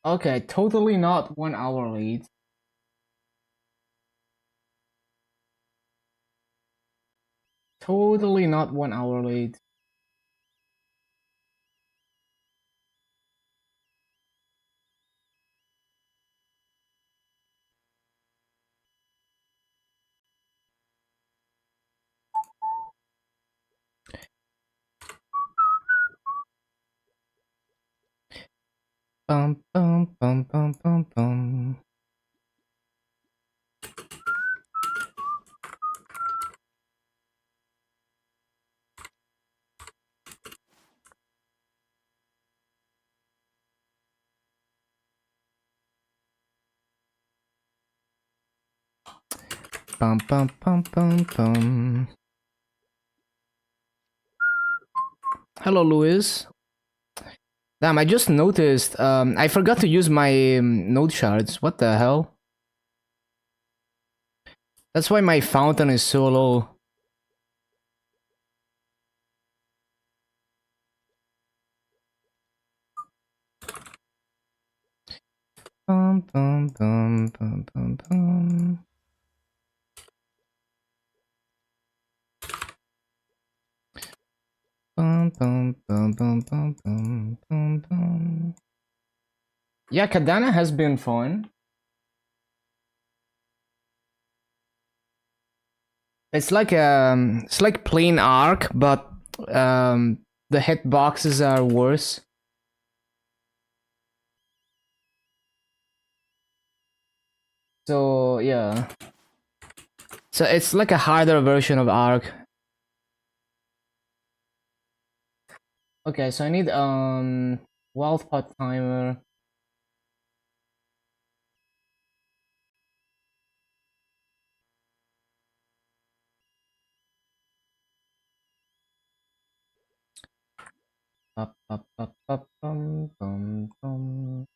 Okay, totally not 1 hour late. Totally not 1 hour late. Bum bum bum bum bum bum. Bum bum bum bum bum. Hello, Louis. Damn, I just noticed. I forgot to use my node shards. What the hell? That's why my fountain is so low. Bum bum bum bum bum bum. Bum bum bum bum bum bum bum bum. Yeah, Cadena has been fun. It's like plain arc, but the hitboxes are worse. So yeah. So it's like a harder version of arc. Okay, so I need wild pot timer. Up, up, up, up, bum, bum, bum.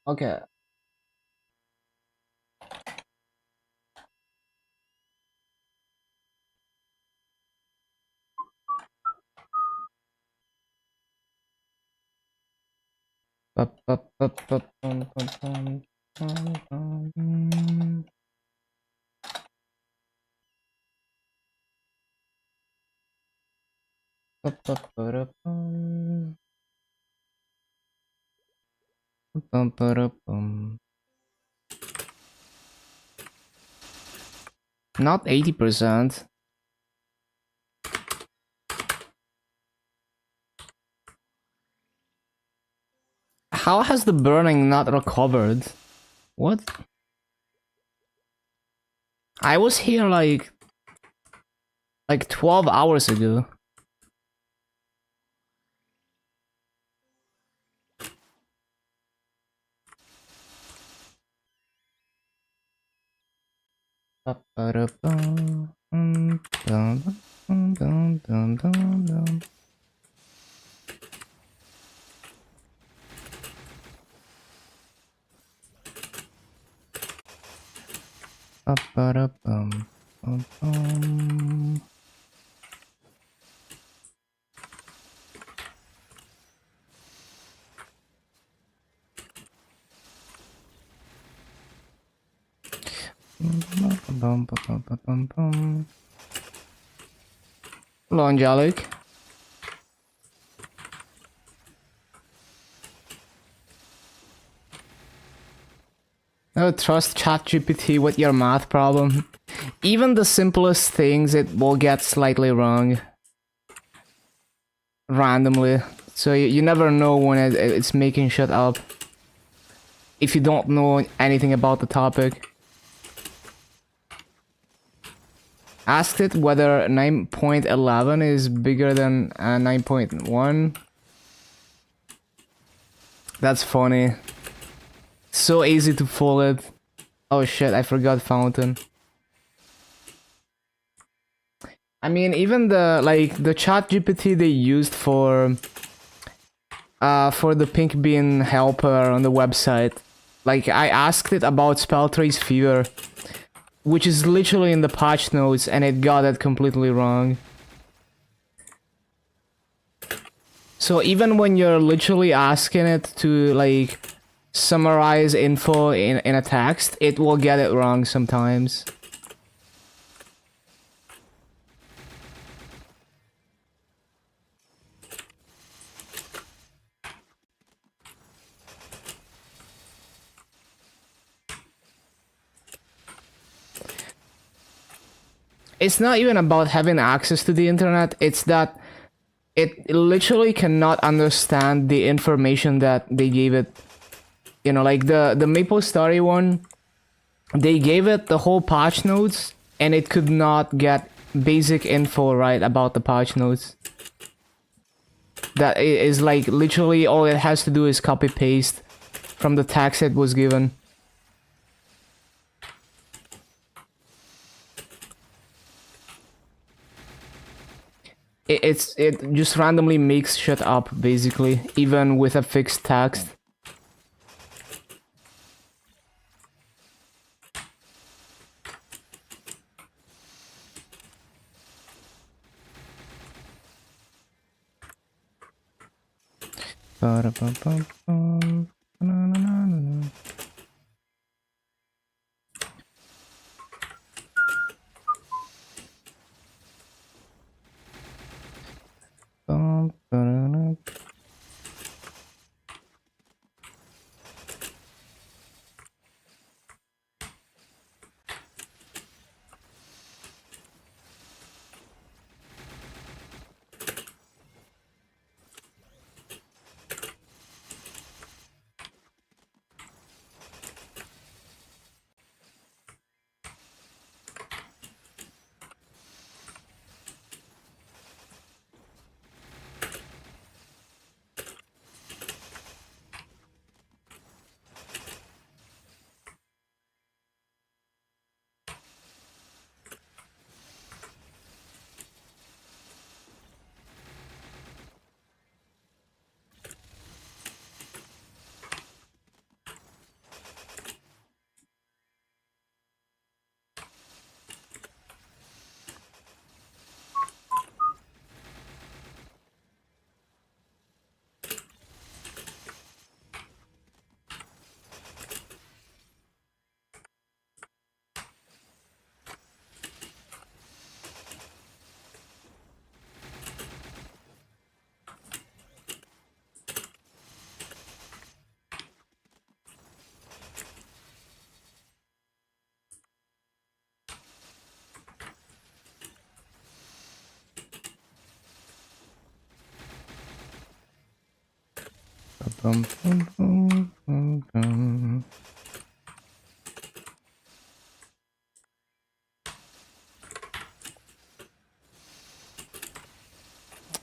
Okay. Up, up, up, up, bum, bum, bum, bum, bum. Up, up, up, bum. Bum, bum, bum. Not 80%. How has the burning not recovered? What? I was here like 12 hours ago. Hello, Angelic. Never trust ChatGPT with your math problem. Even the simplest things, it will get slightly wrong. Randomly. So you never know when it's making shit up. If you don't know anything about the topic. Asked it whether 9.11 is bigger than 9.1. That's funny. So easy to fool it. Oh shit, I forgot fountain. I mean, even the chat GPT they used for the pink bean helper on the website. Like, I asked it about spell trace fever, which is literally in the patch notes, and it got it completely wrong. So even when you're literally asking it to like summarize info in a text, it will get it wrong sometimes. It's not even about having access to the internet, it's that it literally cannot understand the information that they gave it. You know, like the MapleStory one, they gave it the whole patch notes and it could not get basic info right about the patch notes. That is like literally all it has to do is copy paste from the text it was given. It just randomly makes shit up basically, even with a fixed text.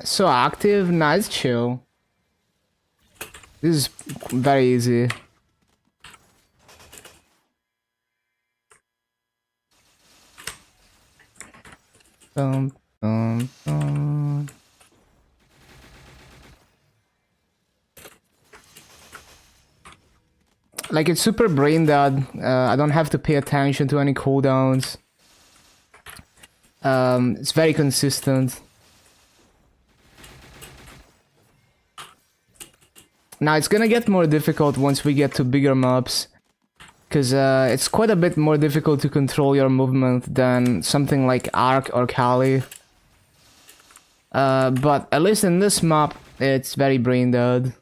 So active, nice chill. This is very easy. Like it's super brain dead. I don't have to pay attention to any cooldowns. It's very consistent. Now it's gonna get more difficult once we get to bigger maps, because it's quite a bit more difficult to control your movement than something like Ark or Kali. But at least in this map, it's very brain dead.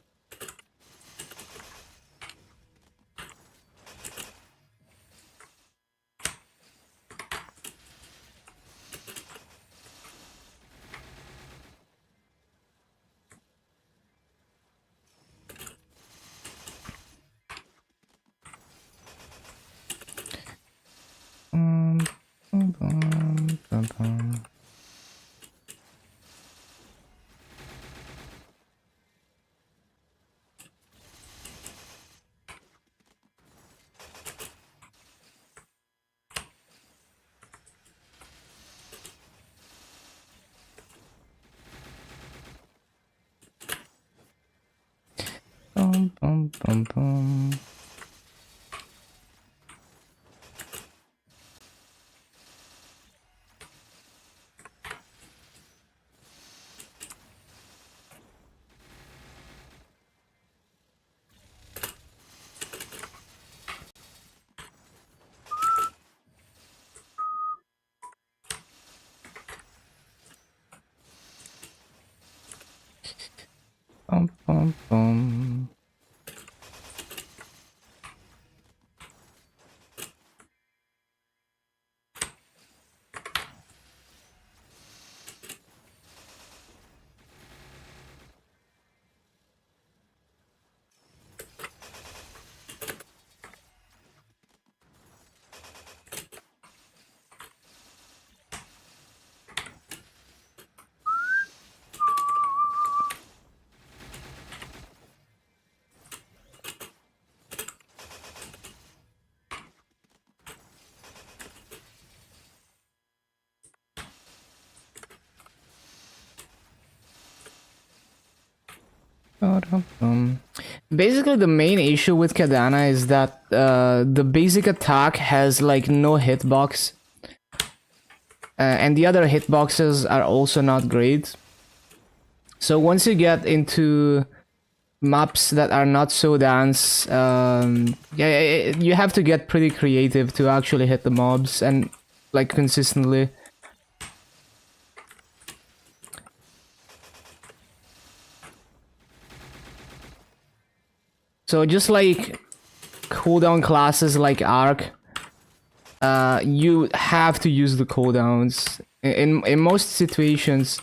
Bum, bum, bum. Basically, the main issue with Cadena is that the basic attack has like no hitbox, and the other hitboxes are also not great. So once you get into maps that are not so dense, you have to get pretty creative to actually hit the mobs and like consistently. So just like cooldown classes like Arc, you have to use the cooldowns. In most situations,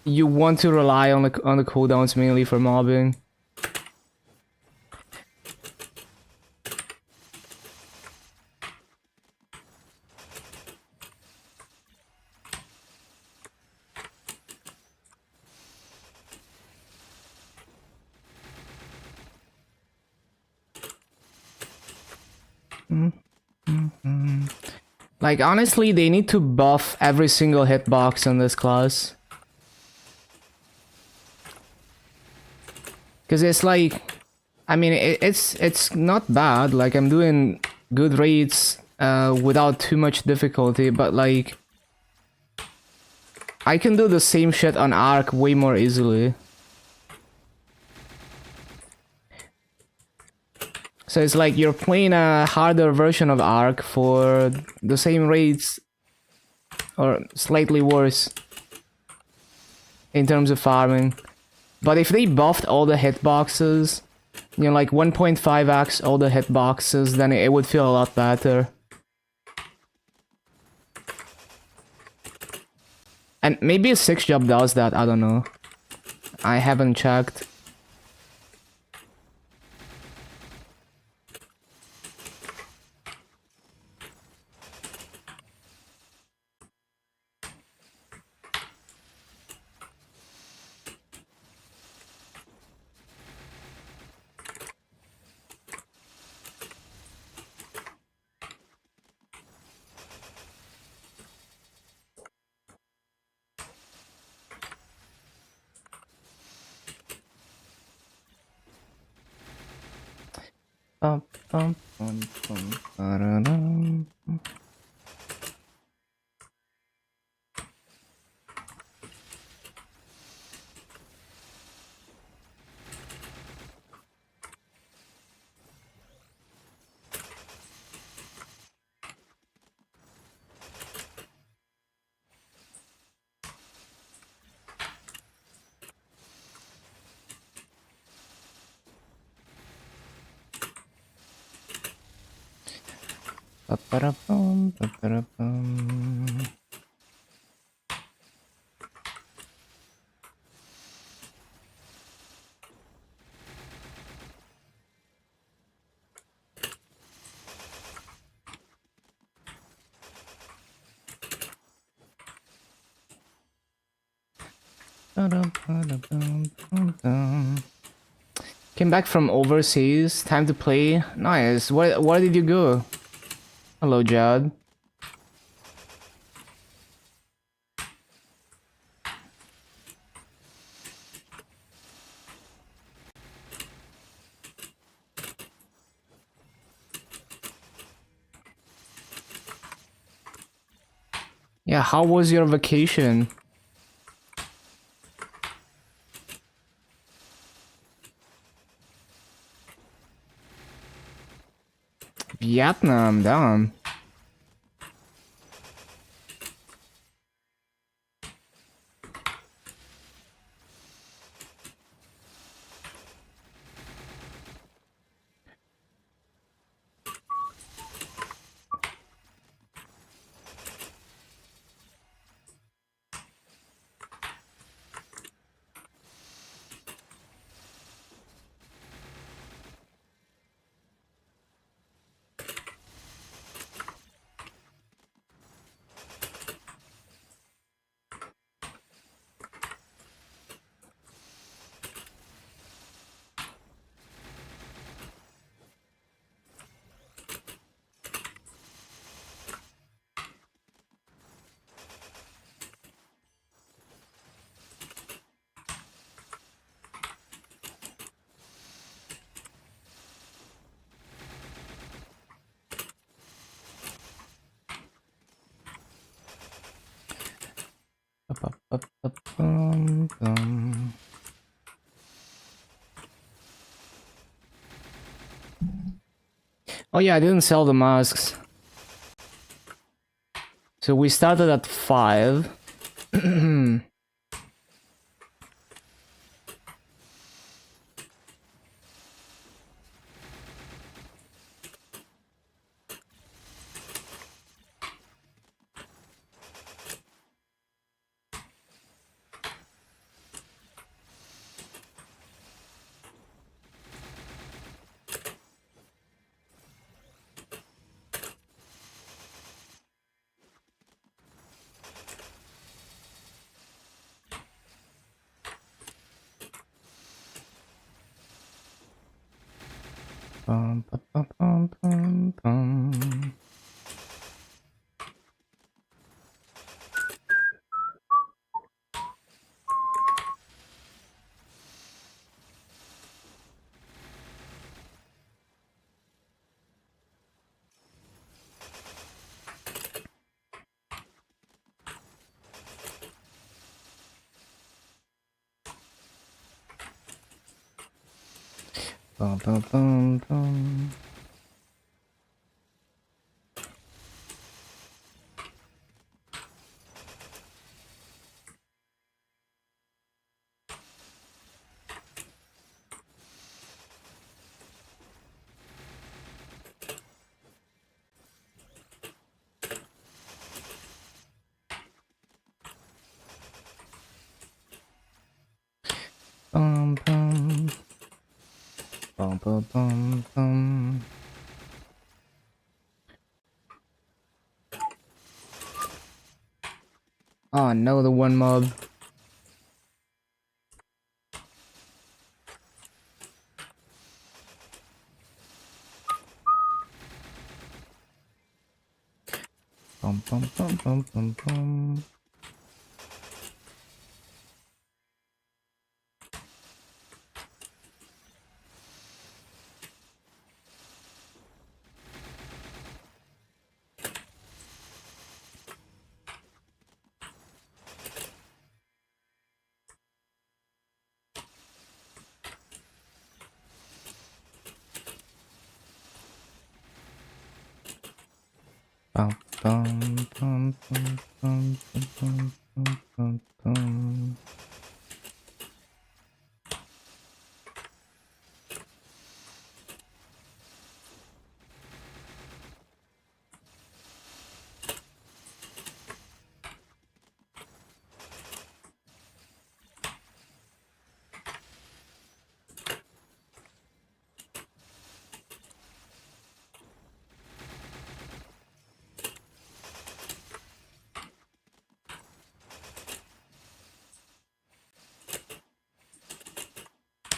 you want to rely on the cooldowns mainly for mobbing. Like honestly, they need to buff every single hitbox in this class. Cause it's like, I mean, it's not bad. Like I'm doing good rates without too much difficulty, but like I can do the same shit on Arc way more easily. So it's like you're playing a harder version of Arc for the same rates, or slightly worse in terms of farming. But if they buffed all the hitboxes, you know, like 1.5x all the hitboxes, then it would feel a lot better. And maybe a 6 job does that, I don't know. I haven't checked. Bum, bum, bum, bum, ba-da-dum. Ba-ba-da-bum, ba-ba-da-bum. Ba-da-ba-da-bum-bum-bum. Came back from overseas, time to play. Nice. Where did you go? Hello, Jad. Yeah, how was your vacation? Vietnam, damn. Oh yeah, I didn't sell the masks. So we started at 5. Bum, bum, bum, bum, bum. Bum, bum, bum, bum. Bum, bum. Bum, bum, bum, bum. Oh no, the one mob. Bum, bum, bum, bum, bum, bum. Bum, bum, bum, bum, bum, bum, bum, bum, bum.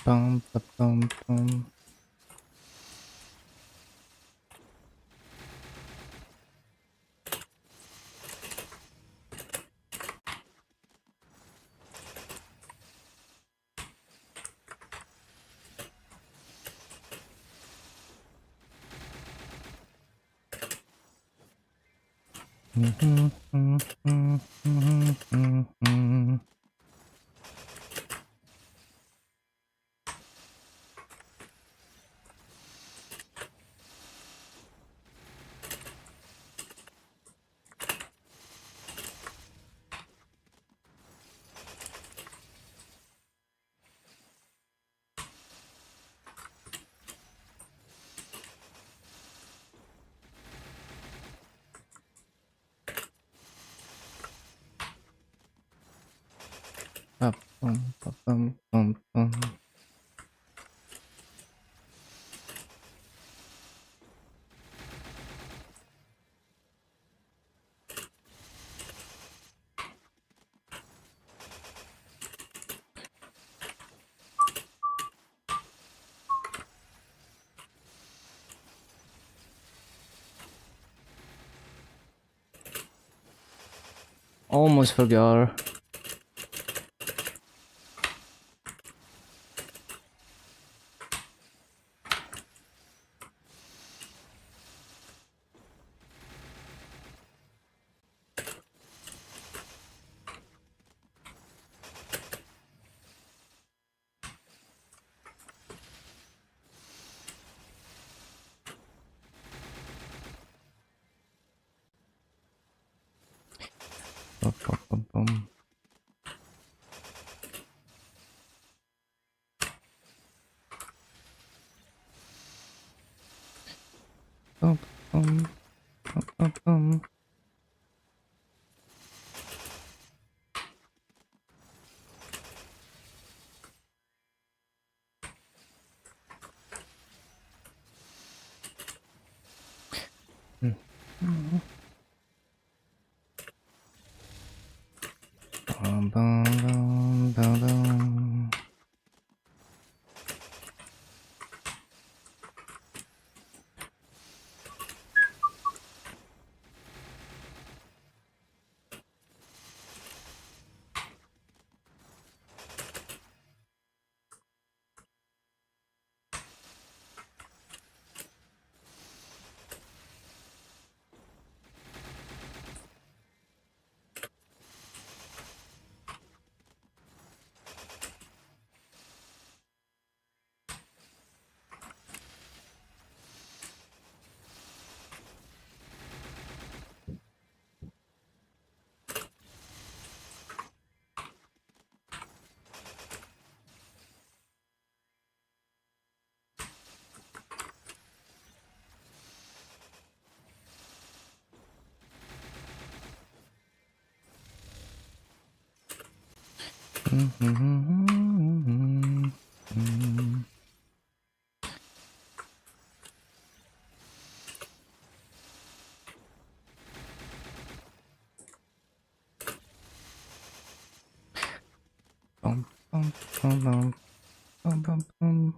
Bum, ba, bum, bum. Mhm, mhm, mhm, mhm, mhm. Ba, bum, ba, bum, bum, bum. Almost forgot. bum, bum, bum, bum, bum. Bum, bum, bum, bum, bum. Bum, bum, bum, bum, bum, bum, bum.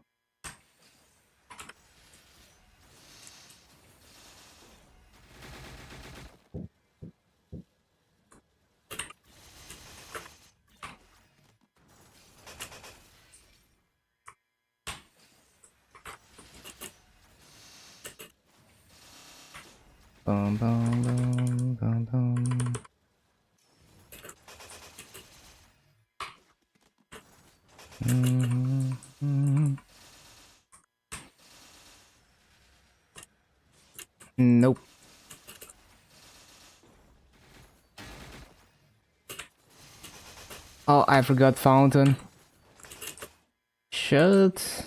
Bum, bum, bum, bum, bum. Nope. Oh, I forgot fountain. Shit.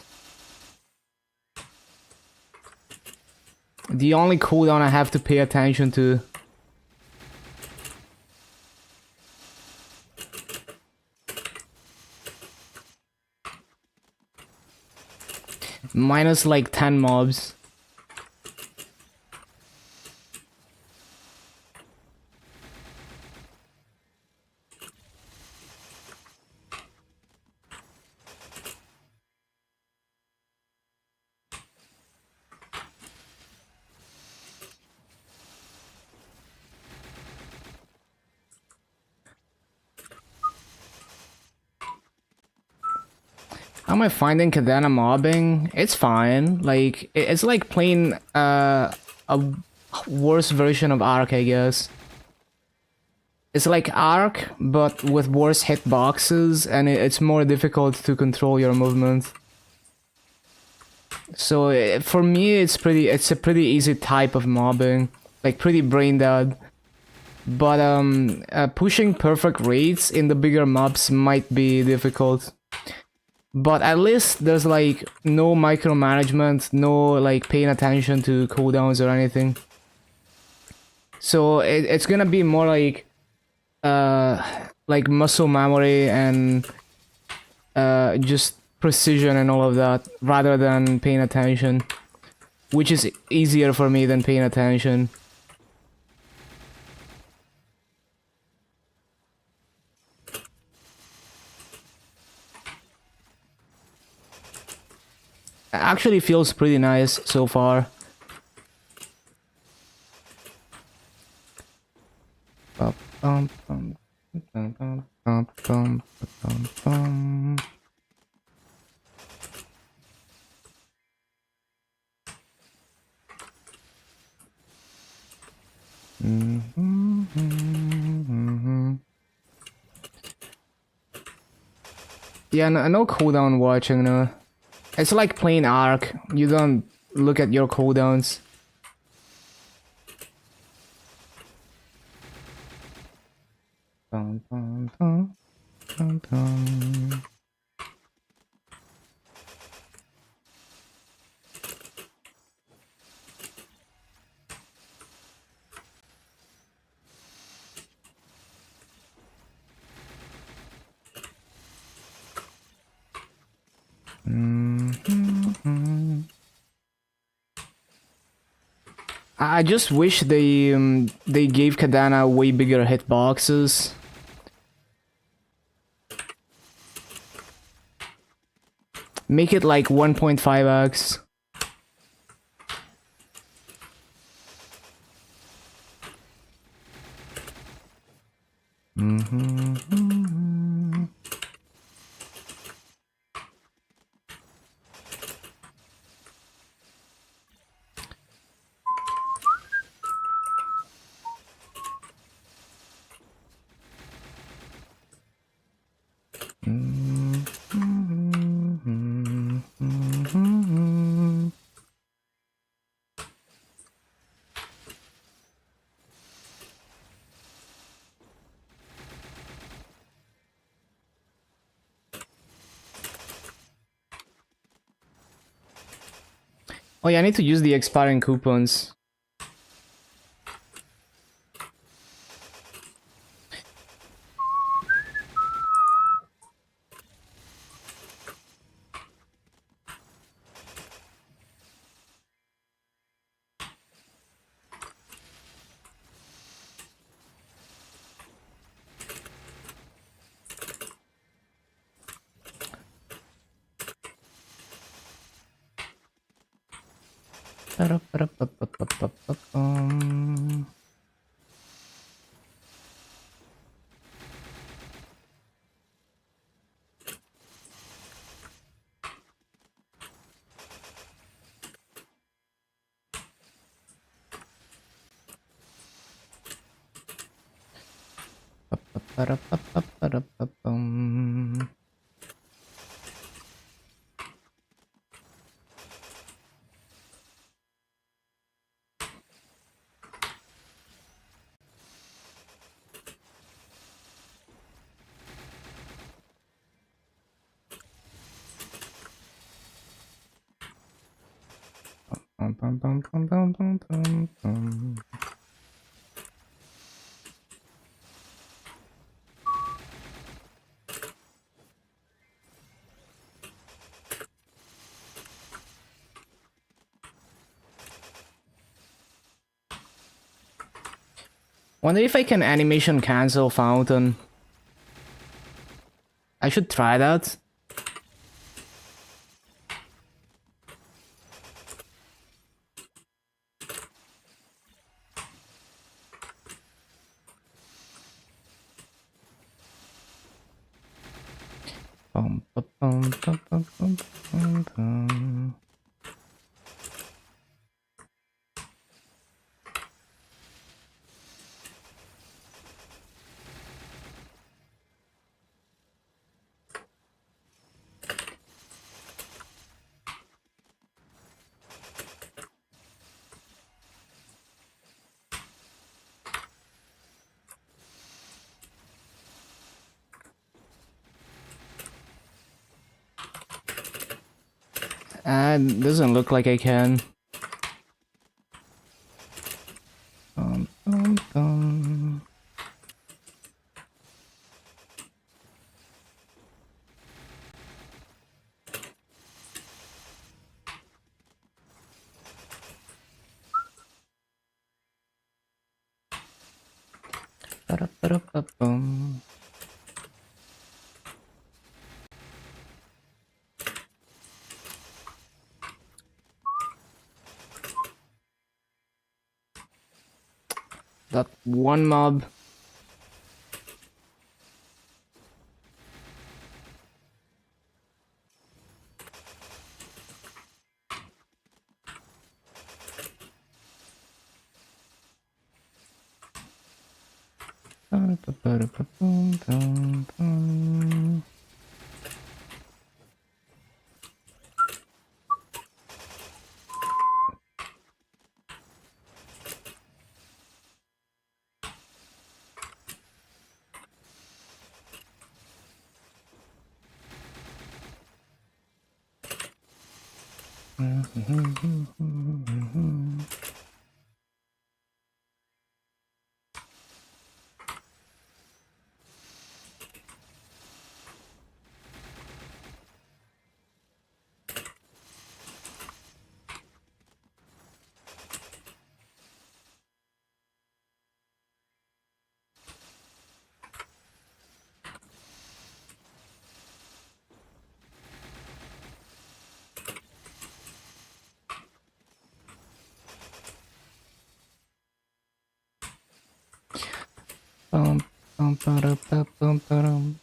The only cooldown I have to pay attention to. Minus like 10 mobs. How am I finding cadena mobbing? It's fine. Like, it's like playing a worse version of Arc, I guess. It's like Arc, but with worse hitboxes, and it's more difficult to control your movement. So for me, it's a pretty easy type of mobbing, like pretty brain dead. But pushing perfect rates in the bigger mobs might be difficult. But at least there's like no micromanagement, no like paying attention to cooldowns or anything. So it's gonna be more like muscle memory and just precision and all of that, rather than paying attention, which is easier for me than paying attention. Actually feels pretty nice so far. Bum, bum, bum, bum, bum, bum, bum, bum, bum. Yeah, no cooldown watching, no. It's like playing Arc. You don't look at your cooldowns. Dun, dun, dun, dun, dun. I just wish they gave Cadena way bigger hitboxes. Make it like 1.5x. Oh yeah, I need to use the expiring coupons. Wonder if I can animation cancel fountain. I should try that. Doesn't look like I can. Ba-da-ba-da-ba-bum. That one mob. Ba-da-ba-da-ba-bum-bum-bum. Bum, bum, ba-da, ba, bum, ba-dum.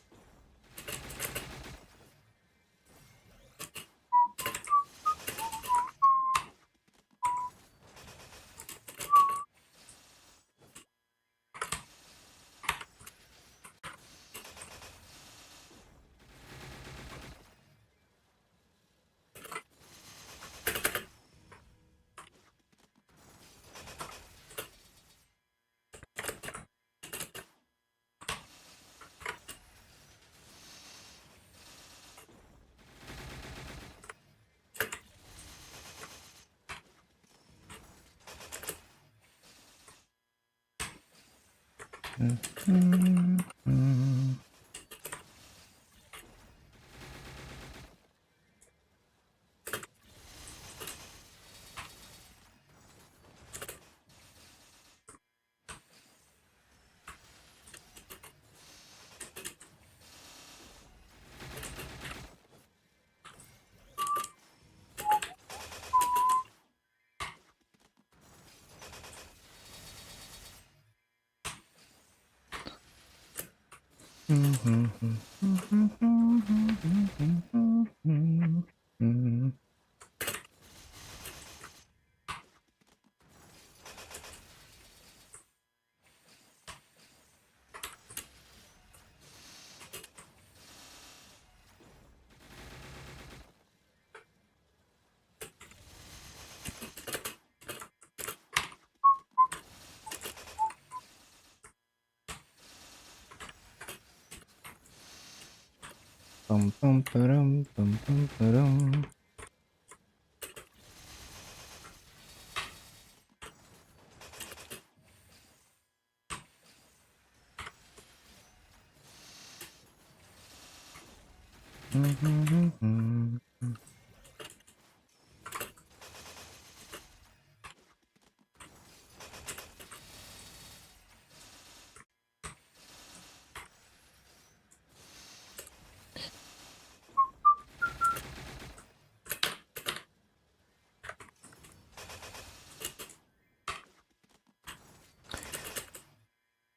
Bum, bum, ba-dum, bum, bum, ba-dum.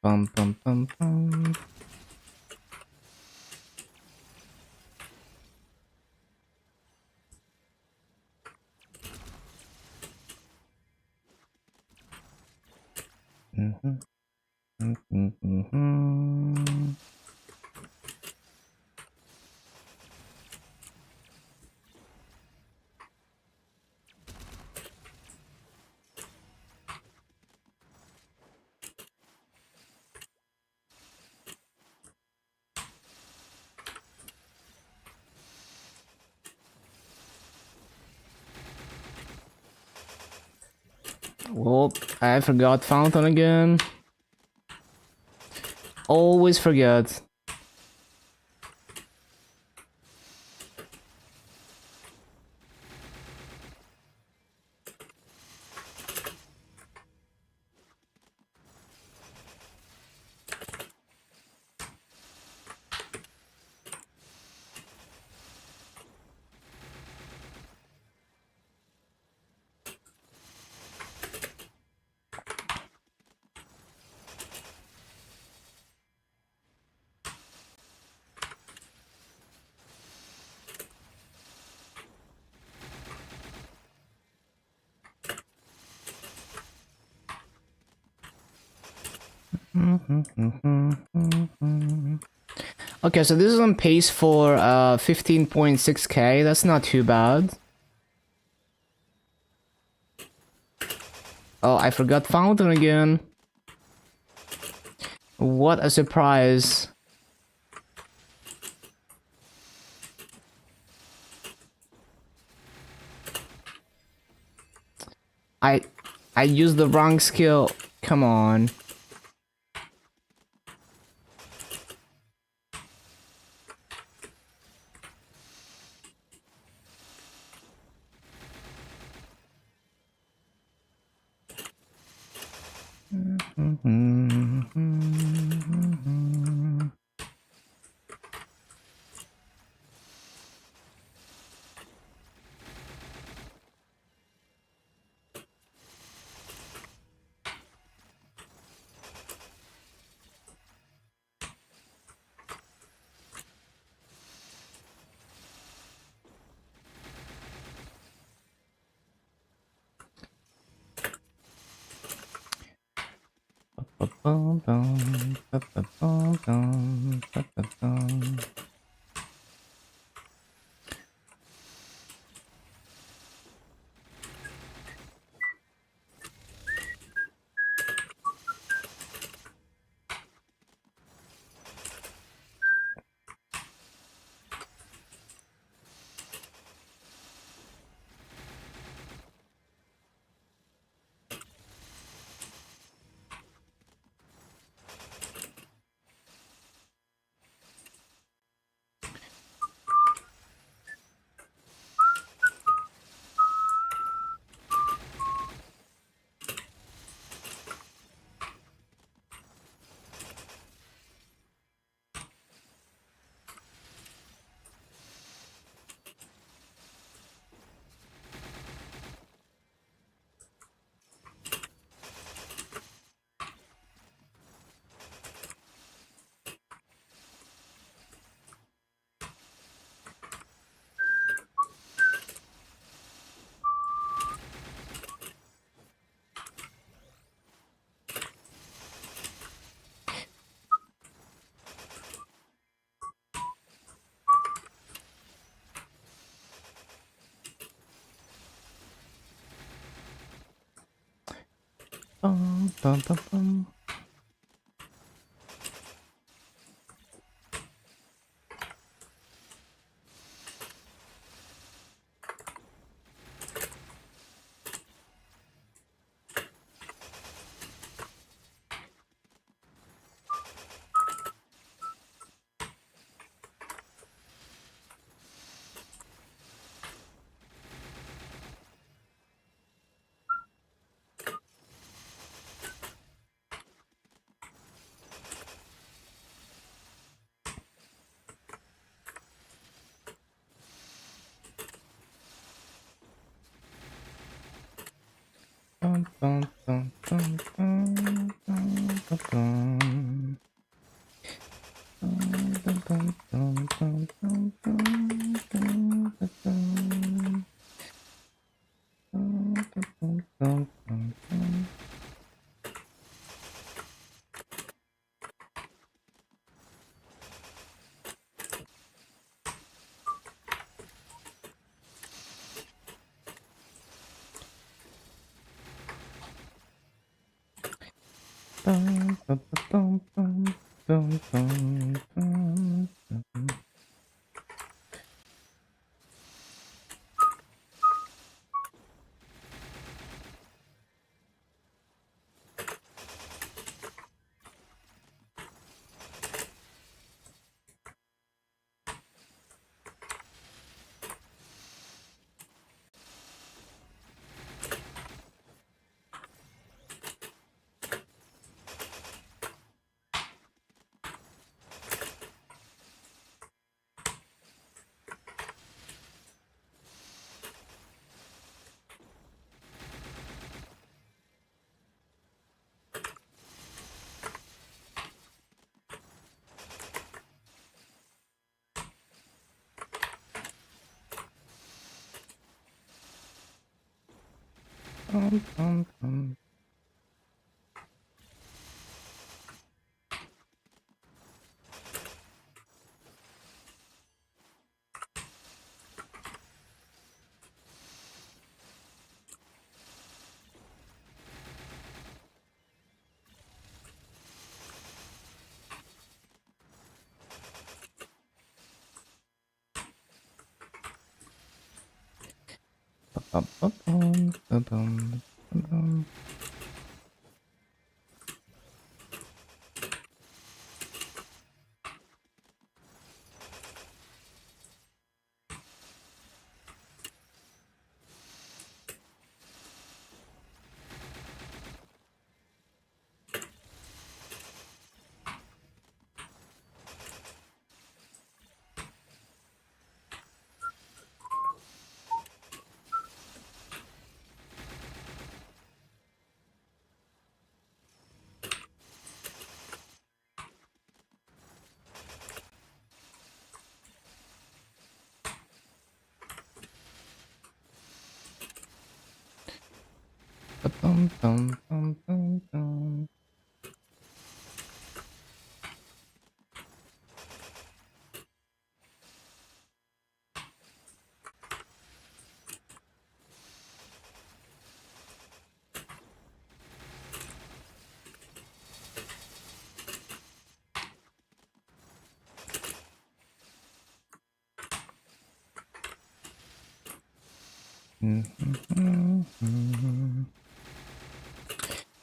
Bum, bum, bum, bum. Oh, I forgot fountain again. Always forget. Okay, so this is on pace for 15.6k. That's not too bad. Oh, I forgot fountain again. What a surprise. I I used the wrong skill. Come on. bum, bum, ba, ba, bum, bum, ba, ba, bum. Bum, bum, bum, bum. Bum, bum, bum, bum, bum, bum, bum, bum. Bum, bum, bum, bum, bum, bum, bum, bum, bum. Bum, bum, bum, bum, bum. Bum, bum, bum, bum, bum, bum, bum, bum. Bum, bum, bum. Bum, bum, bum, bum, bum, bum. Bum, bum, bum, bum, bum.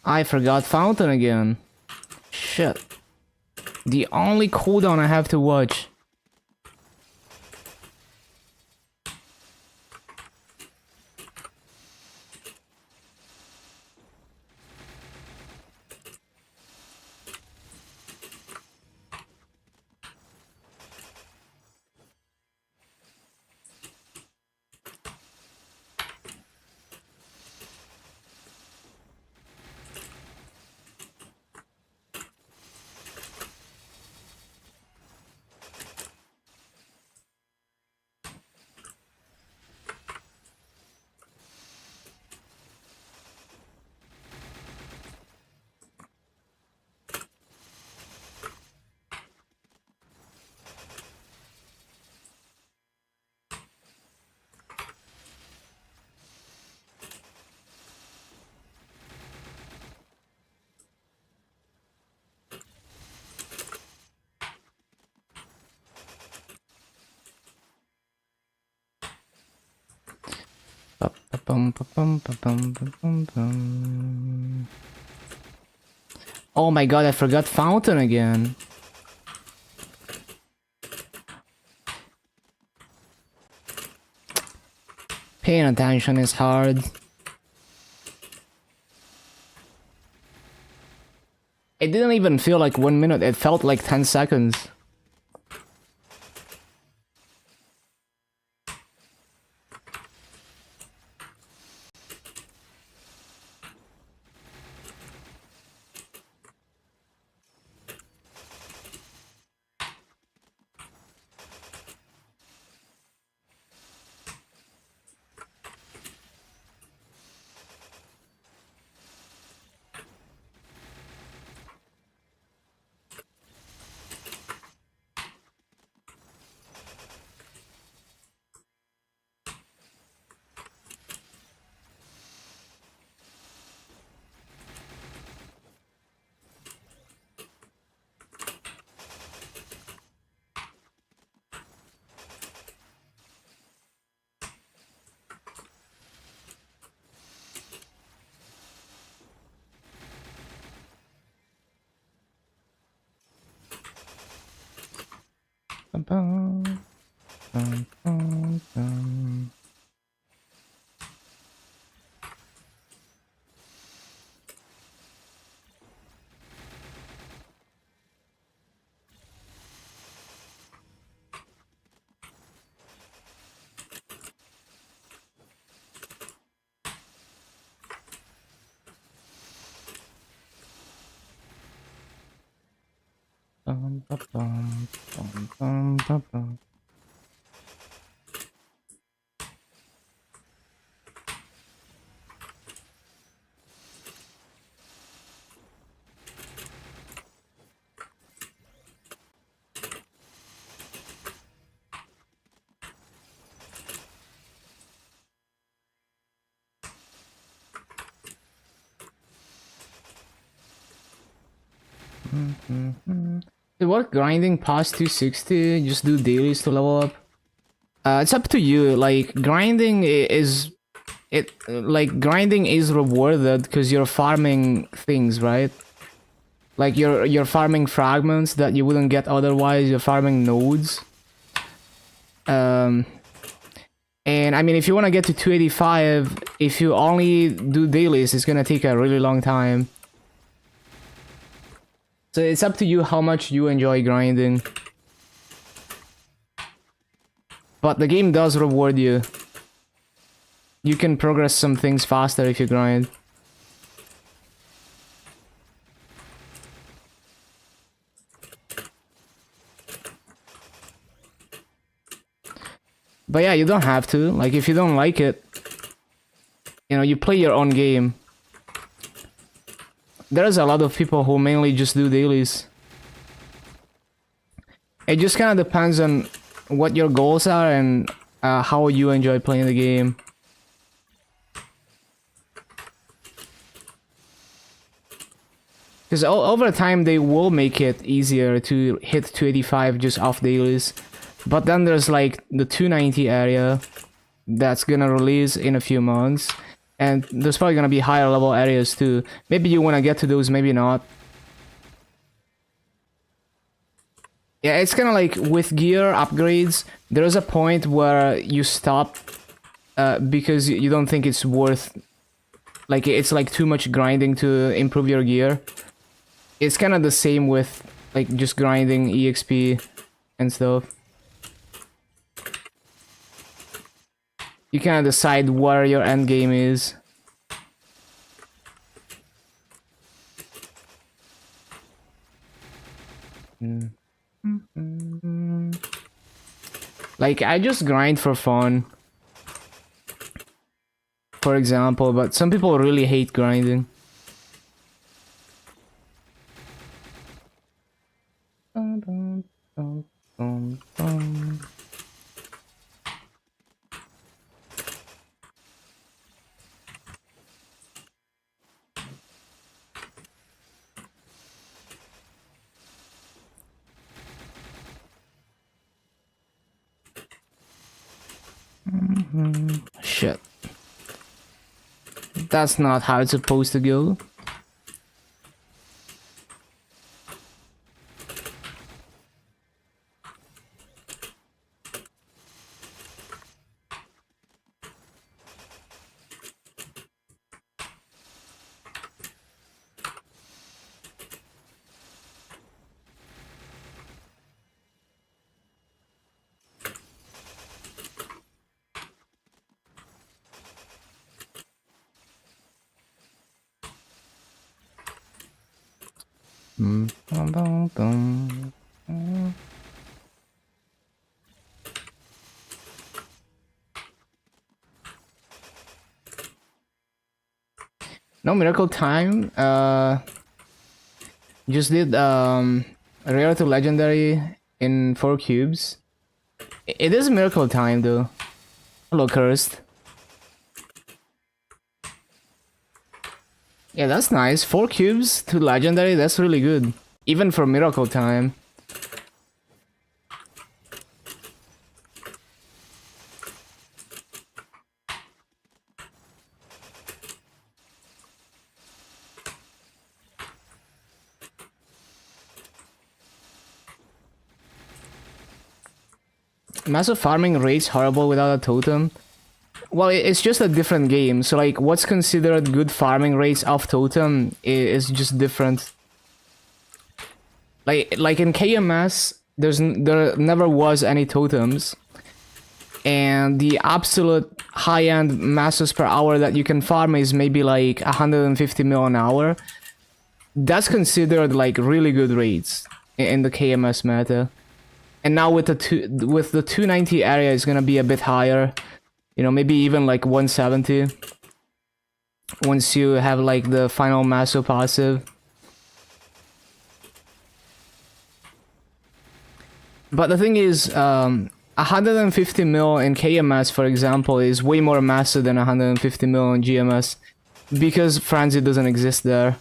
I forgot Fountain again. Shit. The only cooldown I have to watch. Oh my god, I forgot Fountain again. Paying attention is hard. It didn't even feel like 1 minute, it felt like 10 seconds. It work grinding past 260, just do dailies to level up. It's up to you. Like grinding is grinding is rewarded because you're farming things, right? Like you're farming fragments that you wouldn't get otherwise. You're farming nodes. And I mean, if you want to get to 285, if you only do dailies, it's gonna take a really long time. So it's up to you how much you enjoy grinding. But the game does reward you. You can progress some things faster if you grind. But yeah, you don't have to. Like, if you don't like it, you know, you play your own game. There's a lot of people who mainly just do dailies. It just kind of depends on what your goals are and how you enjoy playing the game. Because over time they will make it easier to hit 285 just off dailies. But then there's like the 290 area that's gonna release in a few months. And there's probably gonna be higher level areas too. Maybe you wanna get to those, maybe not. Yeah, it's kind of like with gear upgrades, there is a point where you stop because you don't think it's worth... Like, it's like too much grinding to improve your gear. It's kind of the same with like just grinding EXP and stuff. You kind of decide where your end game is. Like, I just grind for fun, for example, but some people really hate grinding. Shit. That's not how it's supposed to go. No miracle time. Just did rare to legendary in 4 cubes. It is miracle time though. Hello, cursed. Yeah, that's nice. 4 cubes to legendary, that's really good. Even for miracle time. Massive farming rate's horrible without a totem. Well, it's just a different game, so like what's considered good farming rates off totem is just different. Like in KMS, there never was any totems, and the absolute high-end masses per hour that you can farm is maybe like 150 mil an hour. That's considered like really good rates in the KMS meta. And now with the 290 area, it's gonna be a bit higher. You know, maybe even like 170. Once you have like the final Maso passive. But the thing is, 150 mil in KMS, for example, is way more Maso than 150 mil in GMS. Because Frenzy doesn't exist there.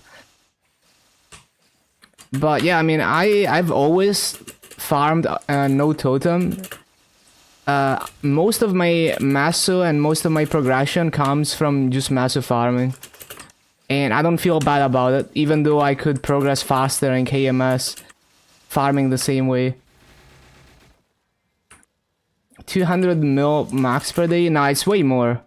But yeah, I mean, I've always farmed no totem. Most of my Maso and most of my progression comes from just Maso farming. And I don't feel bad about it, even though I could progress faster in KMS farming the same way. 200 mil max per day? Nah, it's way more.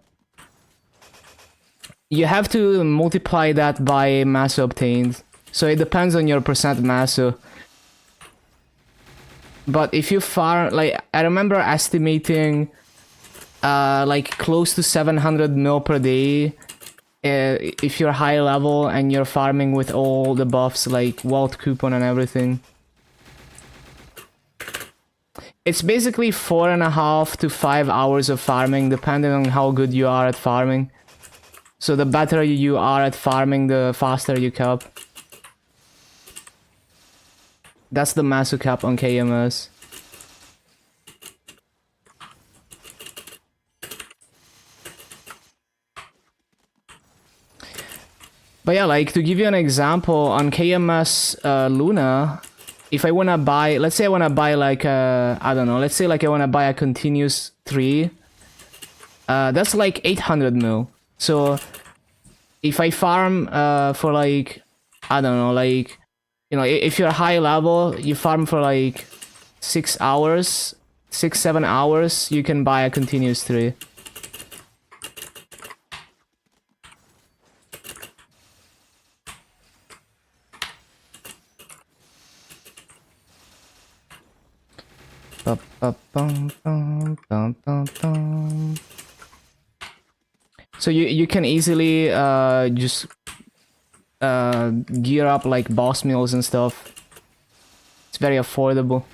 You have to multiply that by Maso obtained. So it depends on your percent Maso. But if you farm, like, I remember estimating like close to 700 mil per day if you're high level and you're farming with all the buffs like Walt Coupon and everything. It's basically 4.5 to 5 hours of farming depending on how good you are at farming. So the better you are at farming, the faster you cap. That's the Maso cap on KMS. But yeah, like, to give you an example, on KMS Luna, if I wanna buy, let's say I wanna buy like a, I don't know, let's say like I wanna buy a continuous 3. That's like 800 mil. So if I farm for like, I don't know, like, you know, if you're high level, you farm for like 6 hours, 7 hours, you can buy a continuous tree. So you can easily just gear up like boss meals and stuff. It's very affordable.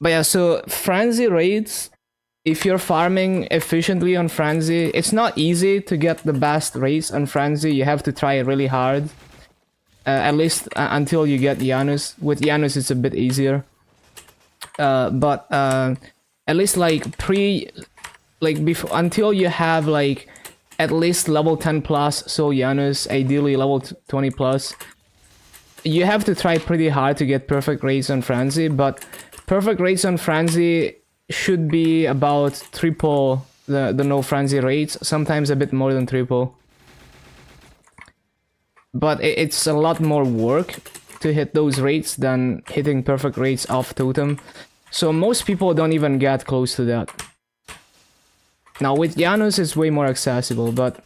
But yeah, so frenzy raids, if you're farming efficiently on frenzy, it's not easy to get the best rates on frenzy. You have to try really hard. At least until you get Janus. With Janus, it's a bit easier. But at least like before, until you have like at least level 10 plus, so Janus, ideally level 20 plus, you have to try pretty hard to get perfect rates on frenzy. But perfect rates on frenzy should be about triple the no frenzy rates, sometimes a bit more than triple. But it's a lot more work to hit those rates than hitting perfect rates off totem. So most people don't even get close to that. Now with Janus it's way more accessible, but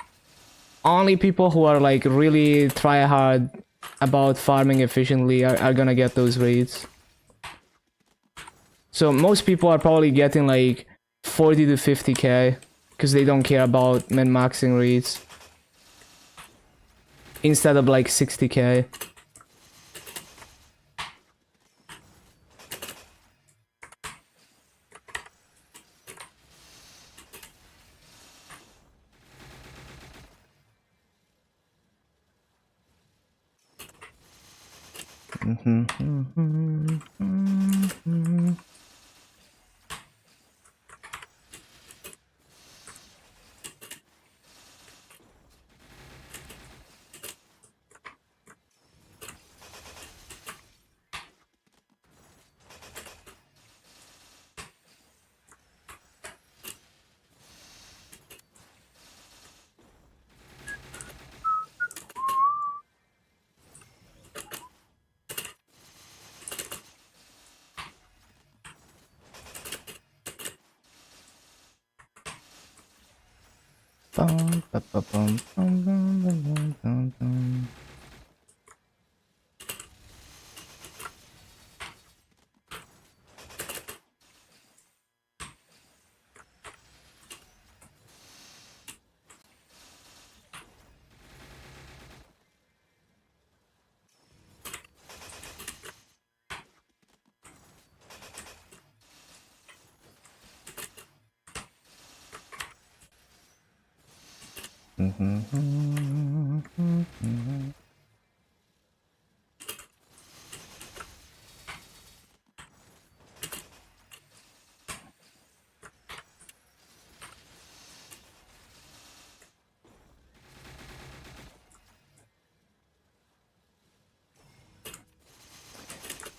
only people who are like really try hard about farming efficiently are gonna get those rates. So most people are probably getting like 40 to 50k because they don't care about min-maxing rates. Instead of like 60k.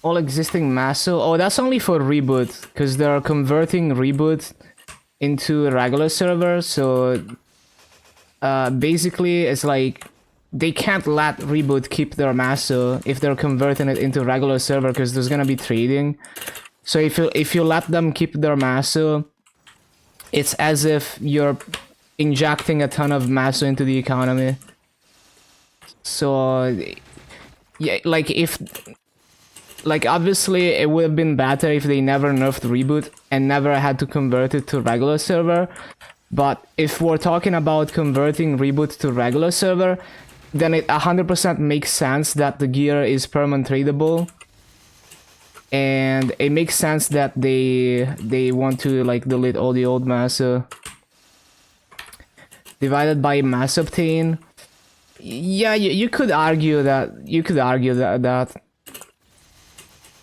All existing Maso. Oh, that's only for reboot, because they're converting reboot into regular server. So basically, it's like they can't let reboot keep their Maso if they're converting it into regular server, because there's gonna be trading. So if you let them keep their Maso, it's as if you're injecting a ton of Maso into the economy. So yeah, like obviously it would have been better if they never nerfed reboot and never had to convert it to regular server. But if we're talking about converting reboot to regular server, then it 100% makes sense that the gear is permanent tradable. And it makes sense that they want to like delete all the old Massa. Divided by mass obtain. Yeah, you could argue that.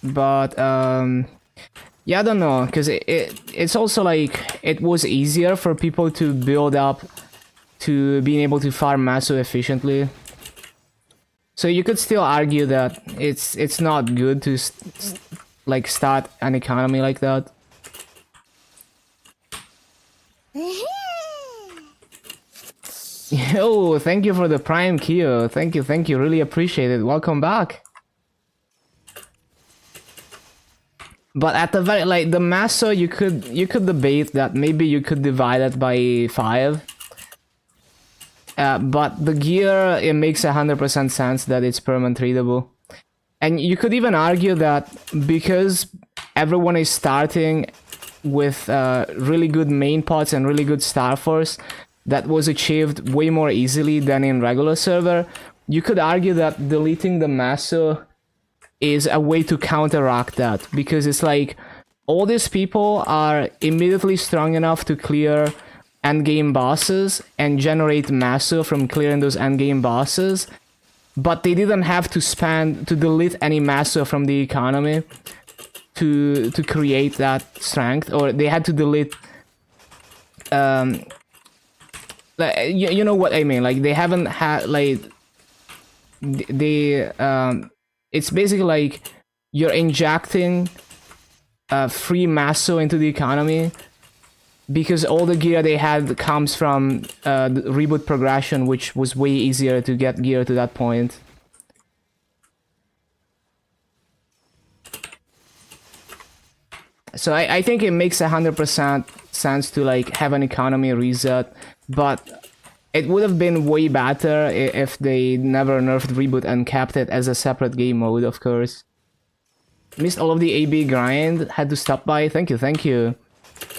But yeah, I don't know, because it's also like it was easier for people to build up to being able to farm Maso efficiently. So you could still argue that it's not good to like start an economy like that. Yo, thank you for the Prime Kyo. Thank you, really appreciate it. Welcome back. But at the very like the Maso, you could debate that maybe you could divide it by 5. But the gear, it makes 100% sense that it's permanent tradable. And you could even argue that because everyone is starting with really good main pots and really good Star Force, that was achieved way more easily than in regular server. You could argue that deleting the Maso is a way to counteract that, because it's like all these people are immediately strong enough to clear endgame bosses and generate Maso from clearing those endgame bosses, but they didn't have to delete any Maso from the economy to create that strength, or they had to delete you know what I mean, like they haven't had like they it's basically like you're injecting free Maso into the economy because all the gear they had comes from the reboot progression, which was way easier to get gear to that point. So I think it makes 100% sense to like have an economy reset, but it would have been way better if they never nerfed reboot and kept it as a separate game mode, of course. Missed all of the AB grind, had to stop by. Thank you.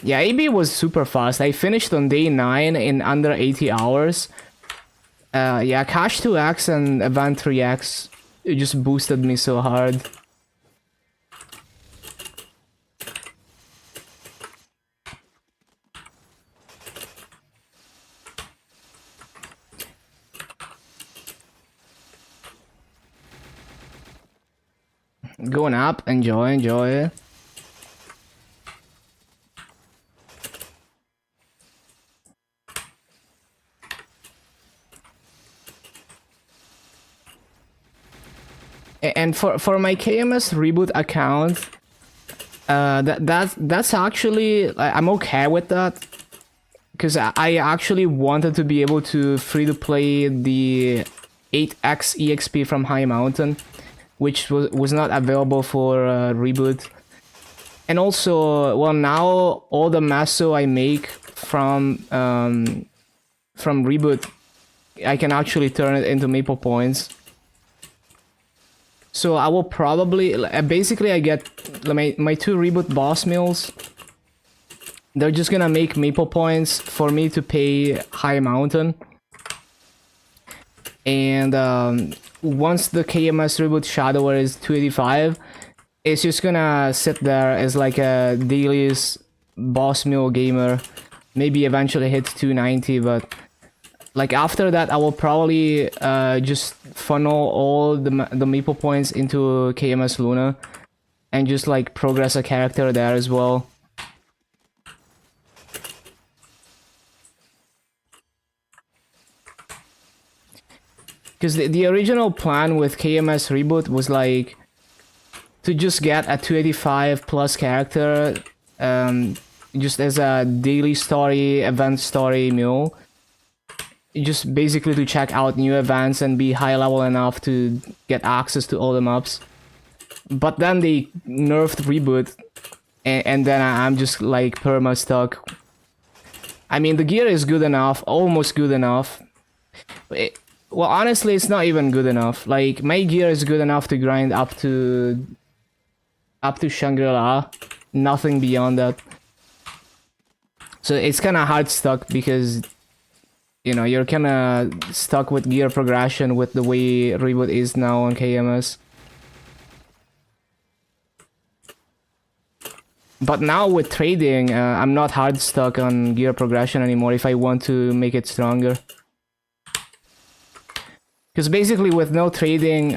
Yeah, AB was super fast. I finished on day 9 in under 80 hours. Yeah, Cash 2x and Event 3x, it just boosted me so hard. Going up, enjoy. And for my KMS reboot account, that's actually, I'm okay with that, because I actually wanted to be able to free to play the 8x EXP from High Mountain, which was not available for reboot. And also, well, now all the Maso I make from reboot, I can actually turn it into Maple points. So I will probably basically I get my 2 reboot boss mills. They're just gonna make Maple points for me to pay High Mountain. And once the KMS reboot Shadower is 285, it's just gonna sit there as like a dailies boss mill gamer. Maybe eventually hit 290, but like after that I will probably just funnel all the Maple points into KMS Luna and just like progress a character there as well. Because the original plan with KMS Reboot was like to just get a 285 plus character just as a daily story, event story mule. Just basically to check out new events and be high level enough to get access to all the maps. But then they nerfed Reboot and then I'm just like perma stuck. I mean, the gear is good enough, almost good enough. Well, honestly, it's not even good enough. Like, my gear is good enough to grind up to Shangri-La. Nothing beyond that. So it's kind of hard stuck because, you know, you're kind of stuck with gear progression with the way Reboot is now on KMS. But now with trading, I'm not hard stuck on gear progression anymore if I want to make it stronger. Because basically with no trading,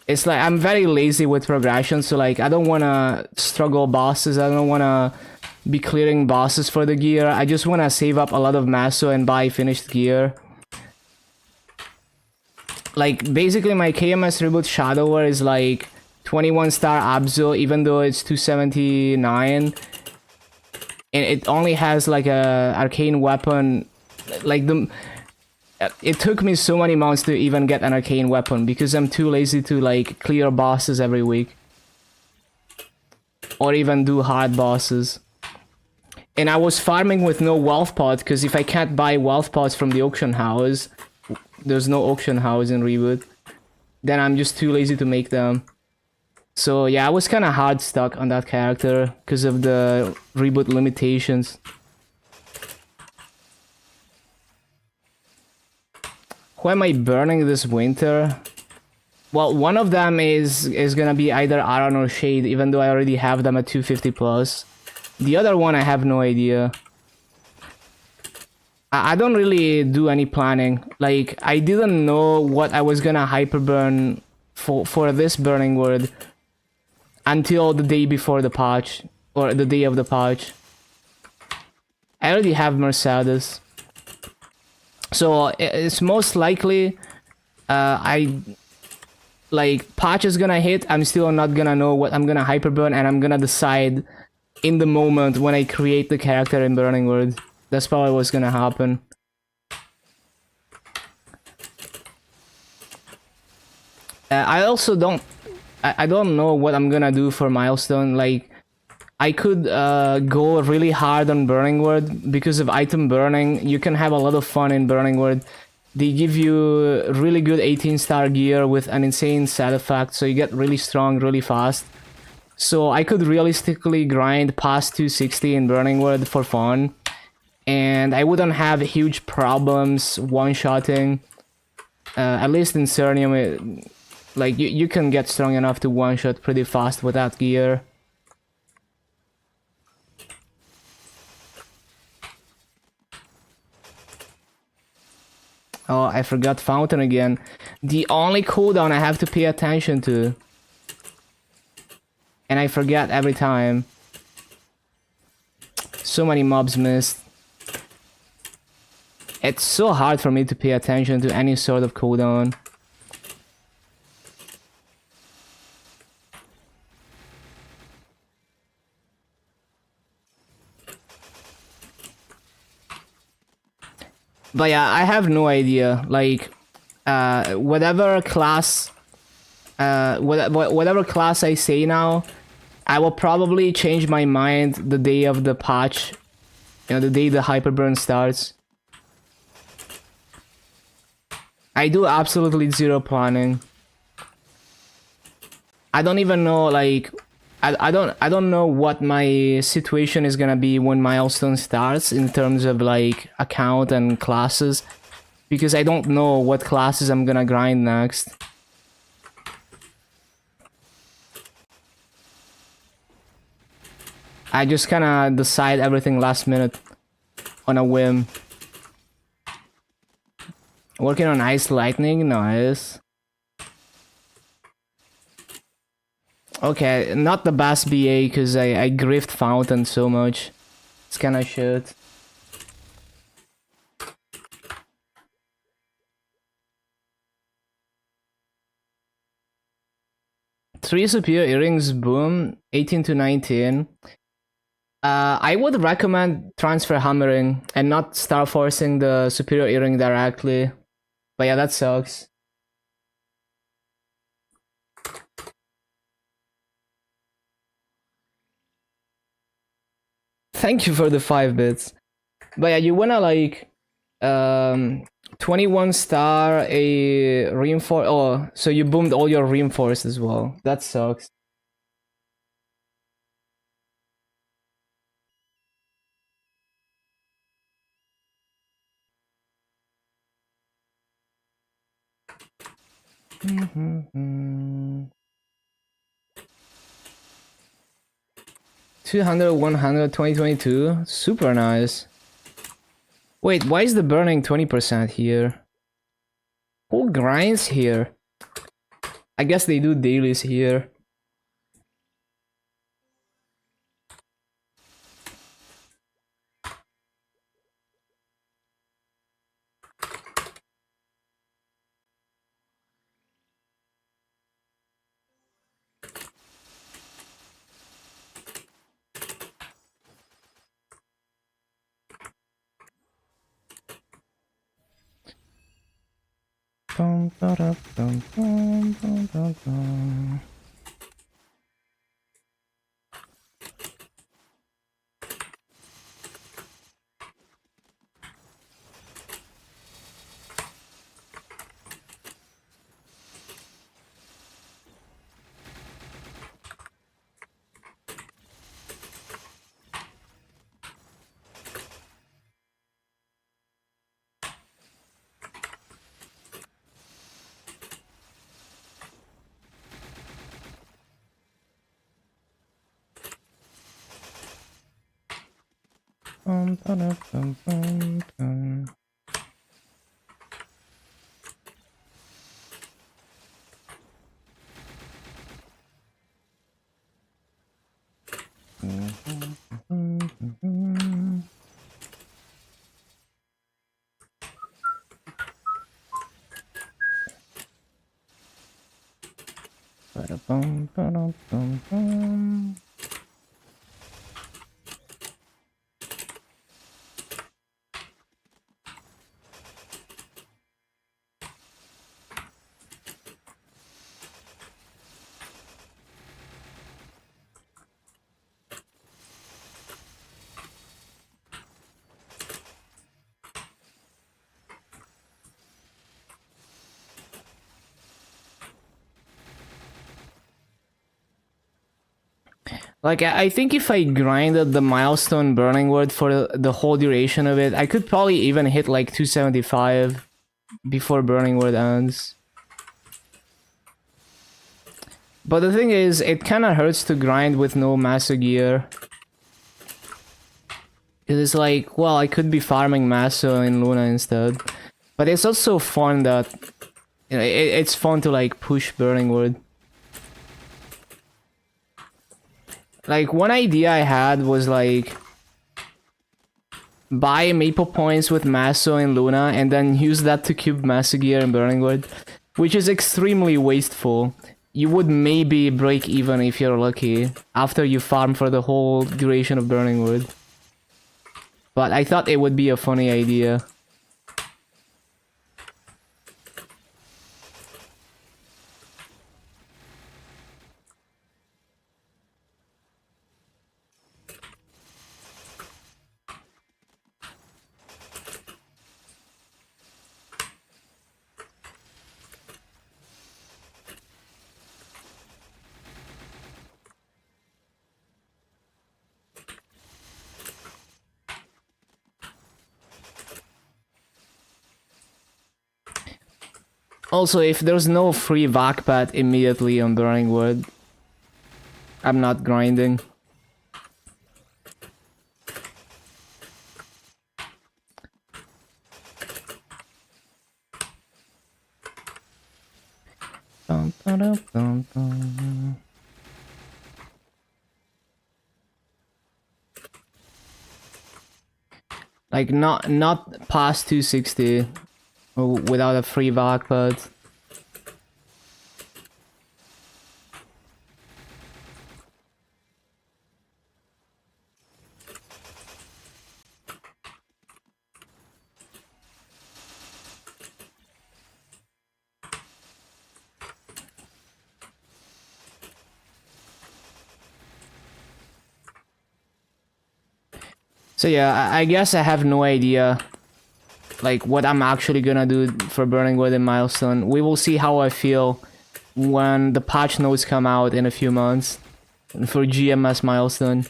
it's like I'm very lazy with progression, so like I don't want to struggle bosses, I don't want to be clearing bosses for the gear, I just want to save up a lot of Maso and buy finished gear. like basically my KMS reboot Shadower is like 21 star Abzo, even though it's 279, and it only has like a arcane weapon. Like it took me so many months to even get an arcane weapon because I'm too lazy to like clear bosses every week or even do hard bosses. And I was farming with no wealth pot because if I can't buy wealth pots from the auction house, there's no auction house in reboot, then I'm just too lazy to make them. So yeah, I was kind of hard stuck on that character because of the reboot limitations. Who am I burning this winter? Well, one of them is gonna be either aran+shade, even though I already have them at 250 plus. The other one, I have no idea. I don't really do any planning. Like, I didn't know what I was gonna hyperburn for this burning word until the day before the patch, or the day of the patch. I already have Mercedes. So, it's most likely, like, patch is gonna hit, I'm still not gonna know what I'm gonna hyperburn, and I'm gonna decide in the moment when I create the character in Burning Word. That's probably what's gonna happen. I also don't... I don't know what I'm gonna do for milestone. Like, I could go really hard on Burning Word because of item burning. You can have a lot of fun in Burning Word. They give you really good 18-star gear with an insane side effect, so you get really strong really fast. So I could realistically grind past 260 in Burning Word for fun, and I wouldn't have huge problems one-shotting. At least in Cernium, like you can get strong enough to one-shot pretty fast with that gear. Oh, I forgot Fountain again. The only cooldown I have to pay attention to. And I forget every time. So many mobs missed. It's so hard for me to pay attention to any sort of cooldown. But yeah, I have no idea. Like, whatever class I say now, I will probably change my mind the day of the patch. You know, the day the hyperburn starts. I do absolutely zero planning. I don't even know, like, I don't know what my situation is gonna be when milestone starts in terms of like account and classes, because I don't know what classes I'm gonna grind next. I just kinda decide everything last minute on a whim. Working on Ice Lightning, nice. Okay, not the best BA because I grift Fountain so much. It's kinda shit. Three superior earrings, boom, 18 to 19. I would recommend transfer hammering and not star forcing the superior earring directly. But yeah, that sucks. Thank you for the 5 bits. But yeah, you wanna like 21 star a reinforce. Oh, so you boomed all your reinforced as well. That sucks. Mm-hmm. 200, 100, 2022. Super nice. Wait, why is the burning 20% here? Who grinds here? I guess they do dailies here. Like, I think if I grinded the milestone burning wood for the whole duration of it, I could probably even hit like 275 before burning wood ends. But the thing is, it kinda hurts to grind with no master gear. It is like, well, I could be farming Maso in Luna instead. But it's also fun that, you know, it's fun to like push burning wood. Like, one idea I had was like buy maple points with Maso in Luna and then use that to cube Maso gear and burning wood, which is extremely wasteful. You would maybe break even if you're lucky after you farm for the whole duration of burning wood. But I thought it would be a funny idea. Also, if there's no free vac pad immediately on burning wood, I'm not grinding. Like, not past 260 without a free vac pad. So yeah, I guess I have no idea like what I'm actually gonna do for burning wood in milestone. We will see how I feel when the patch notes come out in a few months for GMS milestone.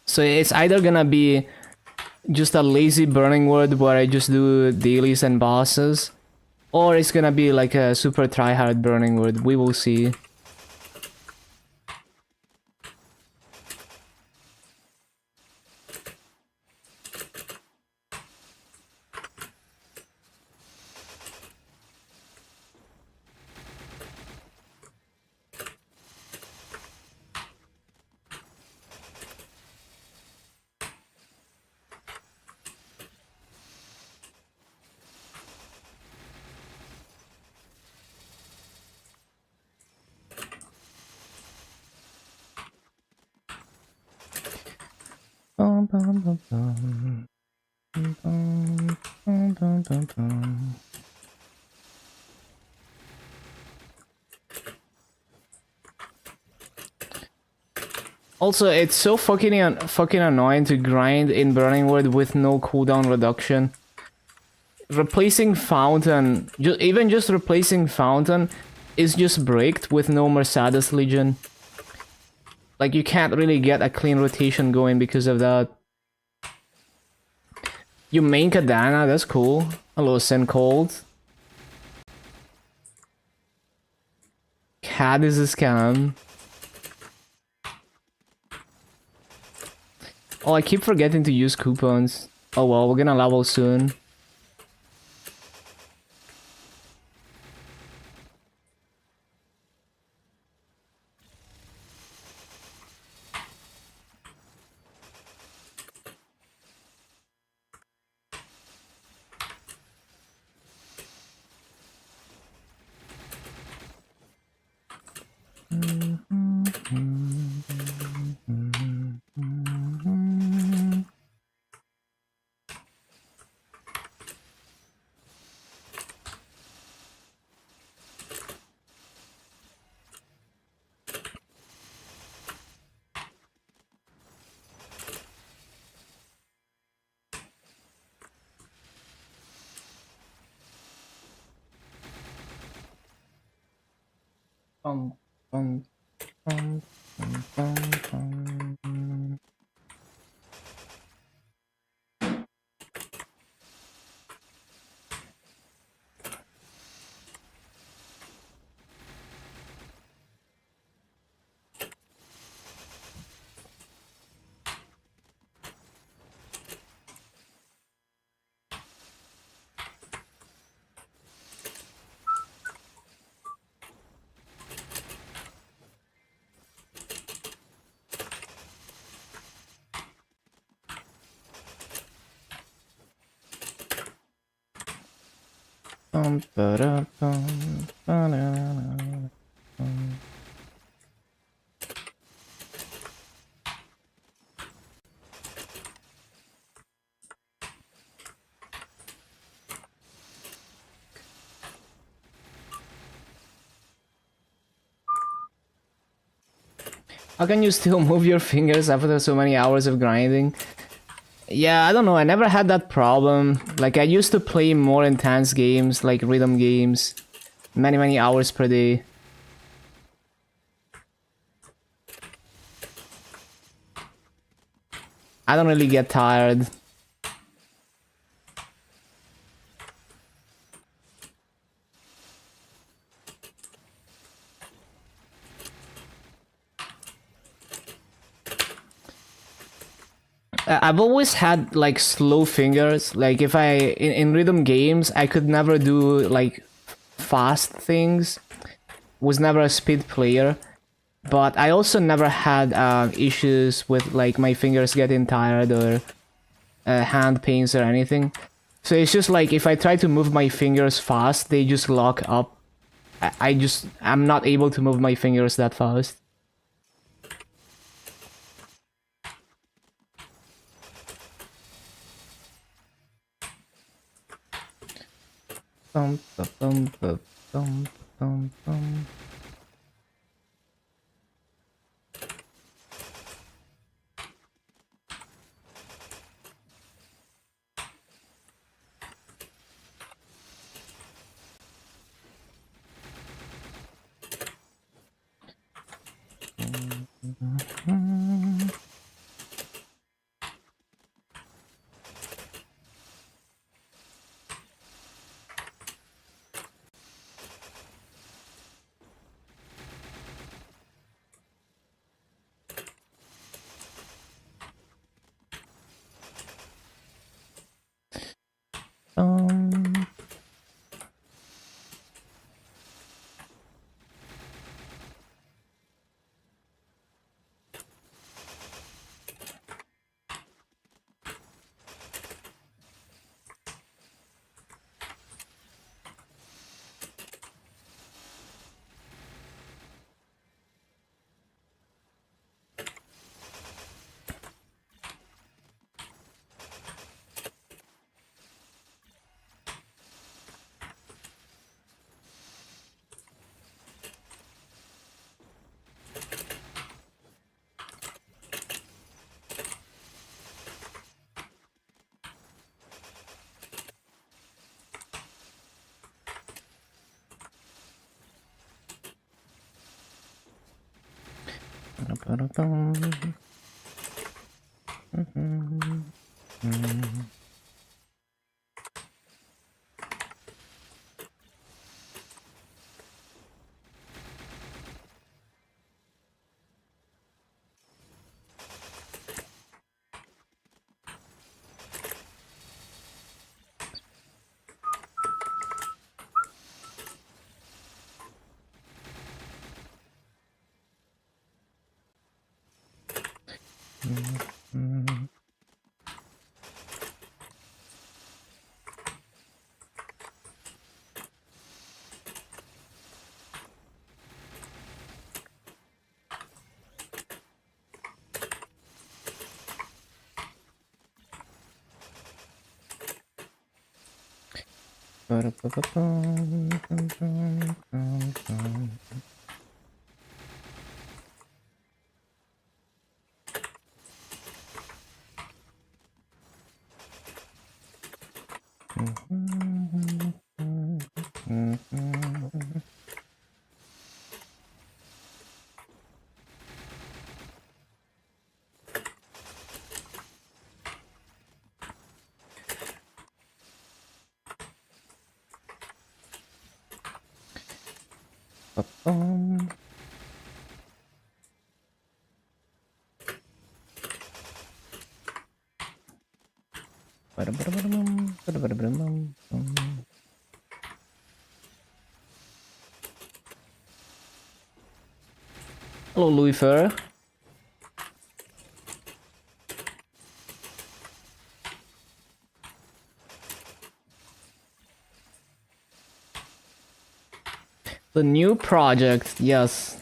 So it's either gonna be just a lazy burning wood where I just do dailies and bosses, or it's gonna be like a super tryhard burning wood. We will see. Also, it's so fucking annoying to grind in Burning Wood with no cooldown reduction. Replacing Fountain, even just replacing Fountain, is just bricked with no Mercedes Legion. Like, you can't really get a clean rotation going because of that. You main Cadena, that's cool. Hello, Sin Cold. Cad is a scam. Oh, I keep forgetting to use coupons. Oh well, we're gonna level soon. Bum, bum, bum, bum, bum, bum. Ba-da-bum, ba-da-da-da. How can you still move your fingers after so many hours of grinding? Yeah, I don't know, I never had that problem. Like, I used to play more intense games, like rhythm games, many hours per day. I don't really get tired. I've always had like slow fingers. Like if in rhythm games, I could never do like fast things. Was never a speed player, but I also never had issues with like my fingers getting tired or hand pains or anything. So it's just like if I try to move my fingers fast, they just lock up. I'm not able to move my fingers that fast. Bum, ba, bum, ba, bum, bum, bum. Hello, Louis Fer. The new project, yes.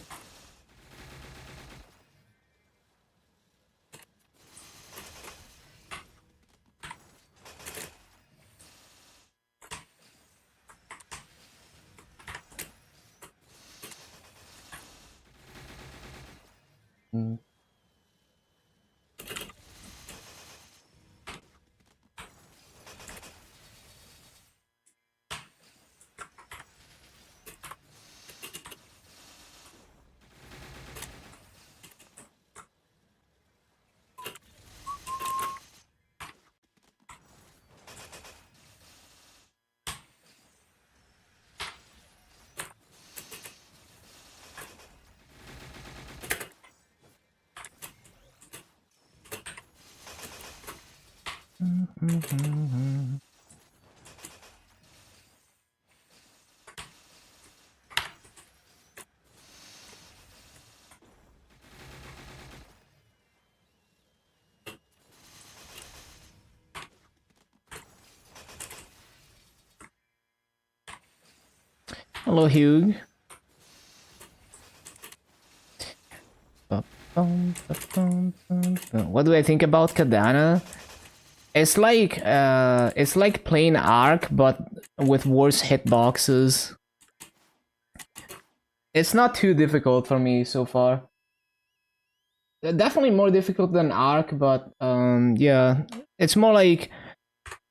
Hello, Hugh. What do I think about Cadena? It's like playing Ark, but with worse hitboxes. It's not too difficult for me so far. Definitely more difficult than Ark, but yeah, it's more like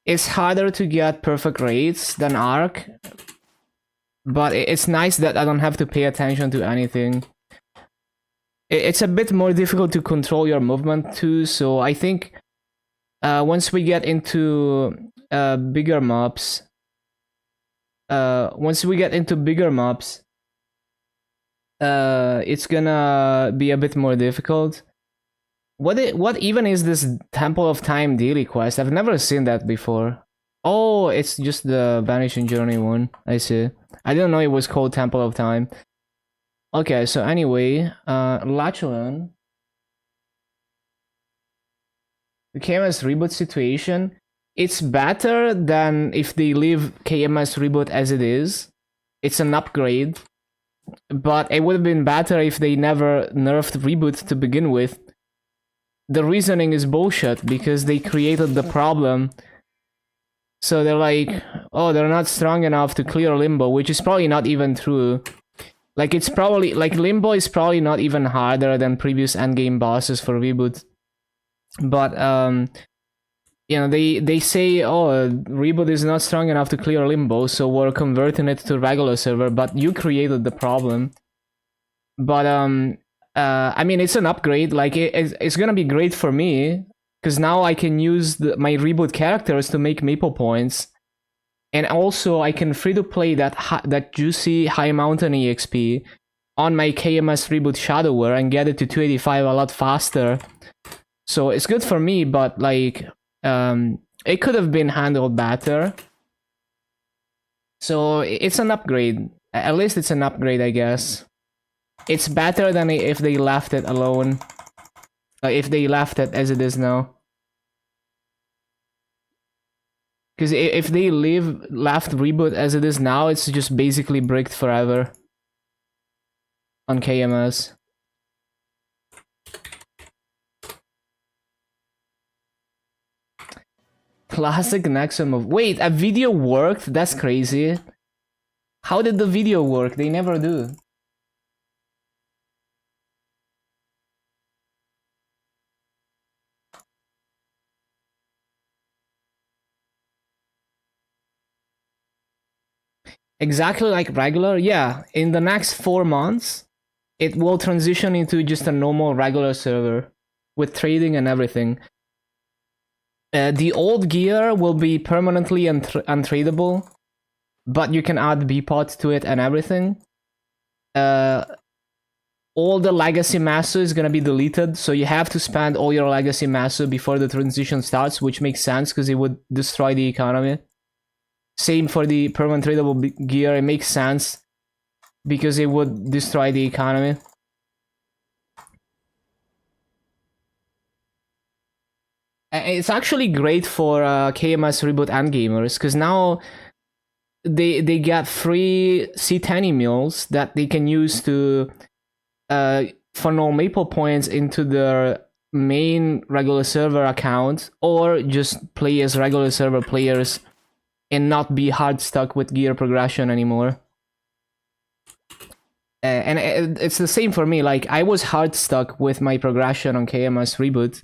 it's harder to get perfect rates than Ark. But it's nice that I don't have to pay attention to anything. It's a bit more difficult to control your movement too, so I think once we get into bigger maps, it's gonna be a bit more difficult. What even is this Temple of Time daily quest? I've never seen that before. Oh, it's just the Vanishing Journey one. I see. I didn't know it was called Temple of Time. Okay, so anyway, Lachlan. The KMS reboot situation, it's better than if they leave KMS reboot as it is. It's an upgrade. But it would have been better if they never nerfed reboot to begin with. The reasoning is bullshit because they created the problem. So they're like, oh, they're not strong enough to clear Limbo, which is probably not even true. Like, it's probably, like, Limbo is probably not even harder than previous endgame bosses for reboot. But, you know, they say, oh, reboot is not strong enough to clear Limbo, so we're converting it to regular server, but you created the problem. But, I mean, it's an upgrade. Like it's gonna be great for me because now I can use my reboot characters to make maple points, and also I can free to play that juicy high mountain exp on my KMS reboot shadower and get it to 285 a lot faster. So it's good for me, but like it could have been handled better. So it's an upgrade. At least it's an upgrade, I guess. It's better than if they left it alone. If they left it as it is now. Because if they left reboot as it is now, it's just basically bricked forever. On KMS. Classic Nexon move. Wait, a video worked? That's crazy. How did the video work? They never do. Exactly like regular? Yeah, in the next 4 months, it will transition into just a normal regular server with trading and everything. The old gear will be permanently untradeable, but you can add B-pods to it and everything. All the legacy masso is gonna be deleted, so you have to spend all your legacy masso before the transition starts, which makes sense because it would destroy the economy. Same for the permanent tradable gear, it makes sense because it would destroy the economy. It's actually great for KMS Reboot and gamers because now they get free C10 emails that they can use to funnel maple points into their main regular server account, or just play as regular server players and not be hard stuck with gear progression anymore. And it's the same for me. Like I was hard stuck with my progression on KMS Reboot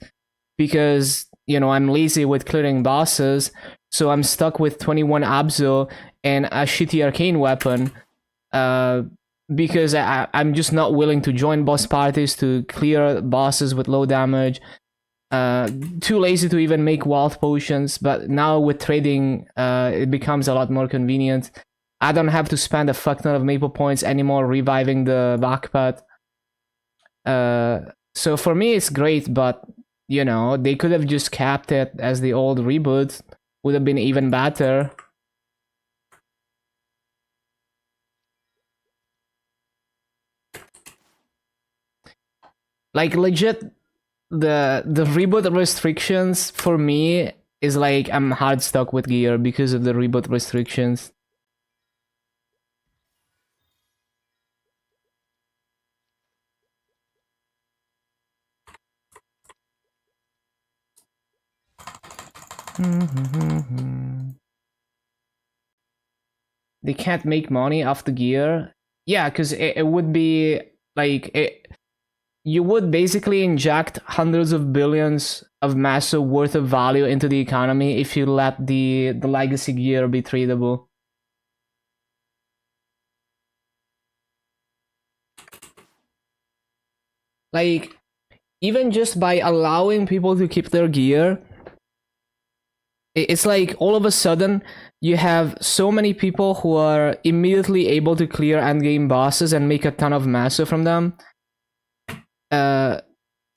because, you know, I'm lazy with clearing bosses, so I'm stuck with 21 Abzo and a shitty arcane weapon because I'm just not willing to join boss parties to clear bosses with low damage. Too lazy to even make wild potions, but now with trading, it becomes a lot more convenient. I don't have to spend a fuck ton of maple points anymore reviving the backpack. So for me, it's great, but you know, they could have just kept it as the old reboot. Would have been even better. Like legit, the reboot restrictions for me is like I'm hard stuck with gear because of the reboot restrictions. They can't make money off the gear. Yeah, because it would be like you would basically inject hundreds of billions of masso worth of value into the economy if you let the legacy gear be tradable. Like, even just by allowing people to keep their gear, it's like all of a sudden you have so many people who are immediately able to clear endgame bosses and make a ton of masso from them.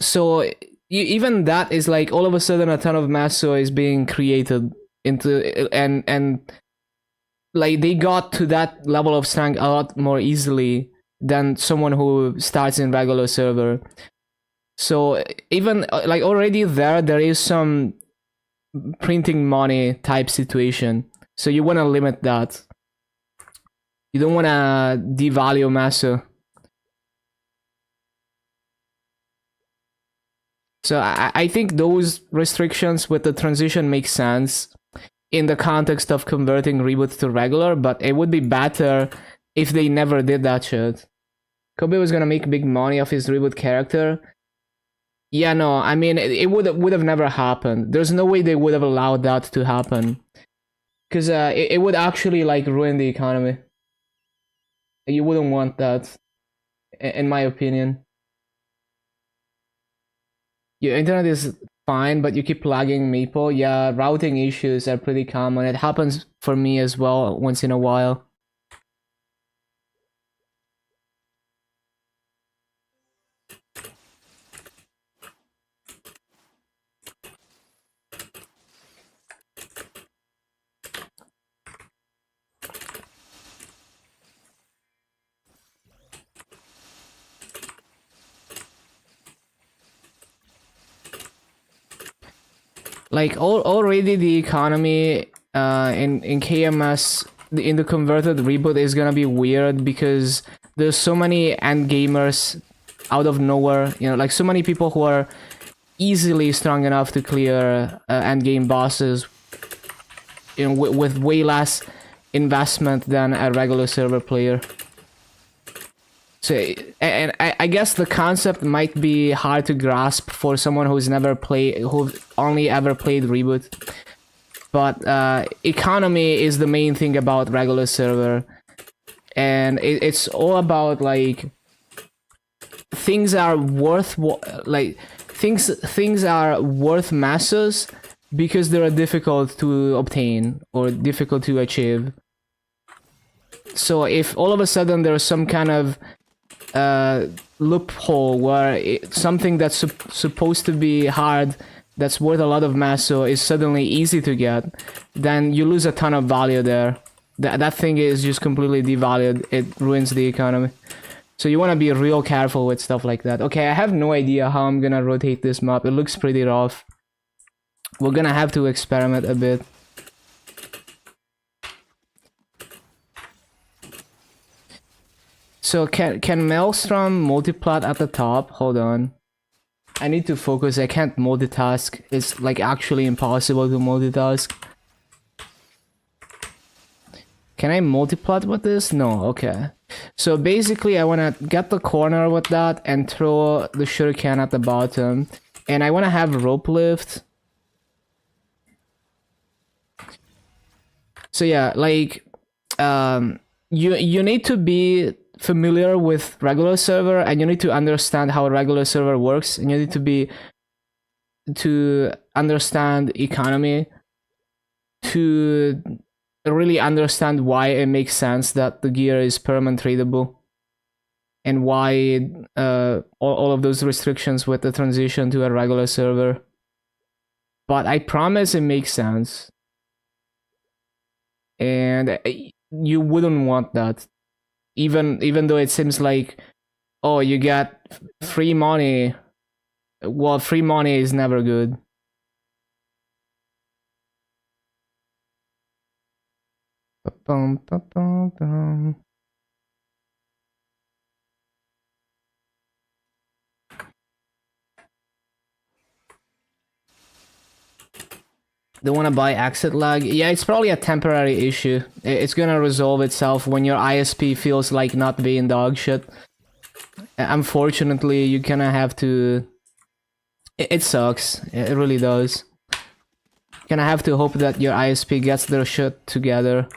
So even that is like all of a sudden a ton of masso is being created into, and like they got to that level of strength a lot more easily than someone who starts in regular server. So even like already there is some printing money type situation. So you want to limit that. You don't want to devalue masso. So I think those restrictions with the transition make sense in the context of converting reboot to regular, but it would be better if they never did that shit. Kobe was gonna make big money off his reboot character. Yeah, no, I mean, it would have never happened. There's no way they would have allowed that to happen. Because it would actually, like, ruin the economy. You wouldn't want that, in my opinion. Your internet is fine, but you keep lagging, Maple. Yeah, routing issues are pretty common. It happens for me as well once in a while. Like already the economy in KMS in the converted reboot is gonna be weird because there's so many end gamers out of nowhere. You know, like so many people who are easily strong enough to clear end game bosses. You know, with way less investment than a regular server player. So, and I guess the concept might be hard to grasp for someone who's only ever played Reboot. But economy is the main thing about regular server, and it's all about like things are worth things are worth masses because they are difficult to obtain or difficult to achieve. So if all of a sudden there's some kind of loophole where something that's supposed to be hard, that's worth a lot of masso, is suddenly easy to get, then you lose a ton of value there. That thing is just completely devalued. It ruins the economy. So you want to be real careful with stuff like that. Okay, I have no idea how I'm gonna rotate this map. It looks pretty rough. We're gonna have to experiment a bit. So can Maelstrom multiplat at the top? Hold on. I need to focus. I can't multitask. It's like actually impossible to multitask. Can I multiplat with this? No, okay. So basically I wanna get the corner with that and throw the shuriken at the bottom. And I wanna have rope lift. So yeah, like you need to be familiar with regular server, and you need to understand how a regular server works, and you need to understand economy to really understand why it makes sense that the gear is permanent tradable, and why all of those restrictions with the transition to a regular server. But I promise it makes sense, and you wouldn't want that. Even though it seems like, oh, you get free money. Well, free money is never good. Ba-bum, ba-bum, bum. Don't want to buy exit lag. Yeah, it's probably a temporary issue. It's gonna resolve itself when your ISP feels like not being dog shit. Unfortunately, you're gonna have to... It sucks. It really does. You're gonna have to hope that your ISP gets their shit together.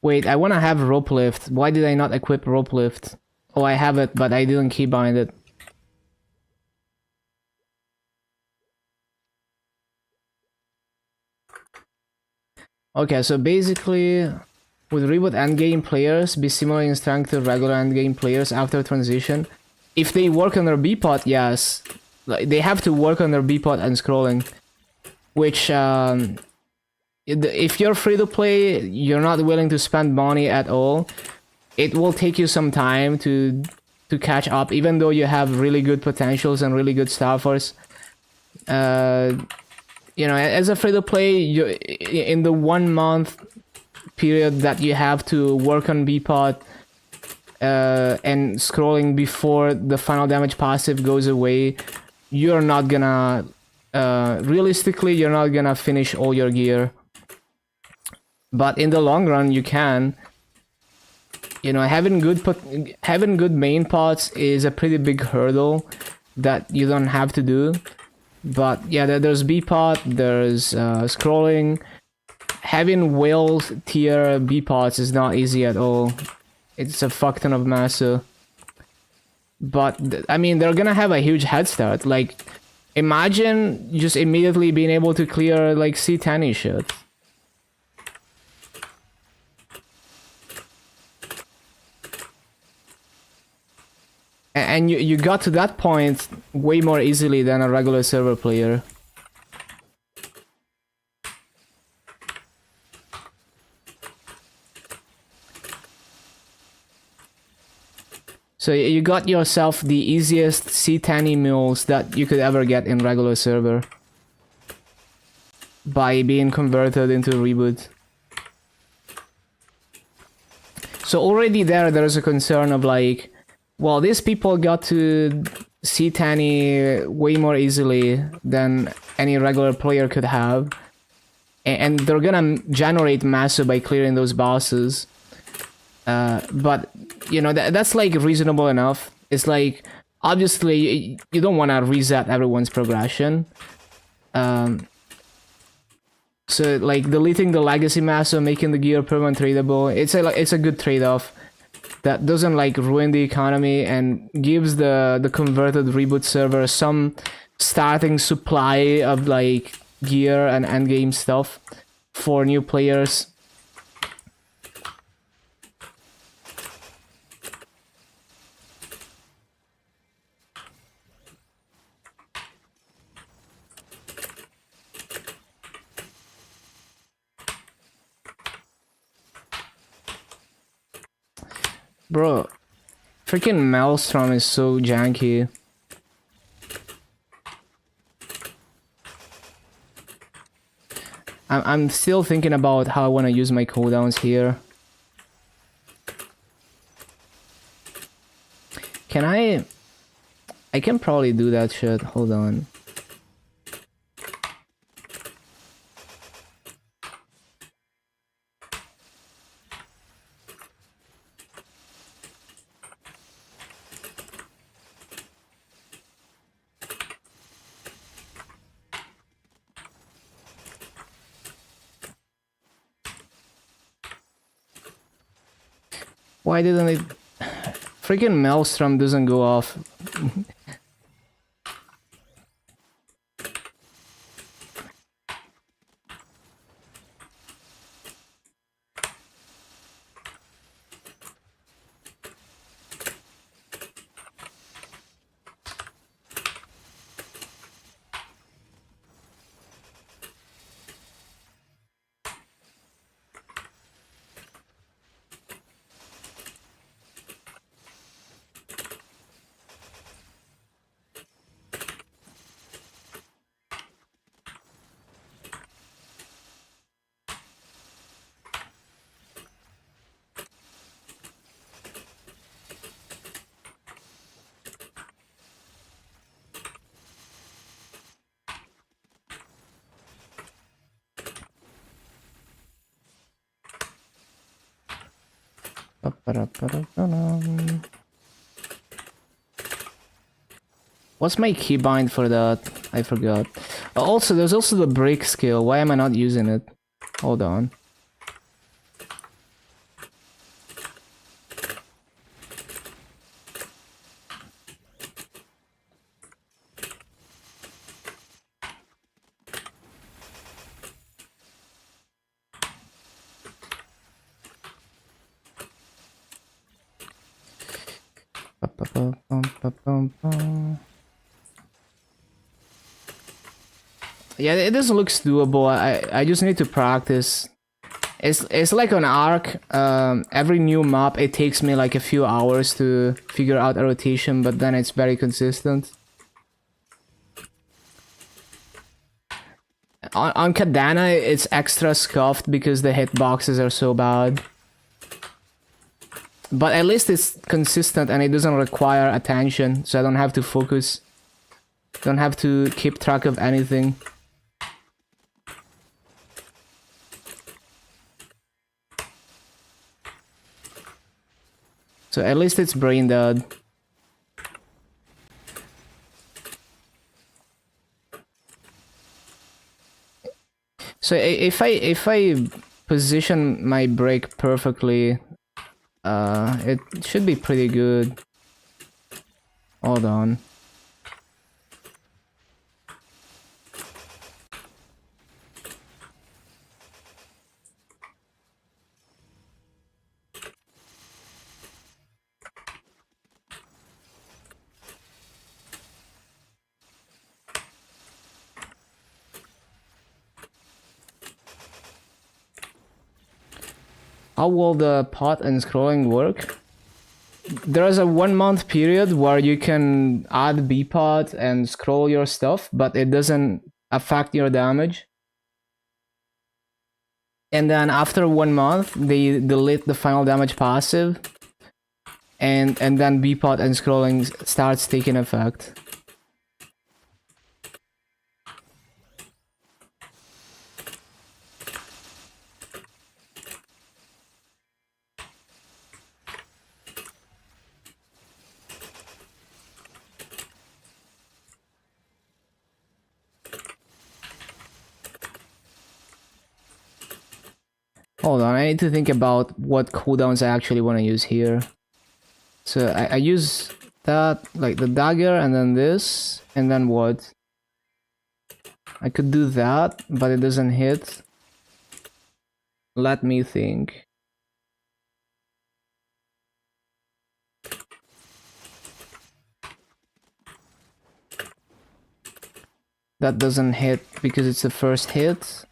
Wait, I wanna have rope lift. Why did I not equip rope lift? Oh, I have it, but I didn't keybind it. Okay, so basically, with reboot endgame players be similar in strength to regular endgame players after transition. If they work on their B-pot, yes. Like, they have to work on their B-pot and scrolling. Which, if you're free to play, you're not willing to spend money at all, it will take you some time to catch up, even though you have really good potentials and really good staffers. You know, as a free-to-play, in the 1 month period that you have to work on B-pot and scrolling before the final damage passive goes away, you're not gonna... realistically, you're not gonna finish all your gear. But in the long run, you can. You know, having good main pots is a pretty big hurdle that you don't have to do. But yeah, there's B-pot, there's scrolling. Having whale tier B-pots is not easy at all. It's a fuck ton of massa. But I mean, they're gonna have a huge head start. Like, imagine just immediately being able to clear like C10 shit. And you got to that point way more easily than a regular server player. So you got yourself the easiest C10 mules that you could ever get in regular server by being converted into reboot. So already there's a concern of like, well, these people got to C10 way more easily than any regular player could have, and they're gonna generate massive by clearing those bosses. But you know, that's like reasonable enough. It's like, obviously you don't want to reset everyone's progression. So like deleting the legacy master, making the gear permanent tradable, it's a good trade-off that doesn't like ruin the economy and gives the converted reboot server some starting supply of like gear and endgame stuff for new players. Bro, freaking MapleStory is so janky. I'm still thinking about how I want to use my cooldowns here. Can I can probably do that shit. Hold on. Why didn't it? Freaking Maelstrom doesn't go off. What's my keybind for that? I forgot. Also, there's also the break skill. Why am I not using it? Hold on. Yeah, this looks doable. I just need to practice. It's like an arc. Every new map, it takes me like a few hours to figure out a rotation, but then it's very consistent. On Cadena, it's extra scuffed because the hitboxes are so bad. But at least it's consistent and it doesn't require attention, so I don't have to focus. Don't have to keep track of anything. So at least it's brain dead. So if I position my brake perfectly, it should be pretty good. Hold on. How will the pot and scrolling work? There is a 1 month period where you can add bpot and scroll your stuff, but it doesn't affect your damage. And then after 1 month, they delete the final damage passive, and then bpot and scrolling starts taking effect. Hold on, I need to think about what cooldowns I actually want to use here. So I use that, like the dagger, and then this, and then what? I could do that, but it doesn't hit. Let me think. That doesn't hit because it's the first hit.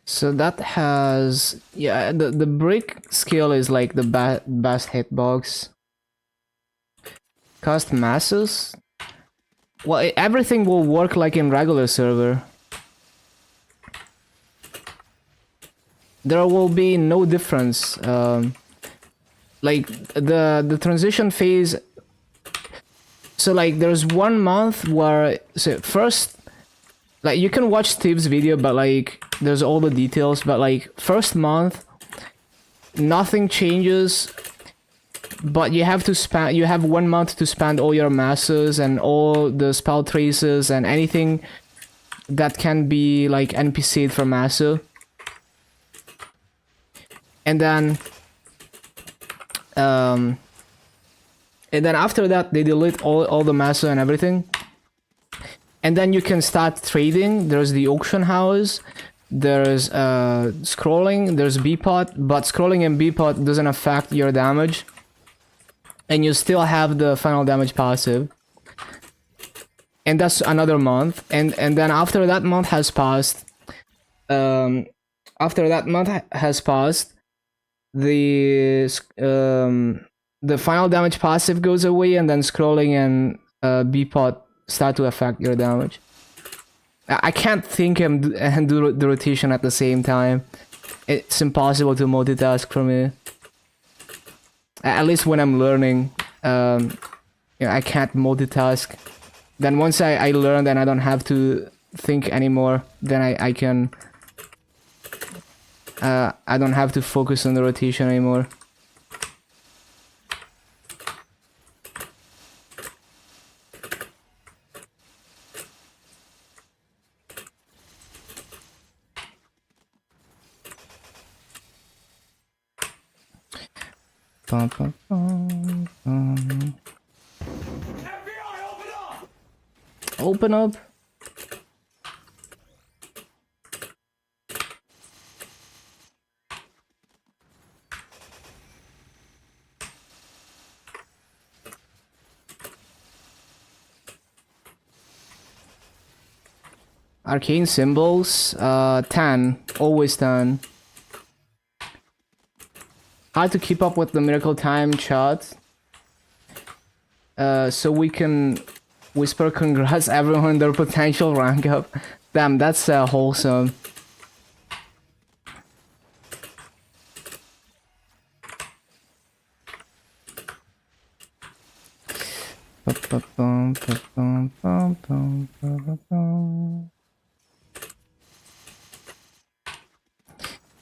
So that has, yeah, the brick skill is like the best hitbox. Cast masses? Well, everything will work like in regular server. There will be no difference. Like the transition phase. So like there's 1 month where, so first, like you can watch Steve's video, but like there's all the details, but like first month nothing changes, but you have to spend, you have 1 month to spend all your masses and all the spell traces and anything that can be like NPC'd for massa. And then after that they delete all the massa and everything. And then you can start trading. There's the auction house, there's scrolling, there's bpot, but scrolling and bpot doesn't affect your damage. And you still have the final damage passive. And that's another month. And then after that month has passed, the final damage passive goes away, and then scrolling and bpot start to affect your damage. I can't think and do the rotation at the same time. It's impossible to multitask for me. At least when I'm learning, I can't multitask. Then once I learn, then I don't have to think anymore. Then I can. I don't have to focus on the rotation anymore. FBI, open up! Arcane symbols, 10, always 10. Hard to keep up with the miracle time chat. So we can whisper congrats everyone their potential rank up. Damn, that's wholesome.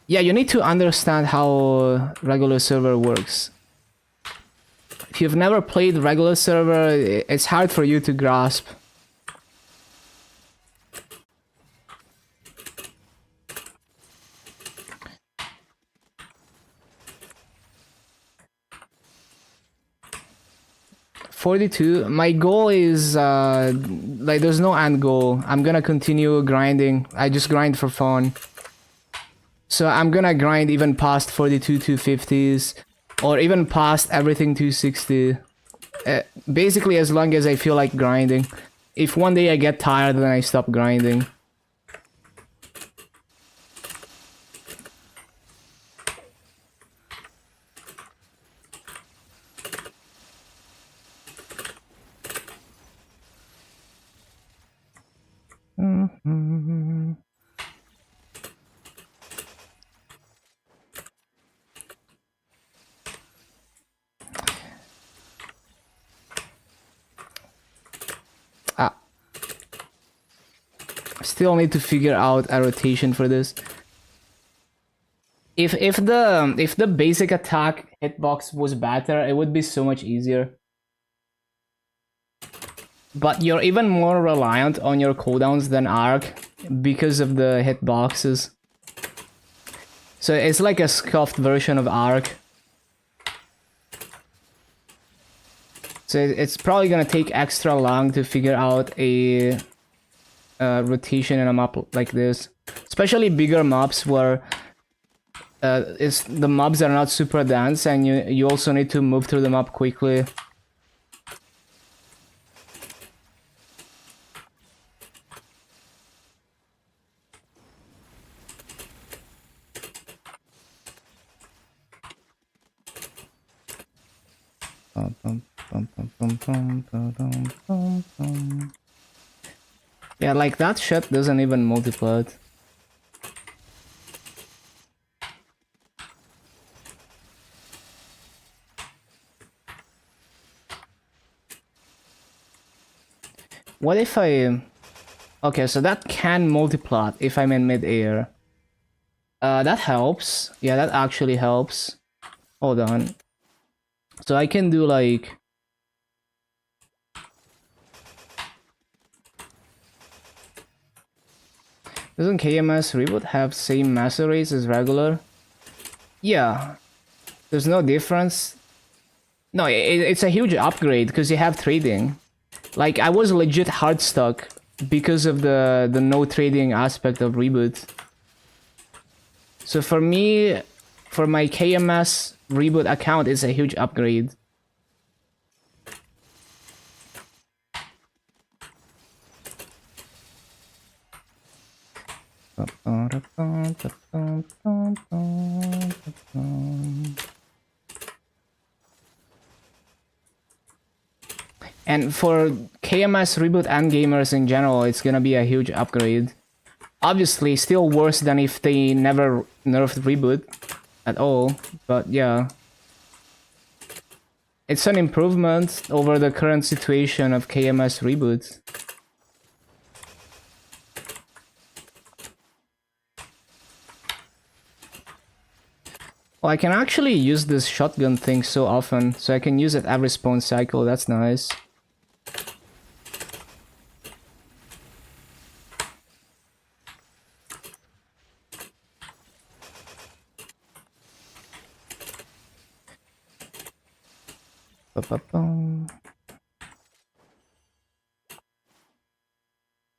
Yeah, you need to understand how regular server works. If you've never played regular server, it's hard for you to grasp. $42. My goal is like there's no end goal. I'm gonna continue grinding. I just grind for fun. So I'm gonna grind even past 42 250s, or even past everything 260. Basically, as long as I feel like grinding. If one day I get tired, then I stop grinding. Ah, still need to figure out a rotation for this. If the basic attack hitbox was better, it would be so much easier. But you're even more reliant on your cooldowns than Arc because of the hitboxes. So it's like a scuffed version of Arc. So it's probably gonna take extra long to figure out a rotation in a map like this. Especially bigger maps where the mobs are not super dense and you also need to move through the map quickly. Yeah, like that shit doesn't even multiply it. What if I... Okay, so that can multiply if I'm in mid-air. That helps. Yeah, that actually helps. Hold on. So I can do like... Doesn't KMS reboot have same master rates as regular? Yeah. There's no difference. No, it's a huge upgrade because you have trading. Like, I was legit hard stuck because of the no trading aspect of reboot. So for me, for my KMS reboot account, it's a huge upgrade. And for KMS reboot and gamers in general, it's gonna be a huge upgrade. Obviously, still worse than if they never nerfed reboot at all, but yeah. It's an improvement over the current situation of KMS reboot. Well, I can actually use this shotgun thing so often, so I can use it every spawn cycle, that's nice.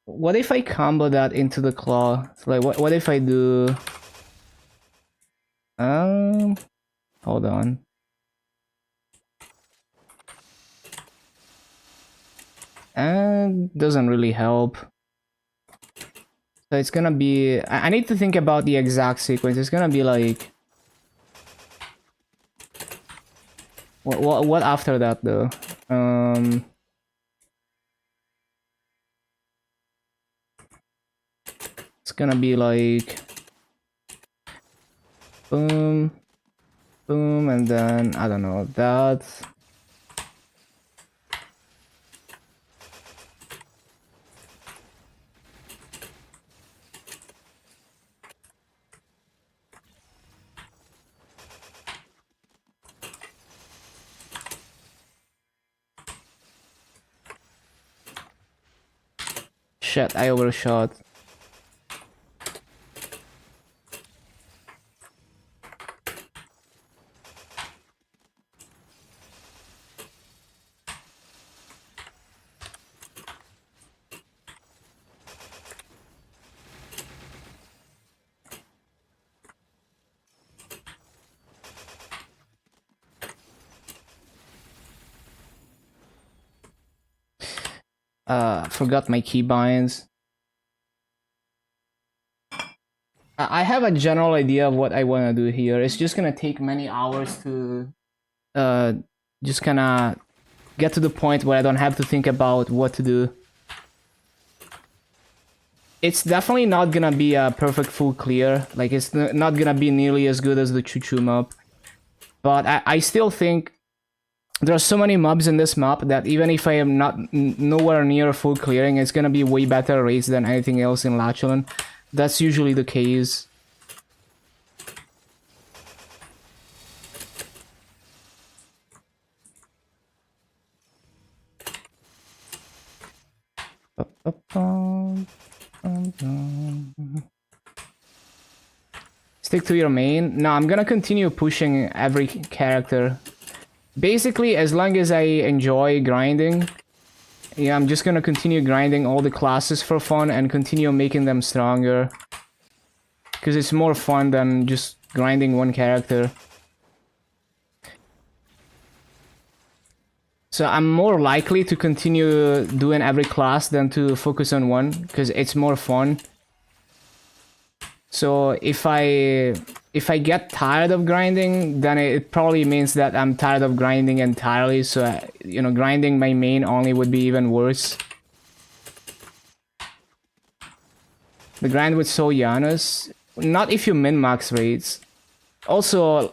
What if I combo that into the claw? Like, what if I do... Hold on. And doesn't really help. So it's gonna be... I need to think about the exact sequence. It's gonna be like... What after that though? It's gonna be like... Boom. Boom, and then, I don't know, that... Shit, I overshot. Forgot my keybinds. I have a general idea of what I want to do here. It's just gonna take many hours to just kinda get to the point where I don't have to think about what to do. It's definitely not gonna be a perfect full clear. Like, it's not gonna be nearly as good as the choo-choo map. But I still think there are so many mobs in this map that even if I am not nowhere near full clearing, it's gonna be way better rates than anything else in Lachlan. That's usually the case. Stick to your main. No, I'm gonna continue pushing every character. Basically, as long as I enjoy grinding, yeah, I'm just gonna continue grinding all the classes for fun and continue making them stronger. Because it's more fun than just grinding one character. So I'm more likely to continue doing every class than to focus on one, because it's more fun. So if I get tired of grinding, then it probably means that I'm tired of grinding entirely. So, you know, grinding my main only would be even worse. The grind with Soyanus, not if you min-max rates. Also,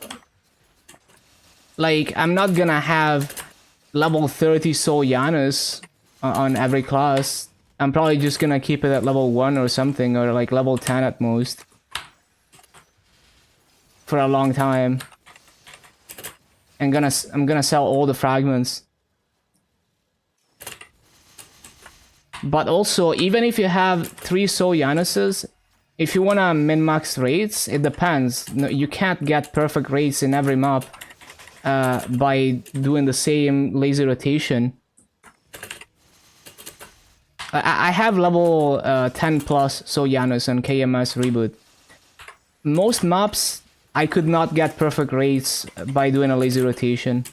like, I'm not gonna have level 30 Soyanus on every class. I'm probably just gonna keep it at level 1 or something, or like level 10 at most. For a long time. I'm gonna sell all the fragments. But also, even if you have 3 Soyanuses, if you wanna min-max rates, it depends. No, you can't get perfect rates in every map by doing the same lazy rotation. I have level 10 plus Soyanus on KMS reboot. Most maps, I could not get perfect rates by doing a lazy rotation.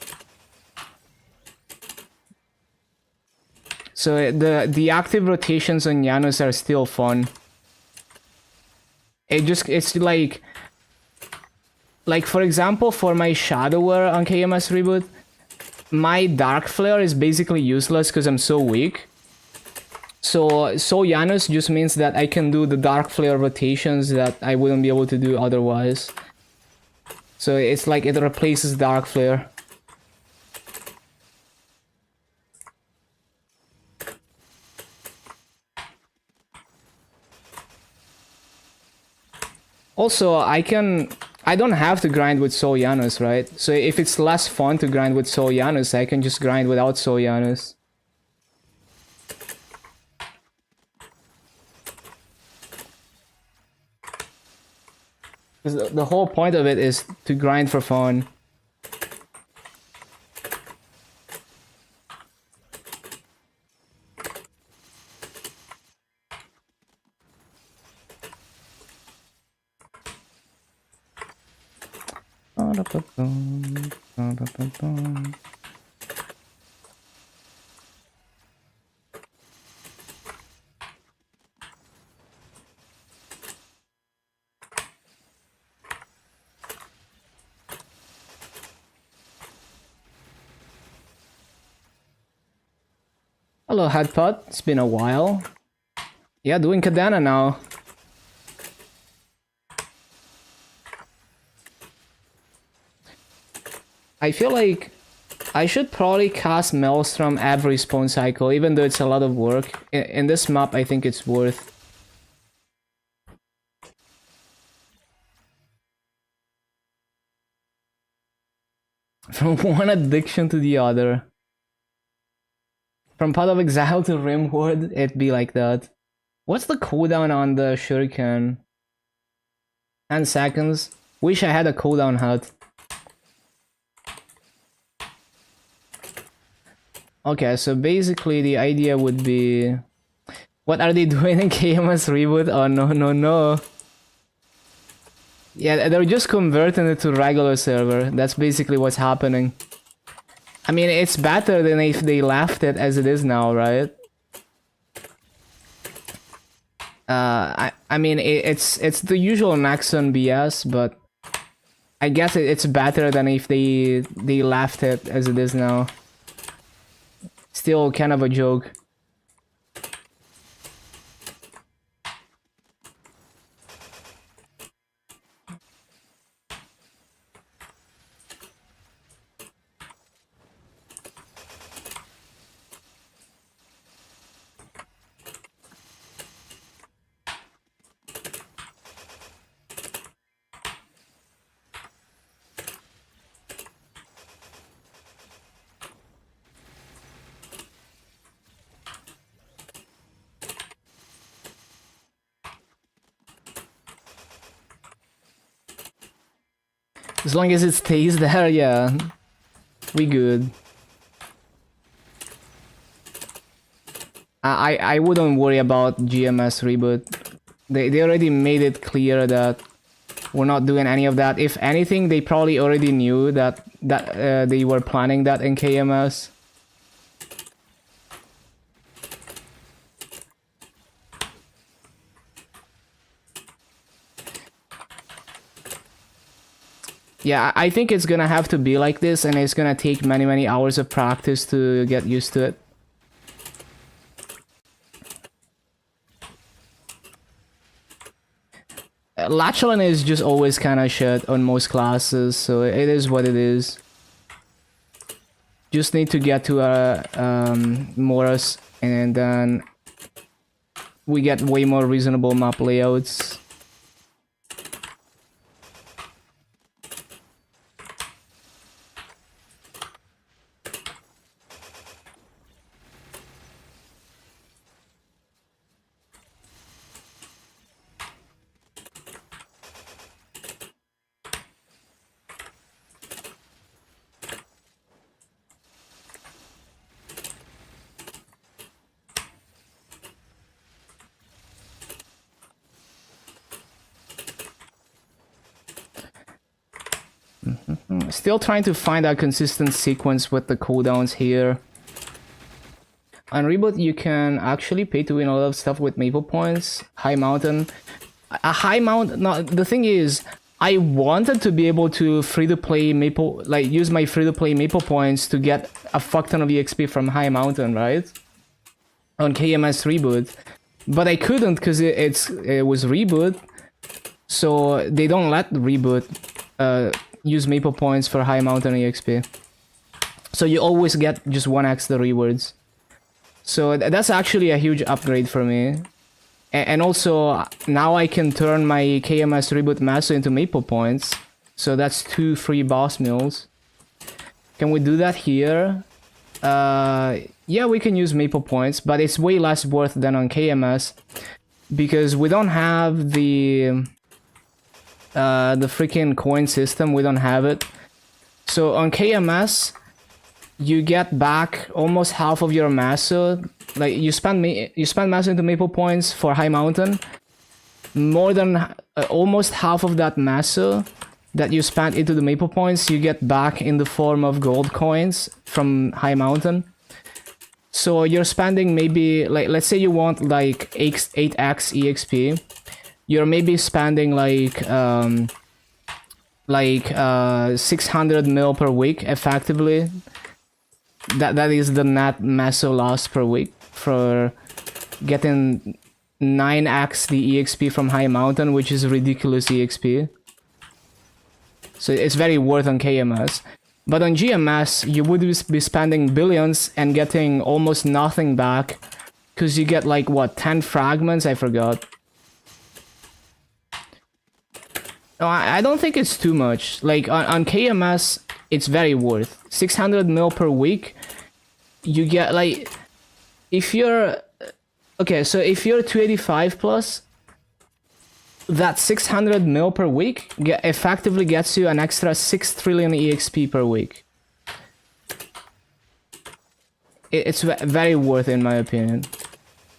So the active rotations on Janus are still fun. It's like for example, for my Shadower on KMS reboot, my Dark Flare is basically useless because I'm so weak. So Janus just means that I can do the Dark Flare rotations that I wouldn't be able to do otherwise. So it's like it replaces Dark Flare. Also, I don't have to grind with Soyanus, right? So if it's less fun to grind with Soyanus, I can just grind without Soyanus. Because the whole point of it is to grind for fun. Hello, Headpot. It's been a while. Yeah, doing cadena now. I feel like I should probably cast Maelstrom every spawn cycle, even though it's a lot of work. In this map, I think it's worth. From one addiction to the other. From Pot of Exile to Rimward, it'd be like that. What's the cooldown on the shuriken? 10 seconds. Wish I had a cooldown hut. Okay, so basically the idea would be... What are they doing in KMS reboot? Oh no, no, no. Yeah, they're just converting it to regular server. That's basically what's happening. I mean, it's better than if they left it as it is now, right? I mean, it's the usual Nexon BS, but I guess it's better than if they left it as it is now. Still kind of a joke. As long as it stays there, yeah, we good. I wouldn't worry about GMS reboot. They already made it clear that we're not doing any of that. If anything, they probably already knew that they were planning that in KMS. Yeah, I think it's gonna have to be like this, and it's gonna take many, many hours of practice to get used to it. Latchlin is just always kind of shit on most classes, so it is what it is. Just need to get to Morris, and then we get way more reasonable map layouts. Still trying to find a consistent sequence with the cooldowns here. On Reboot, you can actually pay to win a lot of stuff with Maple points. High Mountain. A High Mountain... No, the thing is, I wanted to be able to free-to-play Maple... Like, use my free-to-play Maple points to get a fuck ton of EXP from High Mountain, right? On KMS Reboot. But I couldn't because it was Reboot. So they don't let Reboot... use Maple points for High Mountain EXP. So you always get just 1x the rewards. So that's actually a huge upgrade for me. And also, now I can turn my KMS Reboot Master into Maple points. So that's 2 free boss meals. Can we do that here? Yeah, we can use Maple points, but it's way less worth than on KMS. Because we don't have the freaking coin system. We don't have it. So on KMS, you get back almost half of your Maso. Like you spend Maso into Maple points for High Mountain. More than almost half of that Maso that you spent into the Maple points, you get back in the form of gold coins from High Mountain. So you're spending maybe, like, let's say you want like 8x EXP. You're maybe spending like 600 mil per week effectively. That is the net Maso loss per week for getting 9x the EXP from High Mountain, which is ridiculous EXP. So it's very worth on KMS. But on GMS, you would be spending billions and getting almost nothing back, because you get like what, 10 fragments? I forgot. No, I don't think it's too much. Like on KMS, it's very worth 600 mil per week. You get like, if you're Okay, so if you're 285 plus, that 600 mil per week effectively gets you an extra 6 trillion EXP per week. It's very worth it, in my opinion.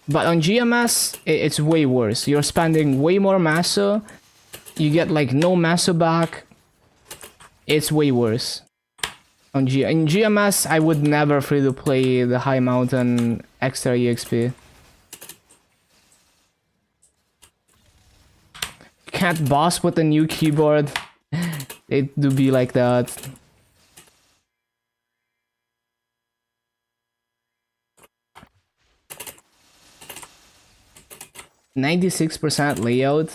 But on GMS, it's way worse. You're spending way more Maso. You get like no Maso back. It's way worse. In GMS, I would never free to play the High Mountain extra EXP. Can't boss with a new keyboard. It do be like that. %96 layout.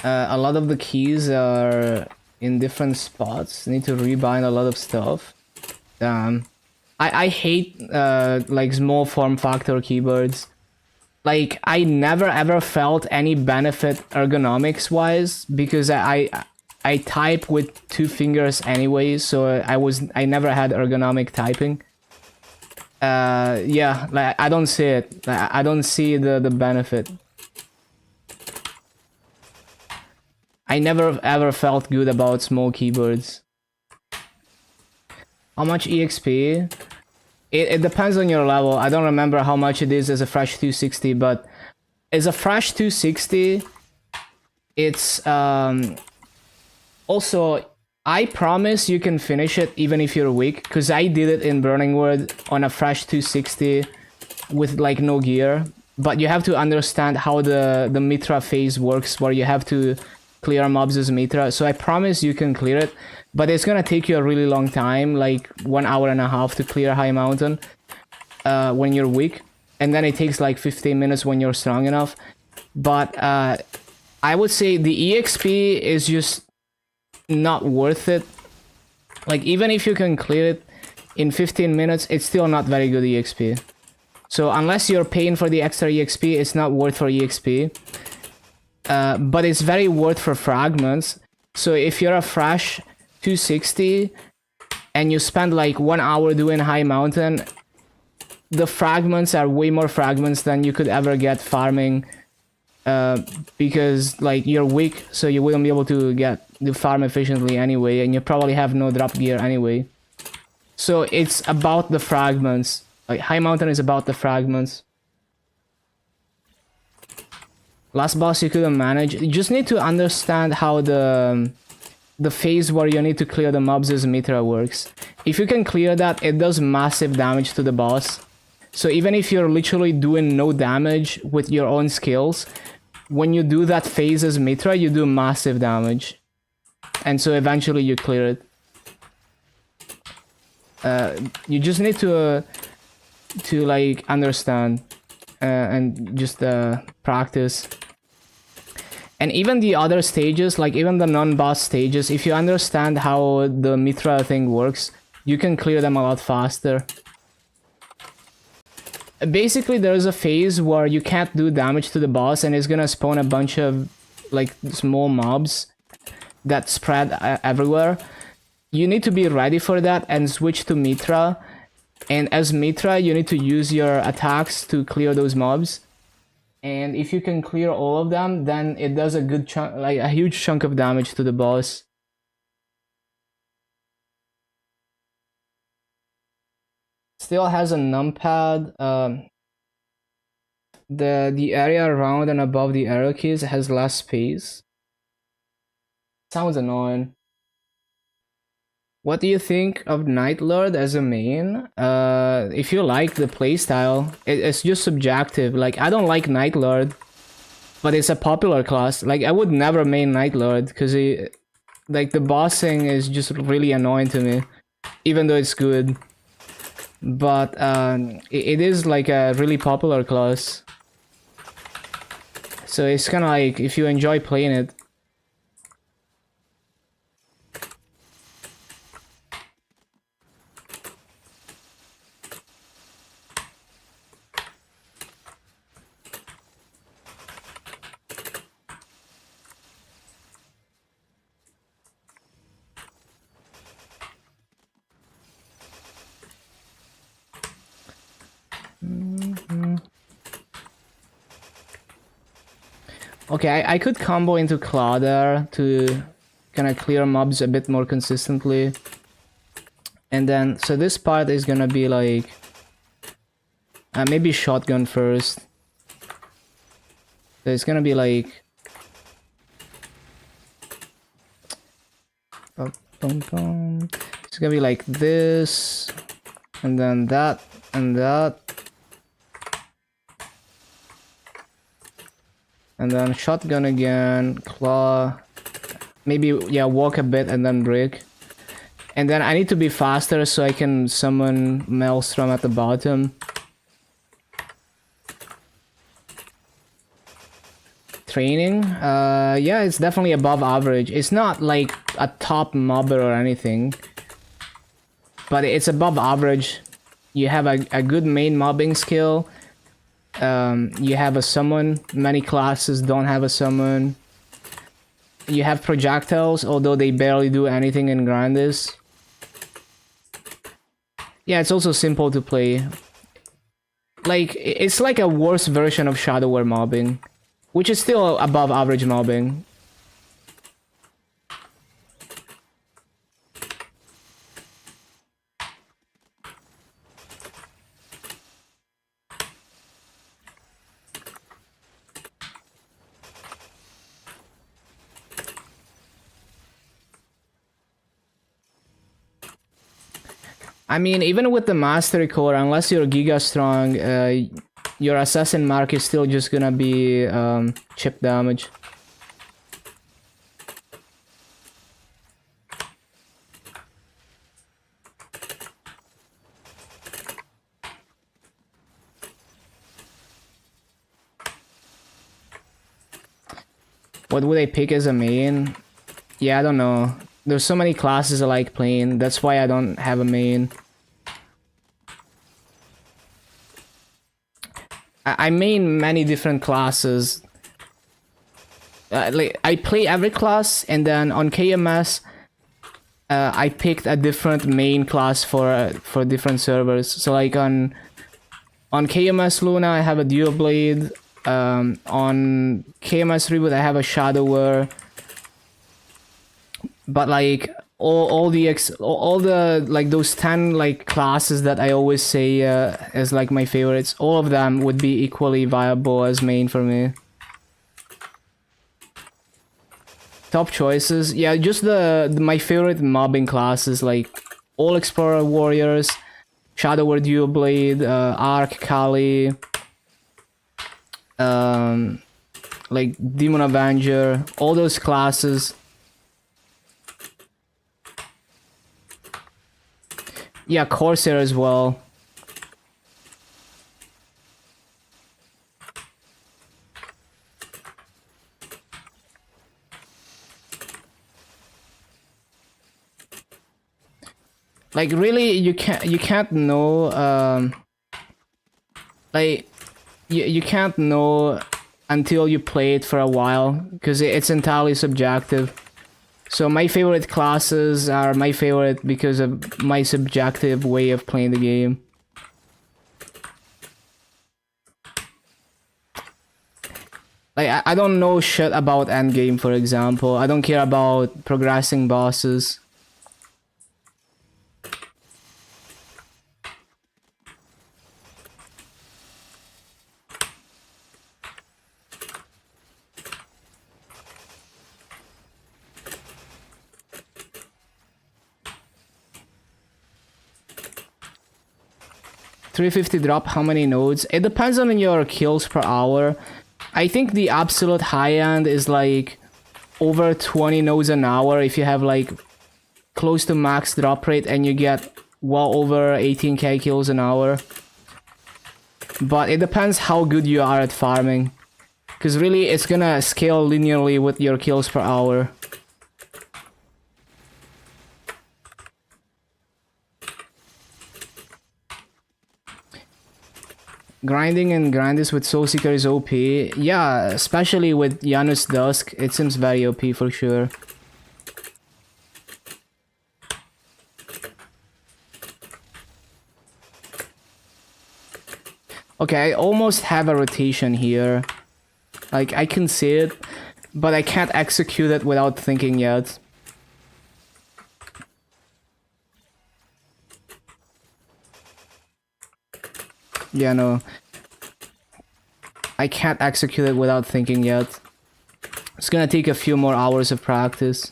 A lot of the keys are in different spots. Need to rebind a lot of stuff. I hate like small form factor keyboards. Like, I never ever felt any benefit ergonomics wise because I type with 2 fingers anyway, so I never had ergonomic typing. Yeah, like I don't see it. I don't see the benefit. I never ever felt good about small keyboards. How much EXP? It depends on your level. I don't remember how much it is as a fresh 260, but as a fresh 260, it's also, I promise you can finish it even if you're weak, because I did it in Burning Wood on a fresh 260 with like no gear. But you have to understand how the Mitra phase works, where you have to clear mobs as Mitra. So I promise you can clear it, but it's gonna take you a really long time, like 1.5 hours to clear High Mountain when you're weak, and then it takes like 15 minutes when you're strong enough. But I would say the EXP is just not worth it. Like, even if you can clear it in 15 minutes, it's still not very good EXP. So unless you're paying for the extra EXP, it's not worth for EXP. But it's very worth for fragments. So if you're a fresh 260 and you spend like 1 hour doing High Mountain, the fragments are way more fragments than you could ever get farming, because like you're weak, so you wouldn't be able to do farm efficiently anyway, and you probably have no drop gear anyway. So it's about the fragments. Like, High Mountain is about the fragments. Last boss you couldn't manage. You just need to understand how the phase where you need to clear the mobs as Mitra works. If you can clear that, it does massive damage to the boss. So even if you're literally doing no damage with your own skills, when you do that phase as Mitra, you do massive damage. And so eventually you clear it. You just need to like understand and just practice. And even the other stages, like even the non-boss stages, if you understand how the Mitra thing works, you can clear them a lot faster. Basically, there's a phase where you can't do damage to the boss, and it's gonna spawn a bunch of like small mobs that spread everywhere. You need to be ready for that and switch to Mitra. And as Mitra, you need to use your attacks to clear those mobs. And if you can clear all of them, then it does a good chunk, like a huge chunk of damage to the boss. Still has a numpad. The area around and above the arrow keys has less space. Sounds annoying. What do you think of Night Lord as a main? If you like the playstyle, it's just subjective. Like, I don't like Night Lord, but it's a popular class. Like, I would never main Night Lord because like the bossing is just really annoying to me, even though it's good. But it is like a really popular class, so it's kind of like if you enjoy playing it. Okay, I could combo into Clodder to kind of clear mobs a bit more consistently. And then, so this part is gonna be like... maybe shotgun first. So it's gonna be like... It's gonna be like this, and then that, and that. And then shotgun again, claw. Maybe, yeah, walk a bit and then break. And then I need to be faster so I can summon Maelstrom at the bottom. Training? Yeah, it's definitely above average. It's not like a top mobber or anything, but it's above average. You have a good main mobbing skill. You have a summon. Many classes don't have a summon. You have projectiles, although they barely do anything in Grandis. Yeah, it's also simple to play. Like, it's like a worse version of Shadow War mobbing, which is still above average mobbing. I mean, even with the Mastery Core, unless you're Giga Strong, your Assassin Mark is still just gonna be chip damage. What would I pick as a main? Yeah, I don't know. There's so many classes I like playing. That's why I don't have a main. I main many different classes. Like, I play every class, and then on KMS, I picked a different main class for different servers. So like on KMS Luna, I have a Dual Blade. On KMS Reboot, I have a Shadow War. But like all the like those 10 like classes that I always say as like my favorites, all of them would be equally viable as main for me. Top choices, yeah, just my favorite mobbing classes, like all Explorer Warriors, Shadow War Dual Blade, Arc Kali, like Demon Avenger, all those classes. Yeah, Corsair as well. Like really, you can't know. Like you can't know until you play it for a while, because it's entirely subjective. So my favorite classes are my favorite because of my subjective way of playing the game. Like, I don't know shit about endgame, for example. I don't care about progressing bosses. $350 drop, how many nodes? It depends on your kills per hour. I think the absolute high end is like over 20 nodes an hour if you have like close to max drop rate and you get well over 18k kills an hour. But it depends how good you are at farming, because really it's gonna scale linearly with your kills per hour. Grinding and Grandis with Soul Seeker is OP. Yeah, especially with Janus Dusk, it seems very OP for sure. Okay, I almost have a rotation here. Like, I can see it, but I can't execute it without thinking yet. Yeah, no. I can't execute it without thinking yet. It's gonna take a few more hours of practice.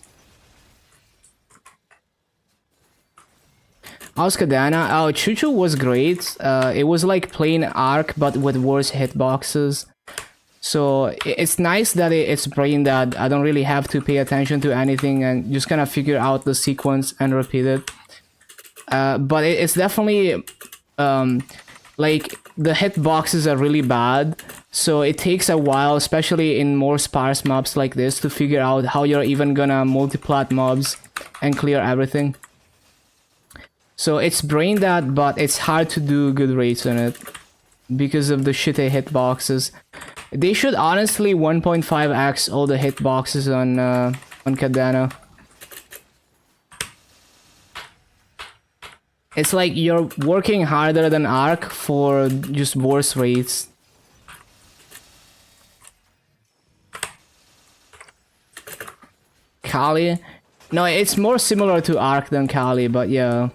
How's cadena? Oh, Chuchu was great. It was like playing Arc, but with worse hitboxes. So it's nice that it's brain that I don't really have to pay attention to anything and just kind of figure out the sequence and repeat it. But it's definitely like the hitboxes are really bad, so it takes a while, especially in more sparse mobs like this, to figure out how you're even gonna multiplat mobs and clear everything. So it's brain that, but it's hard to do good rates on it because of the shitty hitboxes. They should honestly 1.5x all the hitboxes on cadena. It's like you're working harder than Arc for just worse rates. Kali? No, it's more similar to Arc than Kali, but yeah.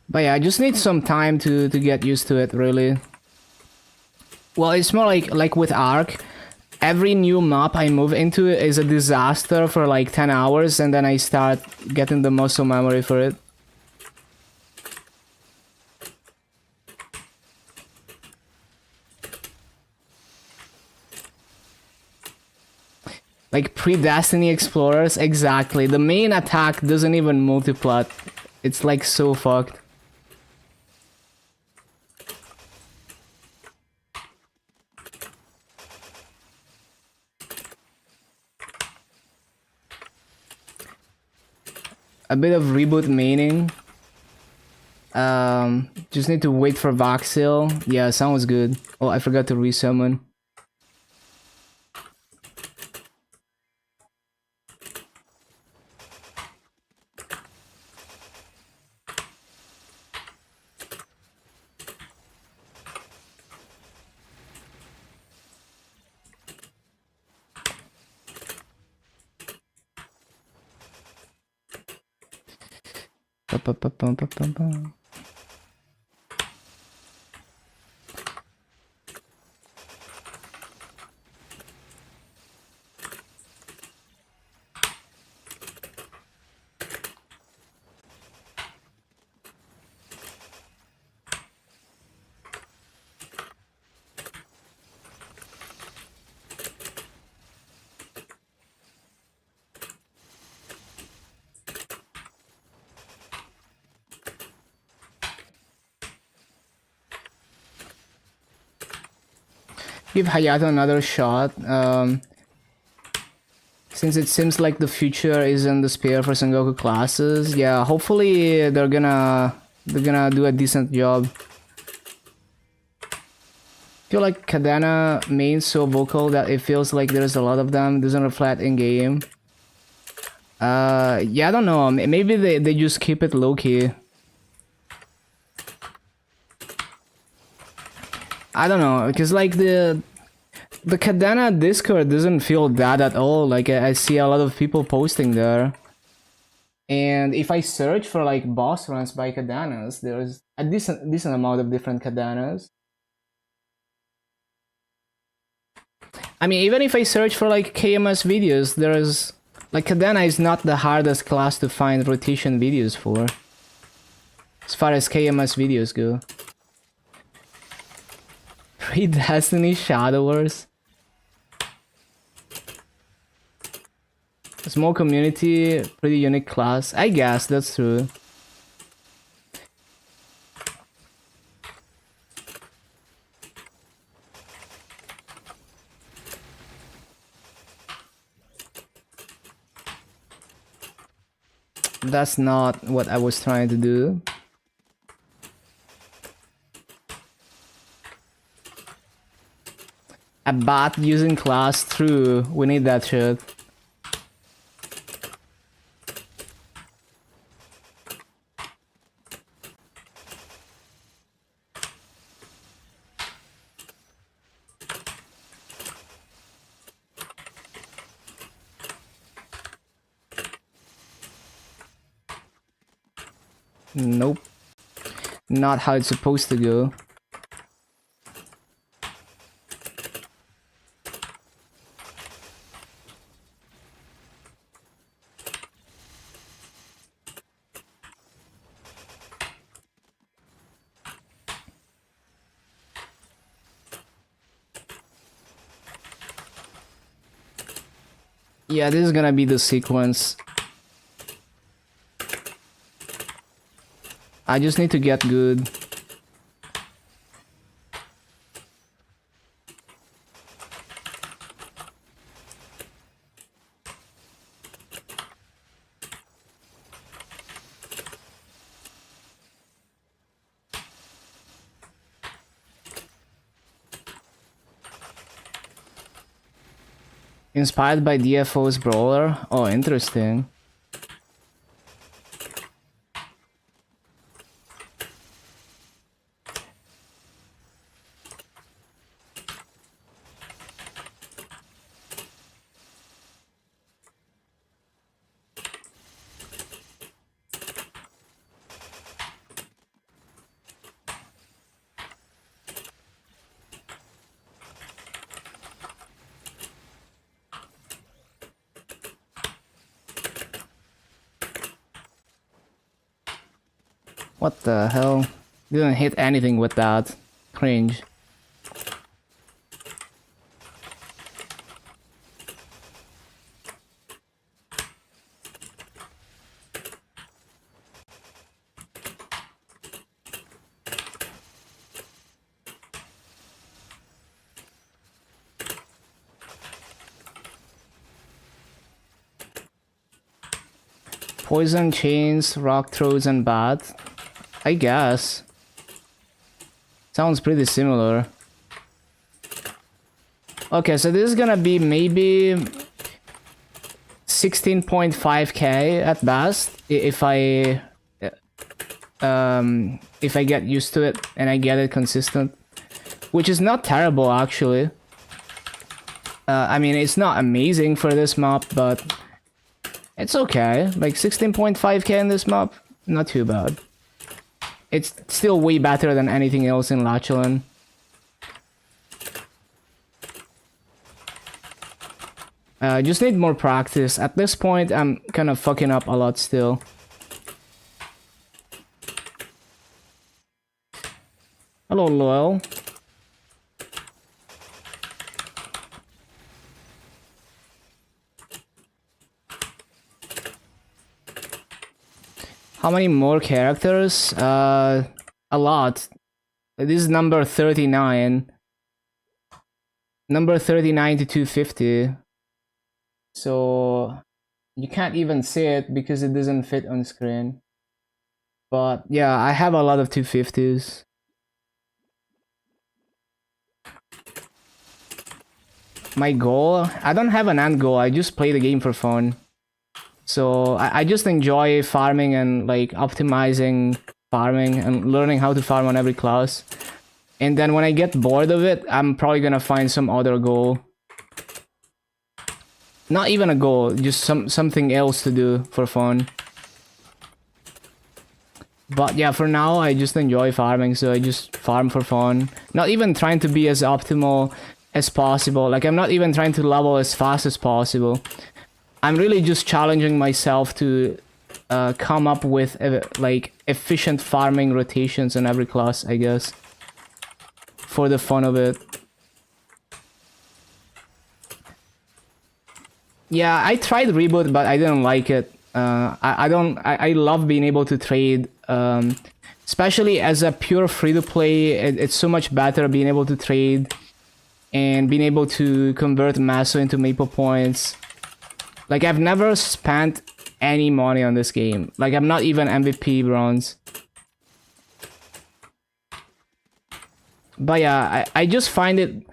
But yeah, I just need some time to get used to it, really. Well, it's more like with Arc, every new map I move into is a disaster for like 10 hours, and then I start getting the muscle memory for it. Like pre-Destiny Explorers, exactly. The main attack doesn't even multiplat. It's like so fucked. A bit of reboot maining. Just need to wait for Voxel. Yeah, sounds good. Oh, I forgot to resummon. Ba-ba-ba-bum-ba-bum-bum. Give Hayato another shot. Since it seems like the future is in the spare for Sengoku classes, yeah, hopefully they're gonna do a decent job. I feel like Cadena main's so vocal that it feels like there's a lot of them. Doesn't reflect in game. Yeah, I don't know. Maybe they just keep it low key. I don't know, because like the Cadena Discord doesn't feel that at all. Like I see a lot of people posting there, and if I search for like boss runs by Cadenas, there's a decent amount of different Cadenas. I mean, even if I search for like KMS videos, there's like Cadena is not the hardest class to find rotation videos for, as far as KMS videos go. Pre-Destiny Shadowers. Small community, pretty unique class. I guess that's true. That's not what I was trying to do. A bot using class, true. We need that shit. Nope. Not how it's supposed to go. Yeah, this is gonna be the sequence. I just need to get good. Inspired by DFO's brawler? Oh, interesting. What the hell? Didn't hit anything with that. Cringe. Poison, chains, rock throws, and bat. I guess. Sounds pretty similar. Okay, so this is gonna be maybe 16.5k at best if I get used to it and I get it consistent, which is not terrible actually. I mean, it's not amazing for this map, but it's okay. Like 16.5k in this map, not too bad. It's still way better than anything else in Lachlan. Just need more practice. At this point, I'm kind of fucking up a lot still. Hello, Loyal. How many more characters? A lot. This is number 39. Number 39 to 250. So you can't even see it because it doesn't fit on screen. But yeah, I have a lot of 250s. My goal? I don't have an end goal, I just play the game for fun. So I just enjoy farming and like optimizing farming and learning how to farm on every class. And then when I get bored of it, I'm probably gonna find some other goal. Not even a goal, just something else to do for fun. But yeah, for now I just enjoy farming, so I just farm for fun. Not even trying to be as optimal as possible. Like, I'm not even trying to level as fast as possible. I'm really just challenging myself to come up with like efficient farming rotations on every class, I guess, for the fun of it. Yeah, I tried Reboot, but I didn't like it. I love being able to trade, especially as a pure free-to-play. It's so much better being able to trade and being able to convert Maso into Maple points. Like, I've never spent any money on this game. Like, I'm not even MVP bronze. But yeah, I just find it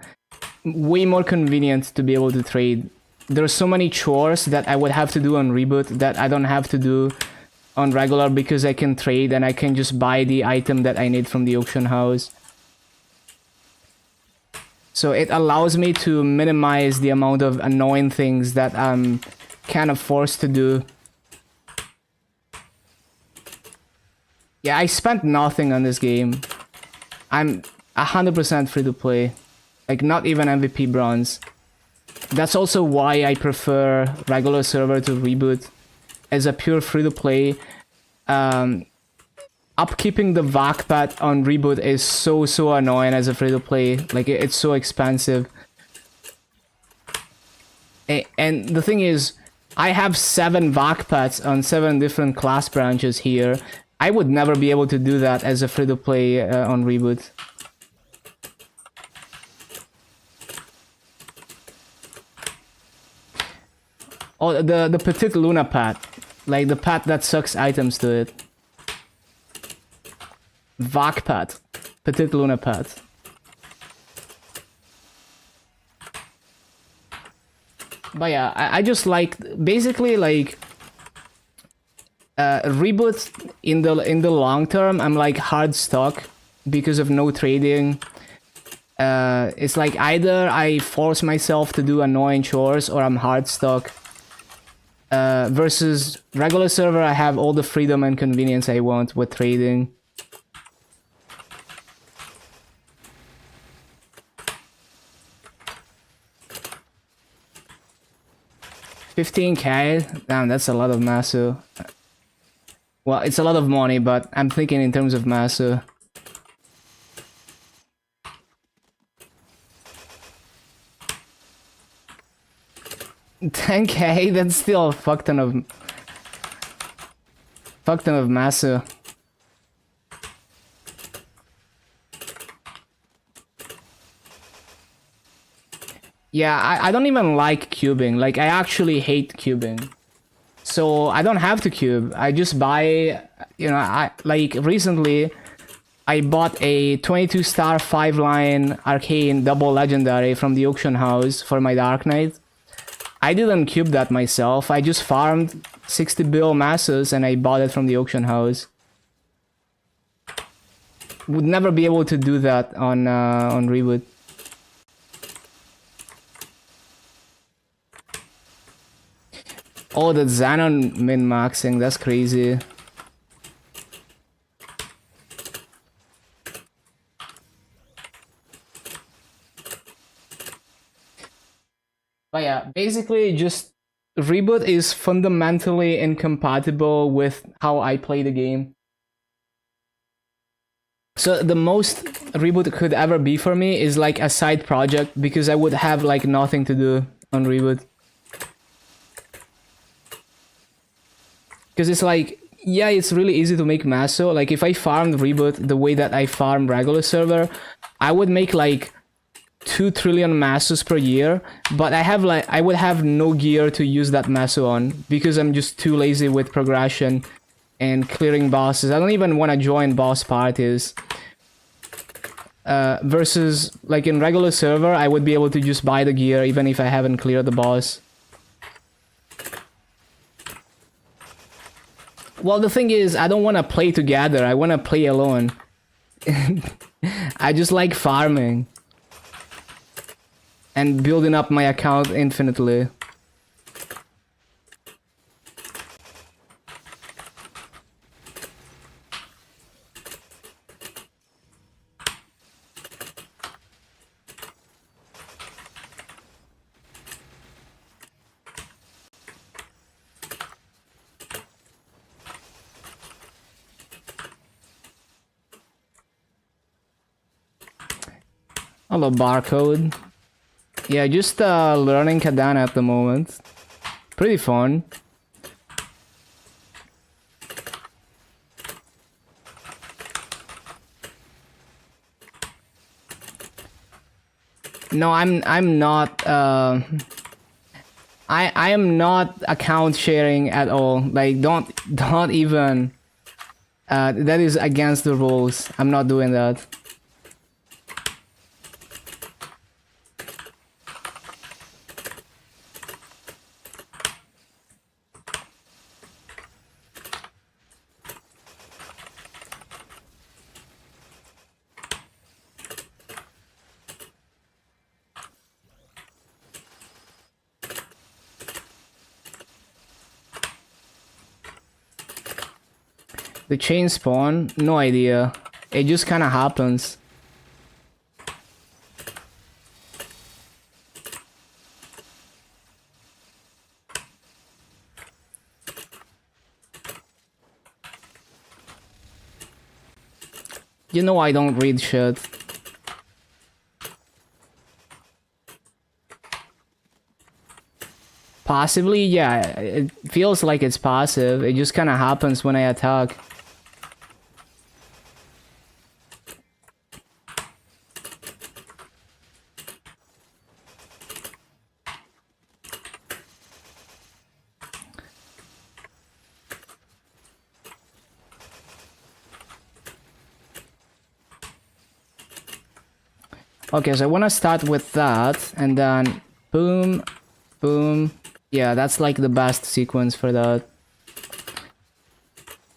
way more convenient to be able to trade. There's so many chores that I would have to do on reboot that I don't have to do on regular because I can trade and I can just buy the item that I need from the auction house. So it allows me to minimize the amount of annoying things that I'm kind of forced to do. Yeah, I spent nothing on this game. I'm 100% free to play. Like, not even MVP bronze. That's also why I prefer regular server to reboot. As a pure free to play, upkeeping the VAC pad on reboot is so annoying as a free to play. Like, it's so expensive. And the thing is, I have 7 VAC pads on 7 different class branches here. I would never be able to do that as a free to play on reboot. Oh, the Petite Luna pad. Like the pad that sucks items to it. VAC pad. Petite Luna pad. But yeah, I just like, basically like, reboot in the long term, I'm like hard stuck because of no trading. It's like either I force myself to do annoying chores or I'm hard stuck. Versus regular server, I have all the freedom and convenience I want with trading. $15K? Damn, that's a lot of Masu. Well, it's a lot of money, but I'm thinking in terms of Masu. $10K? That's still a fuck ton of Masu. Yeah, I don't even like cubing. Like, I actually hate cubing. So I don't have to cube. I just buy, you know, like recently I bought a 22-star 5-line arcane double legendary from the auction house for my Dark Knight. I didn't cube that myself. I just farmed 60 bill masses and I bought it from the auction house. Would never be able to do that on reboot. Oh, the Xanon min-maxing, that's crazy. But yeah, basically just reboot is fundamentally incompatible with how I play the game. So the most reboot could ever be for me is like a side project because I would have like nothing to do on reboot. Because it's like, yeah, it's really easy to make Maso. Like if I farmed reboot the way that I farm regular server, I would make like 2 trillion Masos per year, but I would have no gear to use that Maso on because I'm just too lazy with progression and clearing bosses. I don't even want to join boss parties. Versus like in regular server, I would be able to just buy the gear even if I haven't cleared the boss. Well, the thing is, I don't want to play together. I want to play alone. I just like farming. And building up my account infinitely. Hello, barcode. Yeah, just learning cadena at the moment. Pretty fun. No, I'm not. I am not account sharing at all. Like, don't even. That is against the rules. I'm not doing that. The chain spawn? No idea. It just kind of happens. You know I don't read shit. Possibly, yeah. It feels like it's passive. It just kind of happens when I attack. Okay, so I want to start with that, and then boom, boom. Yeah, that's like the best sequence for that.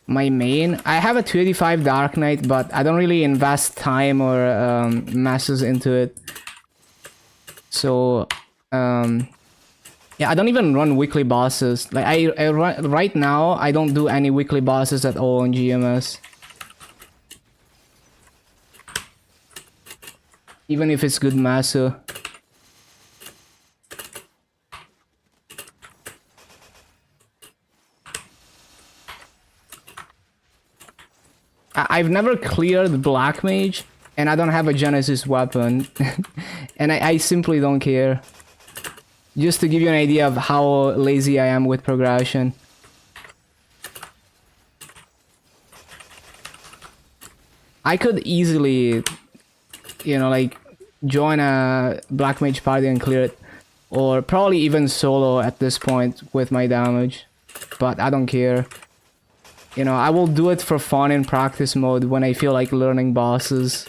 My main, I have a 285 Dark Knight, but I don't really invest time or masses into it. So, yeah, I don't even run weekly bosses. Like I run, right now, I don't do any weekly bosses at all on GMS. Even if it's good master. I've never cleared Black Mage, and I don't have a Genesis weapon. And I simply don't care. Just to give you an idea of how lazy I am with progression. I could easily, you know, like, join a Black Mage party and clear it. Or probably even solo at this point with my damage. But I don't care. You know, I will do it for fun in practice mode when I feel like learning bosses.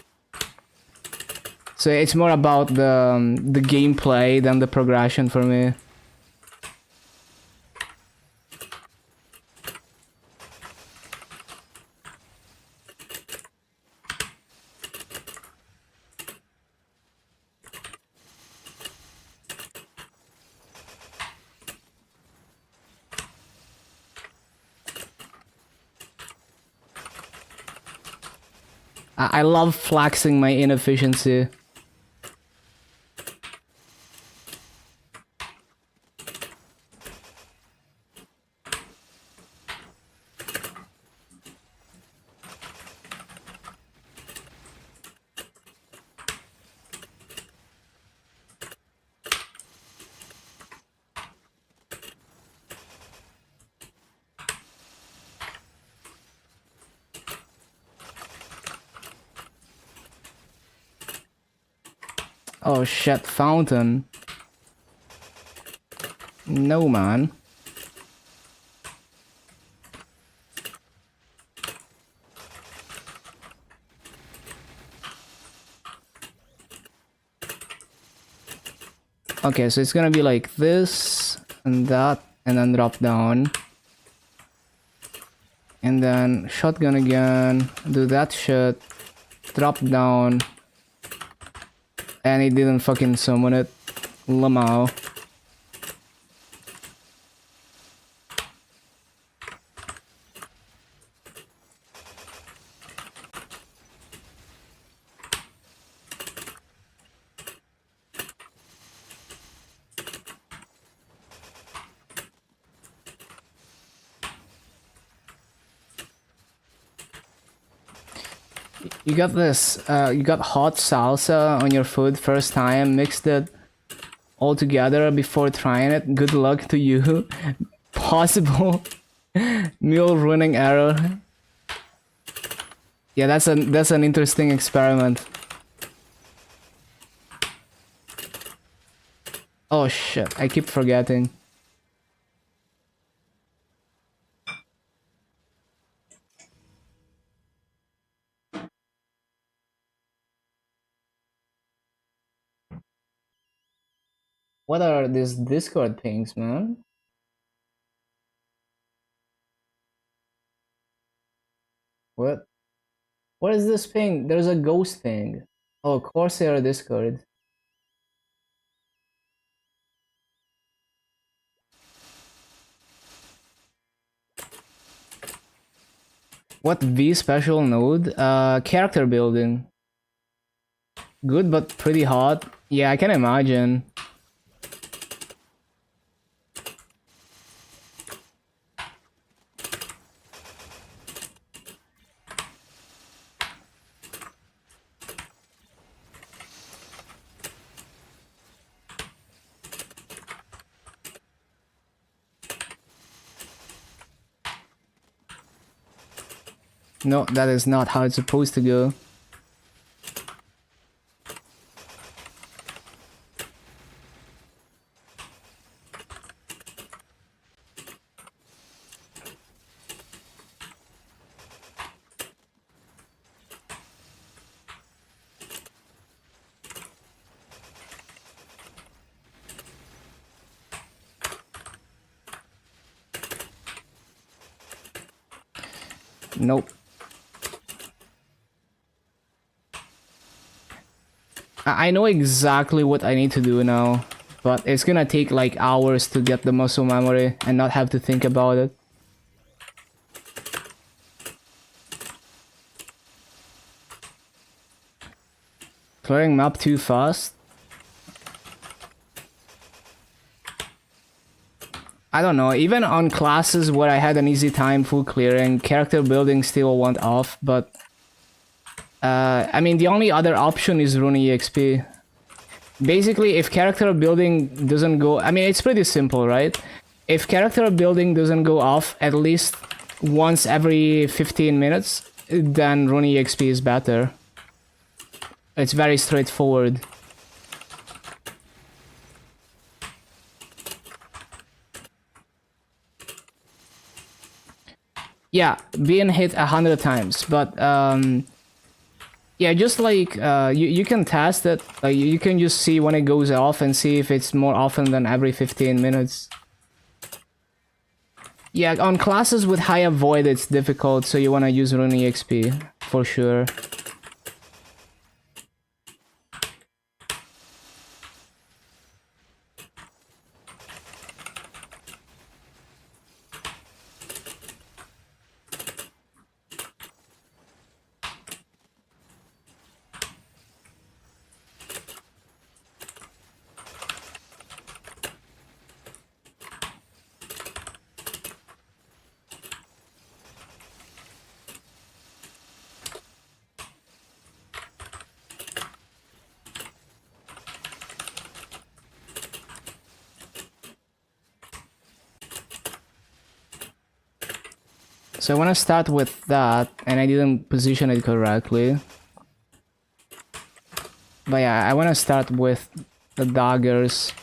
So it's more about the gameplay than the progression for me. I love flexing my inefficiency. Oh shit, fountain. No, man. Okay, so it's gonna be like this, and that, and then drop down. And then shotgun again, do that shit, drop down. And he didn't fucking summon it. Lamau. You got this, you got hot salsa on your food first time, mixed it all together before trying it. Good luck to you. Possible meal ruining error. Yeah, that's an interesting experiment. Oh shit, I keep forgetting. What are these Discord things, man? What? What is this thing? There's a ghost thing. Oh, Corsair Discord. What V special node? Character building. Good, but pretty hot. Yeah, I can imagine. No, that is not how it's supposed to go. Nope. I know exactly what I need to do now, but it's gonna take like hours to get the muscle memory and not have to think about it. Clearing map too fast? I don't know, even on classes where I had an easy time full clearing, character building still went off, but I mean, the only other option is rune EXP. Basically, if character building doesn't go... I mean, it's pretty simple, right? If character building doesn't go off at least once every 15 minutes, then rune EXP is better. It's very straightforward. Yeah, being hit 100 times, but yeah, just like you can test it. Like you can just see when it goes off and see if it's more often than every 15 minutes. Yeah, on classes with high avoid it's difficult, so you want to use rune EXP for sure. So I want to start with that, and I didn't position it correctly. But yeah, I want to start with the daggers.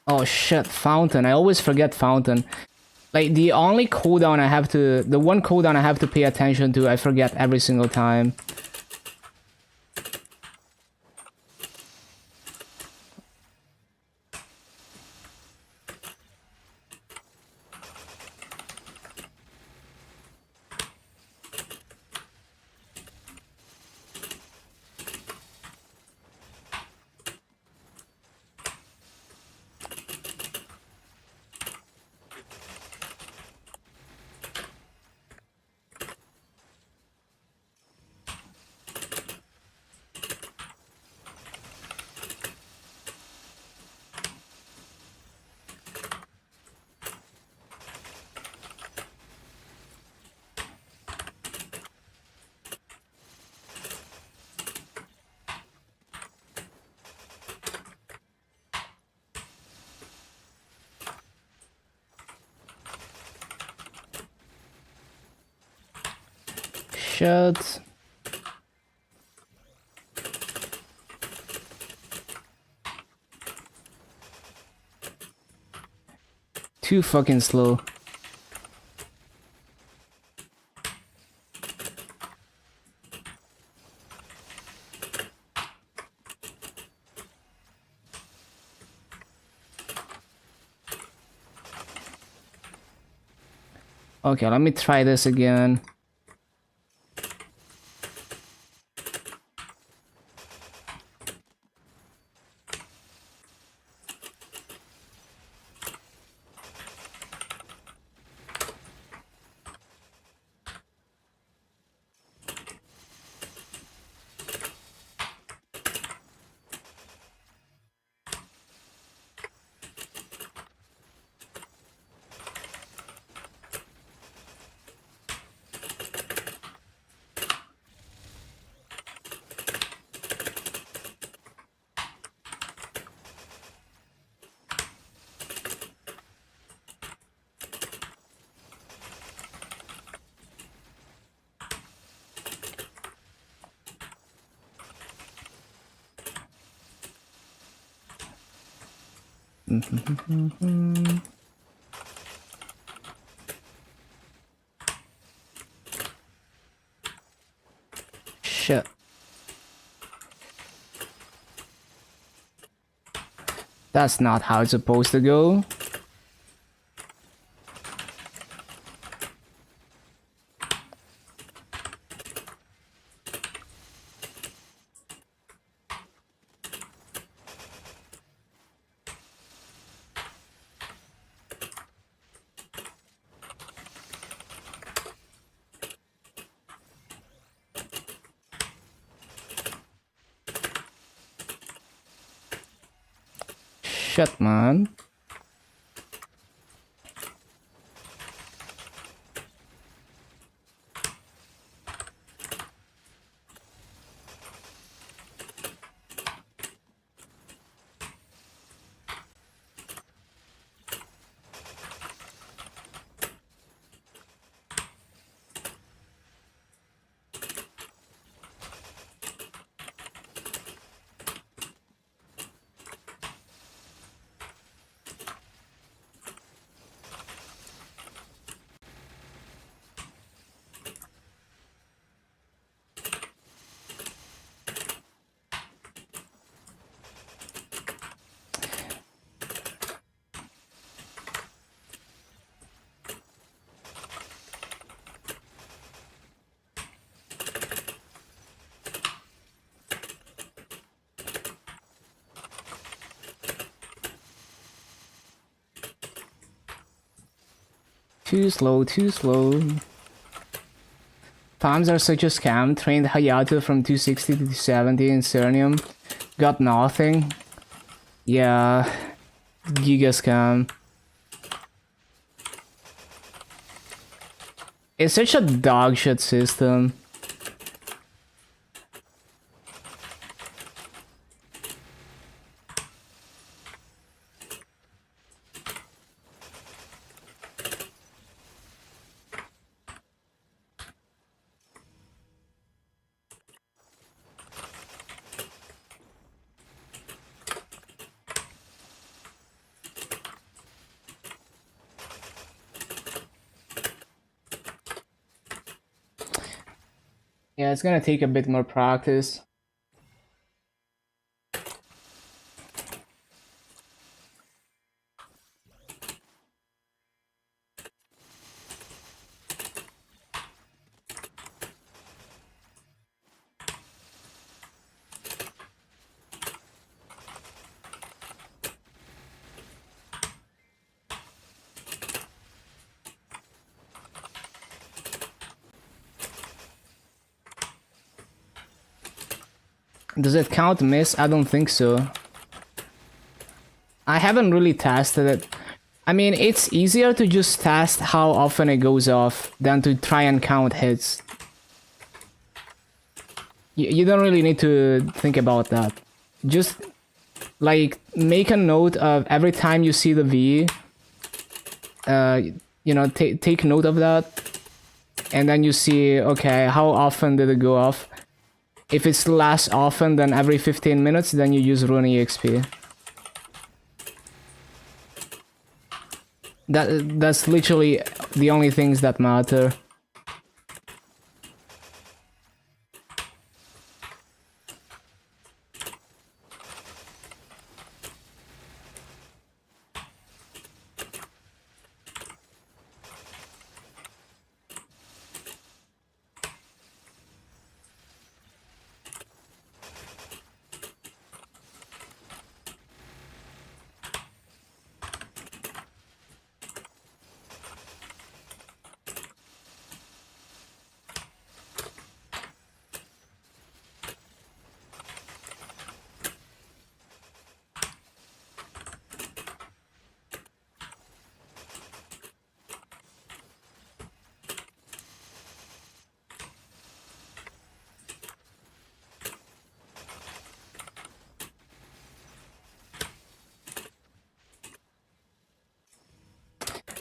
Oh shit, fountain. I always forget fountain. Like, the only cooldown I have to... The one cooldown I have to pay attention to, I forget every single time. Shit. Too fucking slow. Okay, let me try this again. Shit. That's not how it's supposed to go. Shit, man. Too slow, too slow. Times are such a scam. Trained Hayato from 260 to 270 in Cernium. Got nothing. Yeah. Giga scam. It's such a dog shit system. Yeah, it's gonna take a bit more practice. Does it count miss? I don't think so. I haven't really tested it. I mean, it's easier to just test how often it goes off than to try and count hits. You don't really need to think about that. Just, like, make a note of every time you see the V. You know, take note of that. And then you see, okay, how often did it go off? If it's less often than every 15 minutes, then you use Rune EXP. That's literally the only things that matter.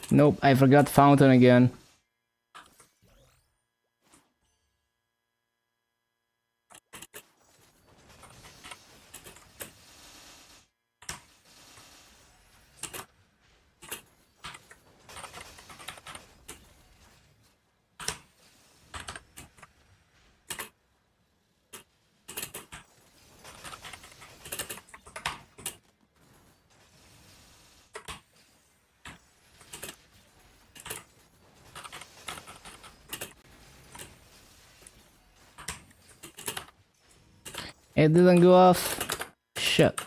Nope, I forgot fountain again. It didn't go off. Shit.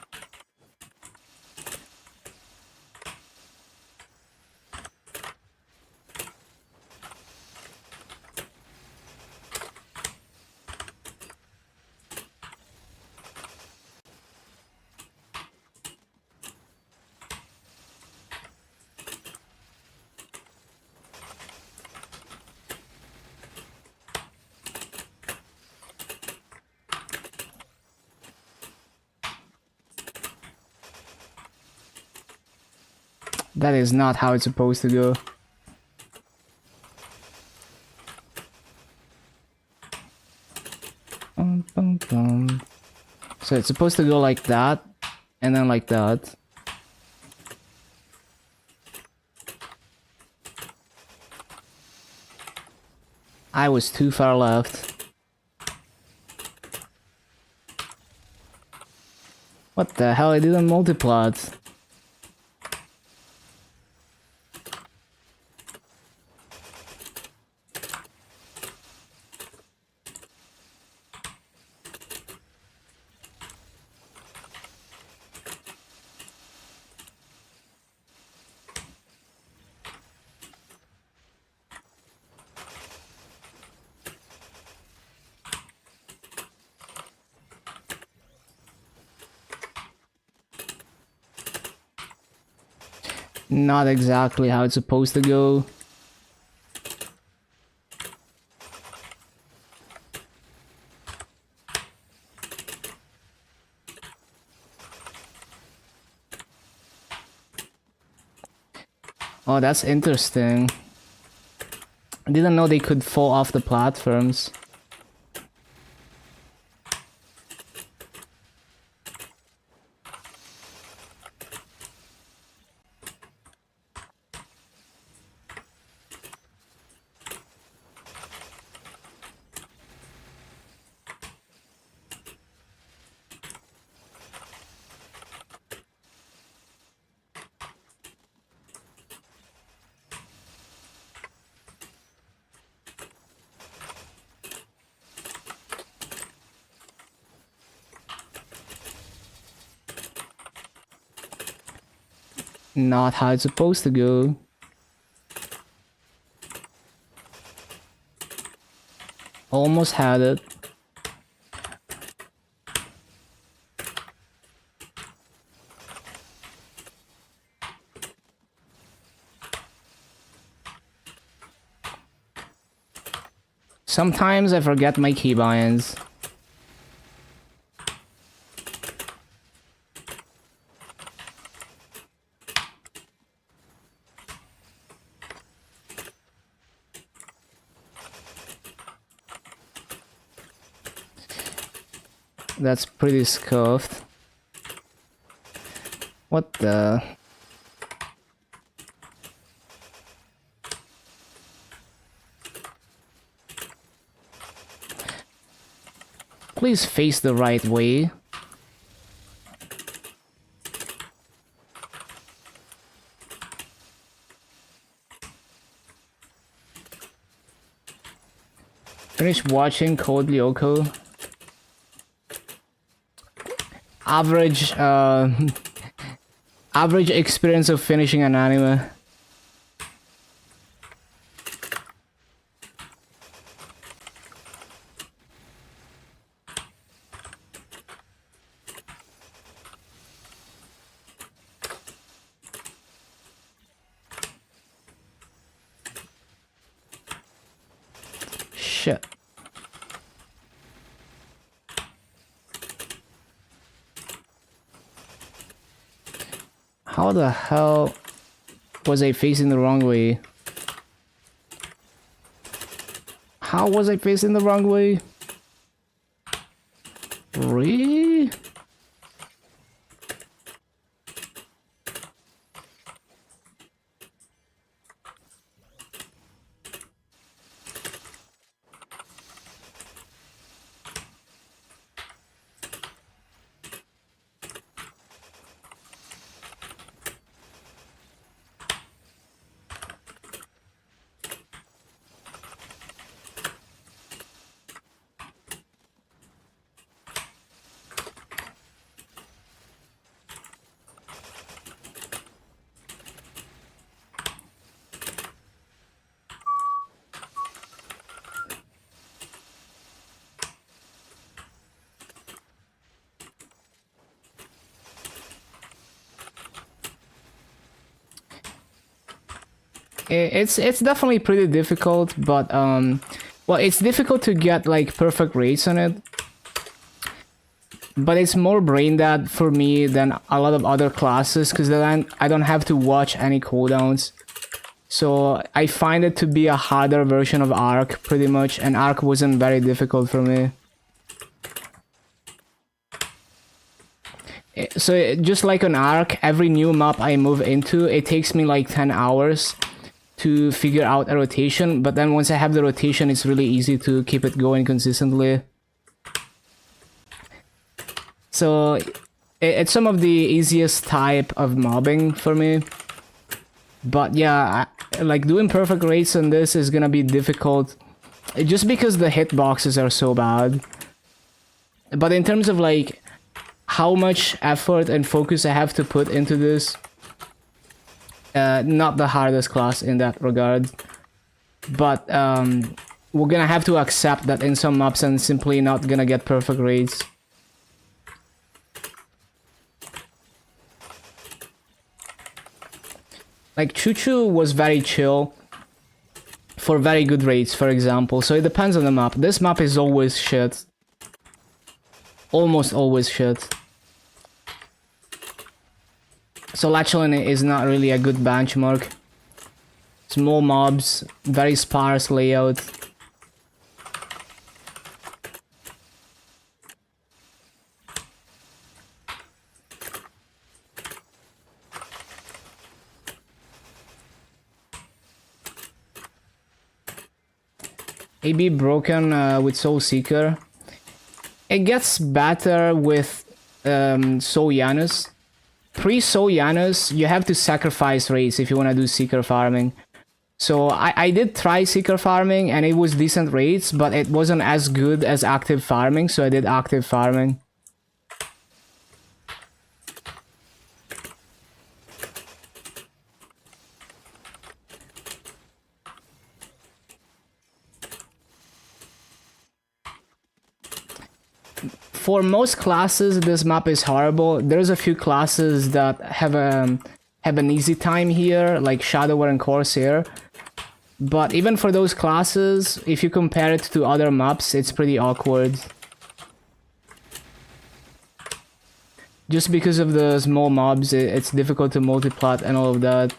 That is not how it's supposed to go. Bum, bum, bum. So it's supposed to go like that, and then like that. I was too far left. What the hell? I didn't multiply it. Not exactly how it's supposed to go. Oh, that's interesting. I didn't know they could fall off the platforms. Not how it's supposed to go. Almost had it. Sometimes I forget my keybinds. That's pretty scuffed. What the? Please face the right way. Finish watching Code Lyoko. Average, average experience of finishing an anime. Shit. How the hell was I facing the wrong way? How was I facing the wrong way? Really? It's definitely pretty difficult, but well, it's difficult to get like perfect rates on it. But it's more brain dead for me than a lot of other classes, because then I don't have to watch any cooldowns. So I find it to be a harder version of Arc, pretty much, and Arc wasn't very difficult for me. So just like on Arc, every new map I move into, it takes me like 10 hours to figure out a rotation, but then once I have the rotation, it's really easy to keep it going consistently. So it's some of the easiest type of mobbing for me. But yeah, like doing perfect rates on this is gonna be difficult just because the hitboxes are so bad. But in terms of like how much effort and focus I have to put into this, not the hardest class in that regard. But we're gonna have to accept that in some maps I'm simply not gonna get perfect rates. Like Choo Choo was very chill for very good rates, for example. So it depends on the map. This map is always shit. Almost always shit. So Lachlan is not really a good benchmark. Small mobs, very sparse layout. AB broken with Soul Seeker. It gets better with Soul Janus. Pre-Soul Janus, you have to sacrifice rates if you want to do Seeker farming. So I did try Seeker farming and it was decent rates, but it wasn't as good as active farming, so I did active farming. For most classes, this map is horrible. There's a few classes that have an easy time here, like Shadower and Corsair. But even for those classes, if you compare it to other maps, it's pretty awkward. Just because of the small mobs, it's difficult to multiplat and all of that.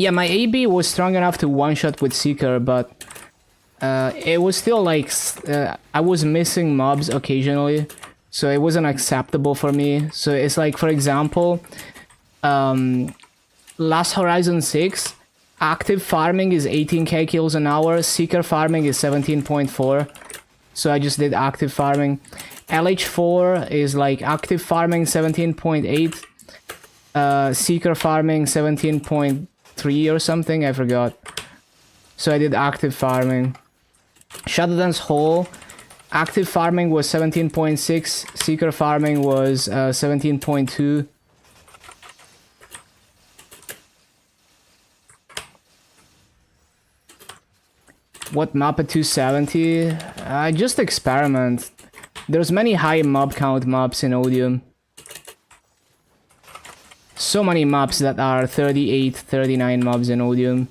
Yeah, my AB was strong enough to one-shot with Seeker, but it was still like I was missing mobs occasionally, so it wasn't acceptable for me. So it's like, for example, Last Horizon 6, active farming is 18k kills an hour, Seeker farming is 17.4, so I just did active farming. LH4 is like active farming 17.8, Seeker farming 17.3 or something, I forgot. So I did active farming. Shadowdance Hole, active farming was 17.6, Seeker farming was 17.2. What map at 270? I just experiment. There's many high mob count maps in Odium. So many maps that are 38, 39 mobs in Odium.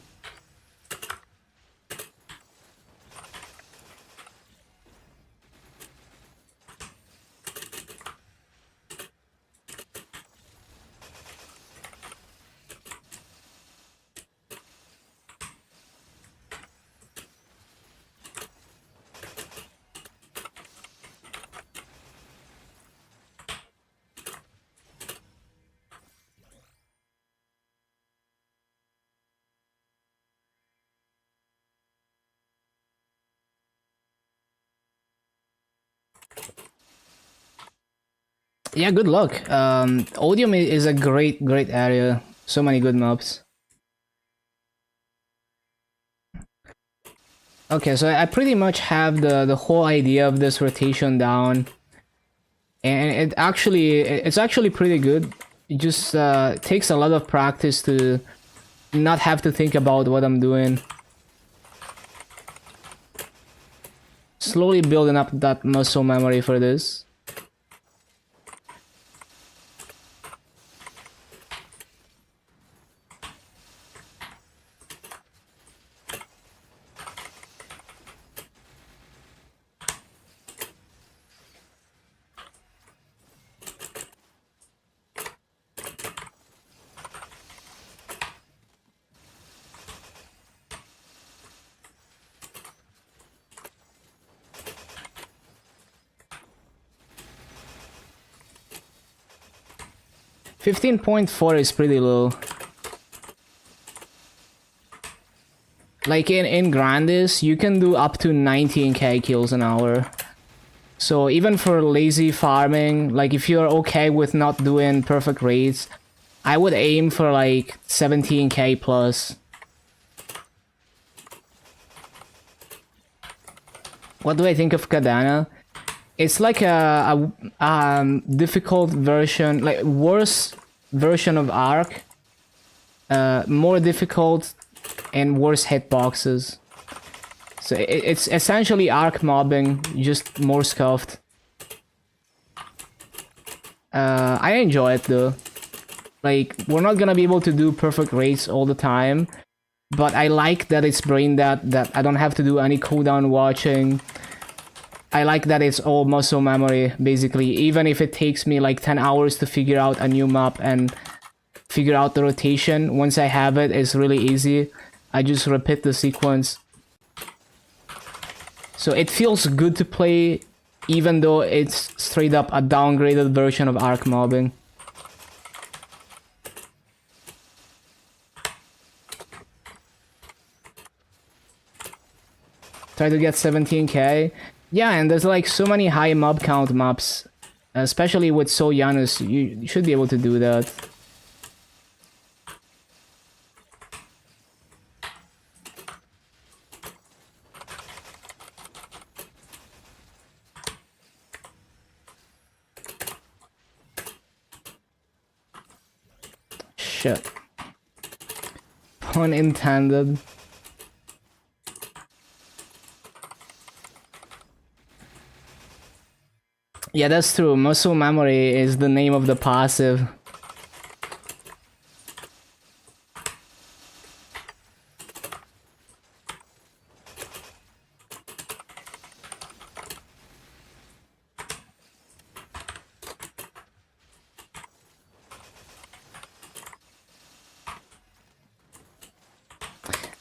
Yeah, good luck. Odium is a great area. So many good maps. Okay, so I pretty much have the whole idea of this rotation down. And it's actually pretty good. It just takes a lot of practice to not have to think about what I'm doing. slowly building up that muscle memory for this. $15.4 is pretty low. Like in Grandis, you can do up to 19k kills an hour. So even for lazy farming, like if you're okay with not doing perfect raids, I would aim for like 17k plus. What do I think of Cadena? It's like a difficult version, like worse version of Arc. More difficult and worse hitboxes. So it's essentially Arc mobbing, just more scuffed. I enjoy it though. Like, we're not gonna be able to do perfect raids all the time, but I like that it's brain that I don't have to do any cooldown watching. I like that it's all muscle memory, basically, even if it takes me like 10 hours to figure out a new map and figure out the rotation. Once I have it, it's really easy. I just repeat the sequence. So it feels good to play, even though it's straight up a downgraded version of Arc mobbing. Try to get 17k. Yeah, and there's like so many high mob count maps, especially with So Janus, you should be able to do that. Shit. Pun intended. Yeah, that's true. Muscle memory is the name of the passive.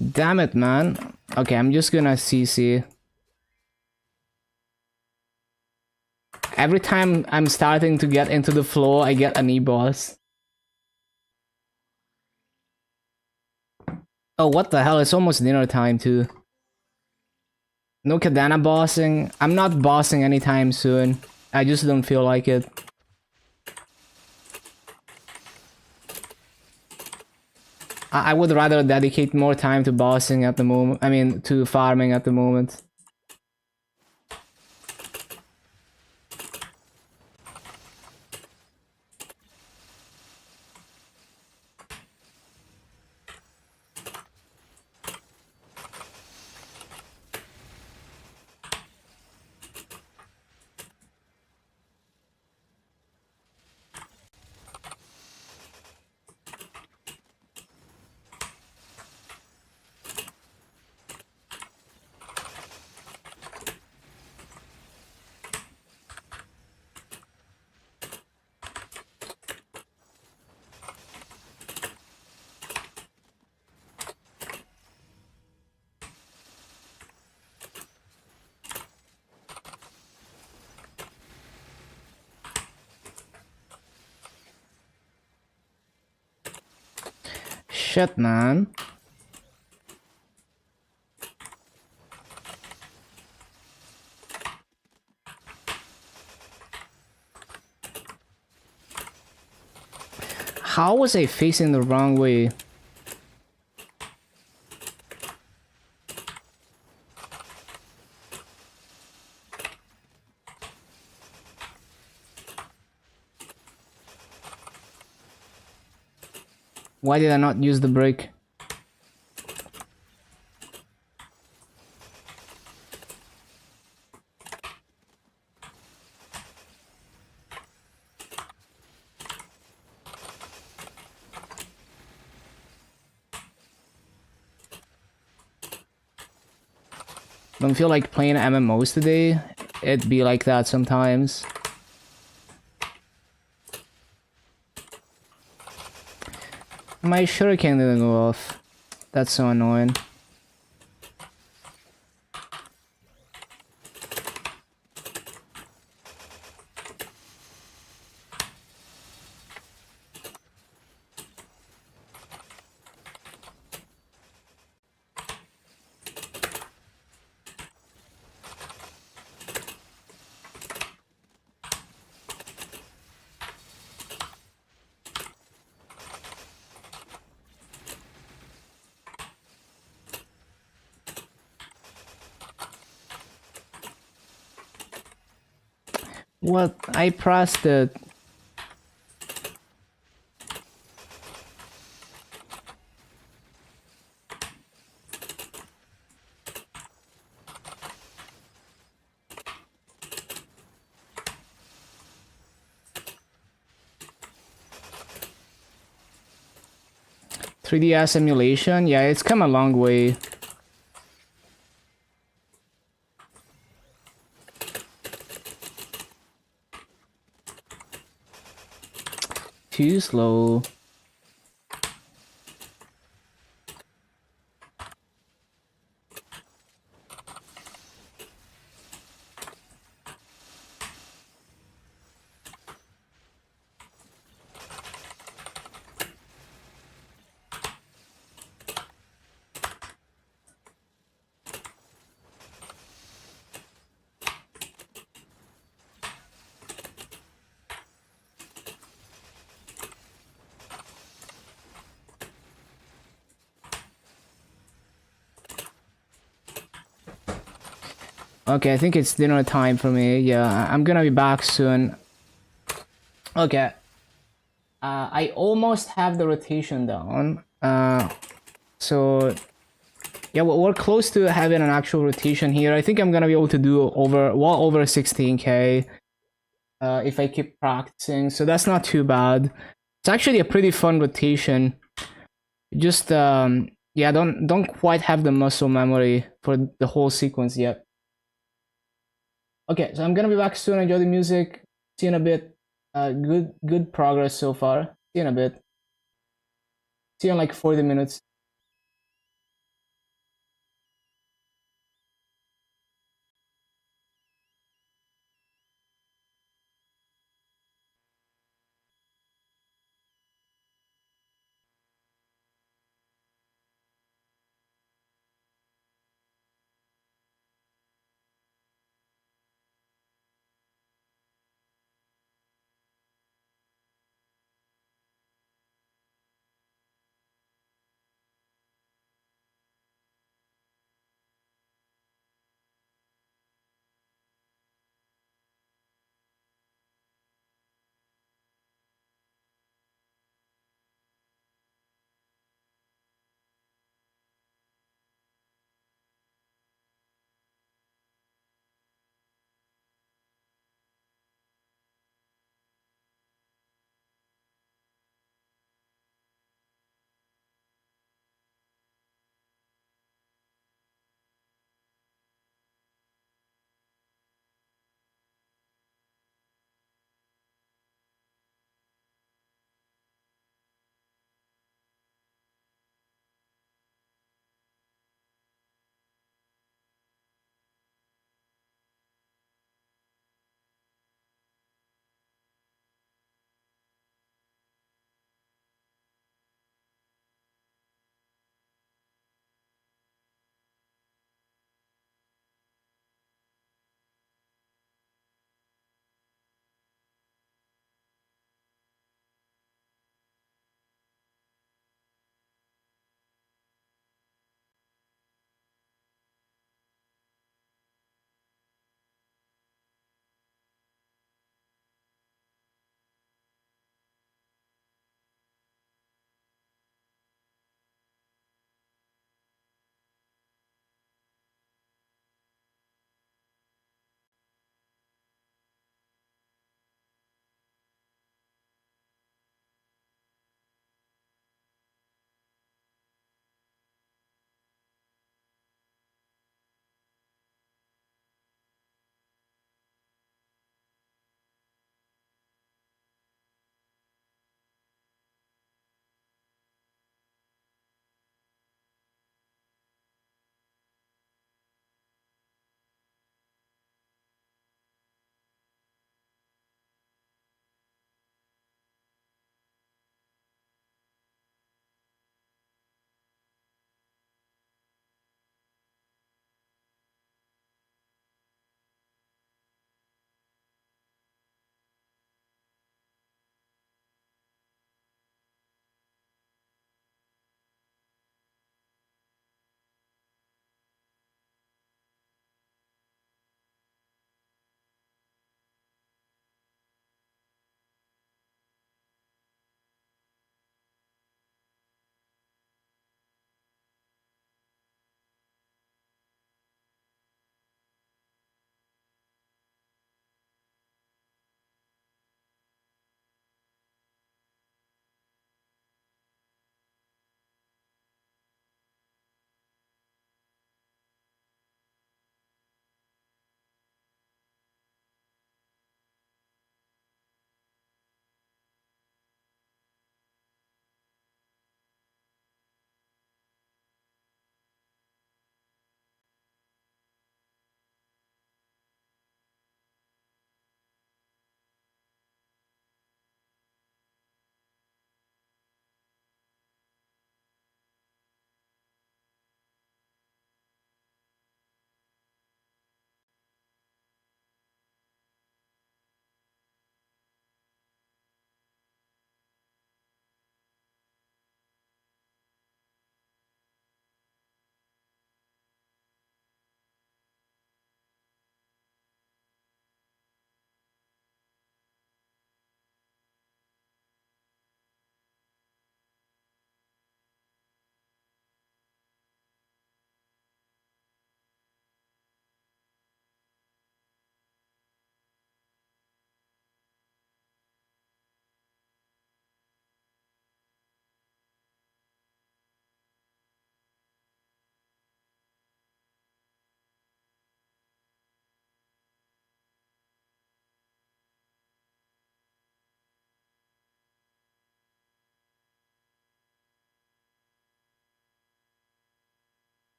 Damn it, man. Okay, I'm just gonna CC. Every time I'm starting to get into the flow, I get an E-boss. Oh, what the hell? It's almost dinner time, too. No Cadena bossing. I'm not bossing anytime soon. I just don't feel like it. I would rather dedicate more time to bossing at the moment. I mean, to farming at the moment. Shit, man. How was I facing the wrong way? Why did I not use the brake? Don't feel like playing MMOs today. It'd be like that sometimes. My shuriken didn't go off. That's so annoying. What? I pressed it. .3DS emulation? Yeah, it's come a long way. Too slow. Okay, I think it's dinner time for me. Yeah, I'm gonna be back soon. Okay. I almost have the rotation down. So yeah, we're close to having an actual rotation here. I think I'm gonna be able to do well over 16k if I keep practicing. So that's not too bad. It's actually a pretty fun rotation. Just yeah, don't quite have the muscle memory for the whole sequence yet. Okay, so I'm gonna be back soon. Enjoy the music. See you in a bit. Good progress so far. See you in a bit. See you in like 40 minutes.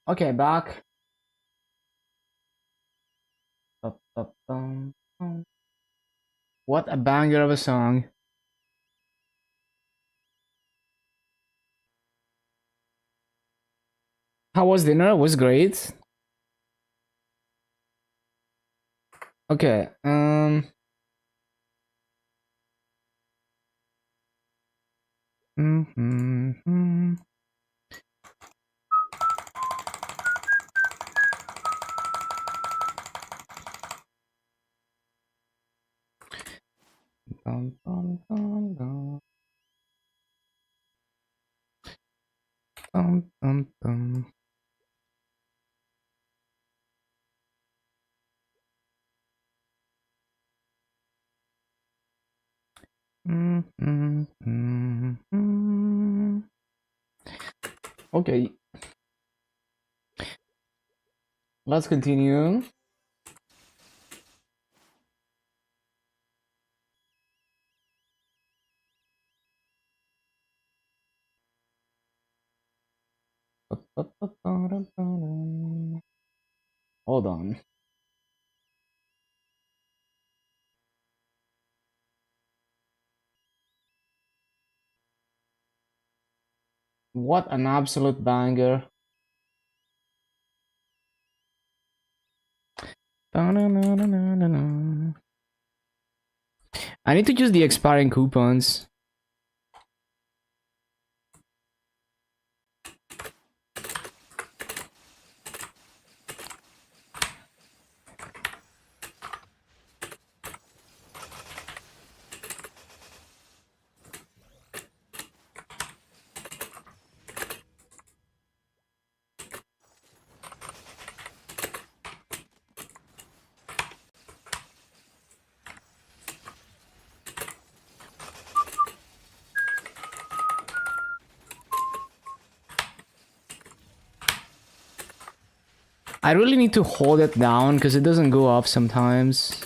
Okay, back. Ba-ba-bum, bum. What a banger of a song. How was dinner? It was great. Okay. Mhm. Dum, dum, dum, dum. Dum, dum, dum. Mhm. Okay, let's continue. Hold on. What an absolute banger. I need to use the expiring coupons. I really need to hold it down because it doesn't go off sometimes.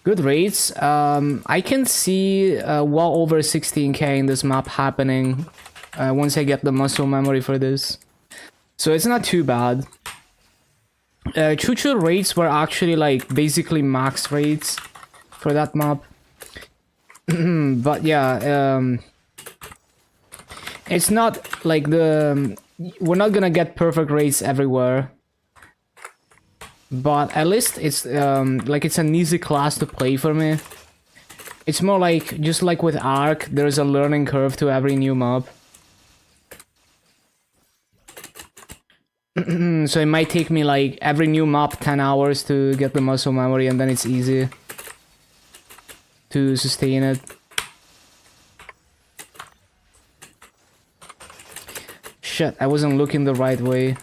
Good rates. I can see well over 16k in this map happening once I get the muscle memory for this. So it's not too bad. Choo-choo rates were actually like basically max rates for that map. But yeah, it's not like we're not gonna get perfect rates everywhere. But at least it's like it's an easy class to play for me. It's more like, just like with Ark, there's a learning curve to every new map. So it might take me like every new map 10 hours to get the muscle memory, and then it's easy to sustain it. Shit, I wasn't looking the right way.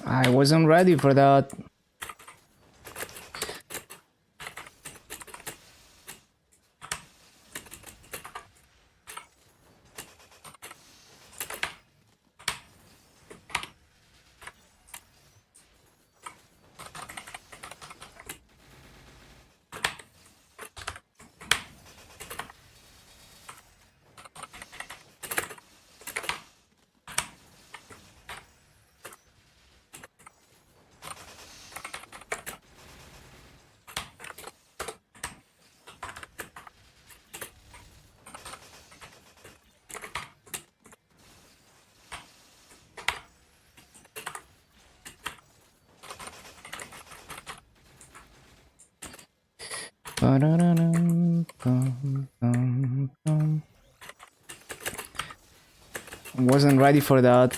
I wasn't ready for that. Wasn't ready for that.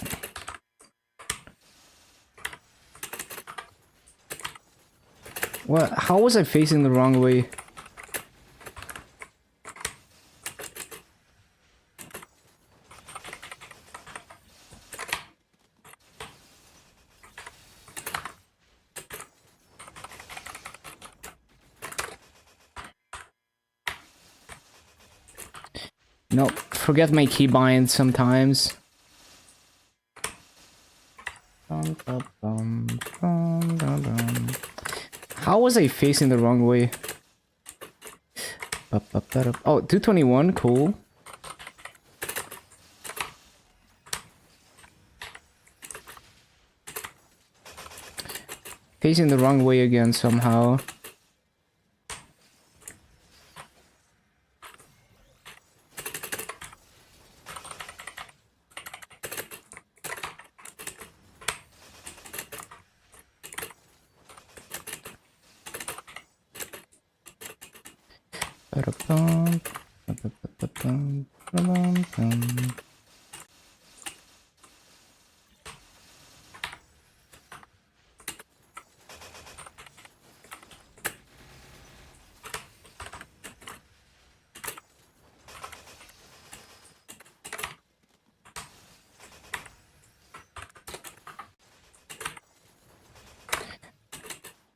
What? How was I facing the wrong way? Nope, forget my keybind sometimes. How was I facing the wrong way? Oh, 221, cool. Facing the wrong way again somehow.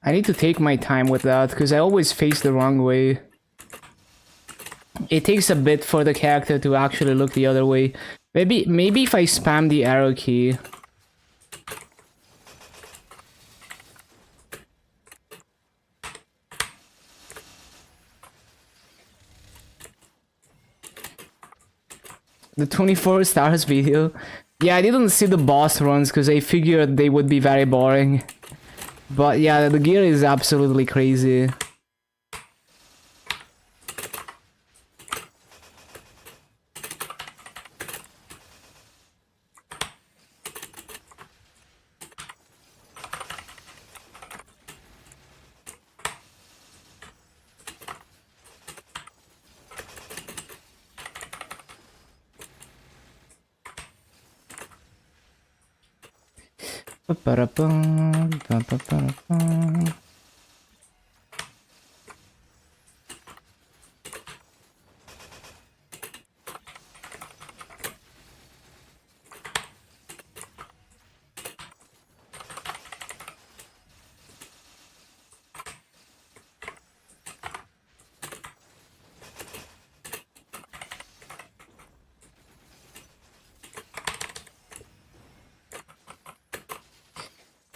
I need to take my time with that, because I always face the wrong way. It takes a bit for the character to actually look the other way. Maybe if I spam the arrow key. The 24 stars video. Yeah, I didn't see the boss runs because I figured they would be very boring. But yeah, the gear is absolutely crazy.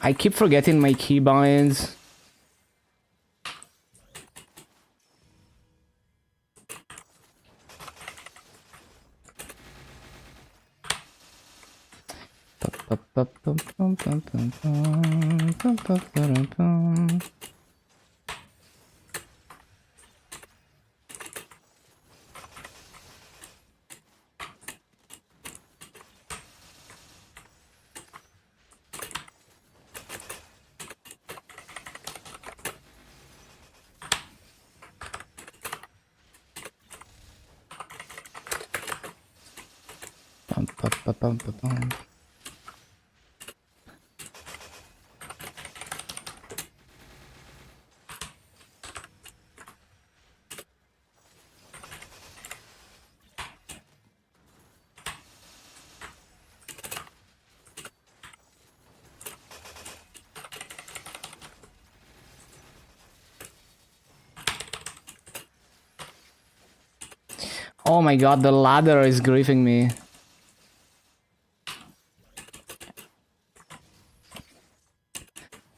I keep forgetting my keybinds. Oh my god, the ladder is griefing me.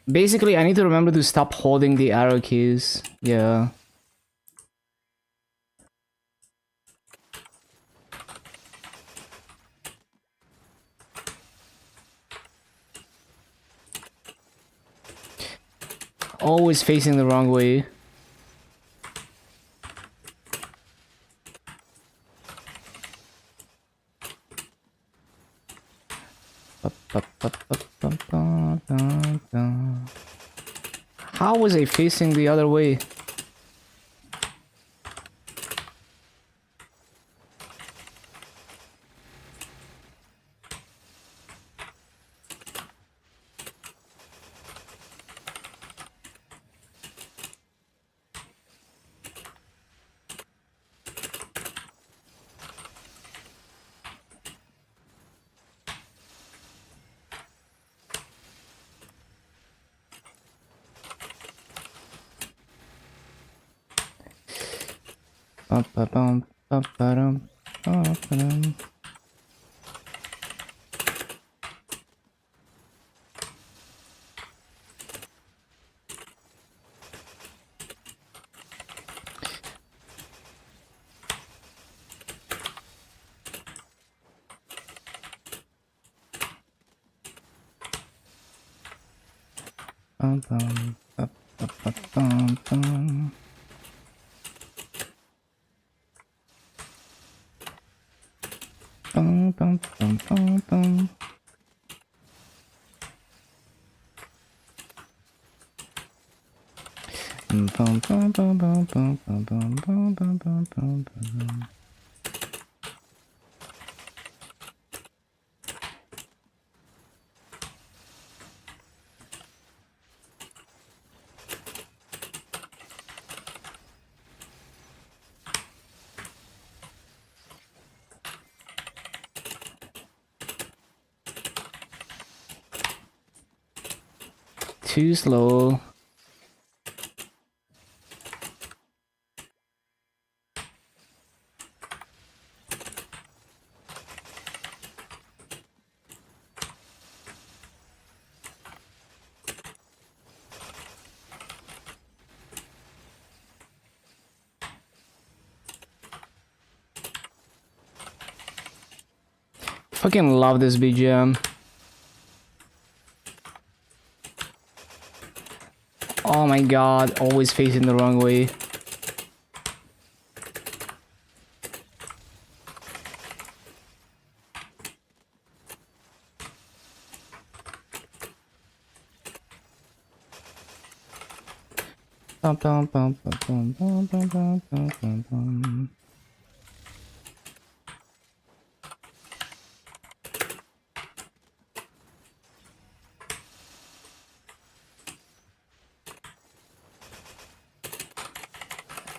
Basically, I need to remember to stop holding the arrow keys. Yeah. Always facing the wrong way. How was I facing the other way? Ba-ba-bum, ba-ba-dum, ba-ba-dum. Bum, bum, ba, ba, ba, bum, bum. Bum, bum, bum, bum, bum. Bum, bum, bum, bum, bum, bum, bum, bum, bum, bum, bum, bum. Too slow. Fucking love this BGM. Oh my god, always facing the wrong way. Bum, bum, bum, bum, bum, bum, bum, bum, bum, bum.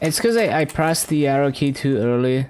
It's because I pressed the arrow key too early.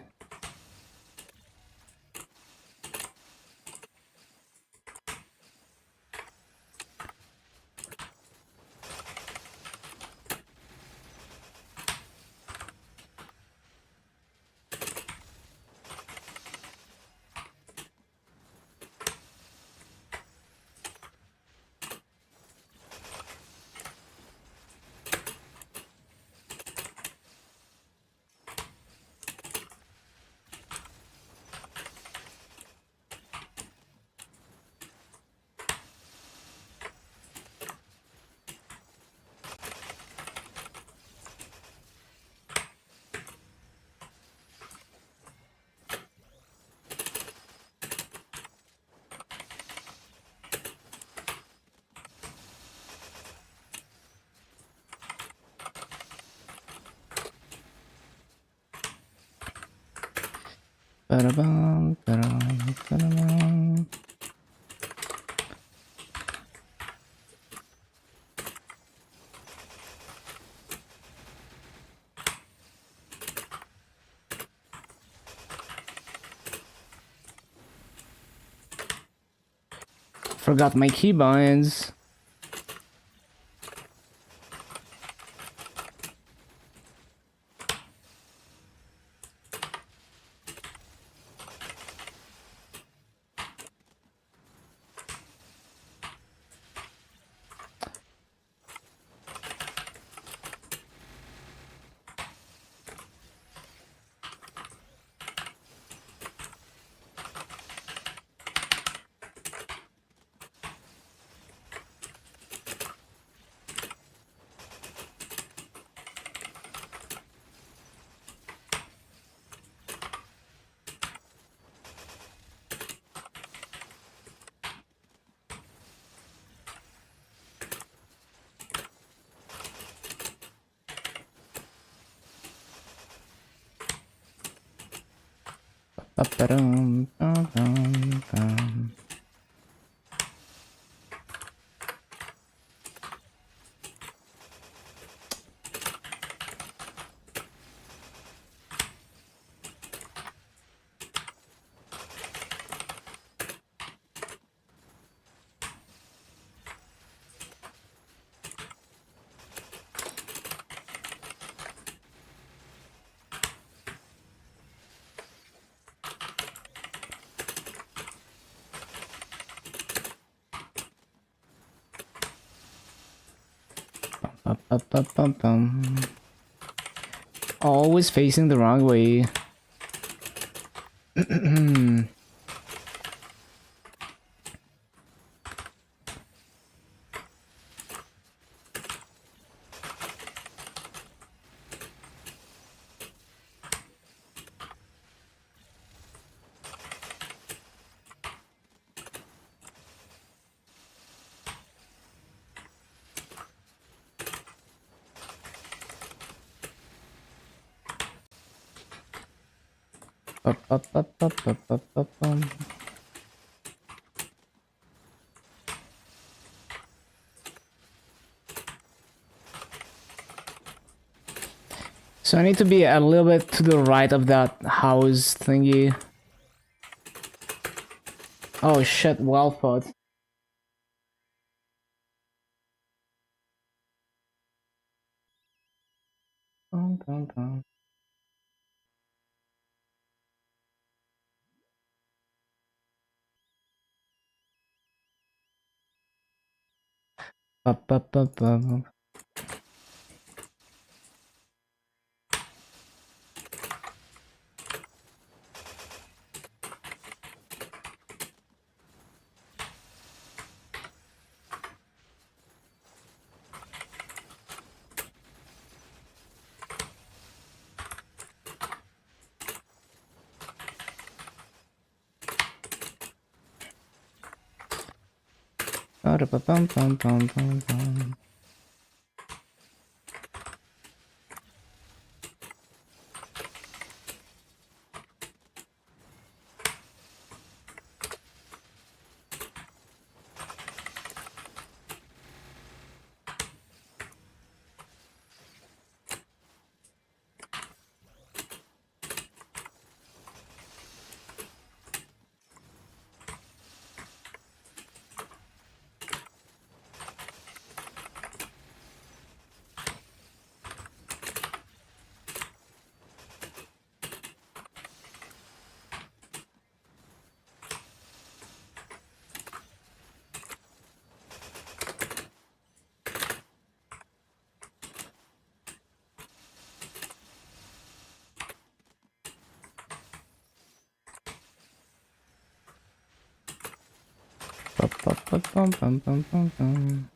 Ba-da-bum, ba-dum, ba-da-bum. Forgot my keybinds. Ba-ba-dum, ba-dum, bum. Ba-ba-ba-bum-bum. Always facing the wrong way. Ba-ba-ba-ba-ba-ba-bum. So I need to be a little bit to the right of that house thingy. Oh shit, well thought. Bum, bum, bum. Ba-ba-ba-ba. Ba-da-ba-bum-bum-bum-bum-bum. Ba-ba-ba-bum-bum-bum-bum-bum.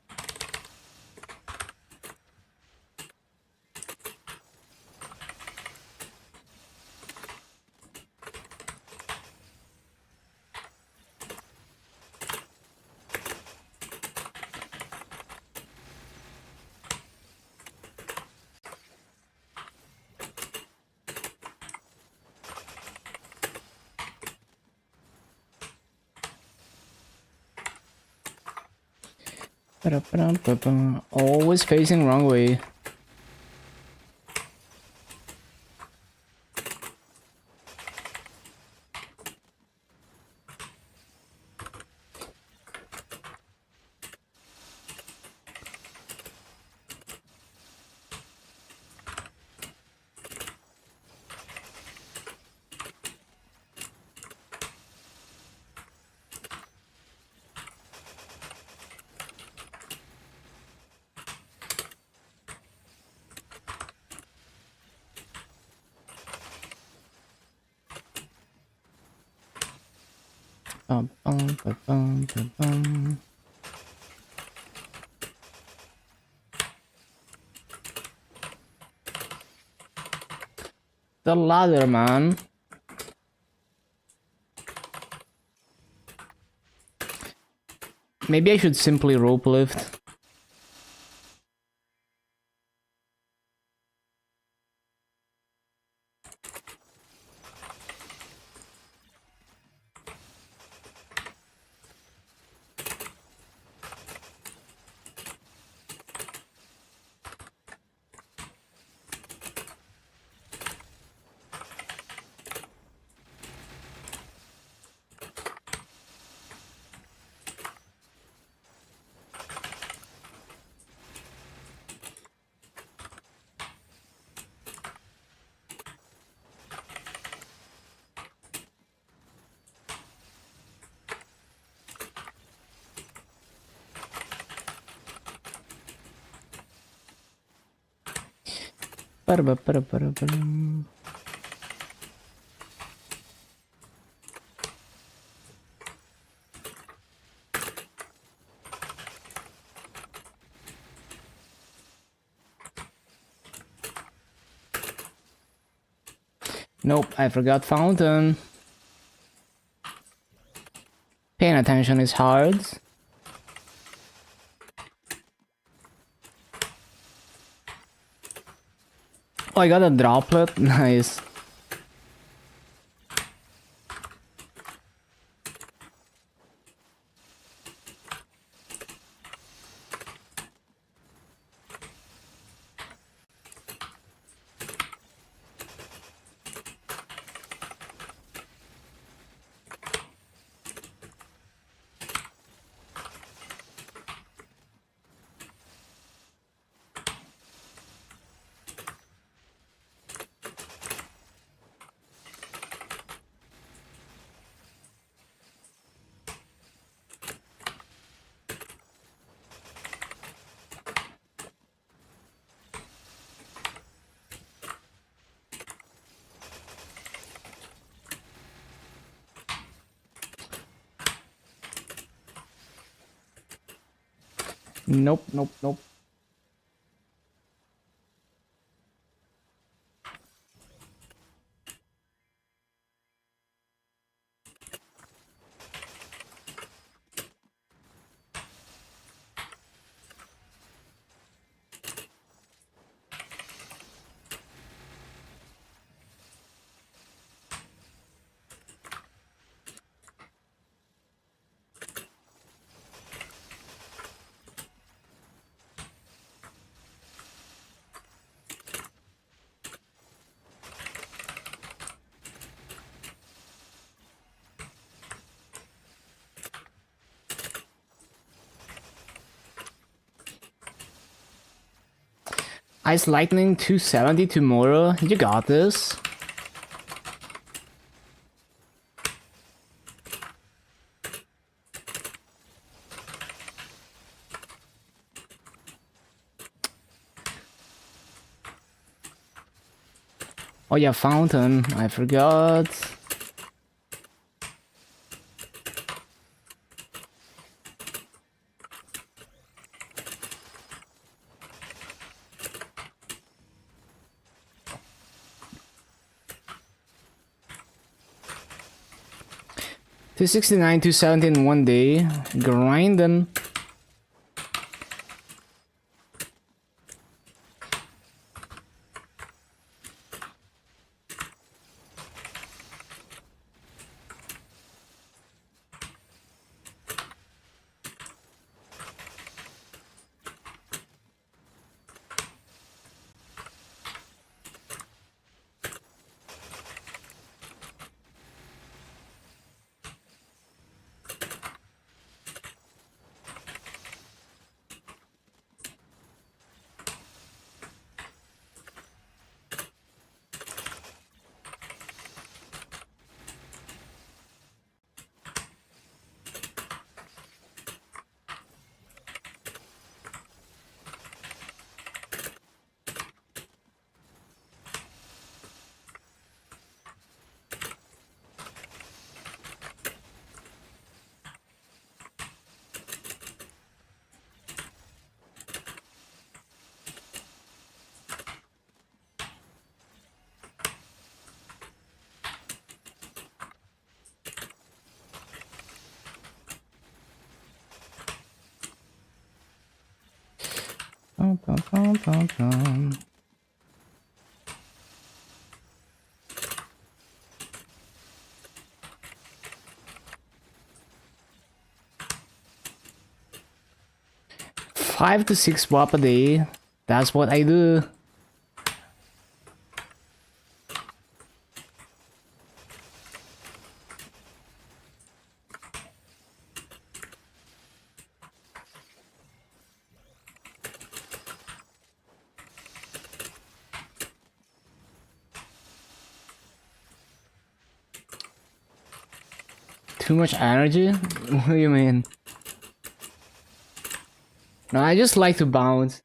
Ba-da-ba-dum-ba-bum. Always facing wrong way. Bum-bum-ba-bum-ba-bum. The ladder, man. Maybe I should simply rope lift. Nope, I forgot fountain. Paying attention is hard. Oh, I got a droplet. Nice. Nope, nope, nope. Ice Lightning 270 tomorrow. You got this. Oh yeah, fountain. I forgot. $269, $270 in 1 day. Grinding. Dum, dum, dum, dum, dum. Five to six WAP a day. That's what I do. Too much energy? What do you mean? No, I just like to bounce.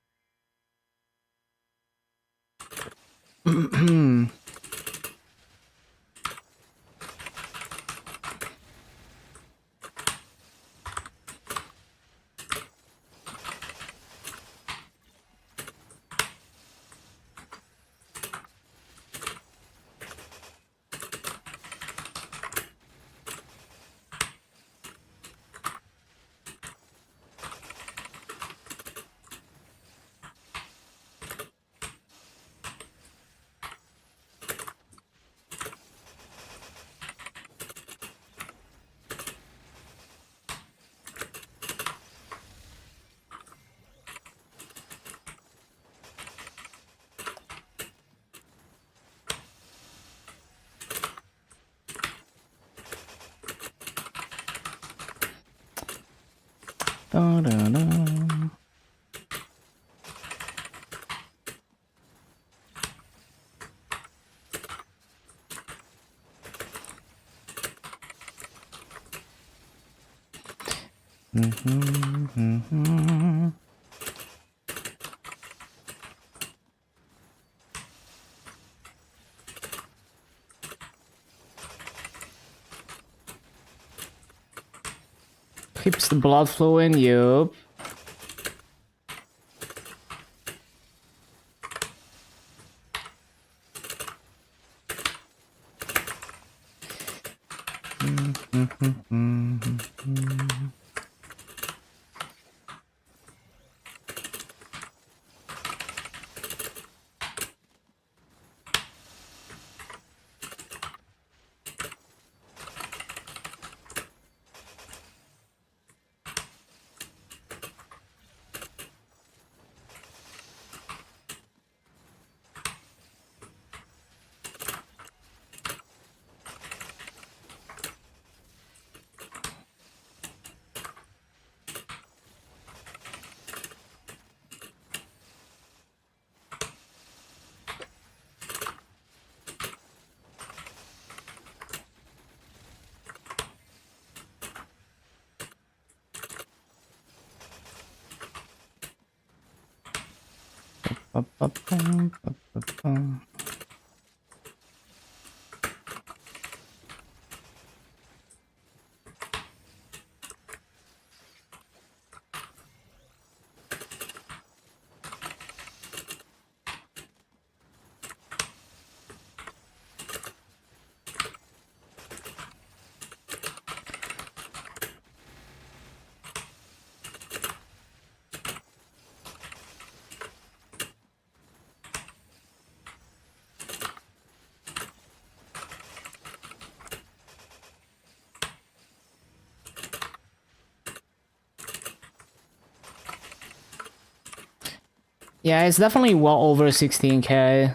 Da-da-da. Keeps the blood flowing, yup. Ba-ba-bum. Yeah, it's definitely well over 16K.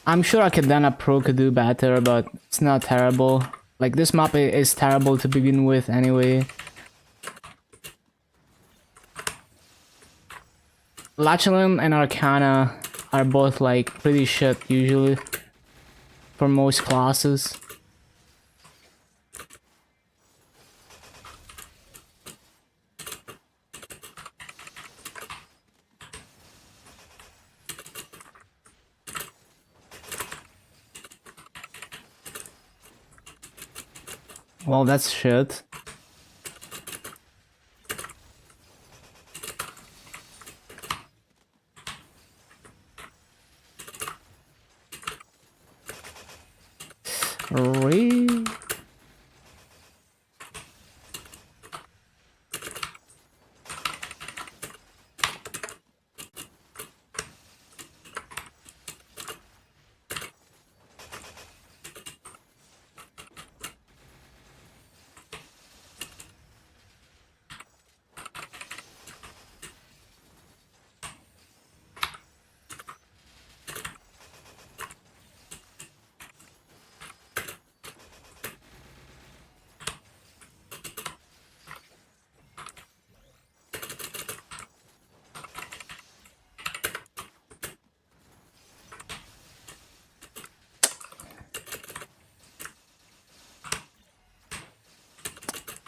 I'm sure Cadena Pro could do better, but it's not terrible. Like, this map is terrible to begin with anyway. Lachlan and Arcana are both like pretty shit usually for most classes. Well, that's shit. Really?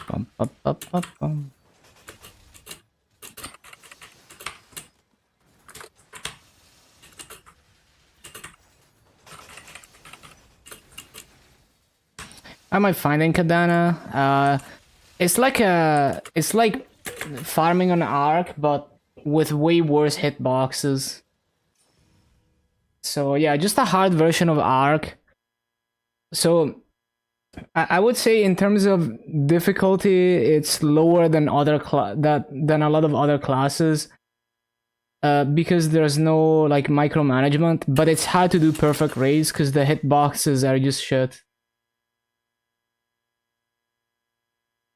Bum, bum, bum, bum, bum. am I finding cadena? It's like farming an arc, but with way worse hitboxes. So yeah, just a hard version of arc. So I would say in terms of difficulty, it's lower than than a lot of other classes. Because there's no like micromanagement, but it's hard to do perfect raids because the hitboxes are just shit.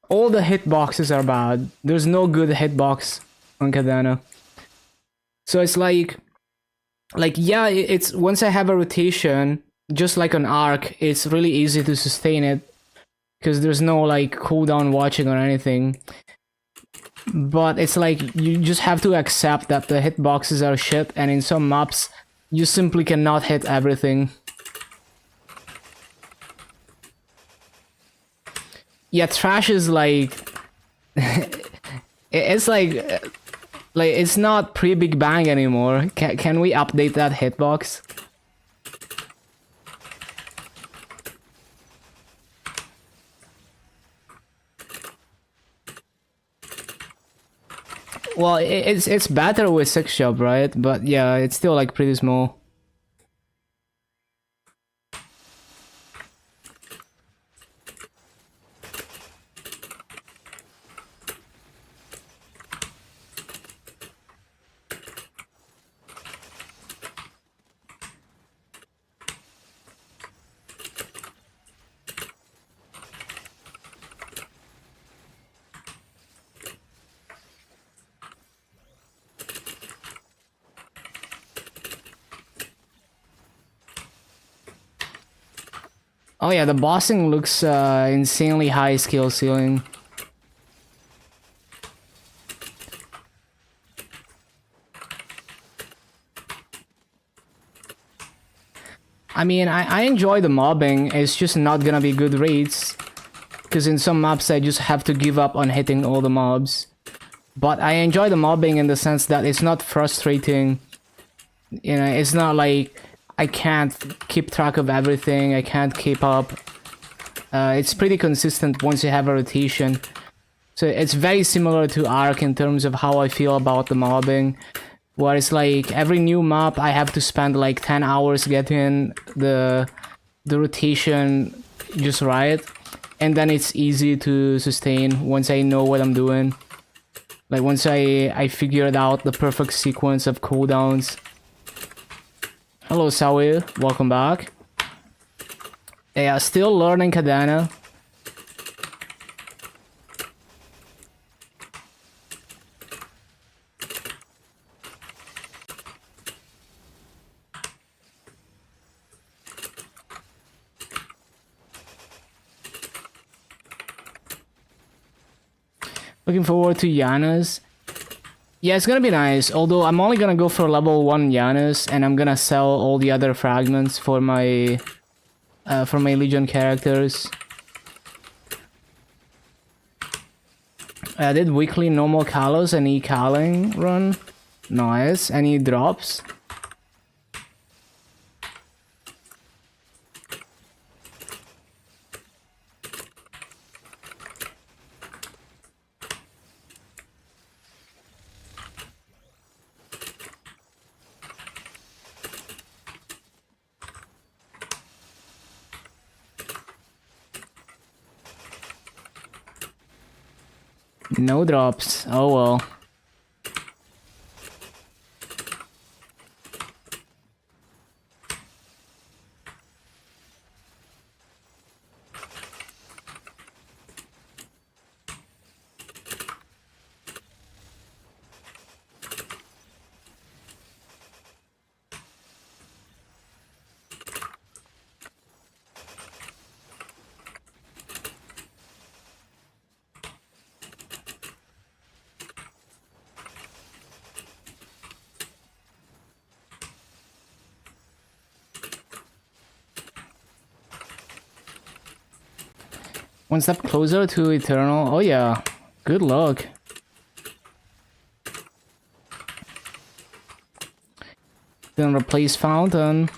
All the hitboxes are bad. There's no good hitbox on cadena. So it's like yeah, it's once I have a rotation, just like an arc, it's really easy to sustain it because there's no like cooldown watching or anything. But it's like you just have to accept that the hitboxes are shit, and in some maps you simply cannot hit everything. Yeah, trash is like it's like it's not pre-Big Bang anymore. Can we update that hitbox? Well, it's better with 6 shop, right? But yeah, it's still like pretty small. Oh yeah, the bossing looks insanely high skill ceiling. I mean, I enjoy the mobbing, it's just not gonna be good raids. Because in some maps I just have to give up on hitting all the mobs. But I enjoy the mobbing in the sense that it's not frustrating. You know, it's not like I can't keep track of everything, I can't keep up. It's pretty consistent once you have a rotation. So it's very similar to Ark in terms of how I feel about the mobbing. Where it's like every new map I have to spend like 10 hours getting the rotation just right. And then it's easy to sustain once I know what I'm doing. Like once I figured out the perfect sequence of cooldowns. Hello Sawi, welcome back. Yeah, still learning cadena. Looking forward to Yanas. Yeah, it's gonna be nice, although I'm only gonna go for level 1 Janus, and I'm gonna sell all the other fragments for my Legion characters. I did weekly normal Kalos and E-Calling run. Nice. Any drops? No drops. Oh well. One step closer to Eternal. Oh yeah. Good luck. Then replace Fountain.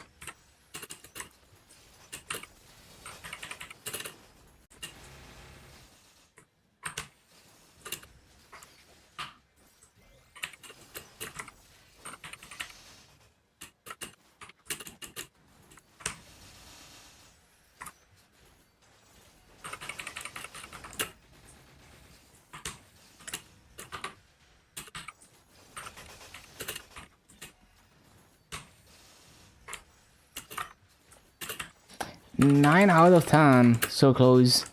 9 out of 10. So close.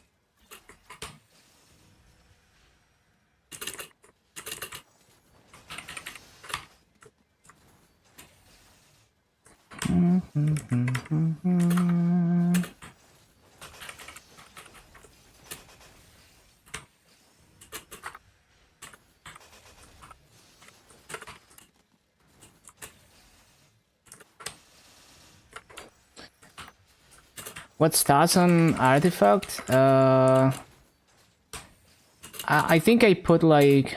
What stats on artifact? I think I put like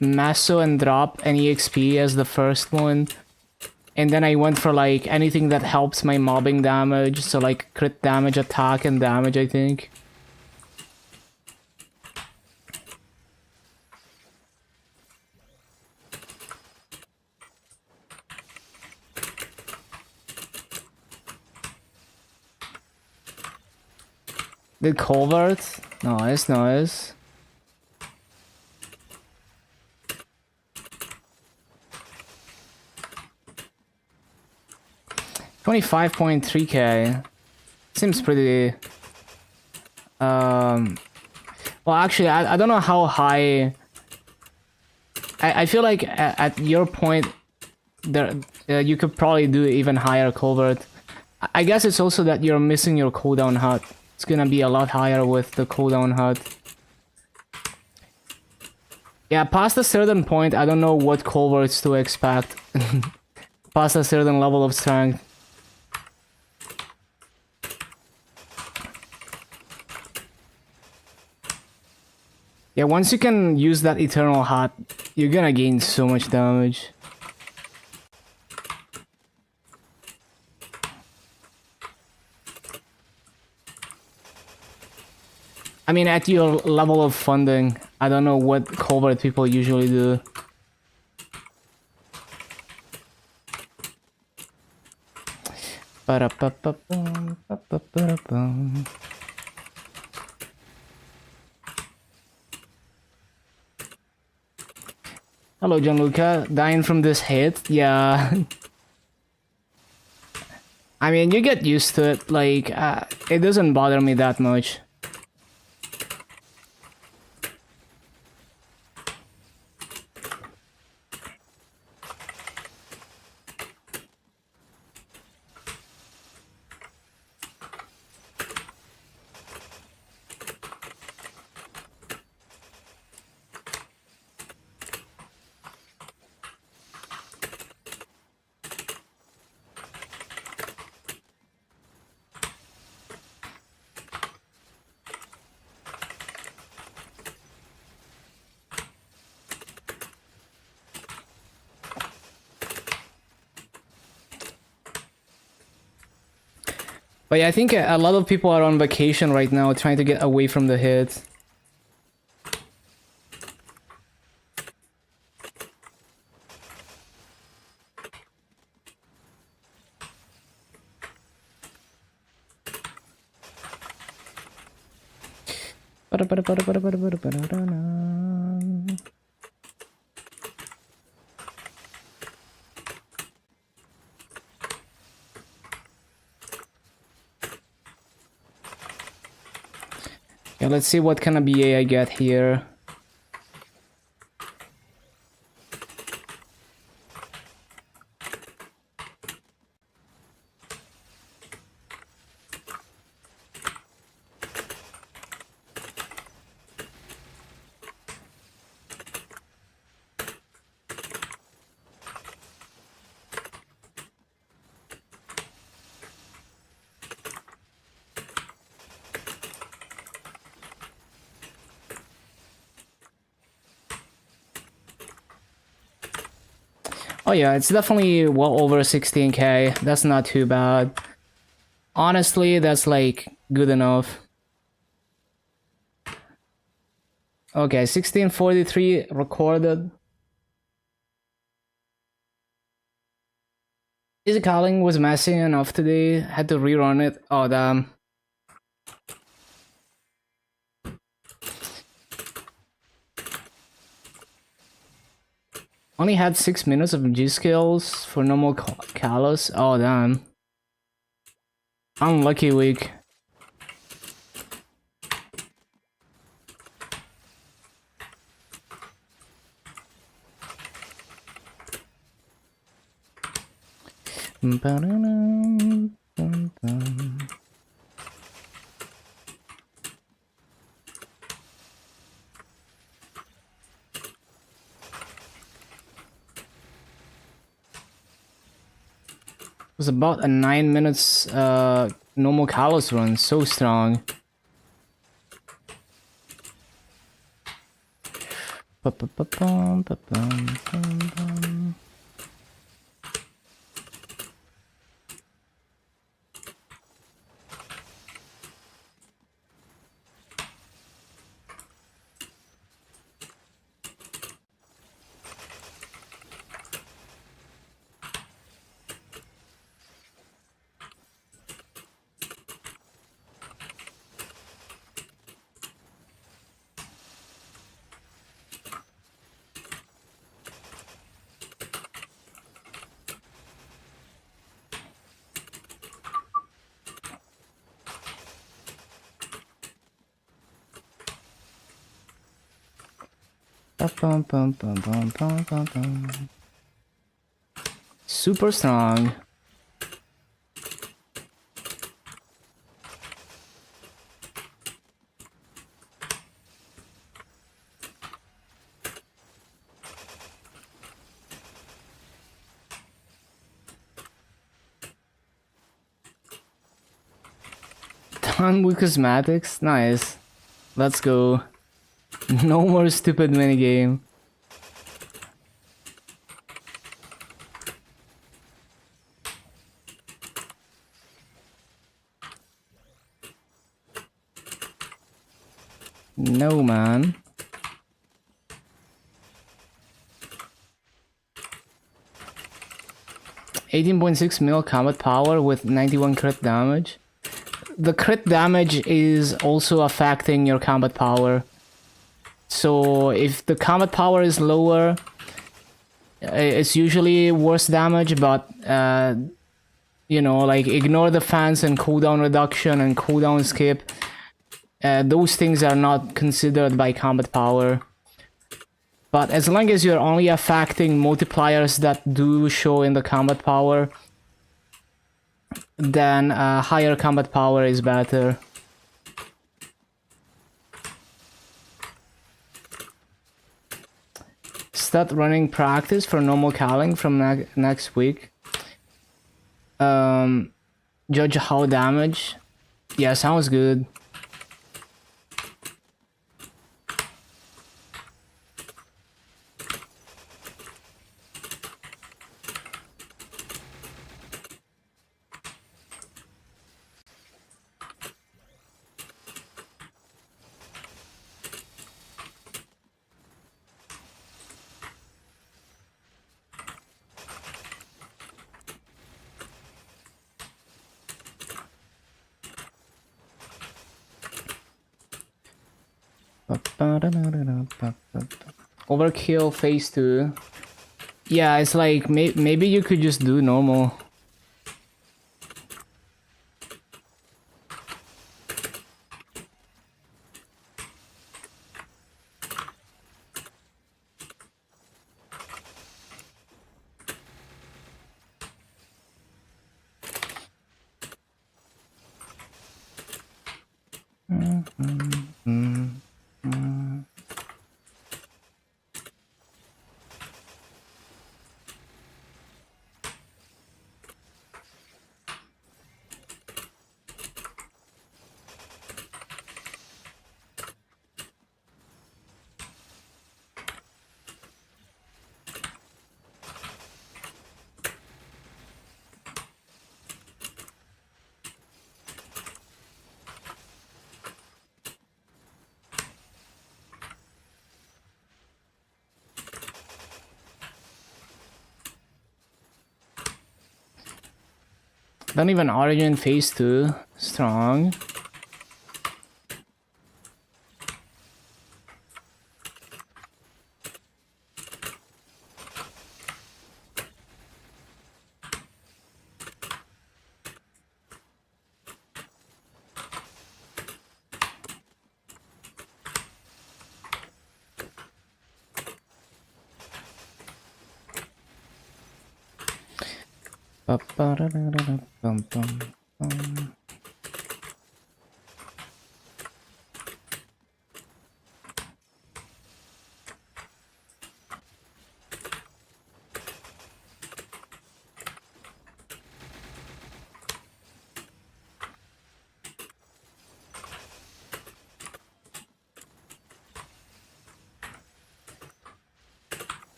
Masso and Drop and EXP as the first one. And then I went for like anything that helps my mobbing damage. So like crit damage, attack, and damage, I think. The culvert? Nice, nice. $25.3k. Seems pretty... Well, actually, I don't know how high... I feel like at your point, there you could probably do even higher culvert. I guess it's also that you're missing your cooldown hut. It's gonna be a lot higher with the cooldown hut. Yeah, past a certain point, I don't know what culverts to expect. Past a certain level of strength. Yeah, once you can use that eternal hut, you're gonna gain so much damage. I mean, at your level of funding, I don't know what culvert people usually do. Hello, Gianluca. Dying from this hit? Yeah. I mean, you get used to it. Like, it doesn't bother me that much. But yeah, I think a lot of people are on vacation right now, trying to get away from the hit. Yeah, let's see what kind of BA I get here. Oh yeah, it's definitely well over 16k. That's not too bad. Honestly, that's like good enough. Okay, 1643 recorded. Easy calling was messy enough today. Had to rerun it. Oh damn. Only had 6 minutes of G skills for normal callus. Oh damn. Unlucky week. It was about a 9 minutes normal Kalos run, so strong. Super strong. Done with cosmetics? Nice. Let's go. No more stupid minigame. No, man. $18.6 mil combat power with 91 crit damage. The crit damage is also affecting your combat power. So if the combat power is lower, it's usually worse damage, but you know, like ignore the fans and cooldown reduction and cooldown skip. Those things are not considered by combat power. But as long as you're only affecting multipliers that do show in the combat power, then higher combat power is better. Start running practice for normal calling from next week. Judge how damage. Yeah, sounds good. Overkill phase 2. Yeah, it's like maybe you could just do normal. Don't even Origin phase 2. Strong.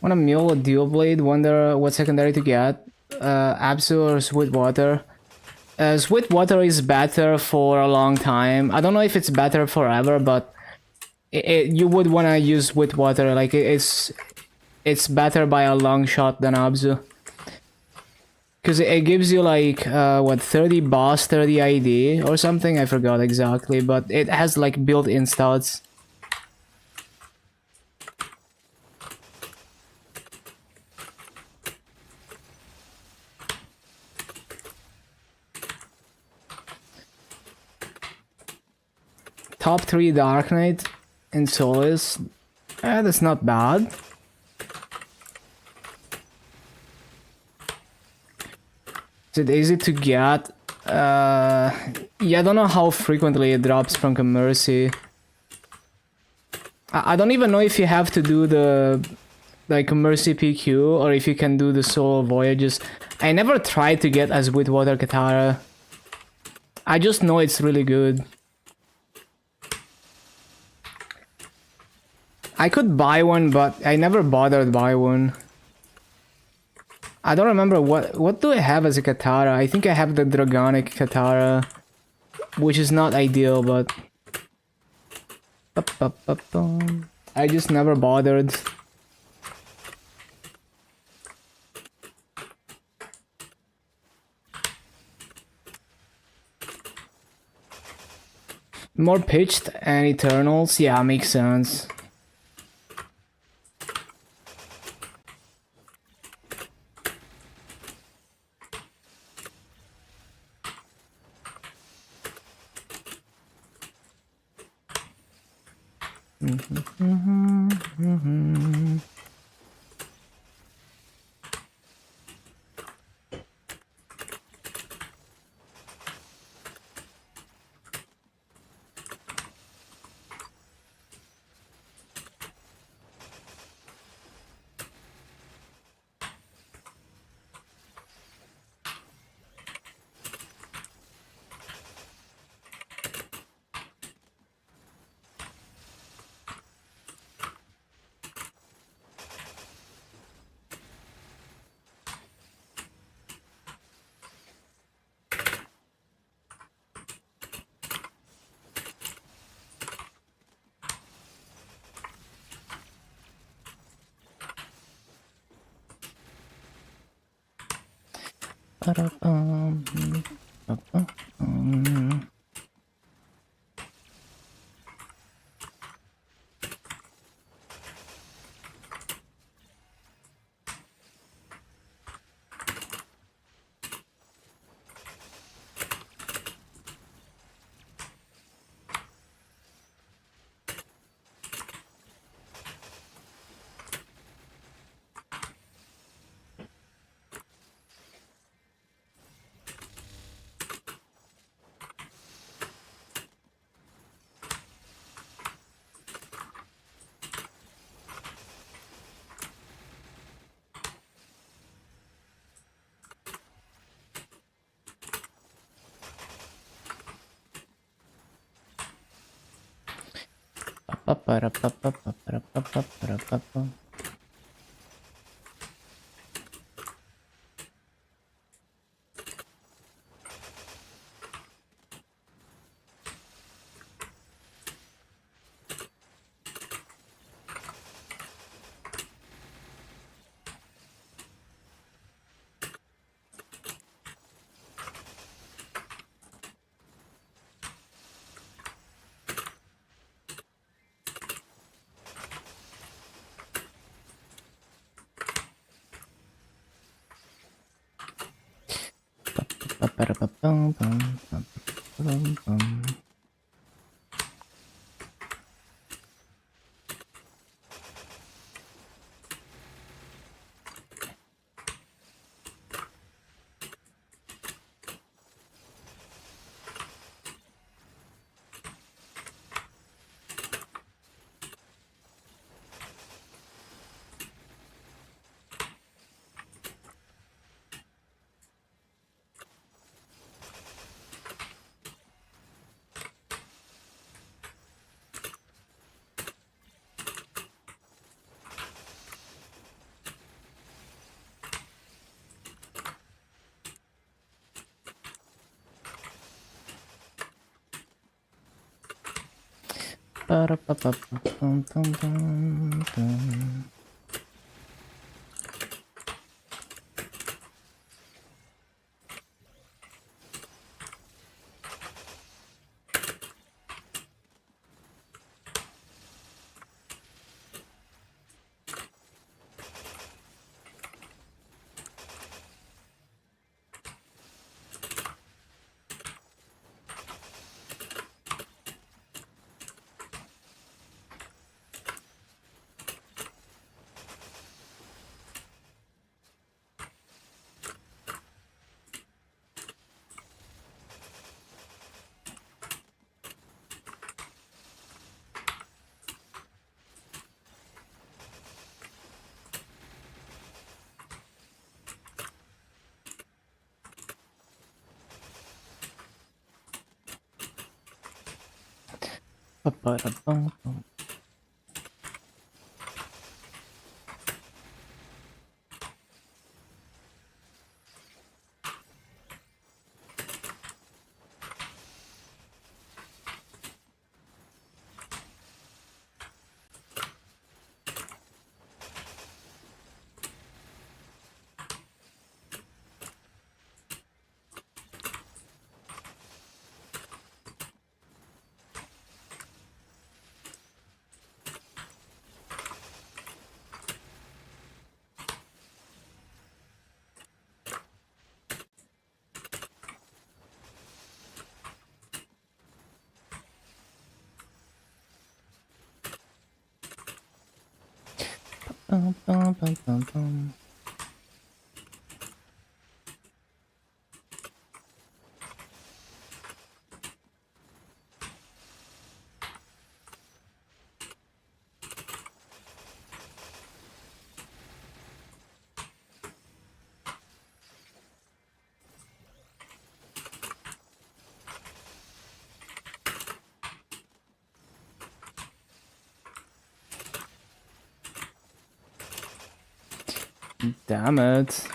Want a mule or dual blade? Wonder what secondary to get. Absu or Sweetwater? Sweetwater is better for a long time. I don't know if it's better forever, but you would want to use Sweetwater. Like it's better by a long shot than Absu. Because it gives you like, what, 30 boss, 30 ID or something? I forgot exactly, but it has like built-in stats. Top 3 Dark Knight in Solis. That's not bad. Is it easy to get? Yeah, I don't know how frequently it drops from Mercy. I don't even know if you have to do the like Mercy PQ or if you can do the solo voyages. I never tried to get a Sweetwater Katara. I just know it's really good. I could buy one, but I never bothered buy one. I don't remember what do I have as a Katara. I think I have the Dragonic Katara, which is not ideal, but I just never bothered. More pitched and Eternals, yeah, makes sense. Damn it.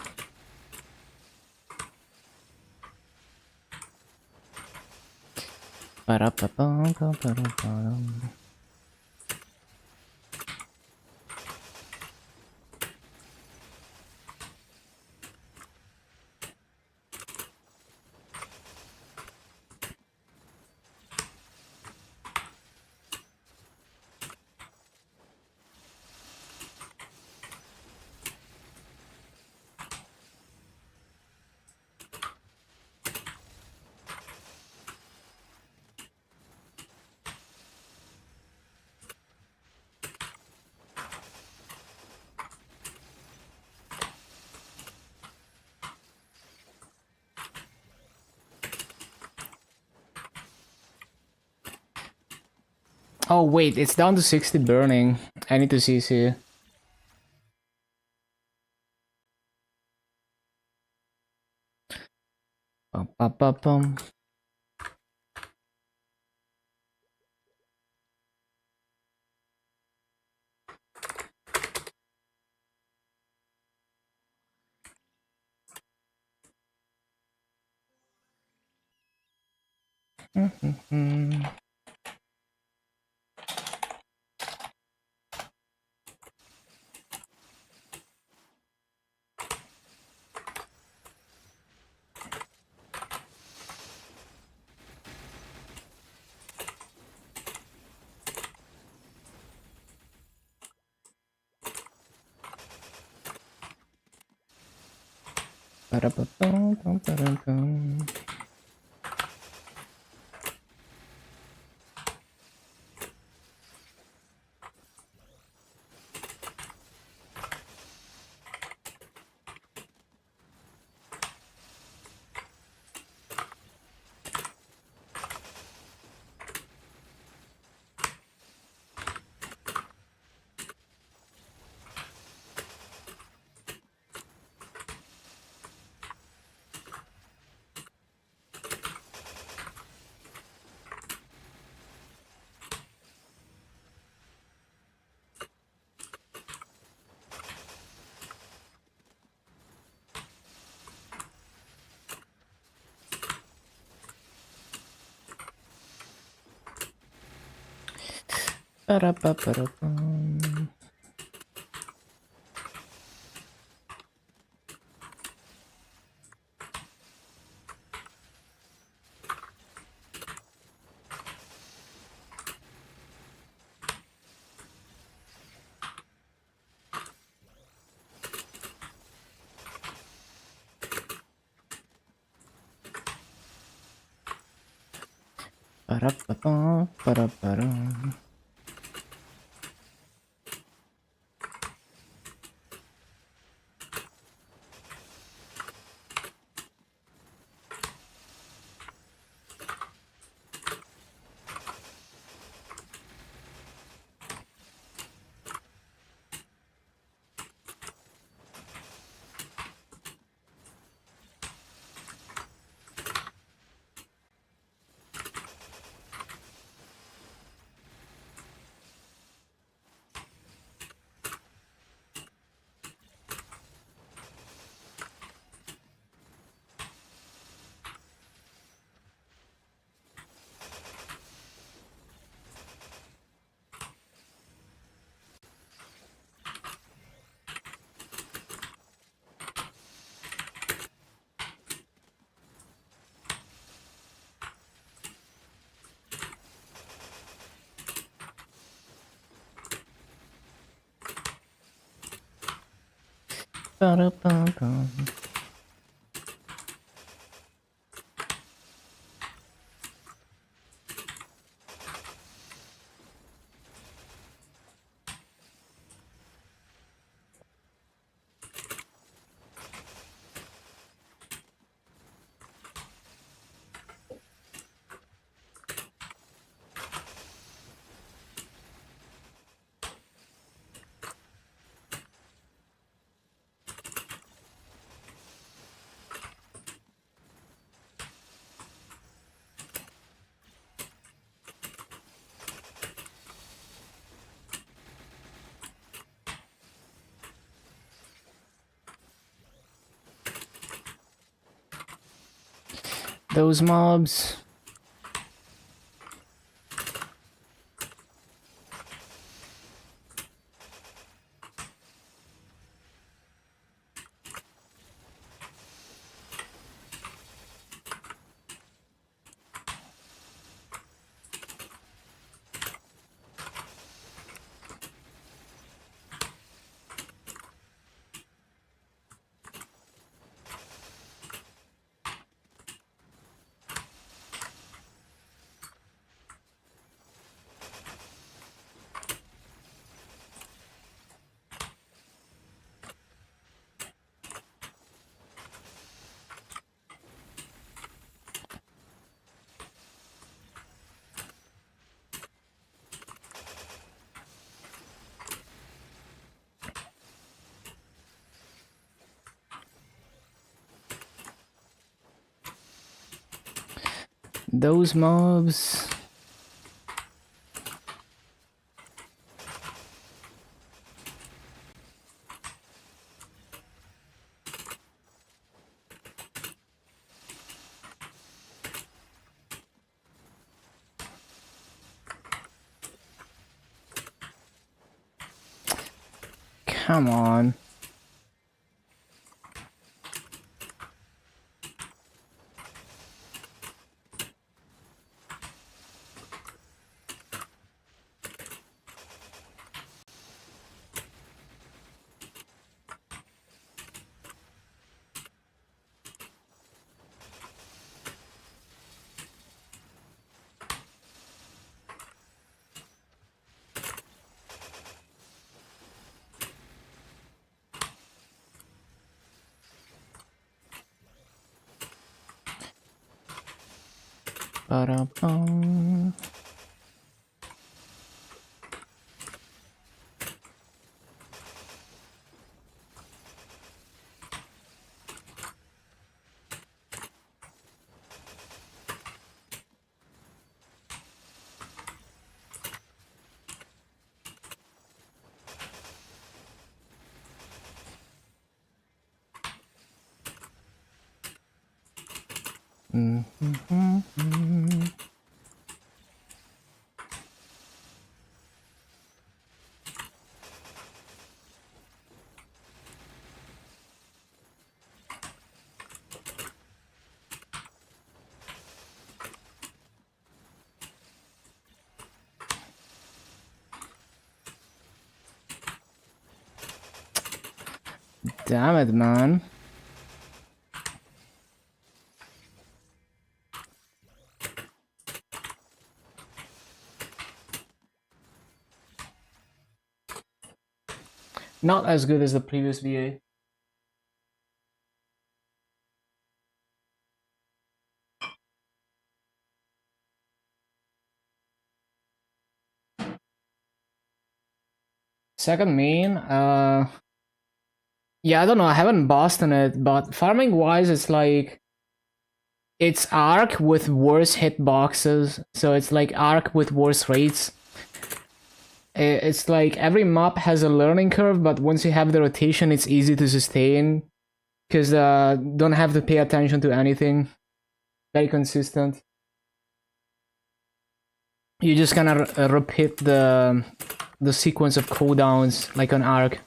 Oh wait, it's down to 60 burning. I need to CC. Bum, bum, bum, bum. Ba-da-ba-bum-bum-ba-dum-bum. Ba-da-ba-ba-da-bum. Ba-da-ba-bum, ba-da-ba-dum. Ba-da-bum-bum. Those mobs. Those mobs. Come on. Ba-da-bum. Damn it, man. Not as good as the previous VA. Second main, yeah, I don't know, I haven't bossed on it, but farming wise, it's like, it's arc with worse hitboxes, so it's like arc with worse rates. It's like every map has a learning curve, but once you have the rotation, it's easy to sustain, because don't have to pay attention to anything. Very consistent. You just kind of repeat the sequence of cooldowns like on arc.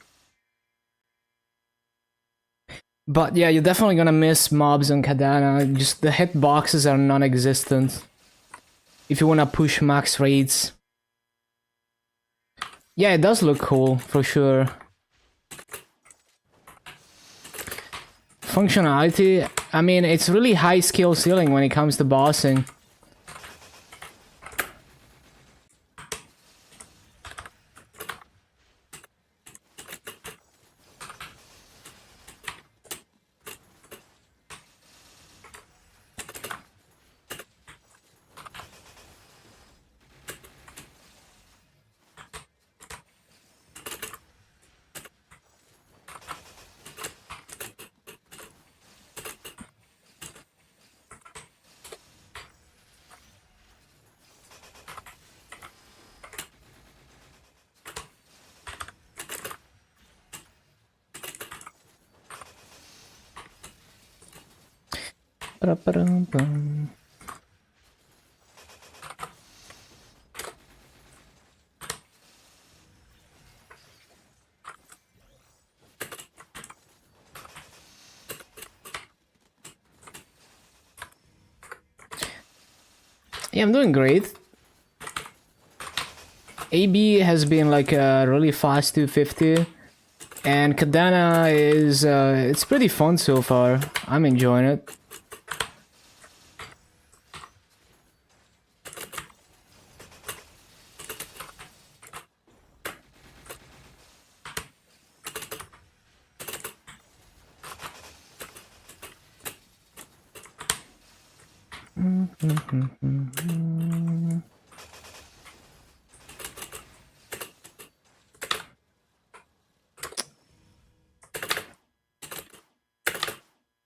But yeah, you're definitely gonna miss mobs on cadena. Just the hitboxes are non-existent if you wanna push max rates. Yeah, it does look cool for sure. Functionality, I mean, it's really high skill ceiling when it comes to bossing. Ba-da-ba-dum-bum. Yeah, I'm doing great. AB has been like a really fast 250, and cadena is it's pretty fun so far. I'm enjoying it.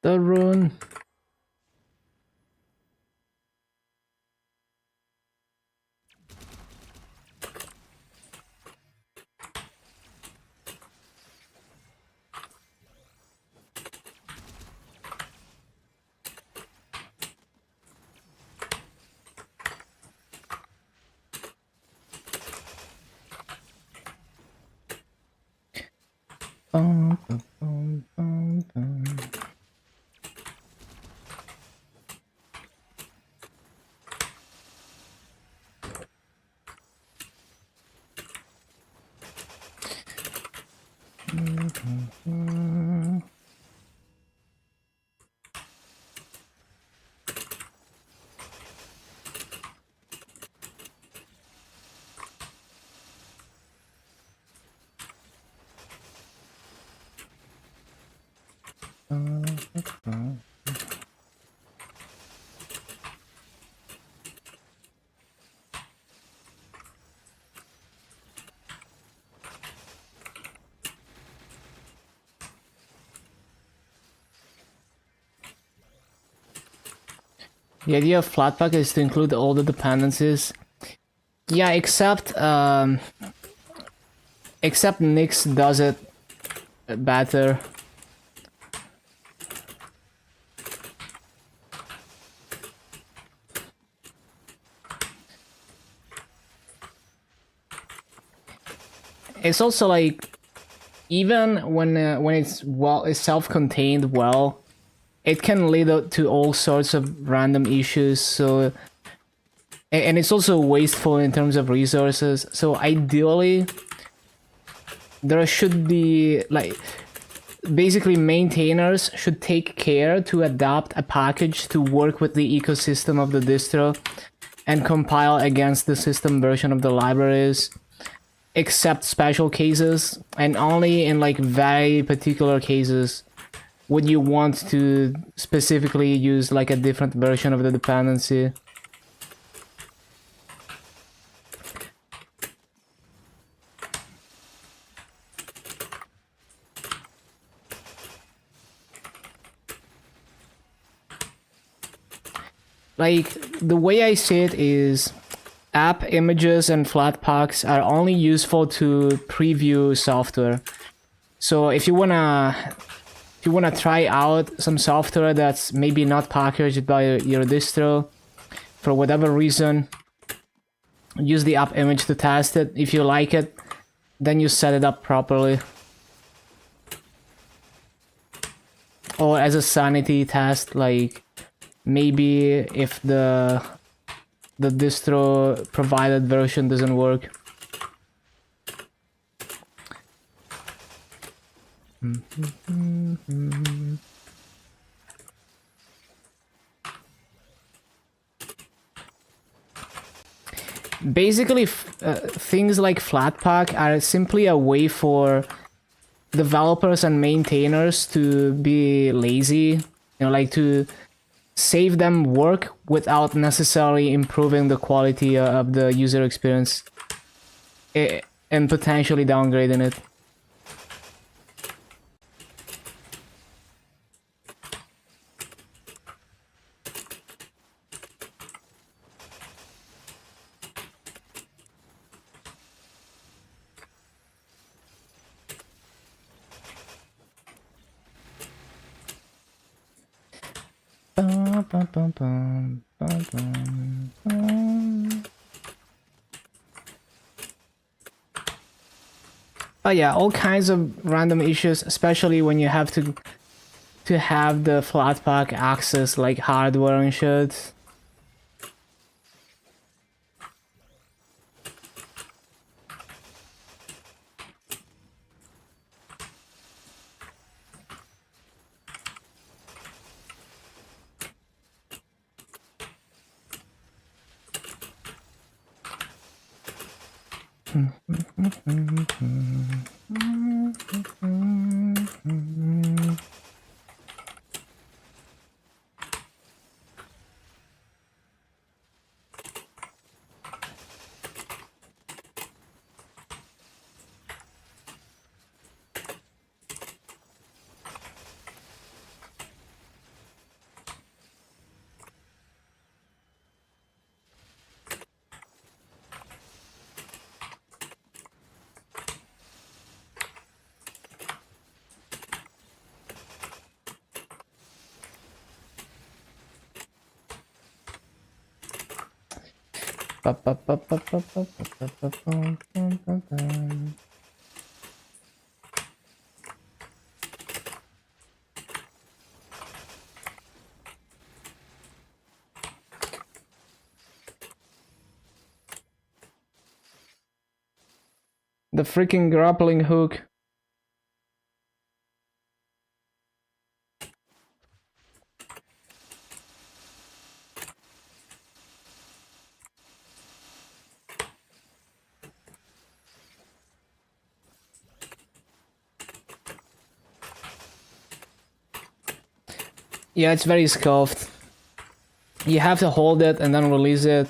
The rune. Bum, bum, bum, bum, bum. The idea of Flatpak is to include all the dependencies. Yeah, except Nix does it better. It's also like, even when it's self-contained, it can lead to all sorts of random issues. So, and it's also wasteful in terms of resources. So ideally, there should be like, basically maintainers should take care to adapt a package to work with the ecosystem of the distro and compile against the system version of the libraries, except special cases, and only in like very particular cases would you want to specifically use like a different version of the dependency. Like, the way I see it is, app images and Flatpaks are only useful to preview software. So if you wanna try out some software that's maybe not packaged by your distro, for whatever reason, use the app image to test it. If you like it, then you set it up properly. Or as a sanity test, like, maybe if the distro provided version doesn't work. Basically, things like Flatpak are simply a way for developers and maintainers to be lazy, like to save them work without necessarily improving the quality of the user experience, and potentially downgrading it. Oh yeah, all kinds of random issues, especially when you have to have the Flatpak access like hardware and shit. The freaking grappling hook. Yeah, it's very scuffed. You have to hold it and then release it.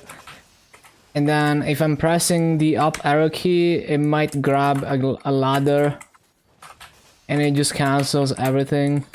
And then if I'm pressing the up arrow key, it might grab a ladder. And it just cancels everything.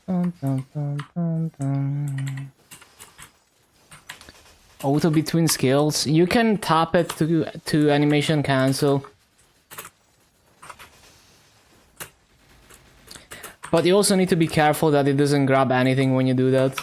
Dun, dun, dun, dun, dun. Auto between skills. You can tap it to animation cancel. But you also need to be careful that it doesn't grab anything when you do that.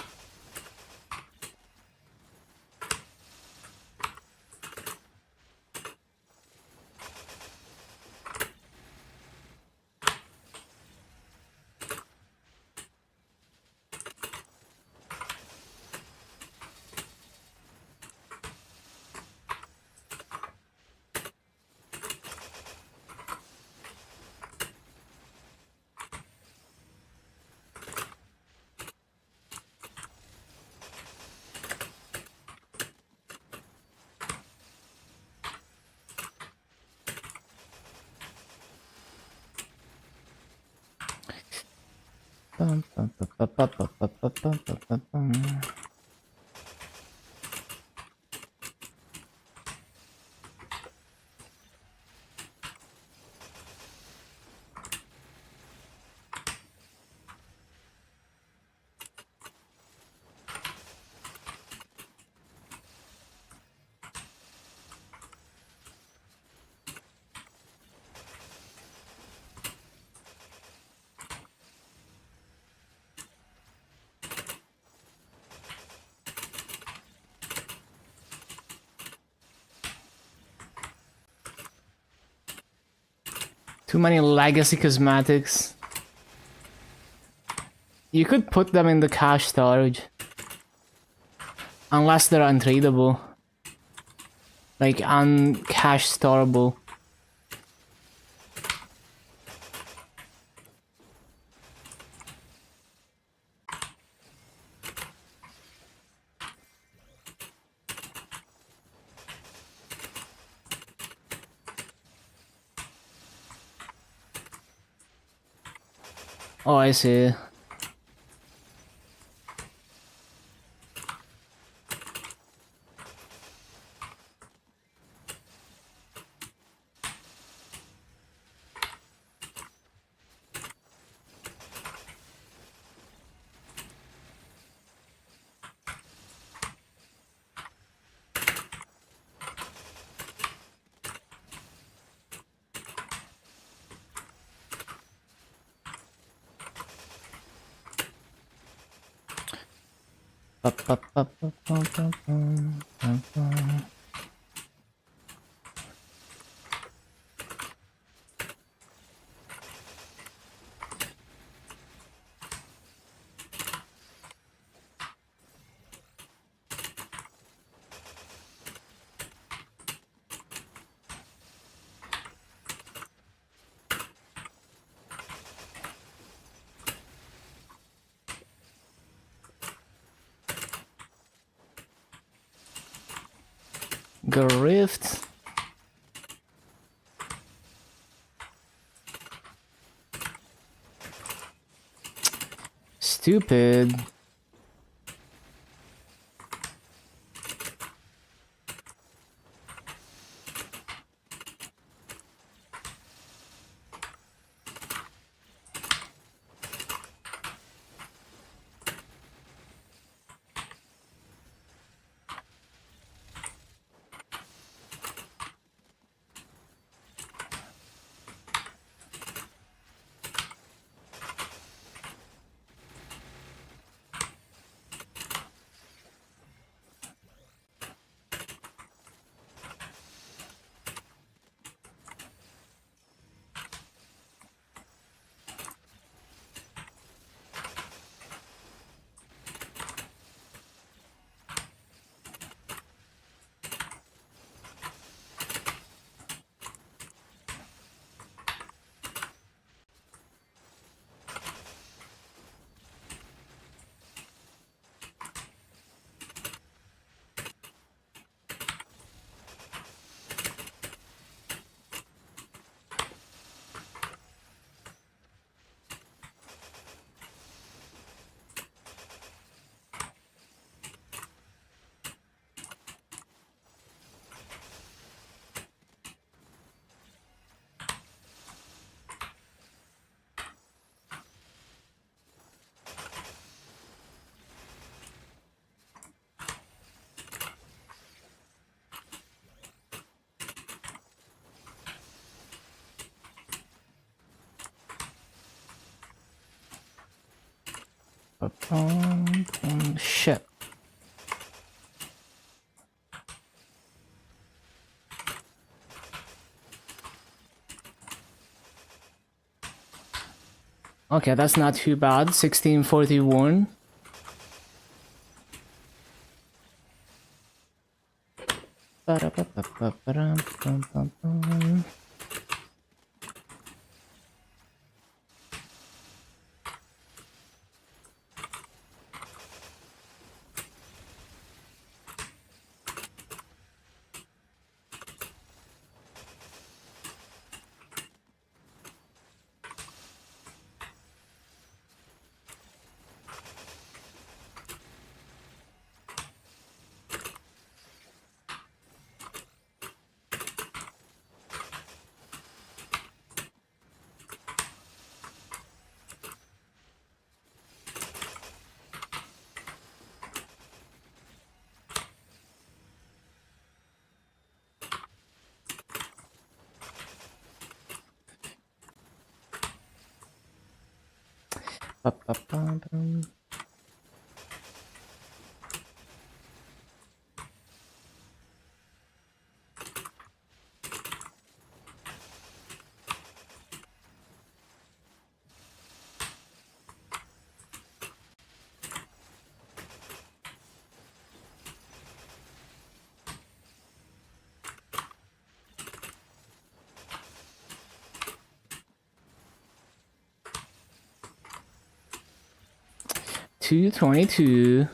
Too many legacy cosmetics. You could put them in the cache storage. Unless they're untradeable. Like uncache storable. Oh, I see. Rift. Stupid. Shit. Okay, that's not too bad. 1641. Ba-ba-ba-bum. 222.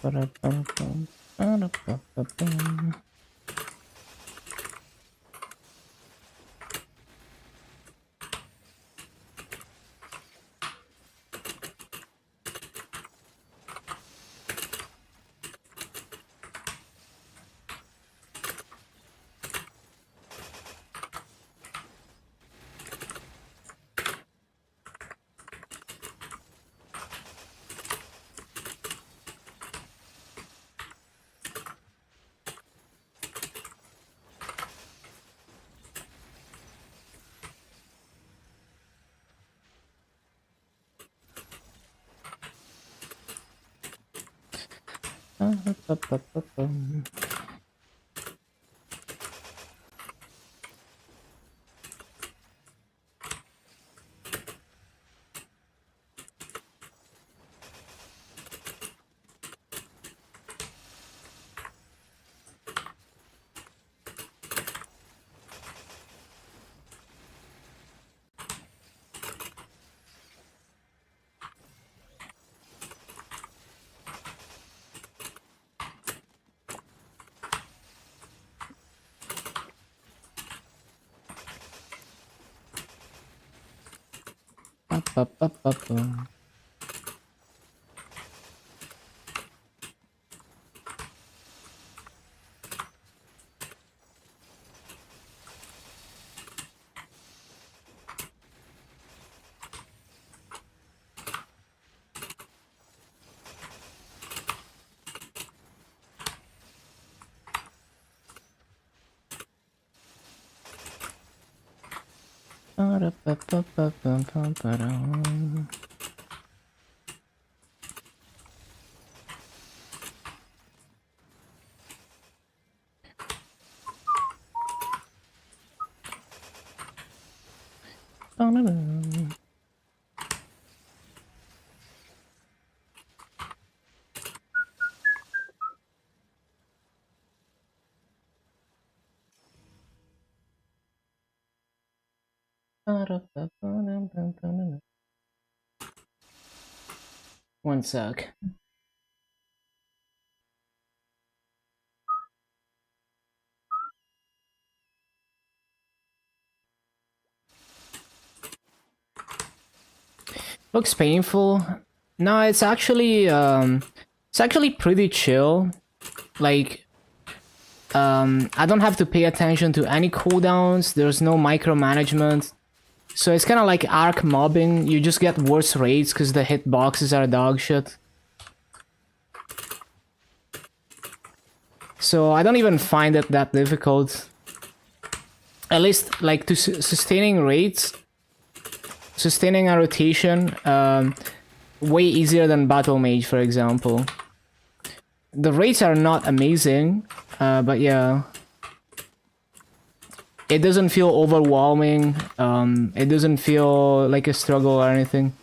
Ba-da-bum-bum. Ba-da-ba-ba-bum. Ba-da-ba-ba-ba-bum. Ba-ba-ba-ba-bum. Ba-da-ba-ba-ba-bum-bum-ba-dum. Ba-da-bum. One sec. Looks painful. No, it's actually pretty chill. Like I don't have to pay attention to any cooldowns. There's no micromanagement. So it's kind of like arc mobbing. You just get worse rates because the hitboxes are dog shit. So I don't even find it that difficult. At least like to sustaining rates, sustaining a rotation, way easier than Battle Mage, for example. The rates are not amazing, but yeah. It doesn't feel overwhelming. It doesn't feel like a struggle or anything.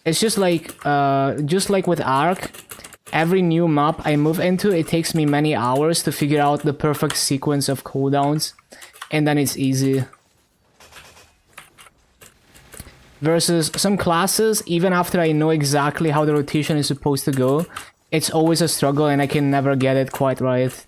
It's just like with Arc, every new map I move into, it takes me many hours to figure out the perfect sequence of cooldowns, and then it's easy. Versus some classes, even after I know exactly how the rotation is supposed to go, it's always a struggle and I can never get it quite right.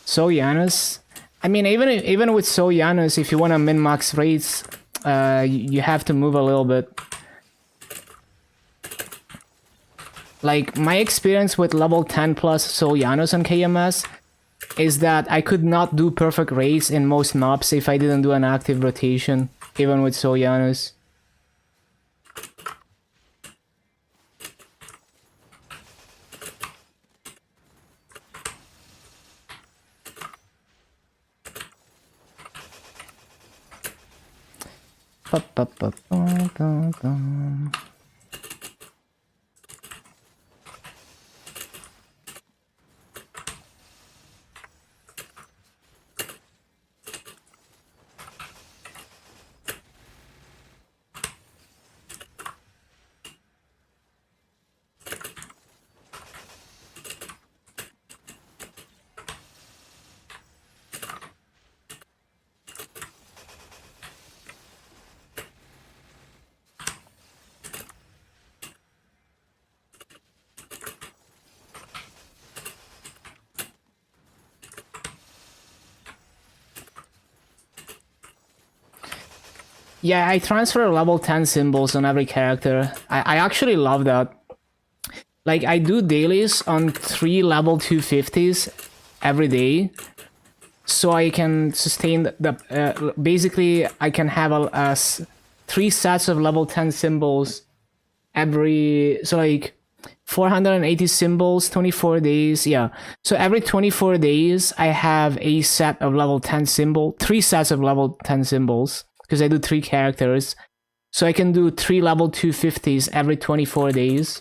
So Janus, I mean, even with So Janus, if you want to min-max rates, you have to move a little bit. Like, my experience with level 10 plus So Janus on KMS is that I could not do perfect rates in most maps if I didn't do an active rotation, even with So Janus. Yeah, I transfer level 10 symbols on every character. I actually love that. Like, I do dailies on 3 level 250s every day. So I can sustain the... basically, I can have 3 sets of level 10 symbols every... So, like, 480 symbols, 24 days, yeah. So every 24 days, I have a set of level 10 symbol... 3 sets of level 10 symbols. Because I do 3 characters. So I can do 3 level 250s every 24 days.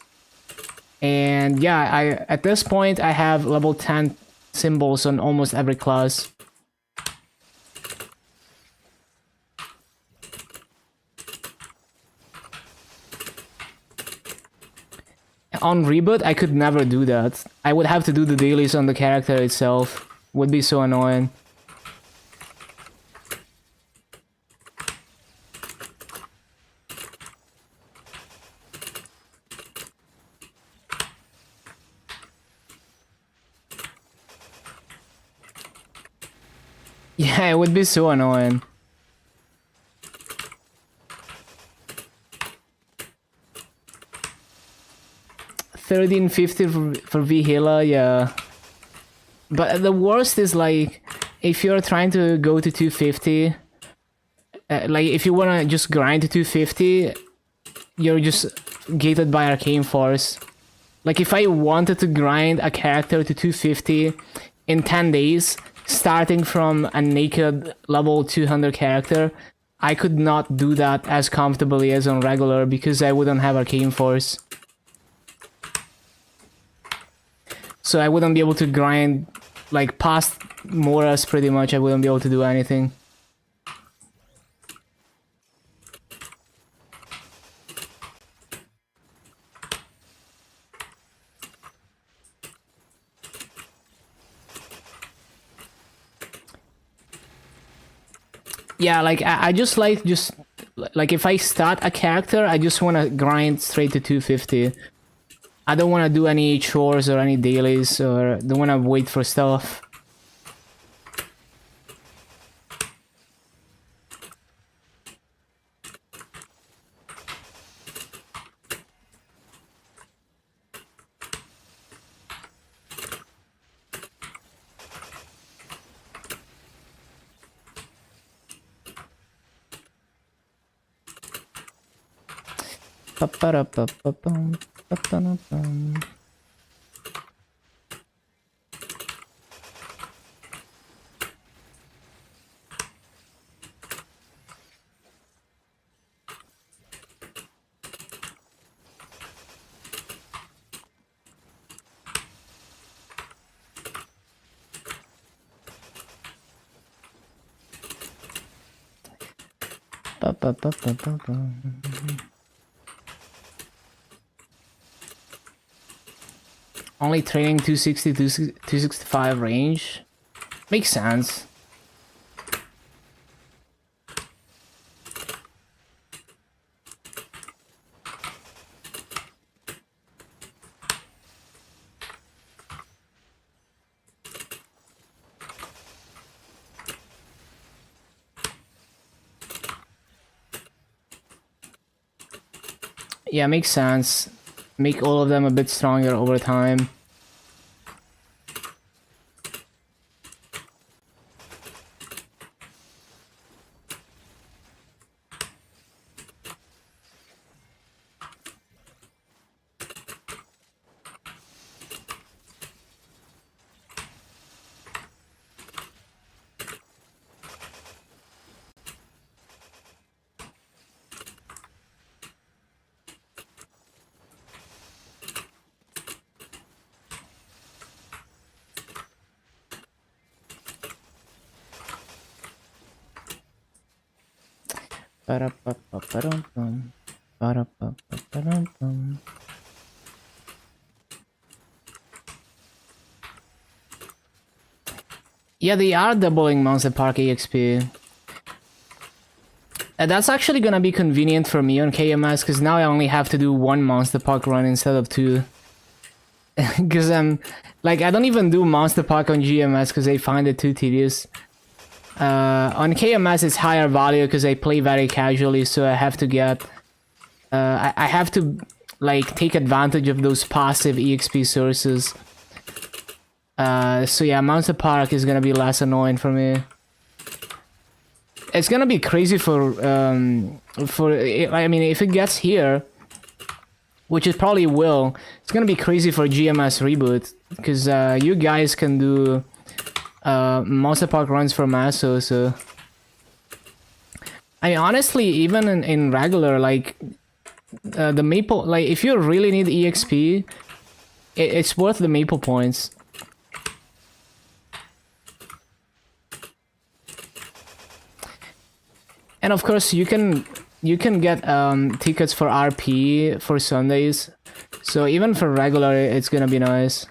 And yeah, at this point, I have level 10 symbols on almost every class. On Reboot, I could never do that. I would have to do the dailies on the character itself. Would be so annoying. Yeah, it would be so annoying. $13.50 for Vihila, yeah. But the worst is like, if you're trying to go to 250, like if you wanna just grind to 250, you're just gated by Arcane Force. Like if I wanted to grind a character to 250 in 10 days, starting from a naked level 200 character, I could not do that as comfortably as on regular because I wouldn't have Arcane Force. So I wouldn't be able to grind like past Moras, pretty much I wouldn't be able to do anything. Yeah, like I just like if I start a character, I just want to grind straight to 250. I don't want to do any chores or any dailies, or don't want to wait for stuff. Only training 260 to 265 range. Makes sense. Yeah, makes sense. Make all of them a bit stronger over time. Yeah, they are doubling Monster Park EXP. And that's actually gonna be convenient for me on KMS, because now I only have to do one Monster Park run instead of two. Because like, I don't even do Monster Park on GMS because I find it too tedious. On KMS it's higher value because I play very casually, so I have to get... I have to, like, take advantage of those passive EXP sources. So yeah, Monster Park is gonna be less annoying for me. It's gonna be crazy for I mean, if it gets here, which it probably will, it's gonna be crazy for GMS reboot, because you guys can do Monster Park runs for Maso, so... I mean, honestly, even in regular, like, the Maple, like, if you really need EXP, it's worth the Maple points. And of course, you can get tickets for RP for Sundays, so even for regular, it's gonna be nice.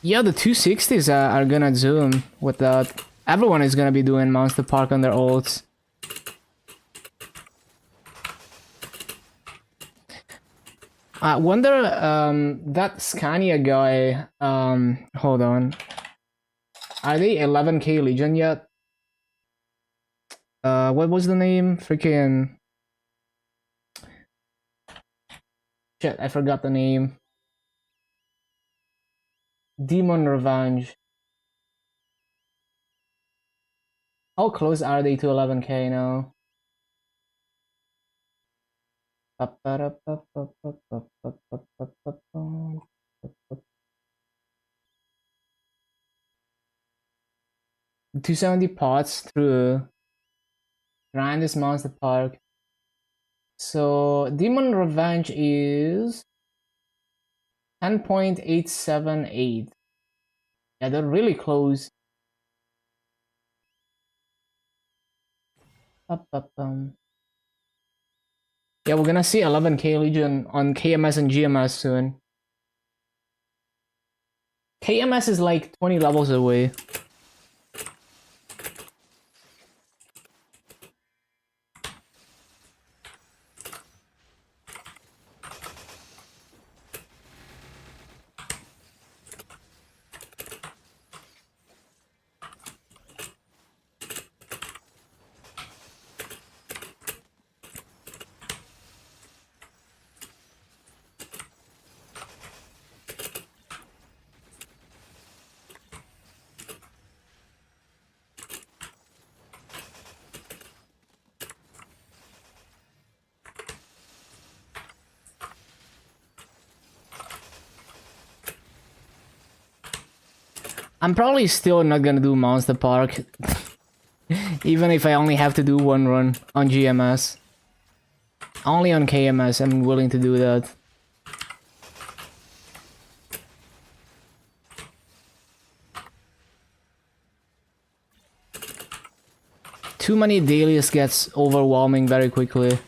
Yeah, the 260s are gonna zoom with that. Everyone is gonna be doing Monster Park on their ults. I wonder, that Scania guy, hold on. Are they 11k Legion yet? What was the name? Freaking... Shit, I forgot the name. Demon Revenge. How close are they to 11k now? 270 pots through Grandest Monster Park. So Demon Revenge is 10.878. Yeah, they're really close. Yeah, we're gonna see 11k Legion on KMS and GMS soon. KMS is like 20 levels away. I'm probably still not gonna do Monster Park. Even if I only have to do one run on GMS. Only on KMS I'm willing to do that. Too many dailies gets overwhelming very quickly.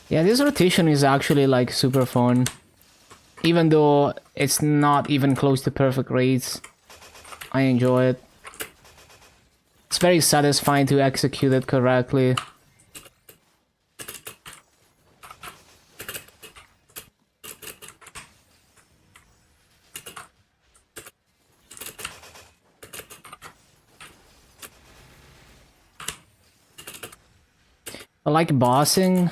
Yeah, this rotation is actually like super fun. Even though it's not even close to perfect rates, I enjoy it. It's very satisfying to execute it correctly. I like bossing.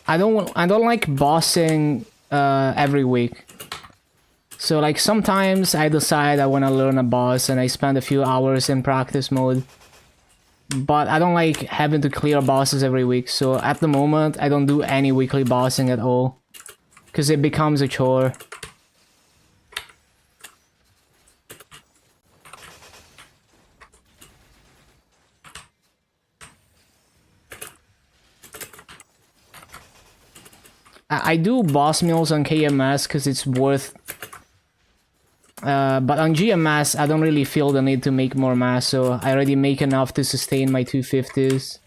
I don't like bossing every week. So like sometimes I decide I want to learn a boss and I spend a few hours in practice mode. But I don't like having to clear bosses every week. So at the moment I don't do any weekly bossing at all. Because it becomes a chore. I do boss meals on KMS because it's worth. But on GMS, I don't really feel the need to make more mass, so I already make enough to sustain my 250s.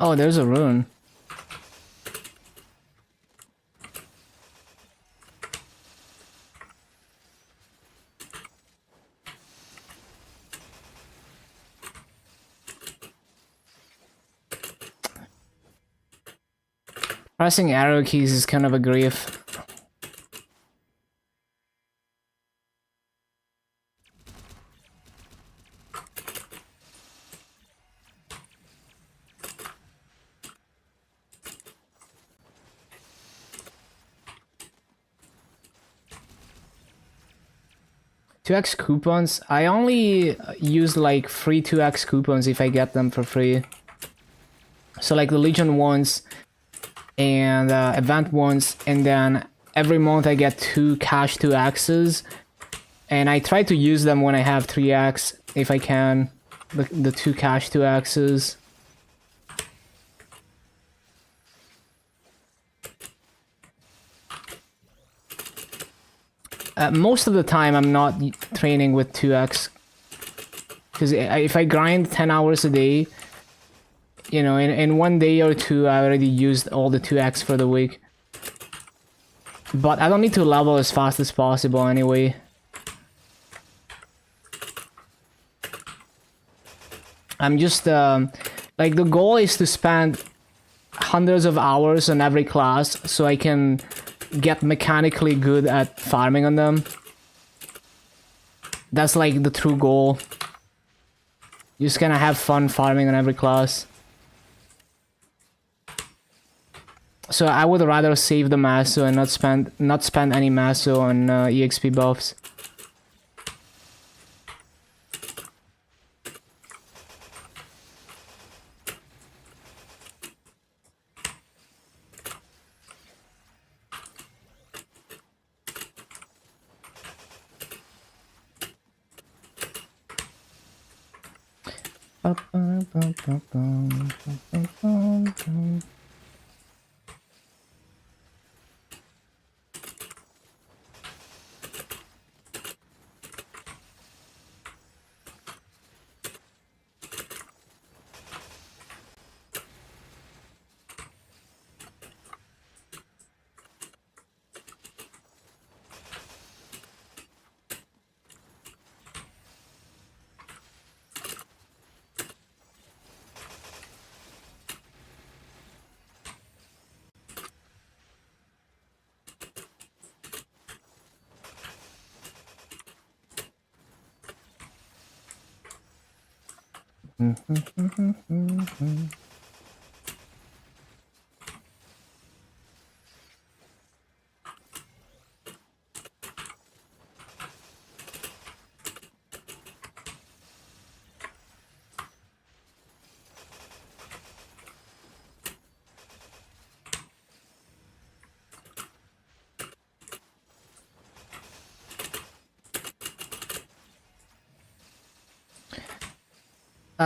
Oh, there's a rune. Pressing arrow keys is kind of a grief. $2x coupons. I only use like free 2x coupons if I get them for free. So like the Legion ones and event ones, and then every month I get 2 cash 2x's, and I try to use them when I have 3x if I can. The 2 cash 2x's. Most of the time I'm not training with 2x, because if I grind 10 hours a day, you know, in 1 day or 2 I already used all the 2x for the week. But I don't need to level as fast as possible anyway. I'm just like, the goal is to spend hundreds of hours on every class so I can get mechanically good at farming on them. That's like the true goal. You're just gonna have fun farming on every class. So I would rather save the Maso and not spend any Maso on EXP buffs.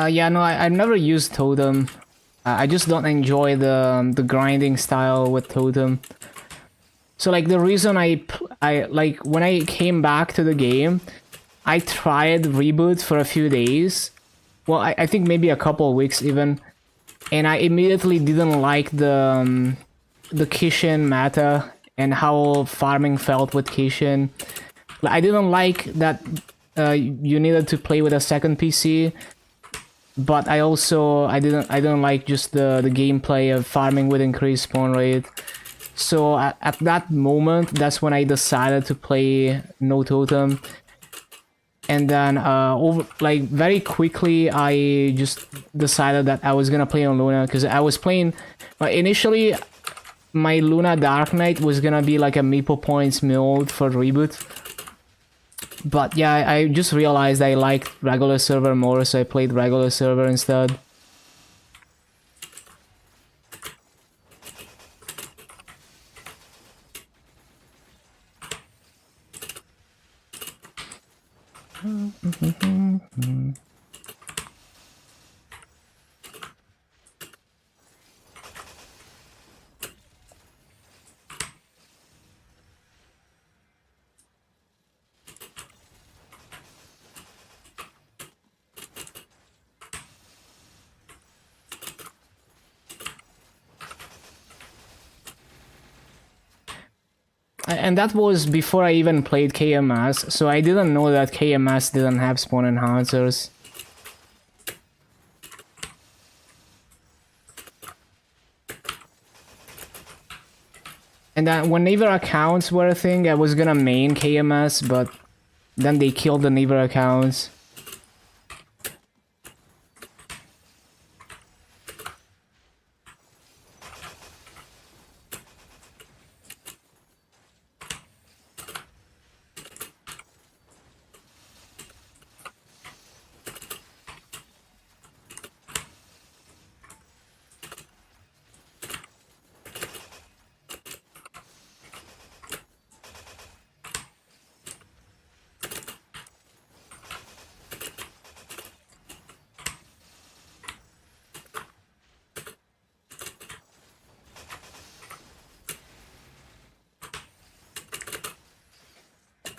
Yeah, no, I've never used Totem. I just don't enjoy the grinding style with Totem. So like, the reason I like, when I came back to the game, I tried Reboot for a few days. Well, I think maybe a couple of weeks even, and I immediately didn't like the Kishin meta and how farming felt with Kishin. I didn't like that you needed to play with a second PC. But I didn't like just the gameplay of farming with increased spawn rate. So at that moment, that's when I decided to play no totem. And then like very quickly, I just decided that I was gonna play on Luna, because I was playing initially. My Luna Dark Knight was gonna be like a Maple Points build for Reboot. But yeah, I just realized I liked regular server more, so I played regular server instead. And that was before I even played KMS, so I didn't know that KMS didn't have spawn enhancers. And then when neighbor accounts were a thing, I was gonna main KMS, but then they killed the neighbor accounts.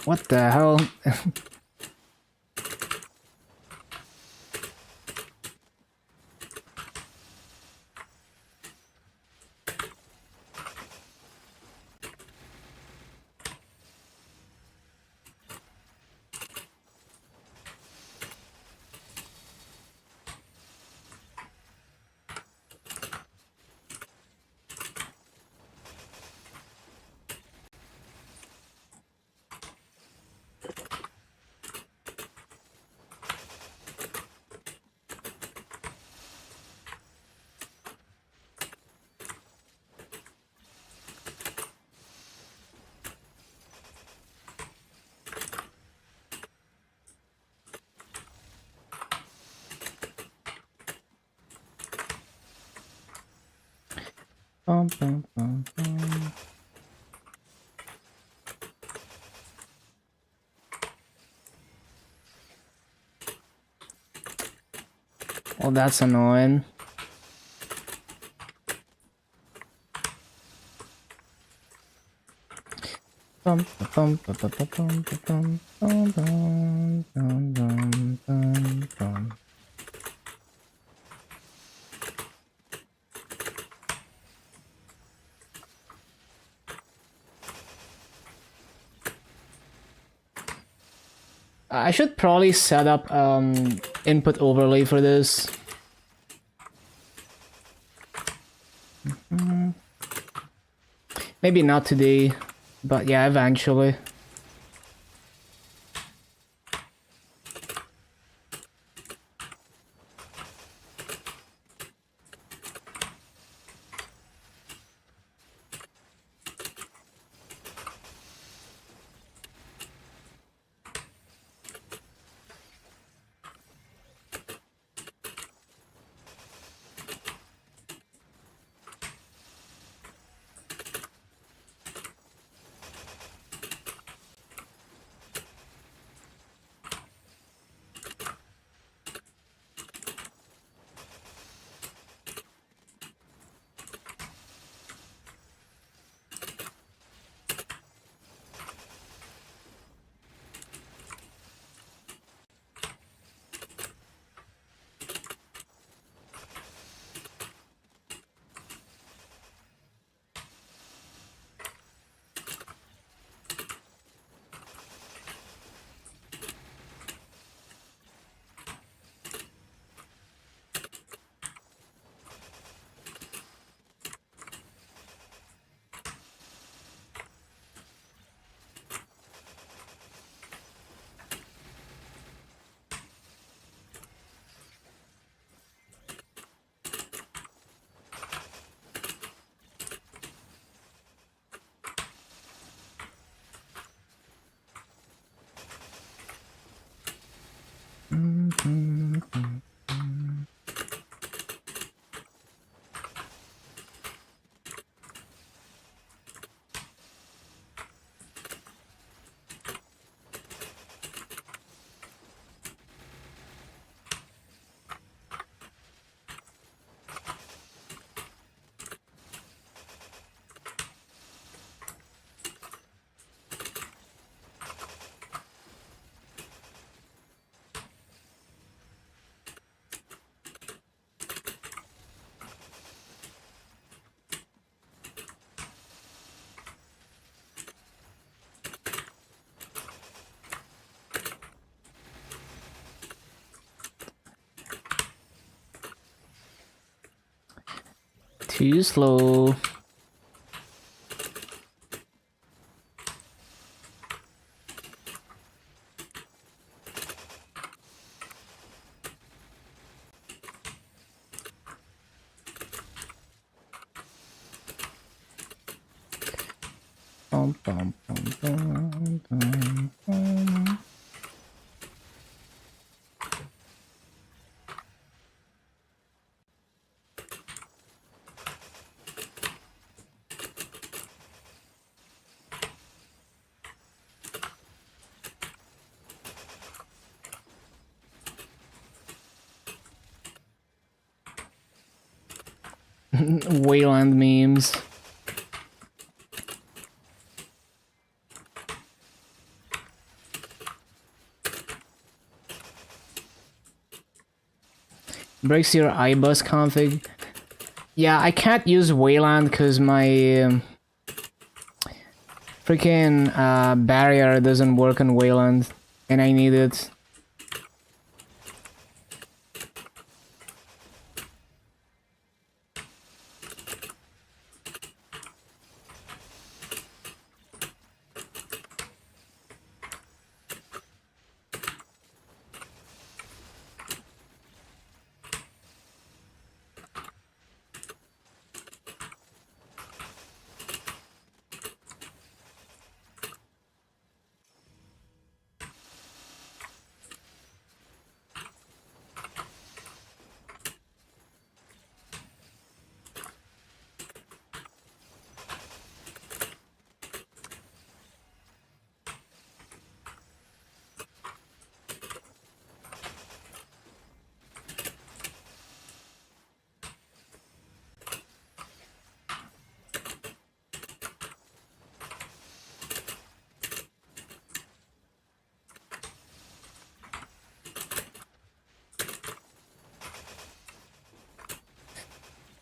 What the hell? Bum, bum, bum, bum. Well, that's annoying. Bum, bum, bum, bum, bum, bum, bum, bum, bum, bum, bum, bum, bum. I should probably set up input overlay for this. Maybe not today, but yeah, eventually. Too slow. Bum, bum, bum, bum, bum, bum. Wayland memes. Breaks your iBus config. Yeah, I can't use Wayland because my freaking barrier doesn't work on Wayland, and I need it.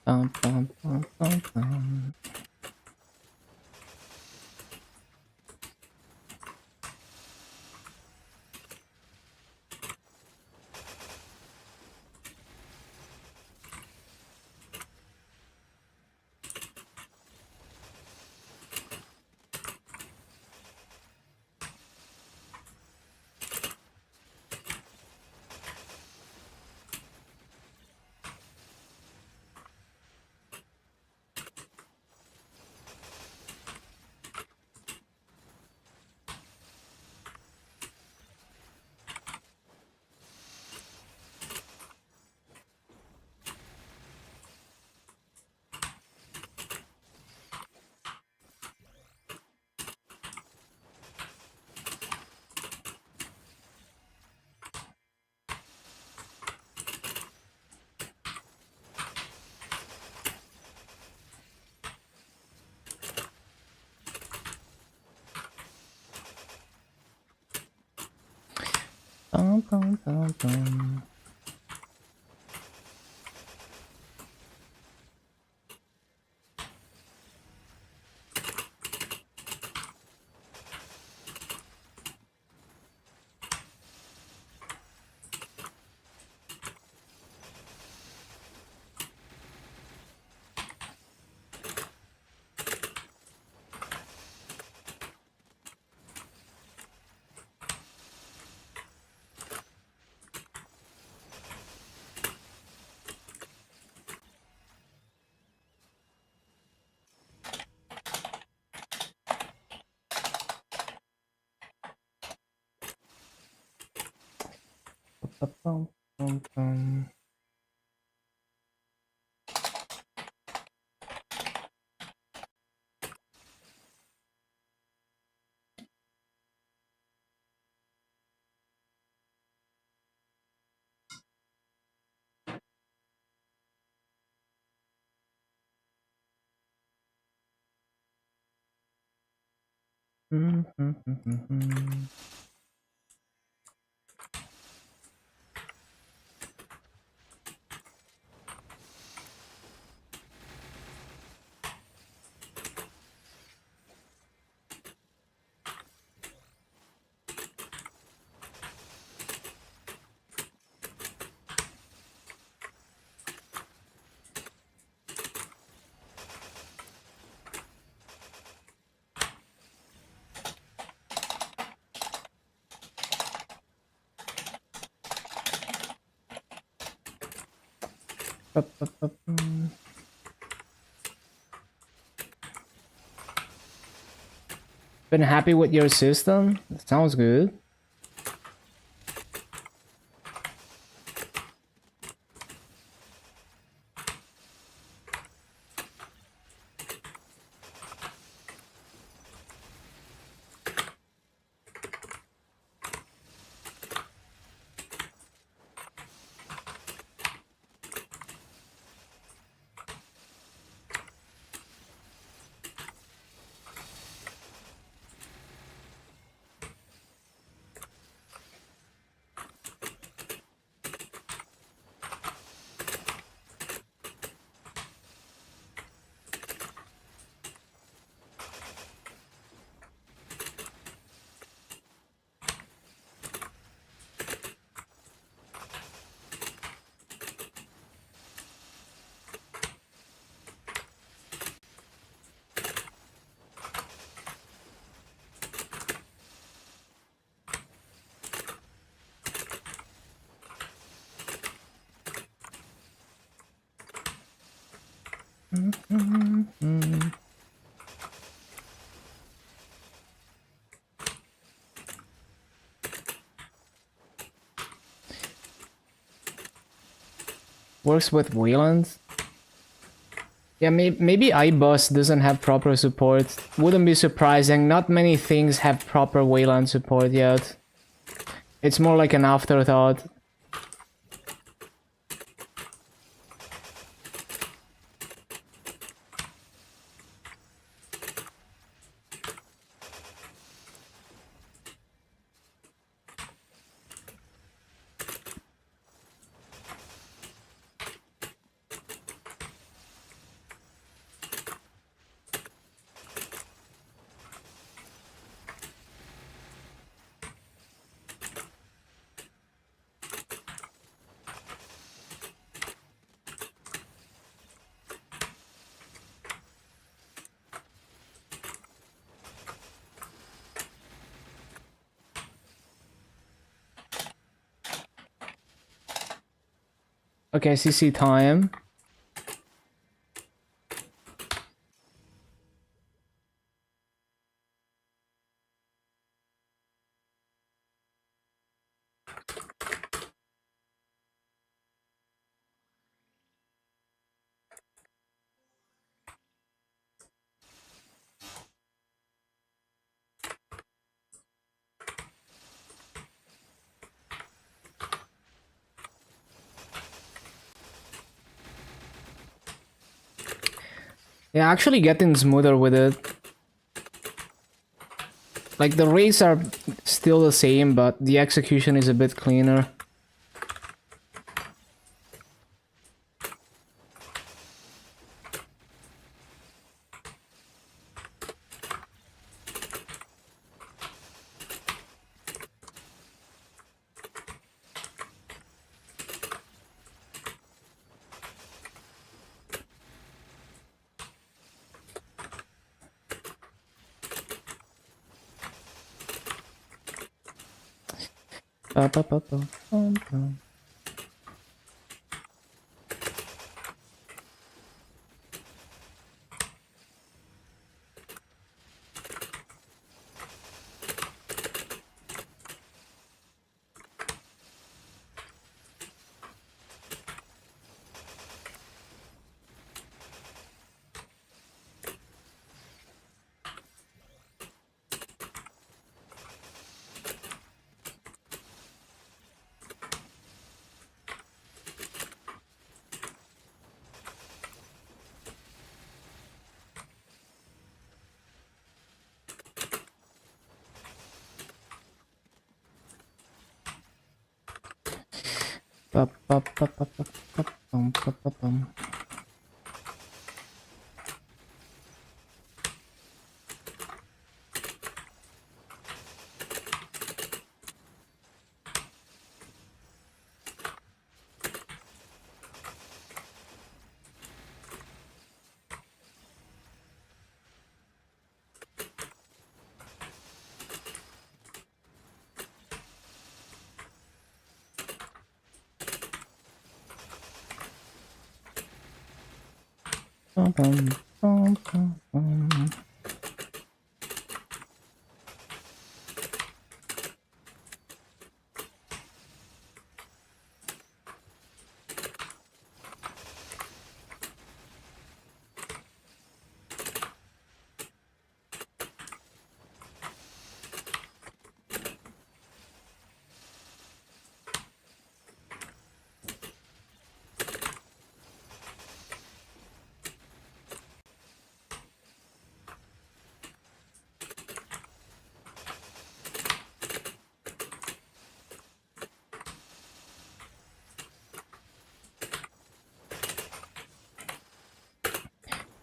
Bum, bum, bum, bum, bum. Bum, bum, bum, bum. Bum, bum, bum. Mm, mm, mm, mm, mm. Bup, bup, bup, Been happy with your system? Sounds good. Works with Wayland. Yeah, maybe iBus doesn't have proper support. Wouldn't be surprising. Not many things have proper Wayland support yet. It's more like an afterthought. Okay, CC time. Yeah, actually getting smoother with it. Like the rates are still the same, but the execution is a bit cleaner. Ba, ba, ba, ba, bum, bum. Ba, ba, ba, ba, ba, ba, bum, ba, ba, bum. Bum, bum, bum, bum, bum.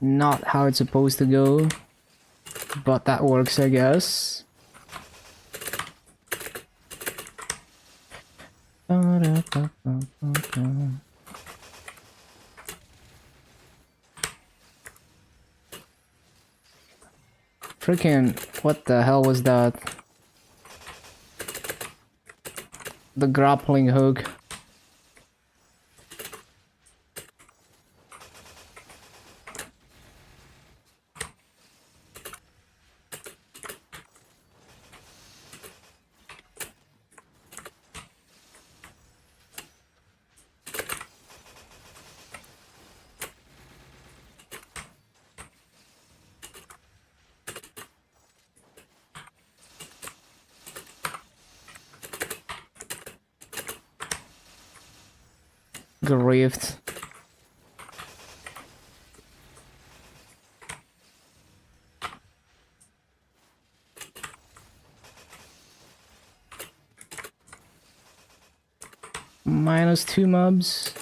not how it's supposed to go, but that works, I guess. Freaking, what the hell was that? The grappling hook. Grieved. -2 mobs.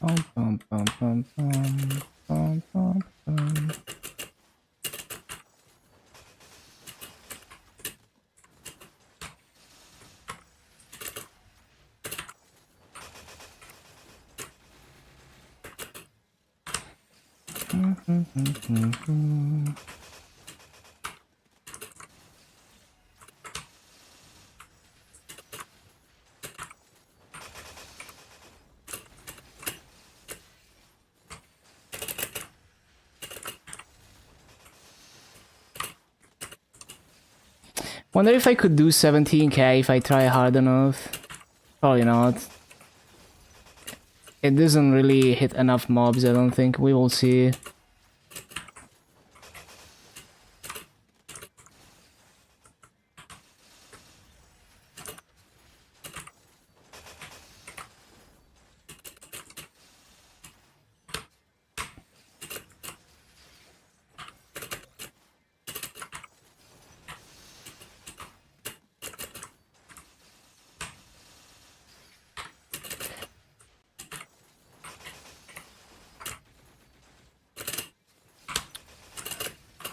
Bum, bum, bum, bum, bum, bum, bum. Wonder if I could do 17k if I try hard enough. Probably not. It doesn't really hit enough mobs, I don't think. We will see.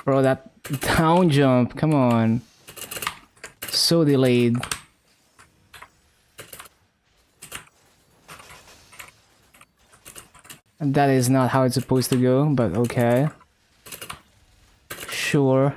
Bro, that down jump, come on. So delayed. And that is not how it's supposed to go, but okay. Sure.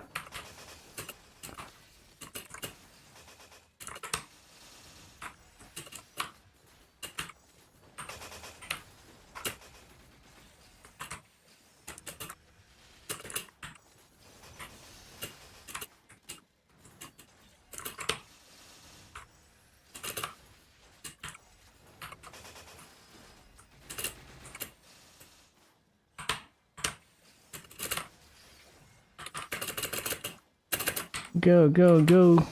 Go, go, go.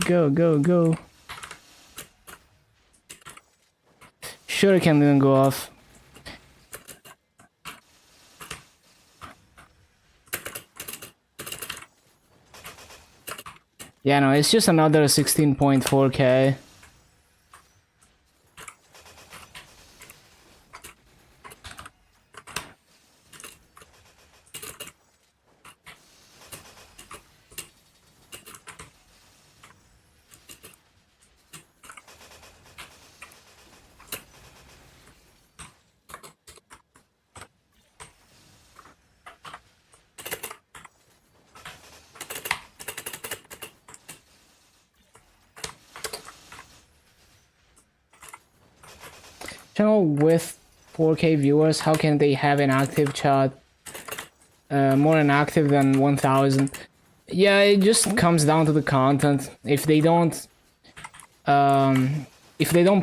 Go, go, go. Shuriken didn't go off. Yeah, no, it's just another 16.4k. channel with 4K viewers, how can they have an active chat more inactive than 1000? Yeah, it just comes down to the content. If they don't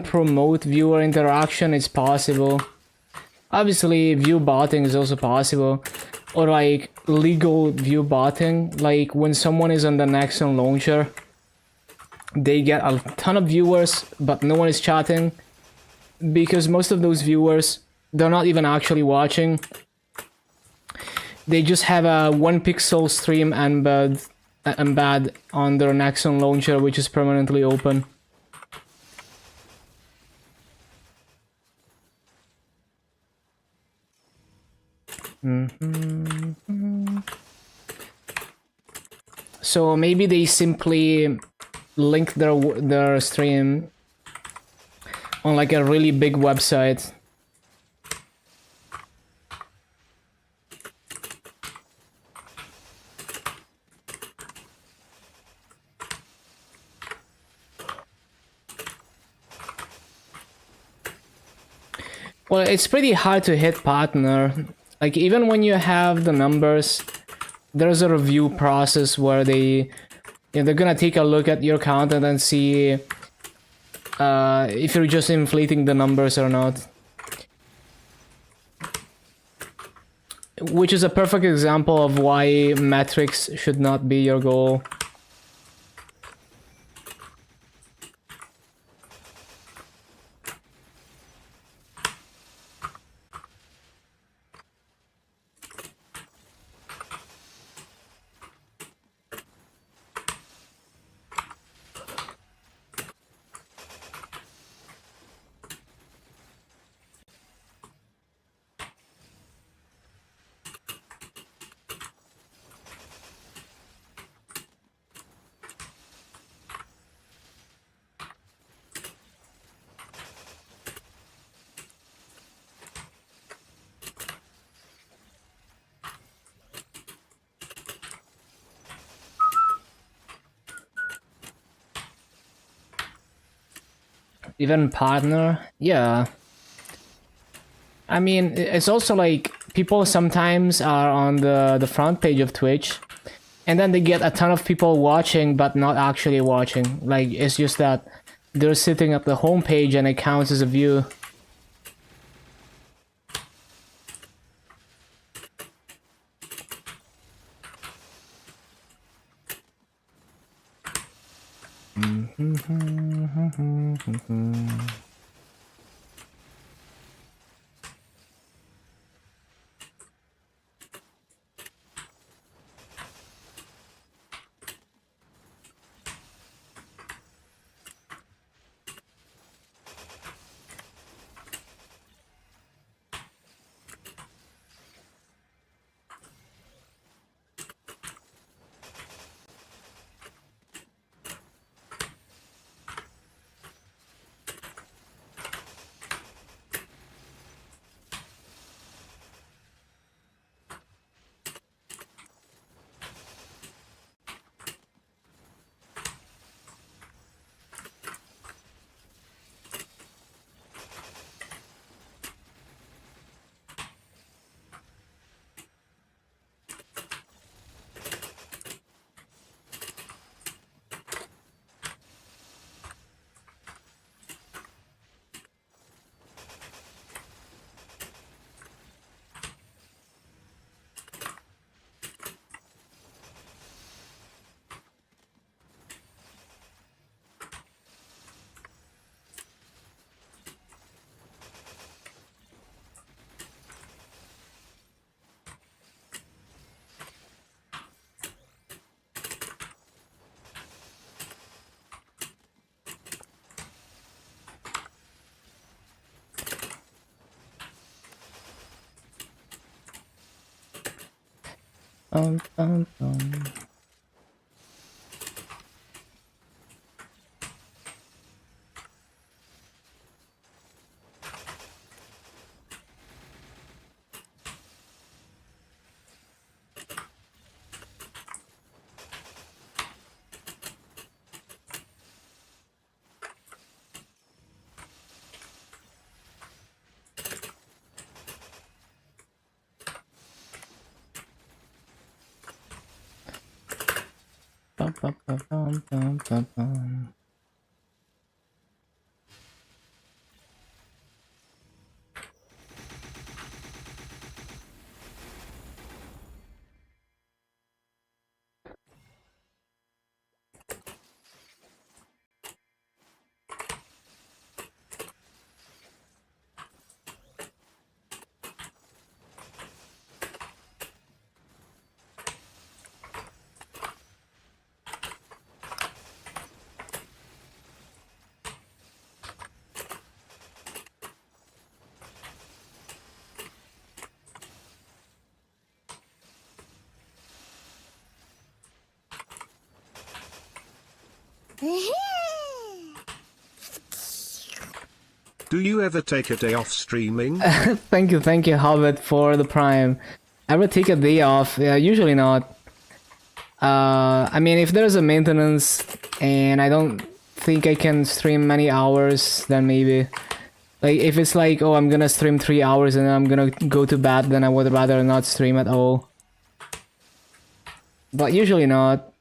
promote viewer interaction, it's possible. Obviously, view botting is also possible, or like legal view botting, like when someone is on the Nexon launcher, they get a ton of viewers, but no one is chatting, because most of those viewers, they're not even actually watching. They just have a 1 pixel stream embed on their Nexon launcher, which is permanently open. So maybe they simply link their stream on like a really big website. Well, it's pretty hard to hit partner. Like, even when you have the numbers, there's a review process where they're gonna take a look at your content and see if you're just inflating the numbers or not. Which is a perfect example of why metrics should not be your goal. Even partner, yeah. I mean, it's also like people sometimes are on the front page of Twitch, and then they get a ton of people watching but not actually watching. Like, it's just that they're sitting at the home page and it counts as a view. Bum, bum, bum. Do you ever take a day off streaming? Thank you, Hobbit, for the Prime. I would take a day off. Yeah, usually not. I mean, if there's a maintenance and I don't think I can stream many hours, then maybe. Like, if it's like, oh, I'm gonna stream 3 hours and then I'm gonna go to bed, then I would rather not stream at all. But usually not.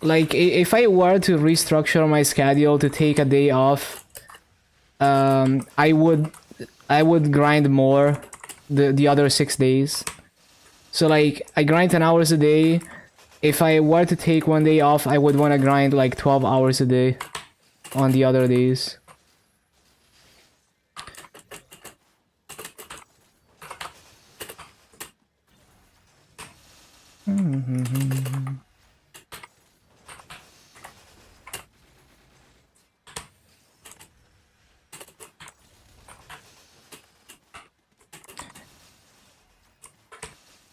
Like, if I were to restructure my schedule to take a day off, I would grind more the other 6 days. So like, I grind 10 hours a day. If I were to take one day off, I would want to grind like 12 hours a day on the other days.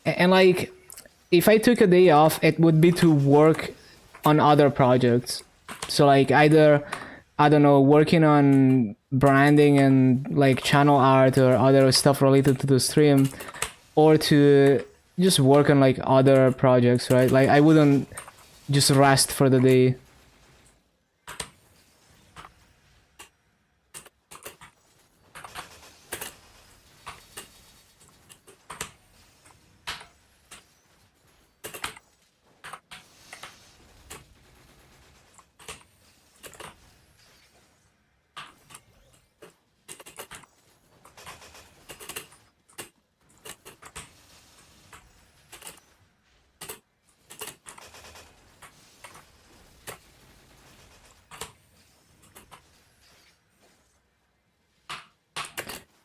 And like, if I took a day off, it would be to work on other projects. So like, either, I don't know, working on branding and like channel art or other stuff related to the stream, or to just work on like other projects, right? Like, I wouldn't just rest for the day.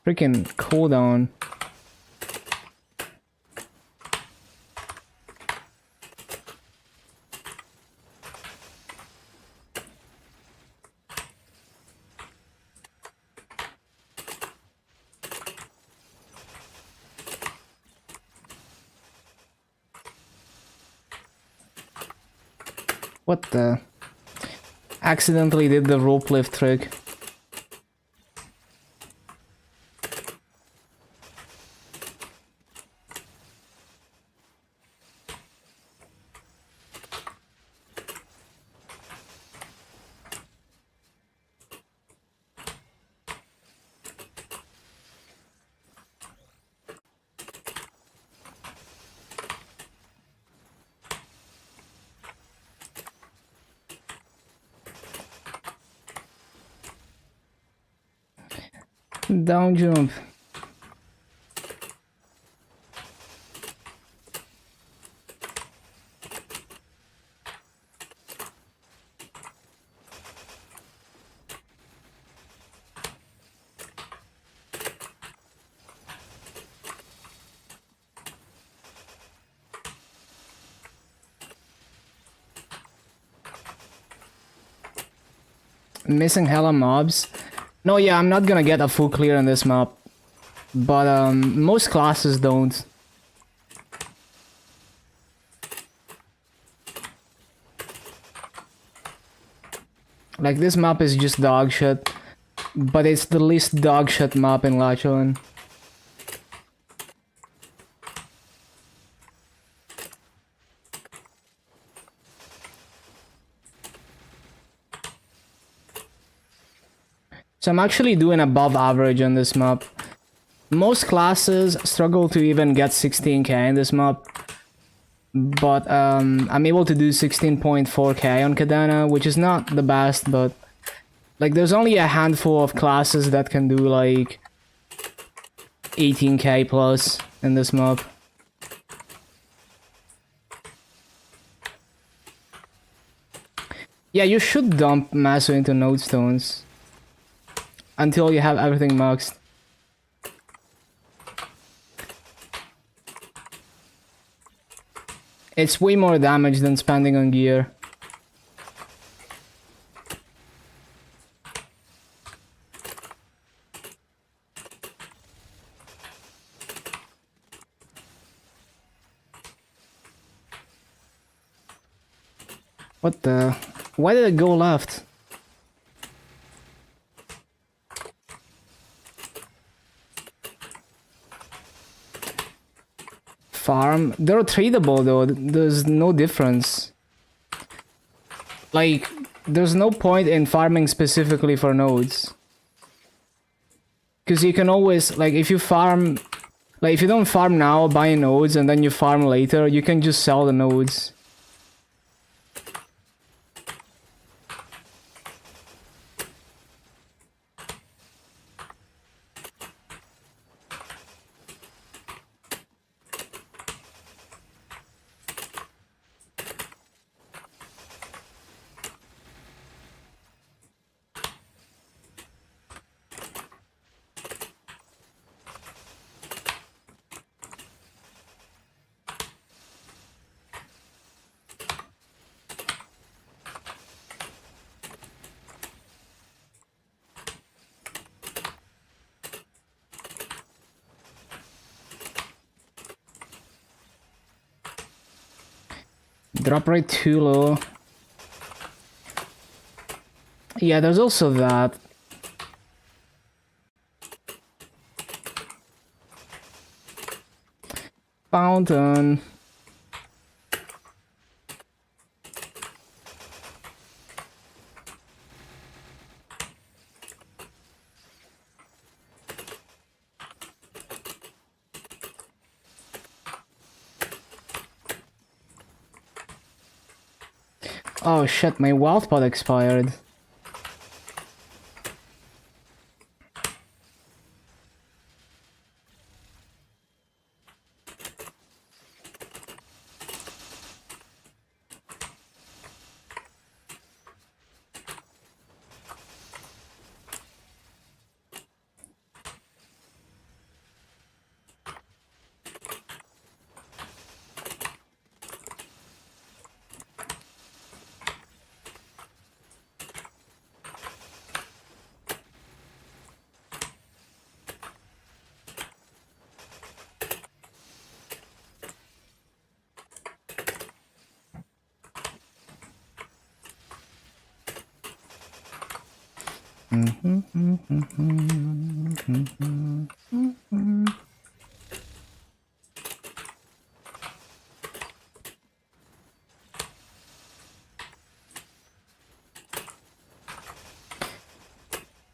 Freaking cooldown. What the? Accidentally did the rope lift trick. Down jump. Missing hella mobs. No, yeah, I'm not gonna get a full clear on this map. But most classes don't. Like, this map is just dog shit. But it's the least dog shit map in Lachlan. So I'm actually doing above average on this map. Most classes struggle to even get 16k in this map. but I'm able to do 16.4k on cadena, which is not the best, but like there's only a handful of classes that can do like 18k plus in this map. Yeah, you should dump Maso into node stones until you have everything maxed. It's way more damage than spending on gear. What the? Why did it go left? Farm? They're tradable though, there's no difference. Like, there's no point in farming specifically for nodes. Because you can always, like, if you farm... Like, if you don't farm now, buy nodes, and then you farm later, you can just sell the nodes. Drop rate too low. Yeah, there's also that. Fountain. Oh shit, my wealth pot expired.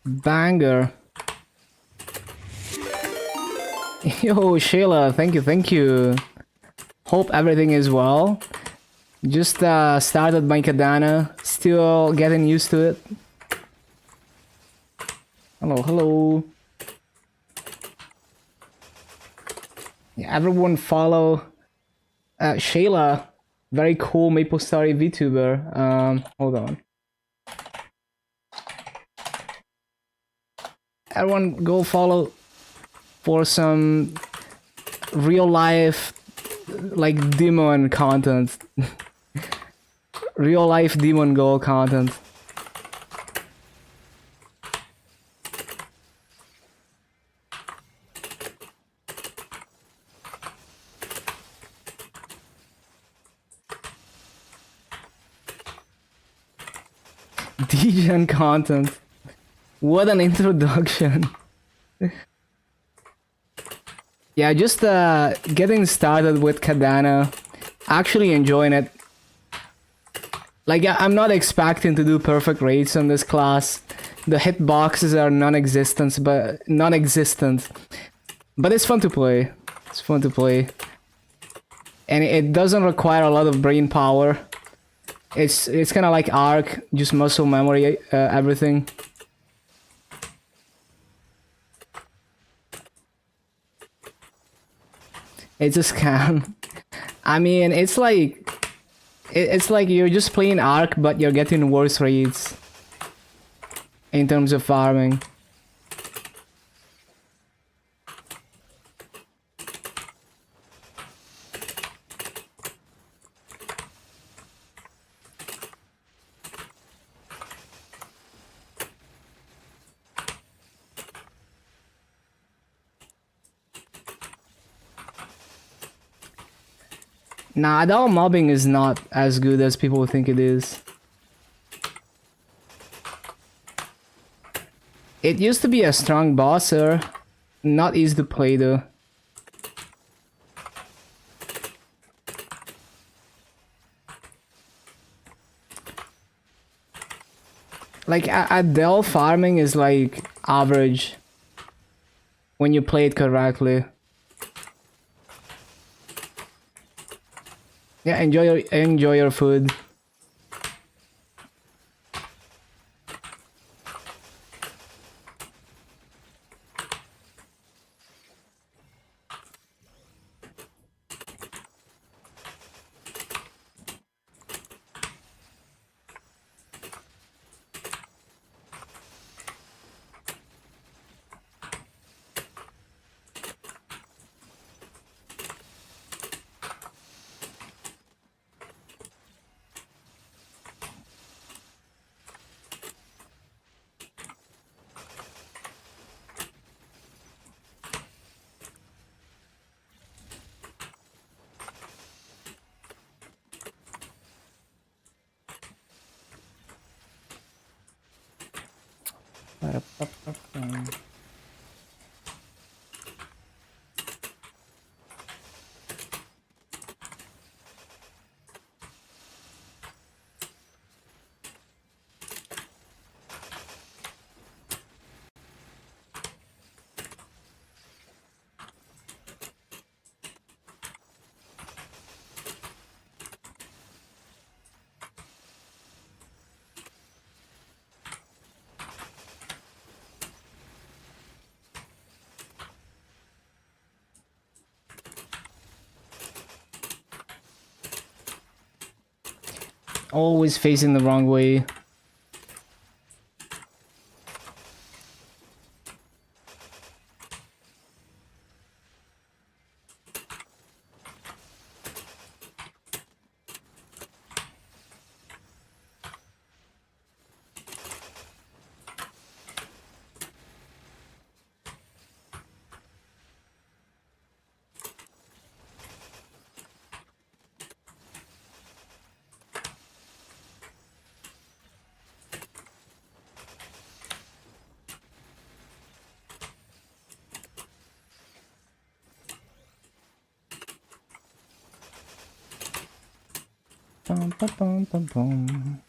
Banger. Yo, Shayla, thank you. Hope everything is well. Just started my cadena, still getting used to it. Hello. Yeah, everyone follow Shayla, very cool MapleStory VTuber. Hold on. Everyone go follow for some real life like demon content. Real life demon goal content. Degen content. What an introduction. Yeah, just getting started with cadena. Actually enjoying it. Like, I'm not expecting to do perfect rates on this class. The hitboxes are non-existent, but it's fun to play. It's fun to play. and it doesn't require a lot of brain power. It's kind of like Ark, just muscle memory, everything. It's a scam. I mean, it's like you're just playing Ark, but you're getting worse rates in terms of farming. Nah, adult mobbing is not as good as people think it is. It used to be a strong bosser, not easy to play though. Like Adele farming is like average when you play it correctly. Yeah, enjoy your food. Always facing the wrong way. Bum, bum, bum, bum, bum.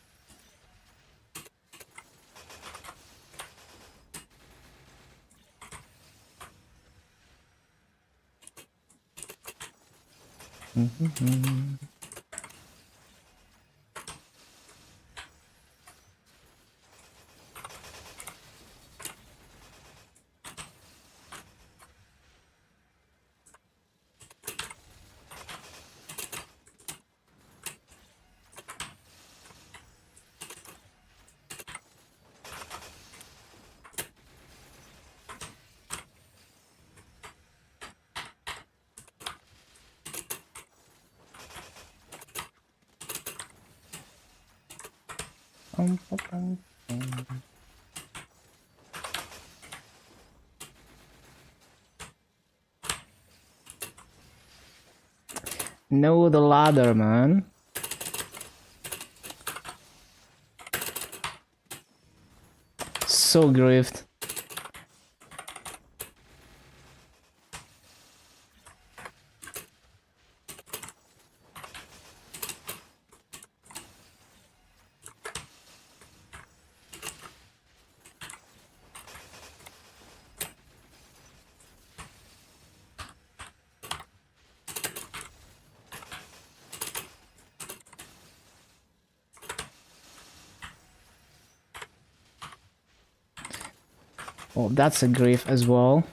No, the ladder, man. So grift. Well, that's a grief as well.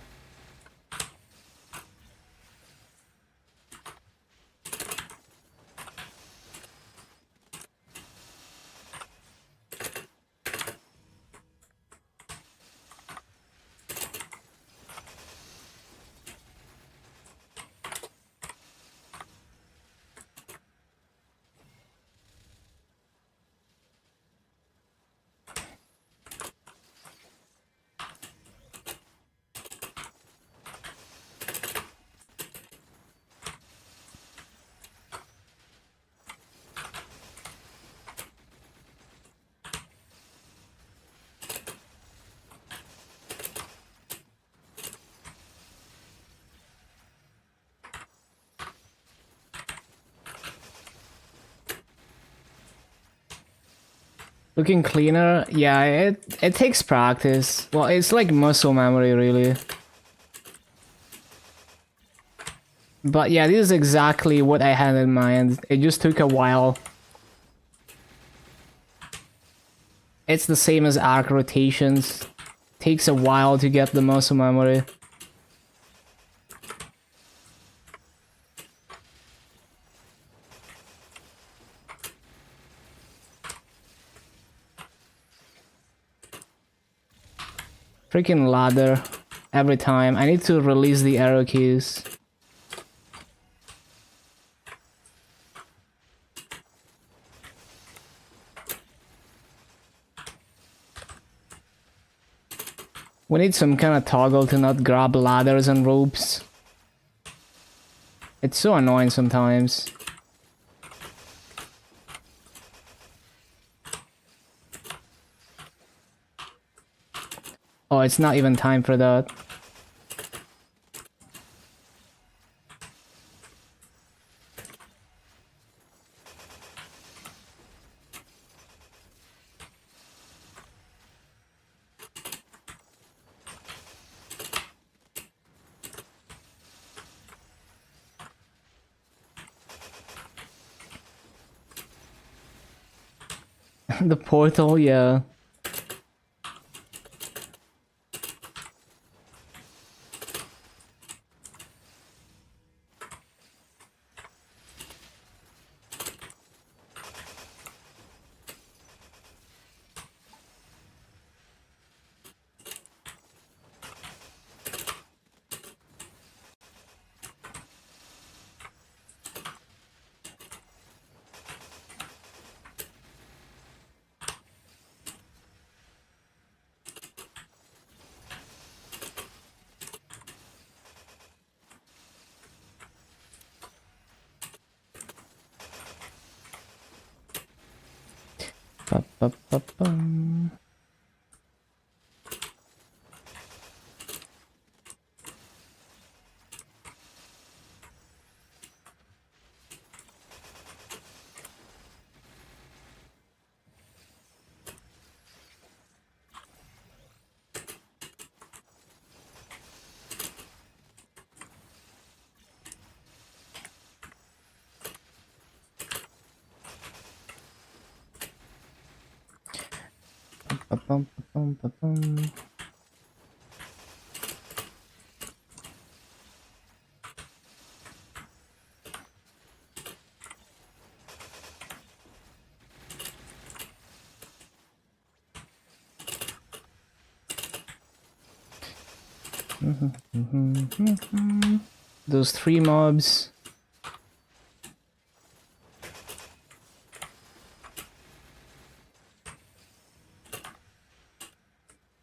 Looking cleaner, yeah, it takes practice. Well, it's like muscle memory, really. But yeah, this is exactly what I had in mind. It just took a while. It's the same as arc rotations. Takes a while to get the muscle memory. Freaking ladder. Every time. I need to release the arrow keys. We need some kind of toggle to not grab ladders and ropes. It's so annoying sometimes. Oh, it's not even time for that. The portal, yeah. Ba-ba-ba-bum. Ba-bum-ba-bum-ba-bum. Those 3 mobs.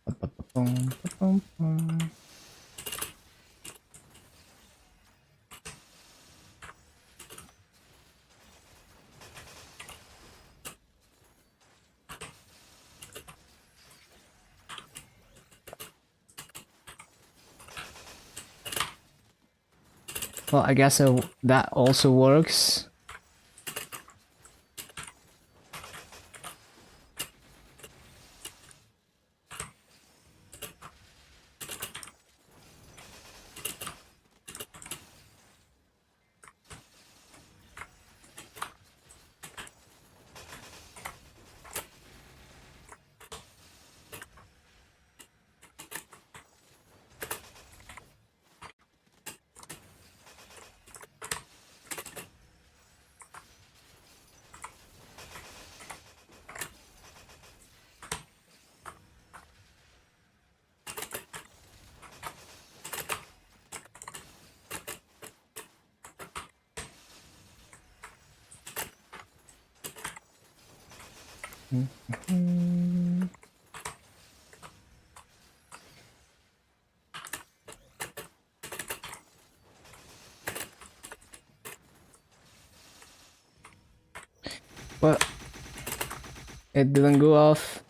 Ba-ba-ba-bum-ba-bum-bum. Well, I guess that also works. But it didn't go off.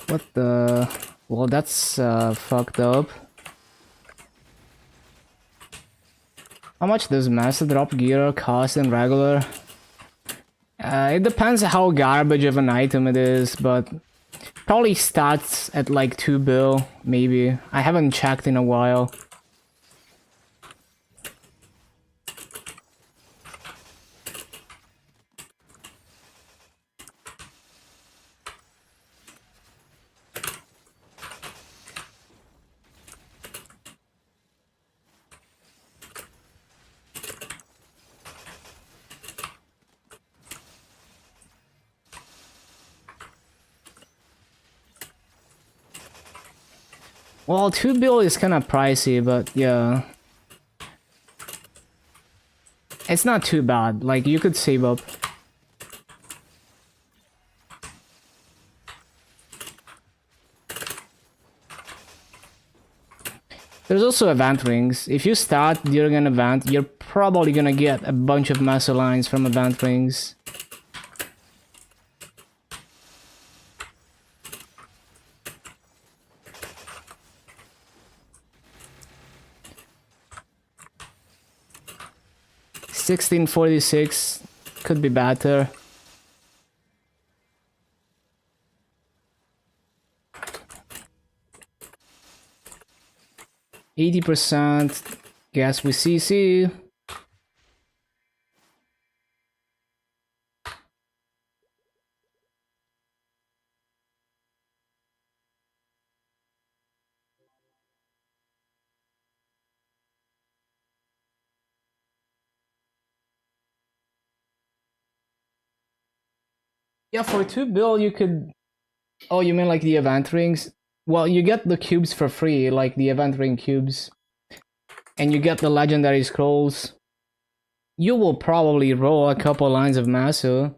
What the? Well, that's fucked up. How much does master drop gear cost in regular? It depends how garbage of an item it is, but probably starts at like 2 bill, maybe. I haven't checked in a while. Well, 2 bill is kind of pricey, but yeah. It's not too bad, like you could save up. There's also event rings. If you start during an event, you're probably gonna get a bunch of master lines from event rings. $16.46 could be better. %, guess we CC. Yeah, for 2 bill you could... Oh, you mean like the event rings? Well, you get the cubes for free, like the event ring cubes. And you get the legendary scrolls. You will probably roll a couple lines of Masu.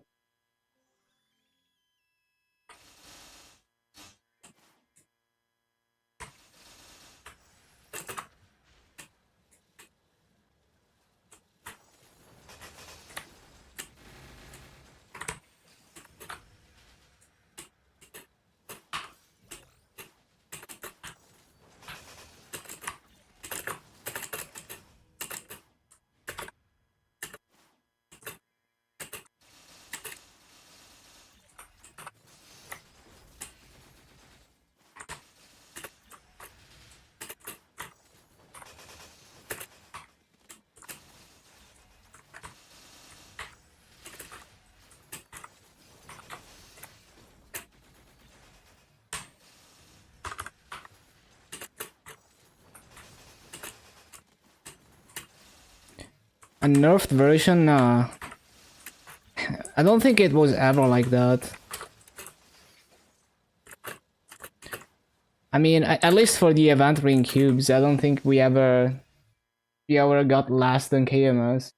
A nerfed version? Nah. I don't think it was ever like that. I mean, at least for the event ring cubes, I don't think we ever got less than KMS.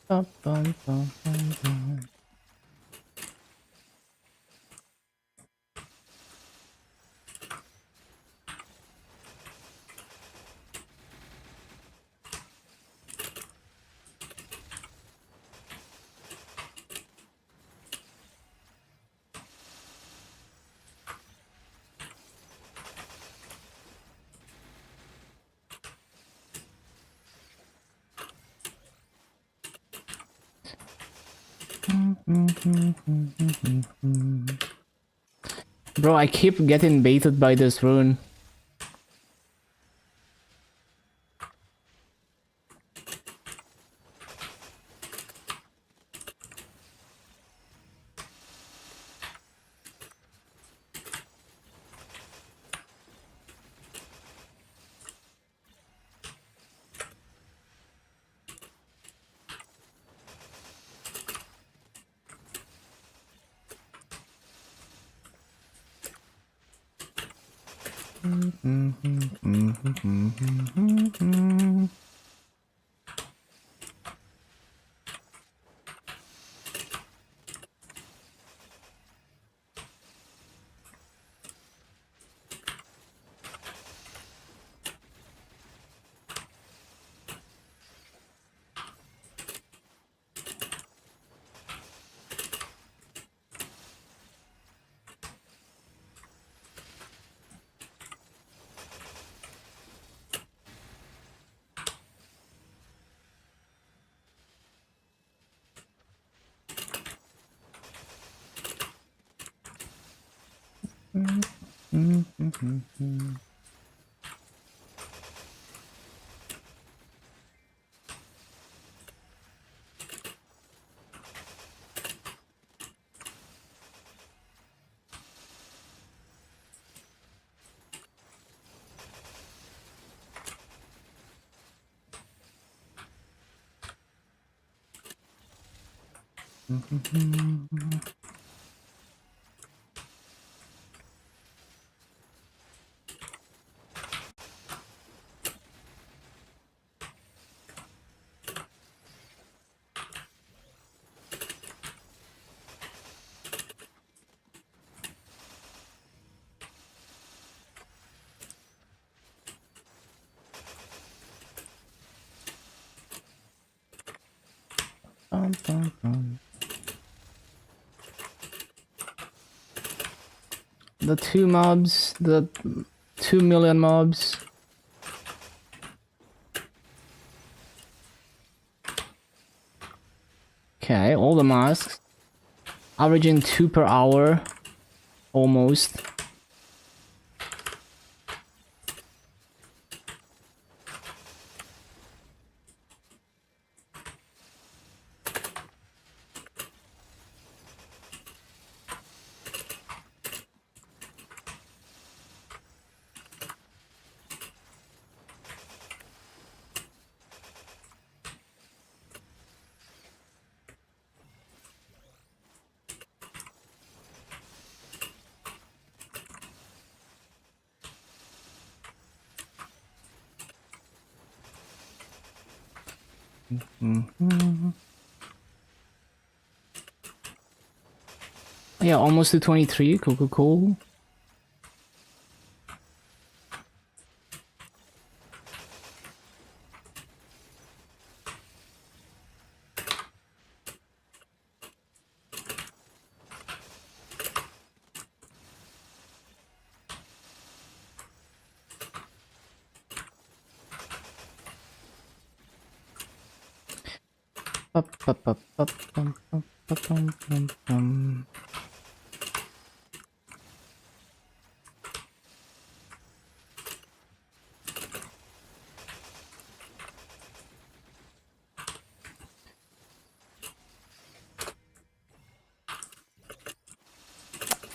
Bum, bum, bum, bum, bum. Bro, I keep getting baited by this rune. Bum, bum, bum. The 2 mobs, the 2 million mobs. Okay, all the masks. Averaging 2 per hour. Almost. Yeah, almost to 23. Cool, cool, cool. Up, up, up, up, bum, bum, bum, bum, bum, bum.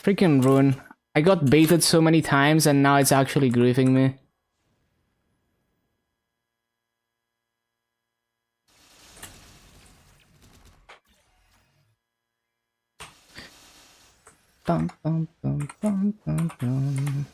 Freaking rune. I got baited so many times and now it's actually griefing me. Bum, bum, bum, bum, bum, bum.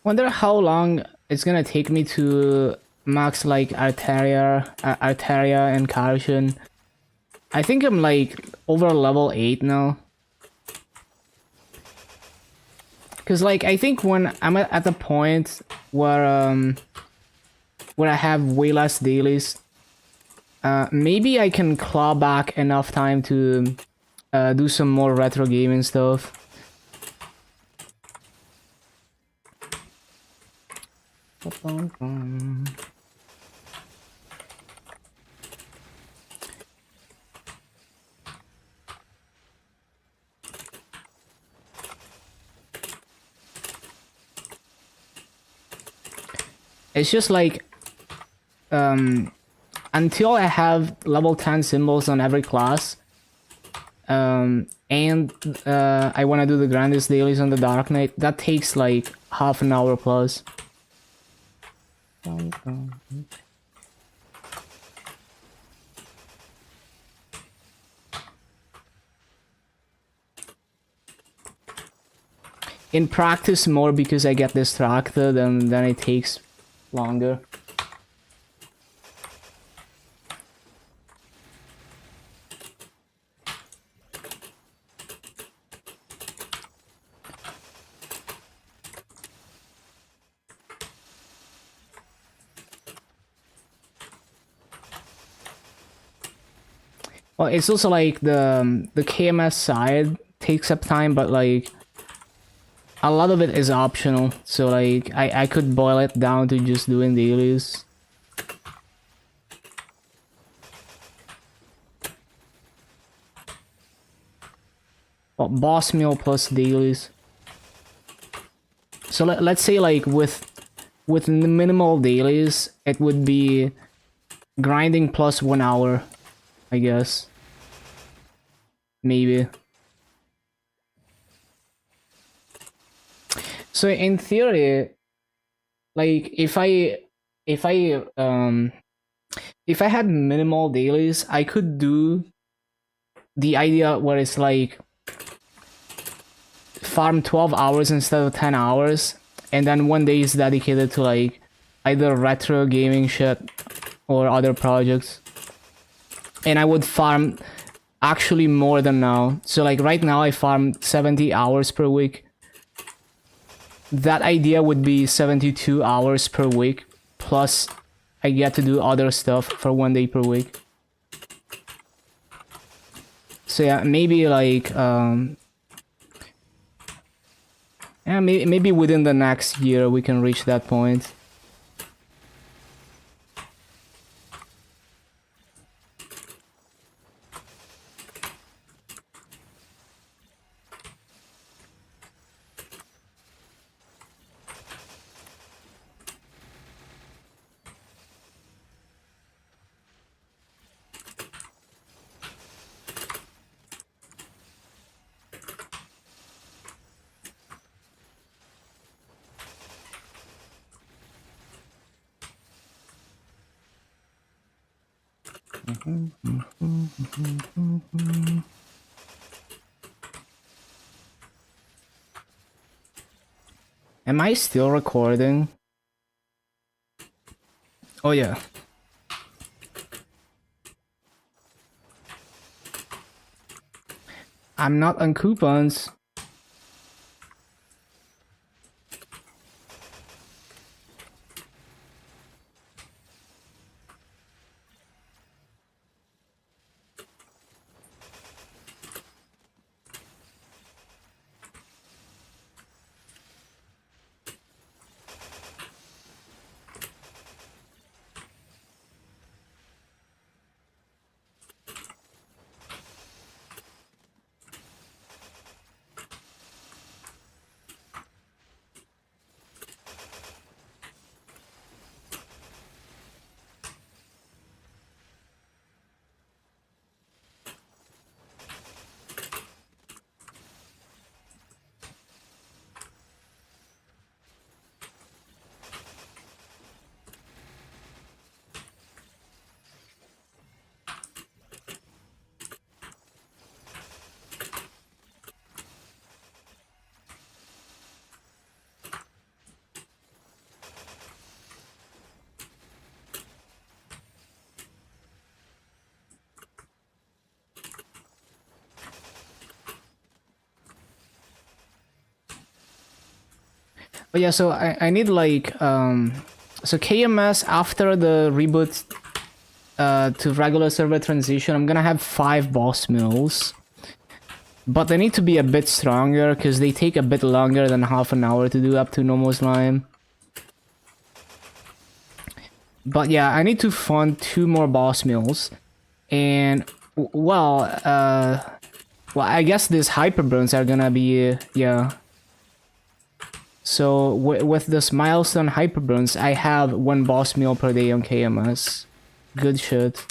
Wonder how long it's gonna take me to max like Arteria and Carson. I think I'm like over level 8 now. Cause like I think when I'm at the point where I have way less dailies, maybe I can claw back enough time to do some more retro gaming stuff. It's just like until I have level 10 symbols on every class, and I want to do the grandest dailies on the Dark Knight, that takes like half an hour plus. In practice more because I get distracted and then it takes longer. Well, it's also like the KMS side takes up time, but like a lot of it is optional. So like I could boil it down to just doing dailies. Well, boss meal plus dailies. So let's say like with minimal dailies, it would be grinding plus 1 hour, I guess. Maybe. So in theory, like if I had minimal dailies, I could do the idea where it's like farm 12 hours instead of 10 hours, and then 1 day is dedicated to like either retro gaming shit or other projects. And I would farm actually more than now. So like right now I farm 70 hours per week. That idea would be 72 hours per week, plus I get to do other stuff for 1 day per week. So yeah, maybe like yeah, maybe within the next year we can reach that point. Am I still recording? Oh yeah. I'm not on coupons. But yeah, so I need like so KMS after the reboot to regular server transition, I'm gonna have 5 boss mills. But they need to be a bit stronger because they take a bit longer than half an hour to do up to normal slime. But yeah, I need to fund 2 more boss mills. And well, I guess these hyperburns are gonna be yeah. So with this milestone hyperburns, I have 1 boss meal per day on KMS. Good shit.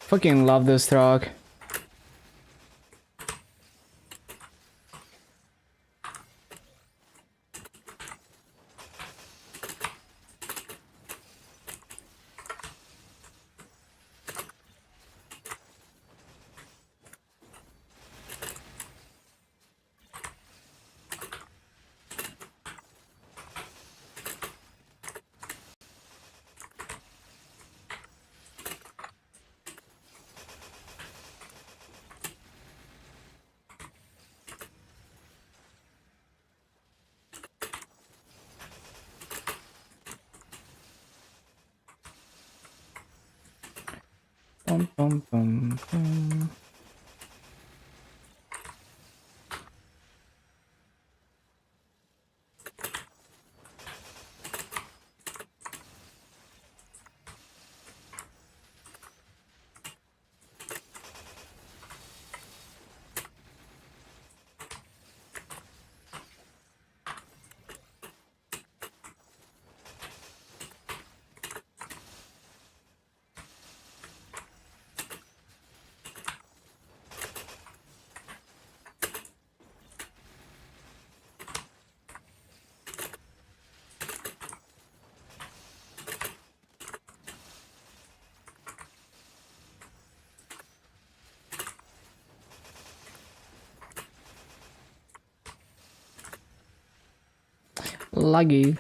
Fucking love this truck. Bum, bum, bum, bum. Laggy.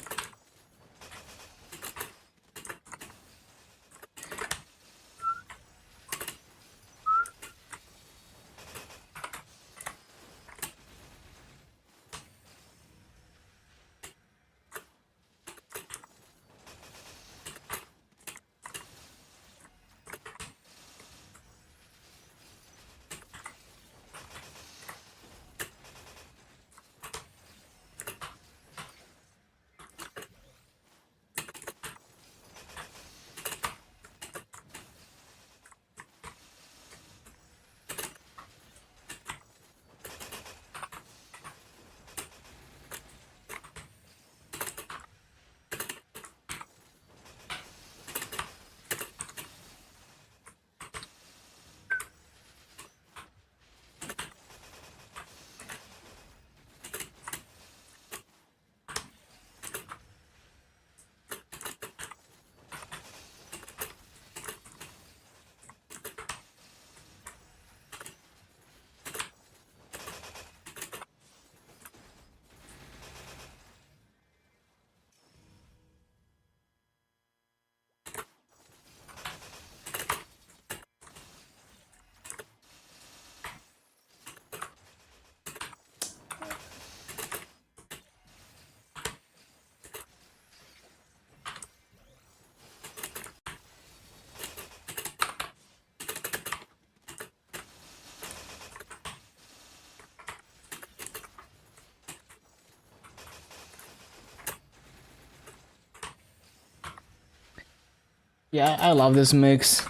Yeah, I love this mix.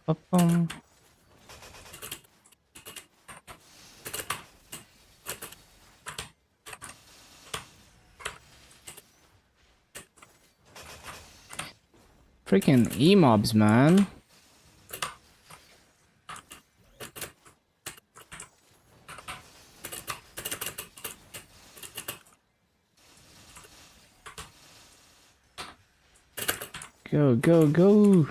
Ba-bum. Freaking emobs, man. Go, go, go.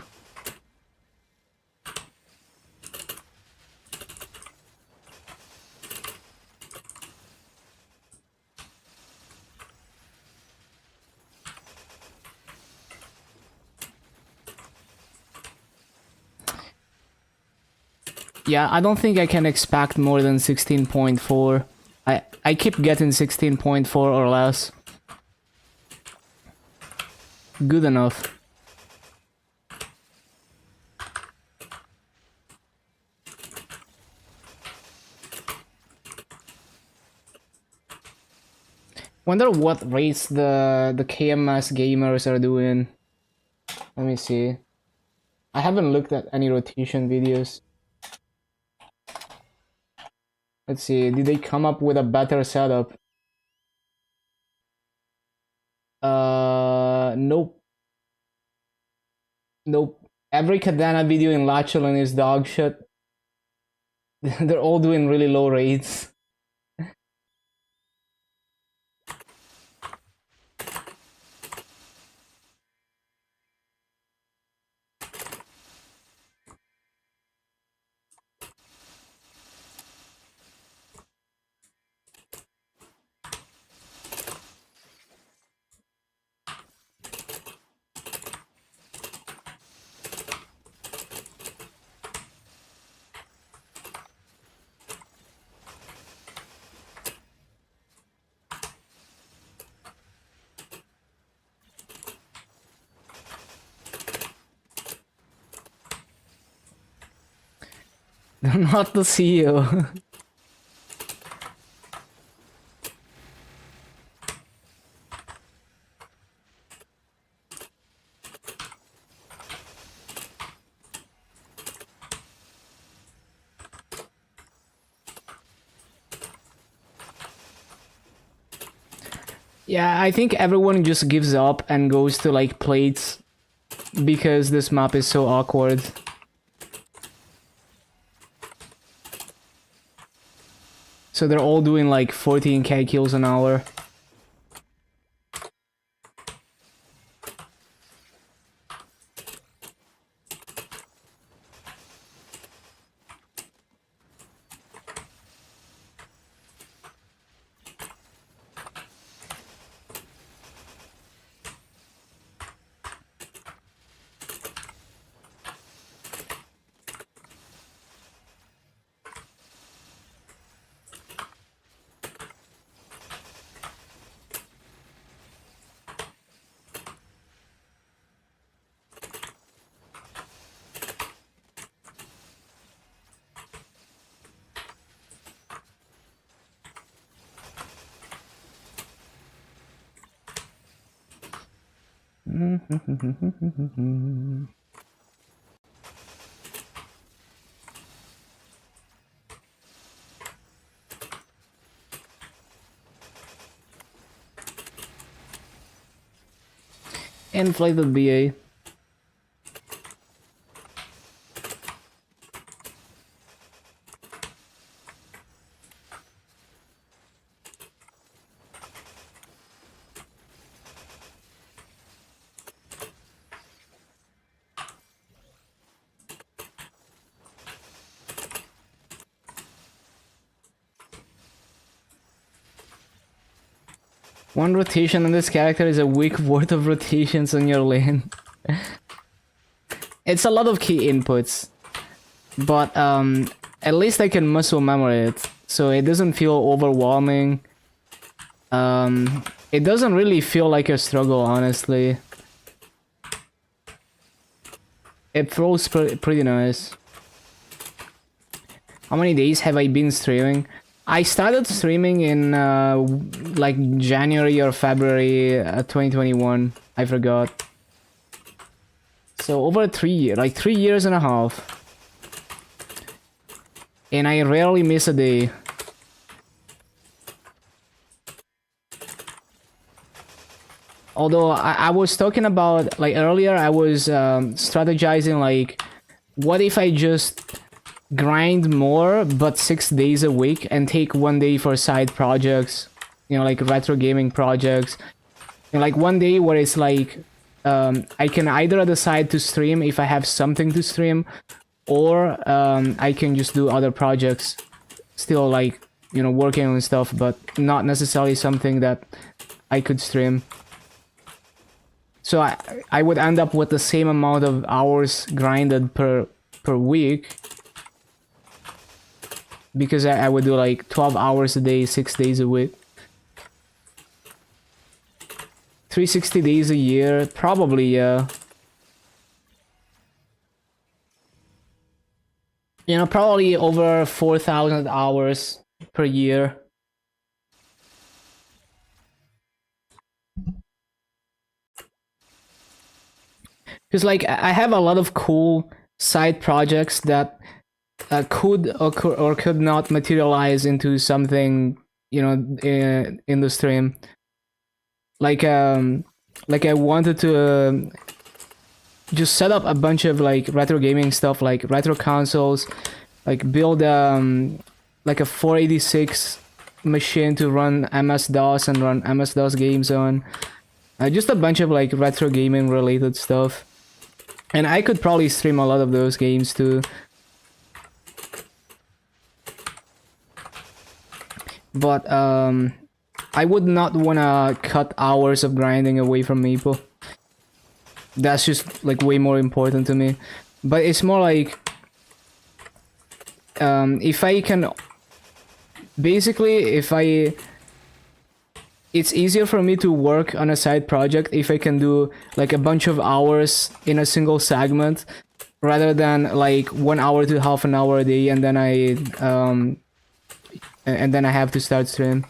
Yeah, I don't think I can expect more than 16.4. I keep getting 16.4 or less. Good enough. Wonder what rates the KMS gamers are doing. Let me see. I haven't looked at any rotation videos. Let's see, did they come up with a better setup? Nope. Nope. Every cadena video in Lachlan is dog shit. They're all doing really low rates. They're not the CEO. Yeah, I think everyone just gives up and goes to like plates because this map is so awkward. So they're all doing like 14k kills an hour. Inflated BA. One rotation on this character is a week worth of rotations on your lane. It's a lot of key inputs, but at least I can muscle memory it, so it doesn't feel overwhelming. It doesn't really feel like a struggle, honestly. It feels pretty nice. How many days have I been streaming? I started streaming in like January or February 2021. I forgot. So over 3 years, like 3 years and a half. And I rarely miss a day. Although I was talking about, like earlier, I was strategizing like, what if I just grind more but 6 days a week and take 1 day for side projects, like retro gaming projects, and like 1 day where it's like I can either decide to stream if I have something to stream, or I can just do other projects, still like working on stuff, but not necessarily something that I could stream. So I would end up with the same amount of hours grinded per week, because I would do like 12 hours a day, 6 days a week. 360 days a year, probably, yeah. Probably over 4,000 hours per year. Because like I have a lot of cool side projects that could or could not materialize into something, in the stream. Like I wanted to just set up a bunch of like retro gaming stuff, like retro consoles, like build like a 486 machine to run MS-DOS and run MS-DOS games on. Just a bunch of like retro gaming related stuff. And I could probably stream a lot of those games too. But I would not wanna cut hours of grinding away from Maple. That's just like way more important to me. But it's more like if I can, basically, it's easier for me to work on a side project if I can do like a bunch of hours in a single segment, rather than like 1 hour to half an hour a day, and then I have to start stream.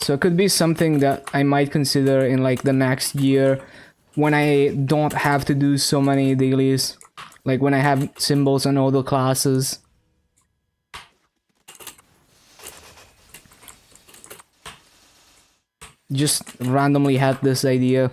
So it could be something that I might consider in like the next year, when I don't have to do so many dailies, like when I have symbols on all the classes. Just randomly had this idea.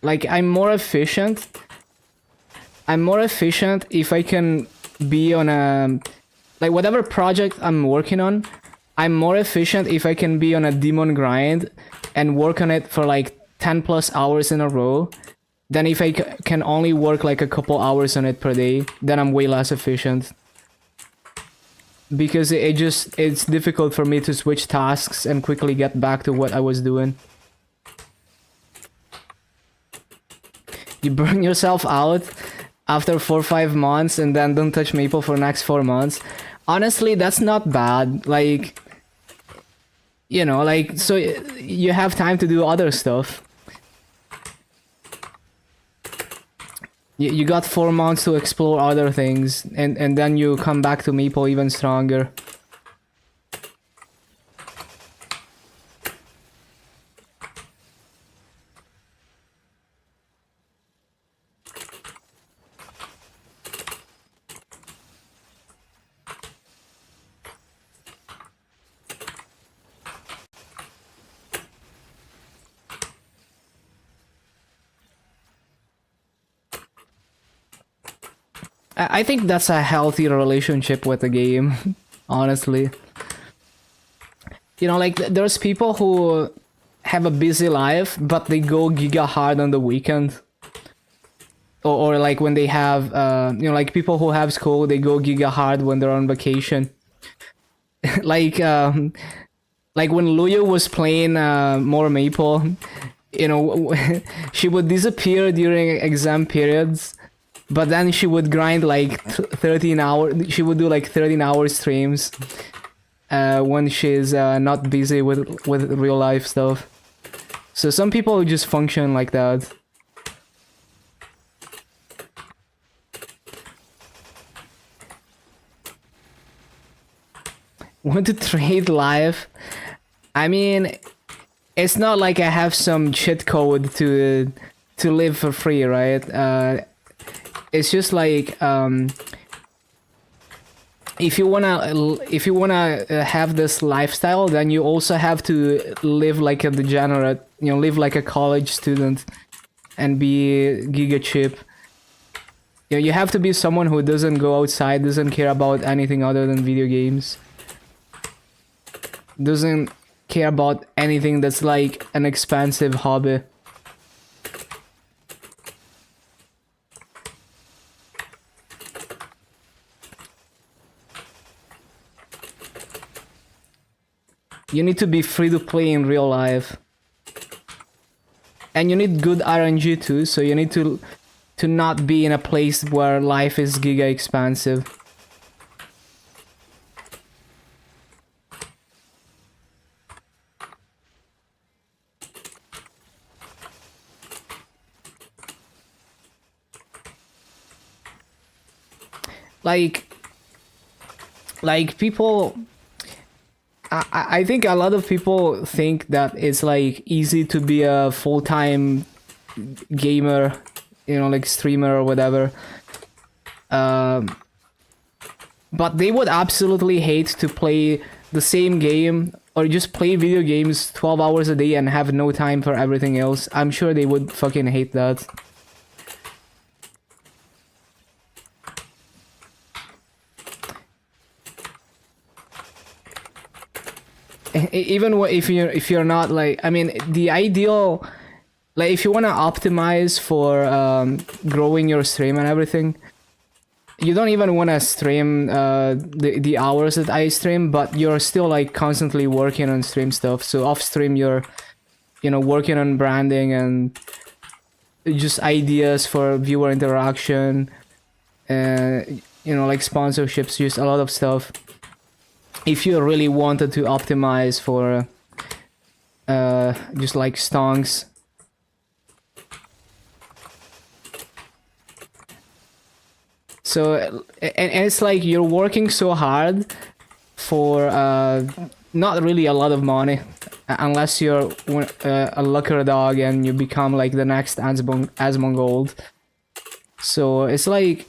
Like I'm more efficient if I can be on a, like whatever project I'm working on, I'm more efficient if I can be on a demon grind and work on it for like 10 plus hours in a row, than if I can only work like a couple hours on it per day. Then I'm way less efficient, because it's difficult for me to switch tasks and quickly get back to what I was doing. You burn yourself out after 4 or 5 months and then don't touch Maple for the next 4 months. Honestly, that's not bad. Like, like, so you have time to do other stuff. You got 4 months to explore other things, and then you come back to Maple even stronger. I think that's a healthy relationship with the game, honestly. Like there's people who have a busy life, but they go giga hard on the weekend. Or like when they have, like people who have school, they go giga hard when they're on vacation. like when Luya was playing more Maple, she would disappear during exam periods. But then she would grind like 13 hours. She would do like 13-hour streams when she's not busy with real life stuff. So some people just function like that. Want to trade life? I mean, it's not like I have some cheat code to live for free, right? It's just like if you wanna have this lifestyle, then you also have to live like a degenerate, live like a college student and be giga cheap. You have to be someone who doesn't go outside, doesn't care about anything other than video games, doesn't care about anything that's like an expensive hobby. You need to be free to play in real life. And you need good RNG too, so you need to not be in a place where life is giga expensive. Like people, I think a lot of people think that it's like easy to be a full-time gamer, like streamer or whatever. But they would absolutely hate to play the same game or just play video games 12 hours a day and have no time for everything else. I'm sure they would fucking hate that. Even if you're not like, I mean, the ideal, like if you want to optimize for growing your stream and everything, you don't even want to stream the hours that I stream, but you're still like constantly working on stream stuff. So off stream you're working on branding and just ideas for viewer interaction, like sponsorships, just a lot of stuff. If you really wanted to optimize for just like stonks. So and it's like you're working so hard for not really a lot of money, unless you're a lucker dog and you become like the next Asmongold. So it's like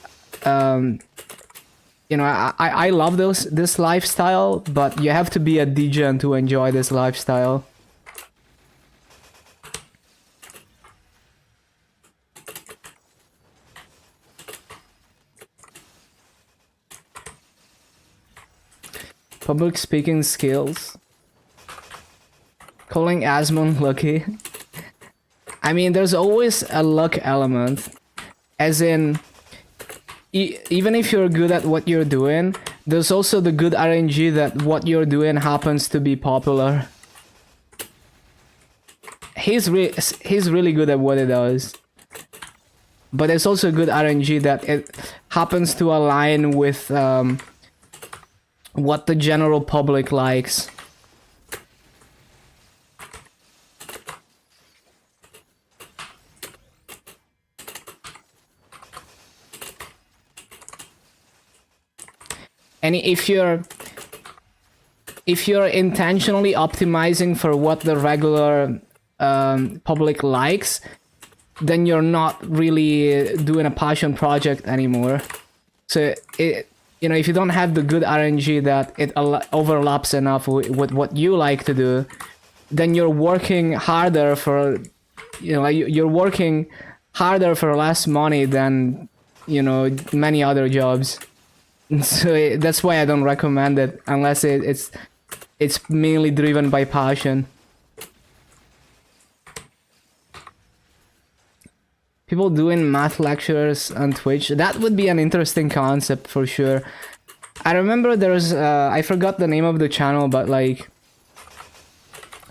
I love this lifestyle, but you have to be a degen to enjoy this lifestyle. Public speaking skills. Calling Asmon lucky. I mean, there's always a luck element, as in even if you're good at what you're doing, there's also the good RNG that what you're doing happens to be popular. He's really good at what he does, but it's also good RNG that it happens to align with what the general public likes. And if you're intentionally optimizing for what the regular public likes, then you're not really doing a passion project anymore. So if you don't have the good RNG that it overlaps enough with what you like to do, then you're working harder for you're working harder for less money than many other jobs. So that's why I don't recommend it unless it's mainly driven by passion. People doing math lectures on Twitch, that would be an interesting concept for sure. I remember there's I forgot the name of the channel, but like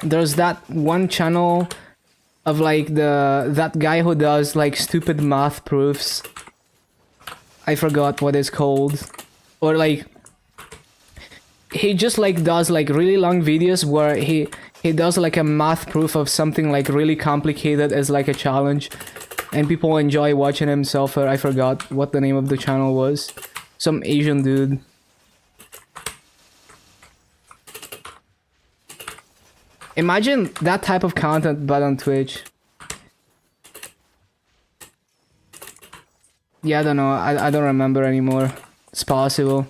there's that one channel of like that guy who does like stupid math proofs. I forgot what it's called. Or like he just like does like really long videos where he does like a math proof of something like really complicated as like a challenge, and people enjoy watching him suffer. I forgot what the name of the channel was. Some Asian dude. Imagine that type of content but on Twitch. Yeah, I don't know. I don't remember anymore. It's possible.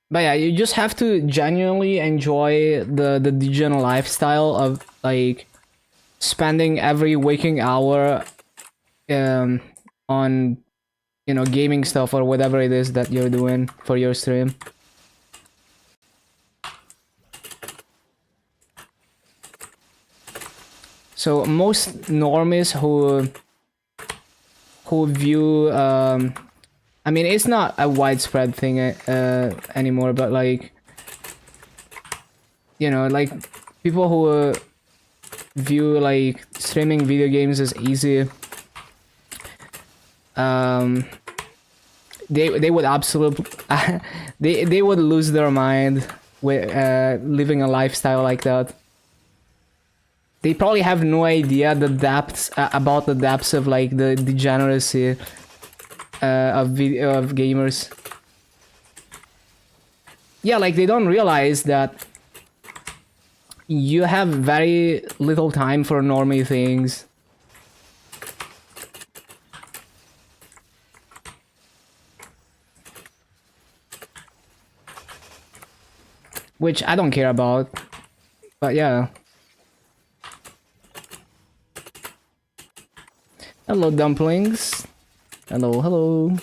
But yeah, you just have to genuinely enjoy the digital lifestyle of like spending every waking hour on gaming stuff or whatever it is that you're doing for your stream. So most normies who view I mean, it's not a widespread thing anymore, but like like people who view like streaming video games as easy, they would absolutely they would lose their mind with living a lifestyle like that. They probably have no idea the depths about the depths of like the degeneracy of gamers. Yeah, like they don't realize that you have very little time for normie things. Which I don't care about. But yeah. Hello, dumplings. Hello, hello.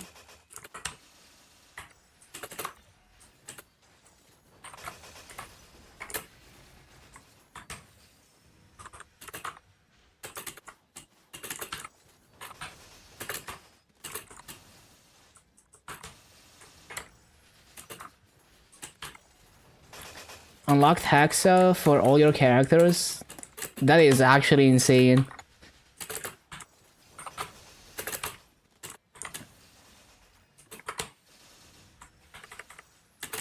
Unlocked Hexa for all your characters? That is actually insane.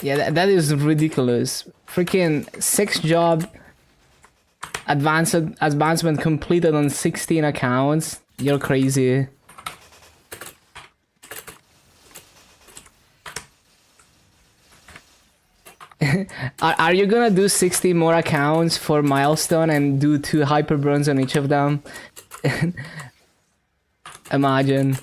Yeah, that is ridiculous. Freaking 6 job advancement completed on 16 accounts. You're crazy. Are you gonna do 60 more accounts for milestone and do 2 hyperburns on each of them? Imagine.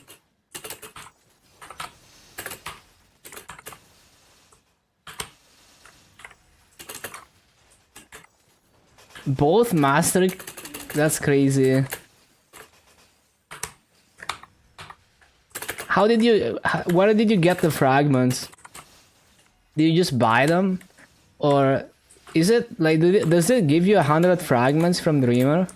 Both master, that's crazy. How did you, where did you get the fragments? Did you just buy them? Or is it like, does it give you 100 fragments from Dreamer?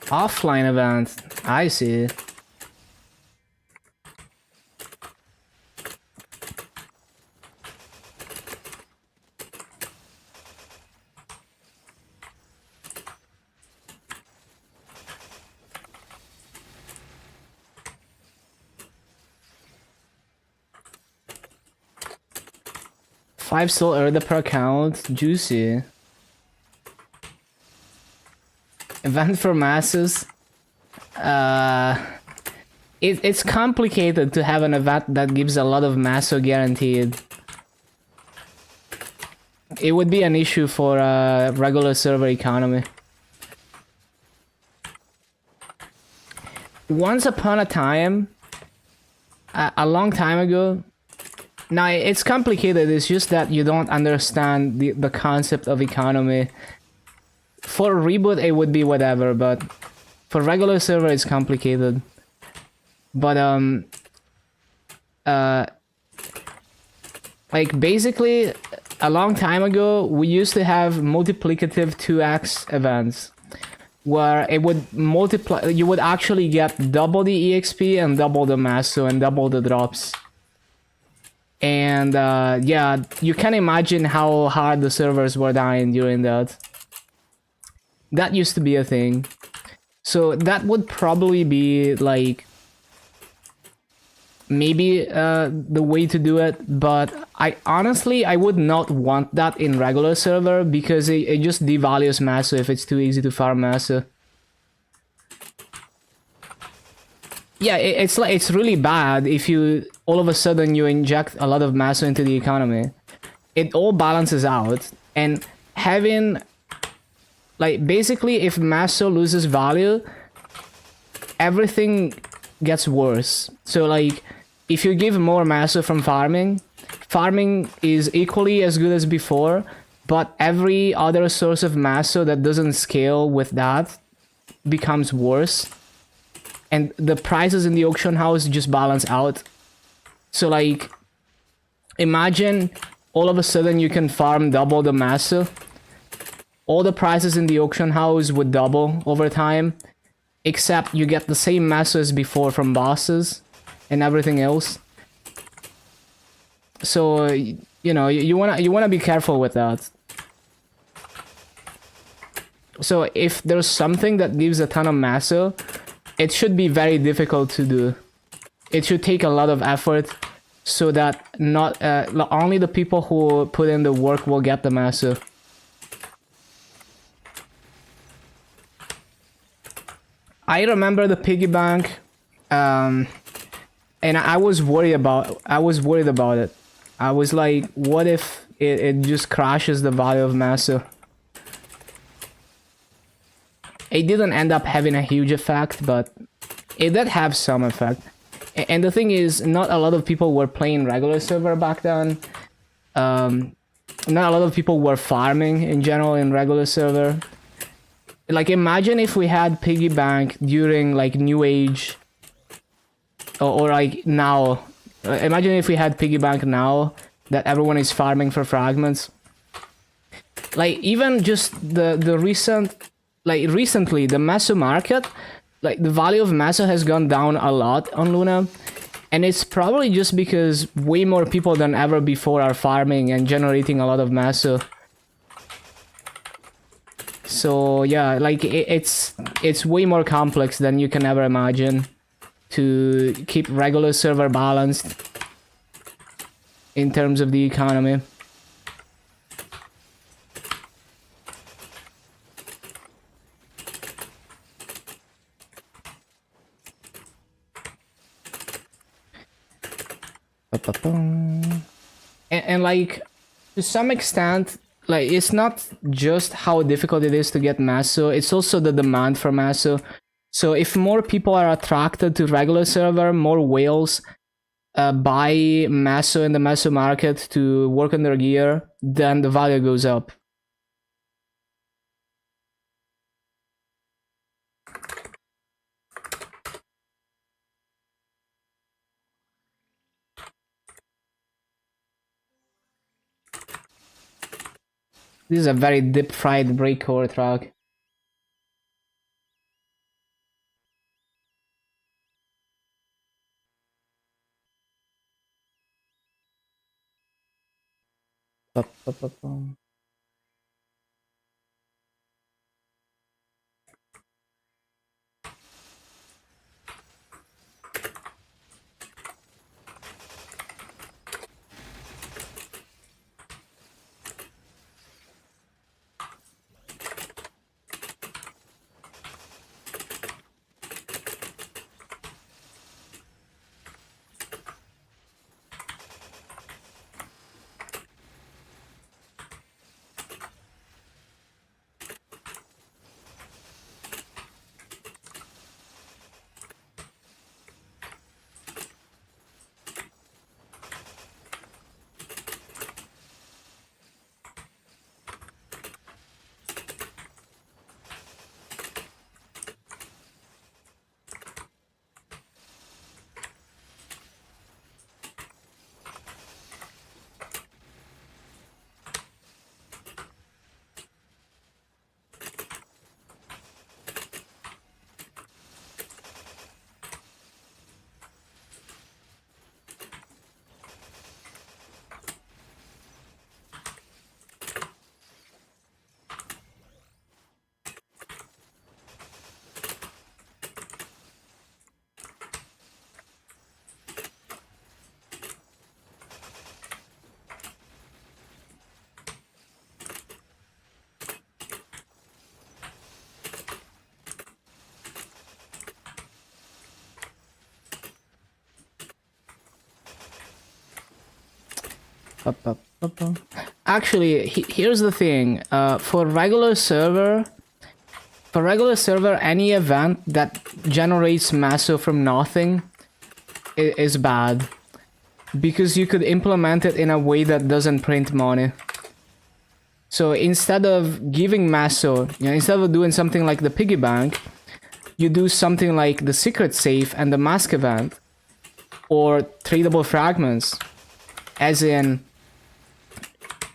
Offline event, I see. 5 soul Erda per account. Juicy. Event for masses. It's complicated to have an event that gives a lot of masso guaranteed. It would be an issue for a regular server economy. Once upon a time, a long time ago, now it's complicated, it's just that you don't understand the concept of economy. For reboot it would be whatever, but for regular server it's complicated. But like basically a long time ago we used to have multiplicative 2x events where it would multiply, you would actually get double the EXP and double the masso and double the drops. And yeah, you can imagine how hard the servers were dying during that. That used to be a thing. So that would probably be like maybe the way to do it, but I honestly would not want that in regular server because it just devalues masso if it's too easy to farm masso. Yeah, it's really bad if you all of a sudden you inject a lot of masso into the economy. It all balances out, and having like basically if masso loses value, everything gets worse. So like if you give more masso from farming, farming is equally as good as before, but every other source of masso that doesn't scale with that becomes worse. And the prices in the auction house just balance out. So like, imagine all of a sudden you can farm double the masso. All the prices in the auction house would double over time, except you get the same masso as before from bosses and everything else. So you know you wanna be careful with that. So if there's something that gives a ton of masso, it should be very difficult to do. It should take a lot of effort so that not only the people who put in the work will get the masso. I remember the piggy bank, and I was worried about it. I was like, what if it just crashes the value of masso? It didn't end up having a huge effect, but it did have some effect. And the thing is, not a lot of people were playing regular server back then. Not a lot of people were farming in general in regular server. Like imagine if we had piggy bank during like New Age, or like now. Imagine if we had piggy bank now that everyone is farming for fragments. Like even just the recent, like recently the masso market, like the value of masso has gone down a lot on Luna, and it's probably just because way more people than ever before are farming and generating a lot of masso. So yeah, like it's way more complex than you can ever imagine to keep regular server balanced in terms of the economy. And like to some extent, like it's not just how difficult it is to get masso, it's also the demand for masso. So if more people are attracted to regular server, more whales buy masso in the masso market to work on their gear, then the value goes up. This is a very deep fried breakcore track. Actually, here's the thing. For regular server, any event that generates masso from nothing is bad, because you could implement it in a way that doesn't print money. So instead of giving masso, instead of doing something like the piggy bank, you do something like the secret safe and the mask event, or tradable fragments, as in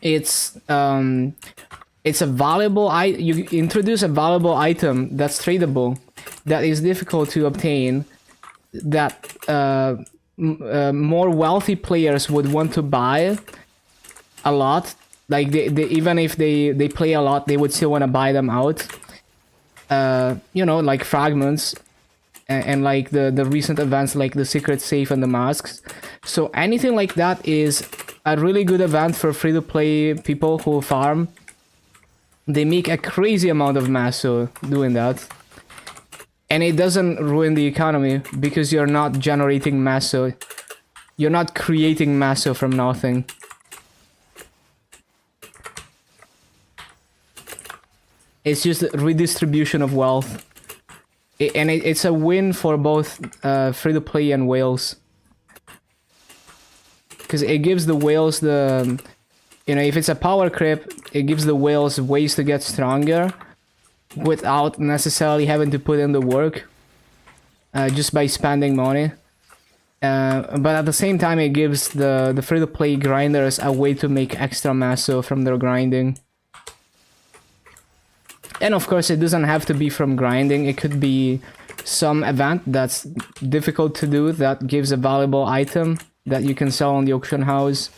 it's a valuable you introduce a valuable item that's tradable, that is difficult to obtain, that more wealthy players would want to buy a lot. Like they even if they play a lot, they would still want to buy them out. Like fragments and like the recent events like the secret safe and the masks. So anything like that is a really good event for free-to-play people who farm. They make a crazy amount of masso doing that. And it doesn't ruin the economy, because you're not generating masso. You're not creating masso from nothing. It's just redistribution of wealth. It's a win for both free-to-play and whales. Because it gives the whales the... if it's a power creep, it gives the whales ways to get stronger without necessarily having to put in the work, just by spending money. But at the same time, it gives the free-to-play grinders a way to make extra masso from their grinding. And of course, it doesn't have to be from grinding. It could be some event that's difficult to do that gives a valuable item that you can sell on the auction house.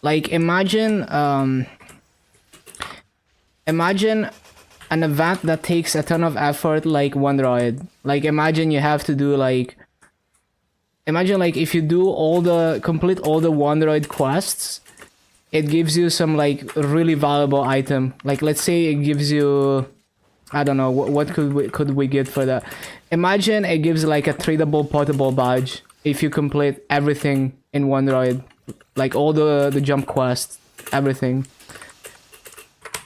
Like imagine an event that takes a ton of effort, like one droid. Like imagine you have to do like if you do complete all the one droid quests, it gives you some like really valuable item. Like let's say it gives you, I don't know, what could we get for that? Imagine it gives like a tradable portable badge if you complete everything in one droid, like all the jump quests, everything.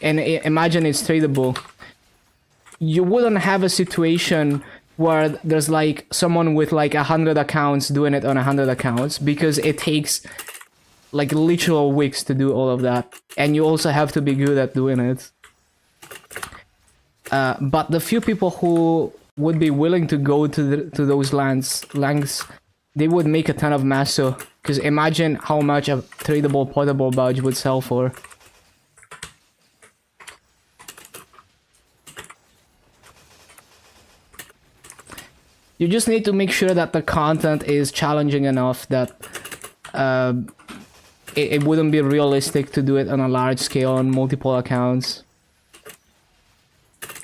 And imagine it's tradable. You wouldn't have a situation where there's like someone with like 100 accounts doing it on 100 accounts, because it takes like literal weeks to do all of that, and you also have to be good at doing it. But the few people who would be willing to go to those lengths, they would make a ton of masso. Because imagine how much a tradable portable badge would sell for. You just need to make sure that the content is challenging enough that it wouldn't be realistic to do it on a large scale on multiple accounts.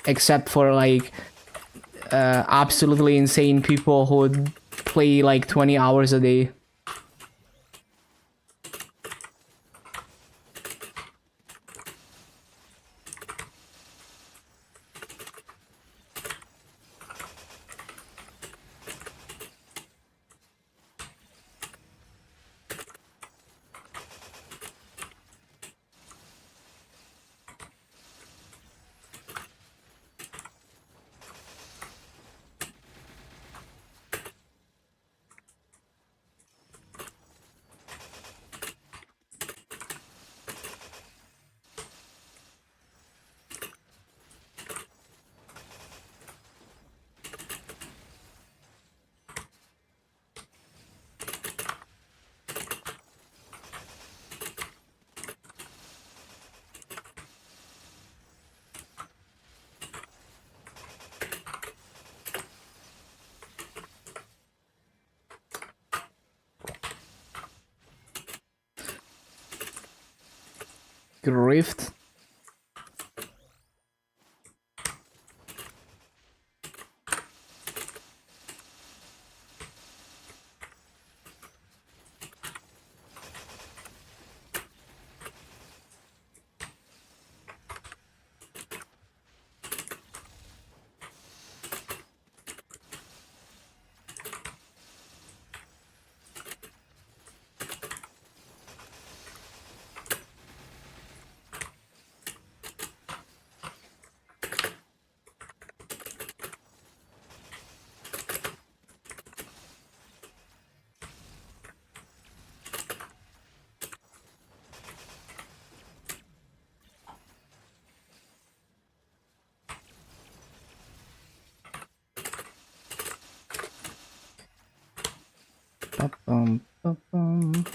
Except for like absolutely insane people who would play like 20 hours a day. Rift. Ba-bum, ba-bum.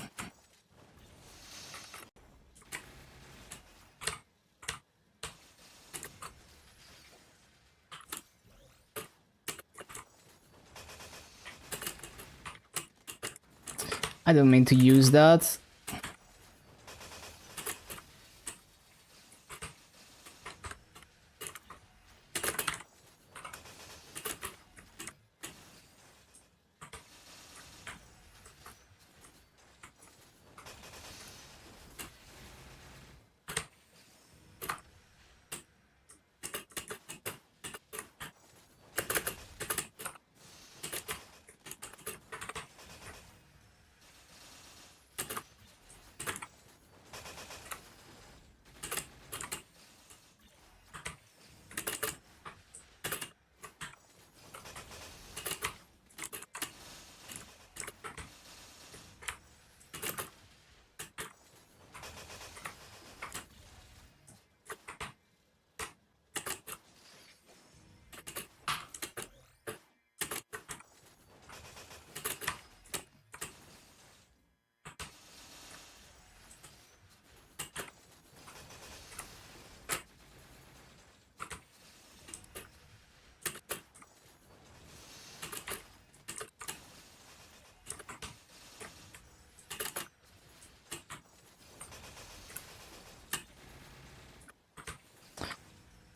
I don't mean to use that.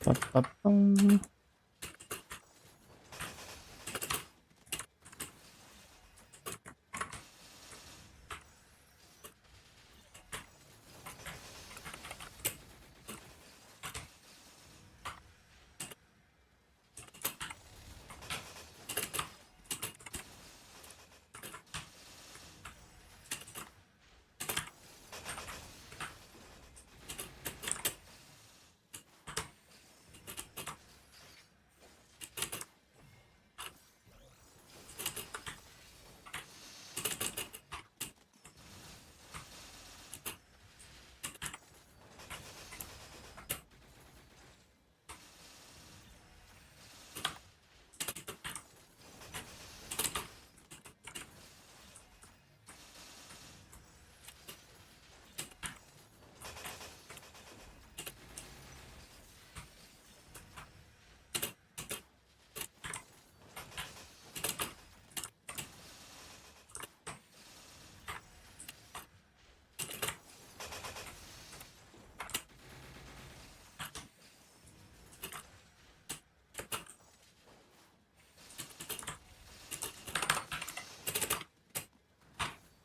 Ba-ba-bum.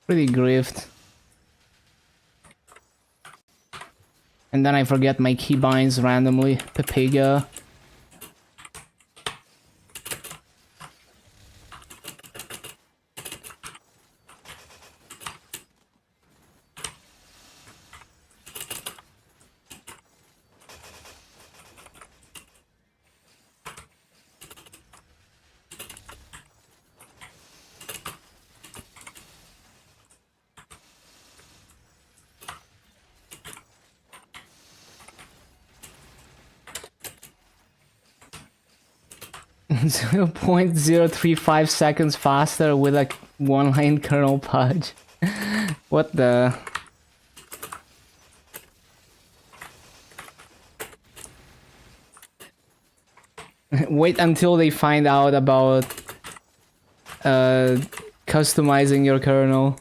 Pretty grift. And then I forget my keybinds randomly. Pepega. Zero point 0.035 seconds faster with a one-line kernel pudge. What the? Wait until they find out about customizing your kernel.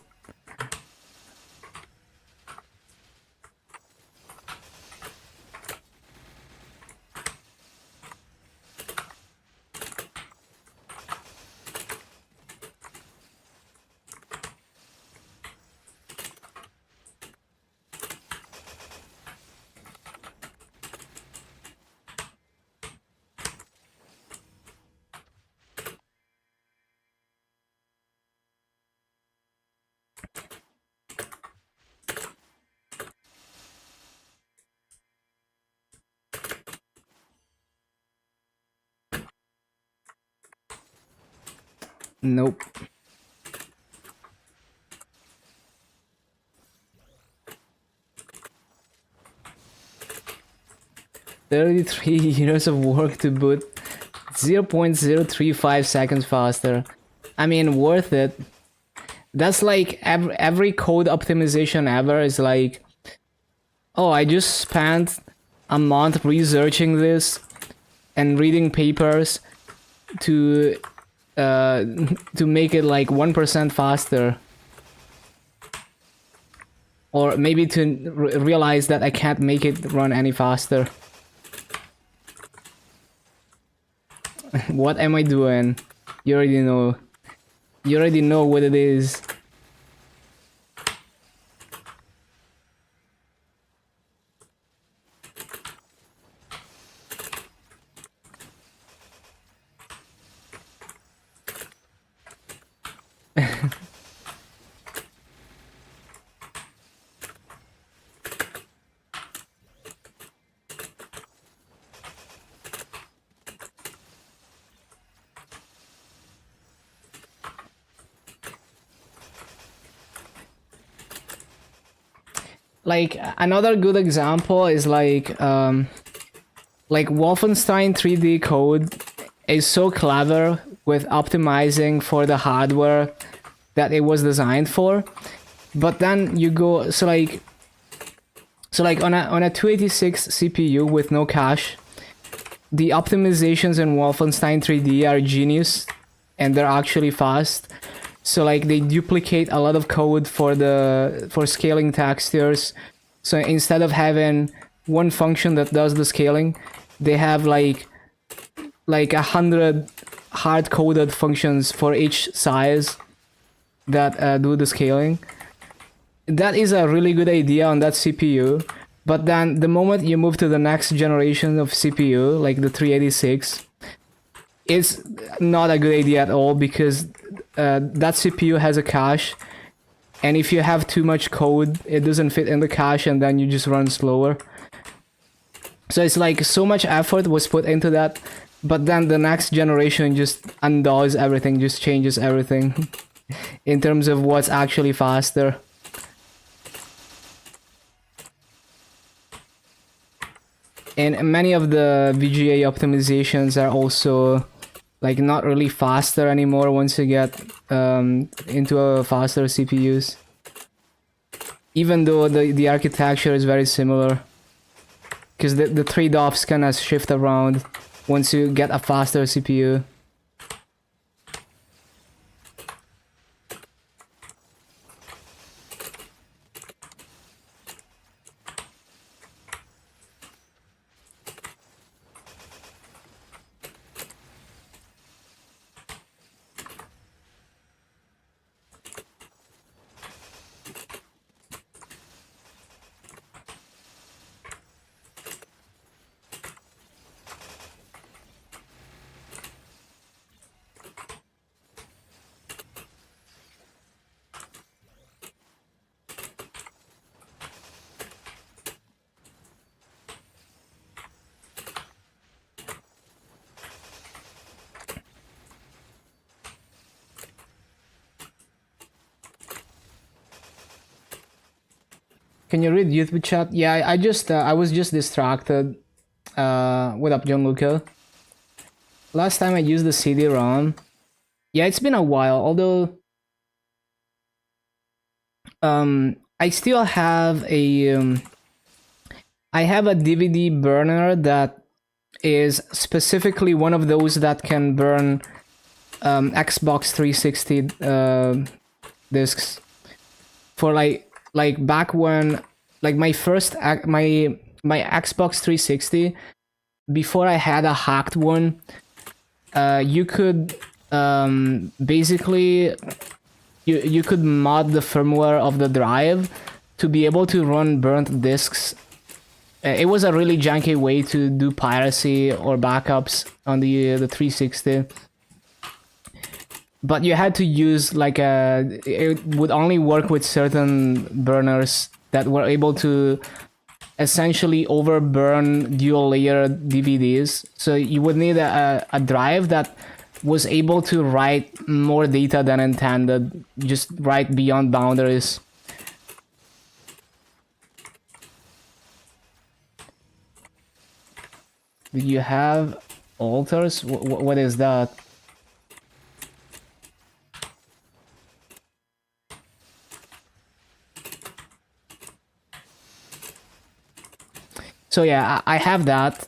Nope. $33 of work to boot. 0.035 seconds faster. I mean, worth it. That's like every code optimization ever is like, oh, I just spent a month researching this and reading papers to to make it like 1% faster. Or maybe to realize that I can't make it run any faster. What am I doing? You already know. You already know what it is. Like another good example is like Wolfenstein 3D code is so clever with optimizing for the hardware that it was designed for, but then you go so like on a 286 CPU with no cache, the optimizations in Wolfenstein 3D are genius and they're actually fast. So like they duplicate a lot of code for scaling textures. So instead of having one function that does the scaling, they have like 100 hard-coded functions for each size that do the scaling. That is a really good idea on that CPU. But then the moment you move to the next generation of CPU, like the 386, it's not a good idea at all because that CPU has a cache, and if you have too much code, it doesn't fit in the cache and then you just run slower. So it's like so much effort was put into that, but then the next generation just undoes everything, just changes everything in terms of what's actually faster. And many of the VGA optimizations are also like not really faster anymore once you get into a faster CPUs. Even though the architecture is very similar. Because the trade-offs kind of shift around once you get a faster CPU. Can you read YouTube chat? Yeah, I was just distracted. What up, John Luca? Last time I used the CD-ROM. Yeah, it's been a while. Although, I still have I have a DVD burner that is specifically one of those that can burn Xbox 360 discs for like back when like my Xbox 360, before I had a hacked one, you could basically you could mod the firmware of the drive to be able to run burnt discs. It was a really janky way to do piracy or backups on the 360. But you had to use like it would only work with certain burners that were able to essentially overburn dual layer DVDs. So you would need a drive that was able to write more data than intended, just write beyond boundaries. Do you have alters? What is that? So yeah, I have that,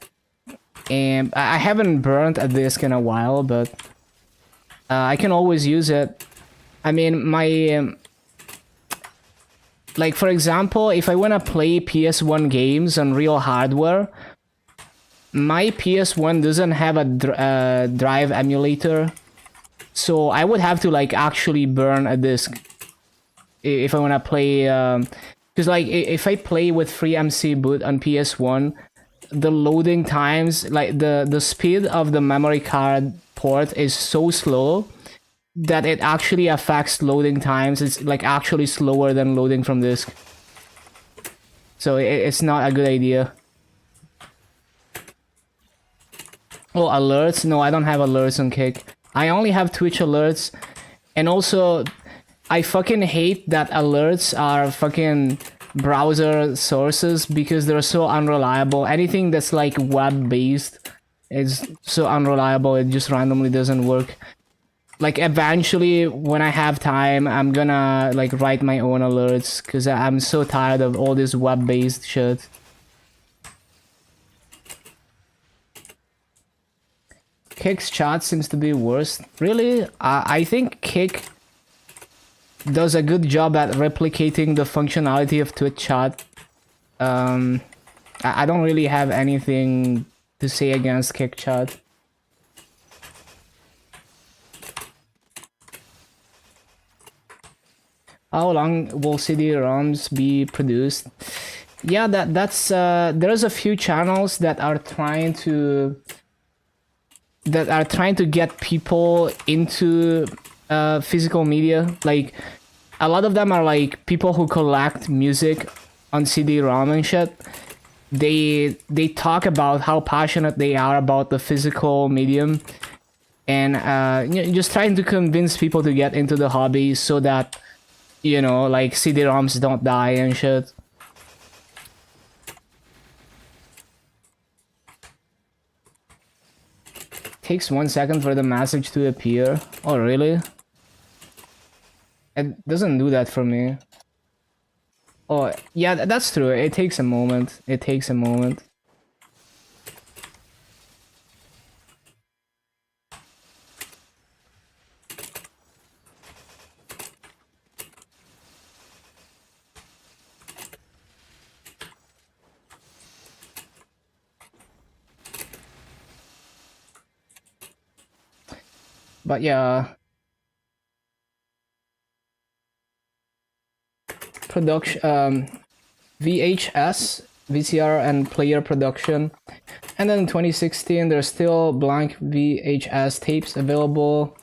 and I haven't burnt a disc in a while, but I can always use it. I mean, my like for example, if I wanna play PS1 games on real hardware, my PS1 doesn't have a drive emulator, so I would have to like actually burn a disc if I wanna play. Because like if I play with FreeMC boot on PS1, the loading times, like the speed of the memory card port is so slow that it actually affects loading times. It's like actually slower than loading from disk. So it's not a good idea. Oh, alerts? No, I don't have alerts on Kick. I only have Twitch alerts. And also, I fucking hate that alerts are fucking browser sources because they're so unreliable. Anything that's like web-based is so unreliable, it just randomly doesn't work. Like eventually, when I have time, I'm gonna like write my own alerts because I'm so tired of all this web-based shit. Kick's chat seems to be worse. Really? I think Kick does a good job at replicating the functionality of Twitch chat. I don't really have anything to say against Kick chat. How long will CD-ROMs be produced? Yeah, that's there's a few channels that are trying to get people into physical media. Like a lot of them are like people who collect music on CD-ROM and shit. They talk about how passionate they are about the physical medium, and just trying to convince people to get into the hobby so that, you know, like CD-ROMs don't die and shit. Takes 1 second for the message to appear. Oh, really? It doesn't do that for me. Oh, yeah, that's true. It takes a moment. It takes a moment. But yeah, production, VHS, VCR, and player production. And then in 2016, there's still blank VHS tapes available.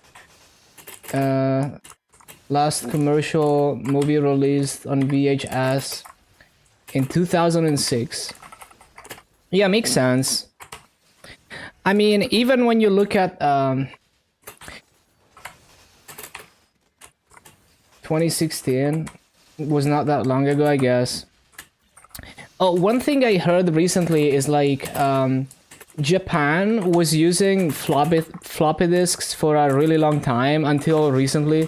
Last commercial movie released on VHS in 2006. Yeah, makes sense. I mean, even when you look at 2016 was not that long ago, I guess. Oh, one thing I heard recently is like Japan was using floppy disks for a really long time until recently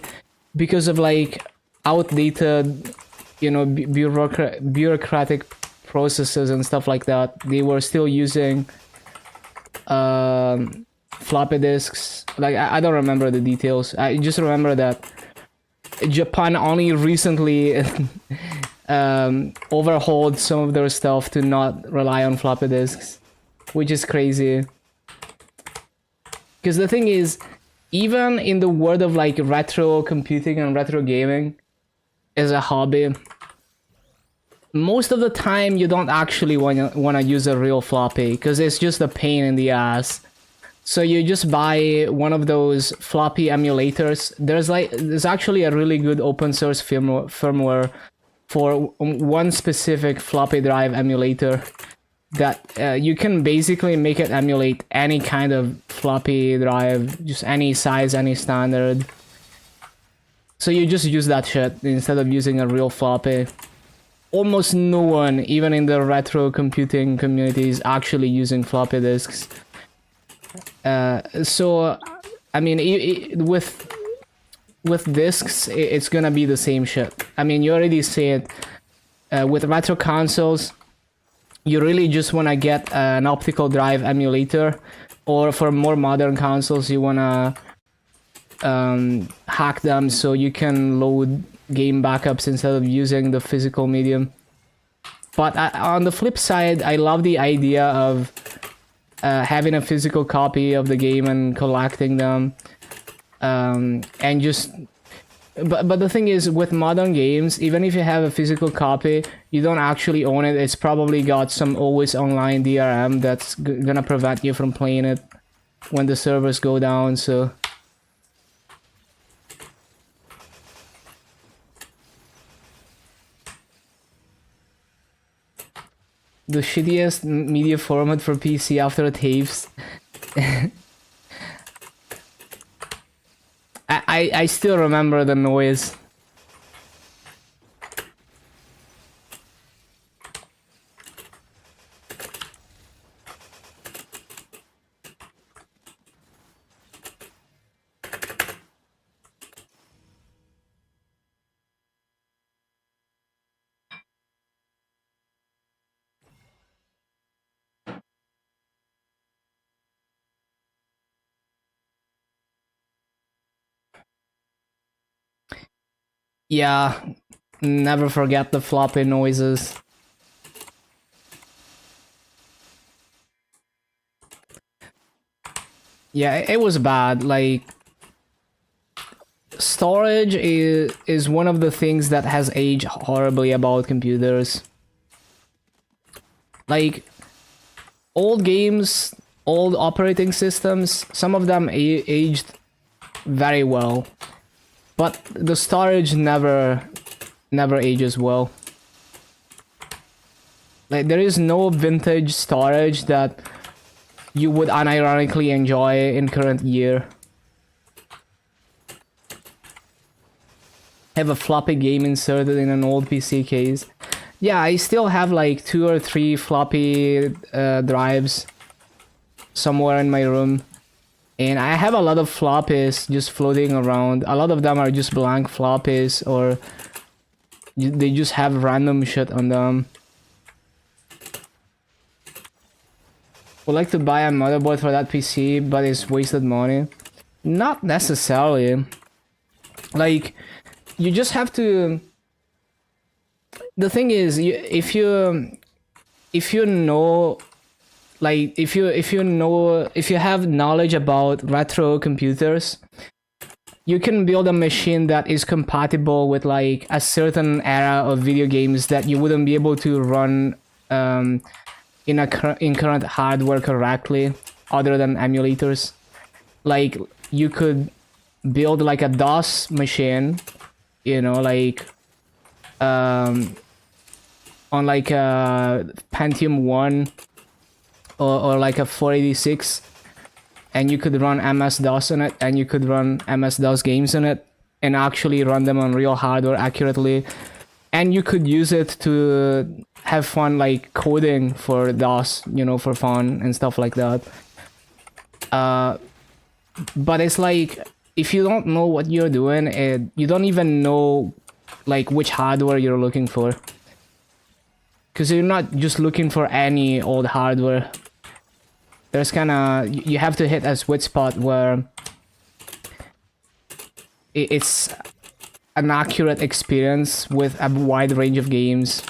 because of like outdated, you know, bureaucratic processes and stuff like that. They were still using floppy disks. Like I don't remember the details. I just remember that Japan only recently overhauled some of their stuff to not rely on floppy disks, which is crazy. Because the thing is, even in the world of like retro computing and retro gaming as a hobby, most of the time you don't actually want to use a real floppy because it's just a pain in the ass. So you just buy one of those floppy emulators. There's actually a really good open source firmware for one specific floppy drive emulator that you can basically make it emulate any kind of floppy drive, just any size, any standard. So you just use that shit instead of using a real floppy. Almost no one, even in the retro computing community, is actually using floppy disks. So, I mean, with discs, it's gonna be the same shit. I mean, you already see it with retro consoles. you really just want to get an optical drive emulator, or for more modern consoles you want to hack them so you can load game backups instead of using the physical medium. But on the flip side, I love the idea of having a physical copy of the game and collecting them, and just but the thing is, with modern games, even if you have a physical copy, you don't actually own it. It's probably got some always online DRM that's gonna prevent you from playing it when the servers go down. So the shittiest media format for PC after tapes. I still remember the noise. Yeah, never forget the floppy noises. Yeah, it was bad. Like, storage is one of the things that has aged horribly about computers. Like, old games, old operating systems, some of them aged very well, but the storage never ages well. Like, there is no vintage storage that you would unironically enjoy in current year. Have a floppy game inserted in an old PC case. Yeah, I still have like 2 or 3 floppy drives somewhere in my room. And I have a lot of floppies just floating around. A lot of them are just blank floppies, or they just have random shit on them. Would like to buy a motherboard for that PC, but it's wasted money. Not necessarily. Like, you just have to... The thing is, if you know, like, if you have knowledge about retro computers, you can build a machine that is compatible with like a certain era of video games that you wouldn't be able to run in current hardware correctly, other than emulators. Like, you could build like a DOS machine, you know, like on like a Pentium 1 or like a 486, and you could run MS-DOS on it, and you could run MS-DOS games on it, and actually run them on real hardware accurately. And you could use it to have fun, like coding for DOS, you know, for fun and stuff like that. But it's like, if you don't know what you're doing, you don't even know like which hardware you're looking for. Because you're not just looking for any old hardware. There's you have to hit a sweet spot where it's an accurate experience with a wide range of games.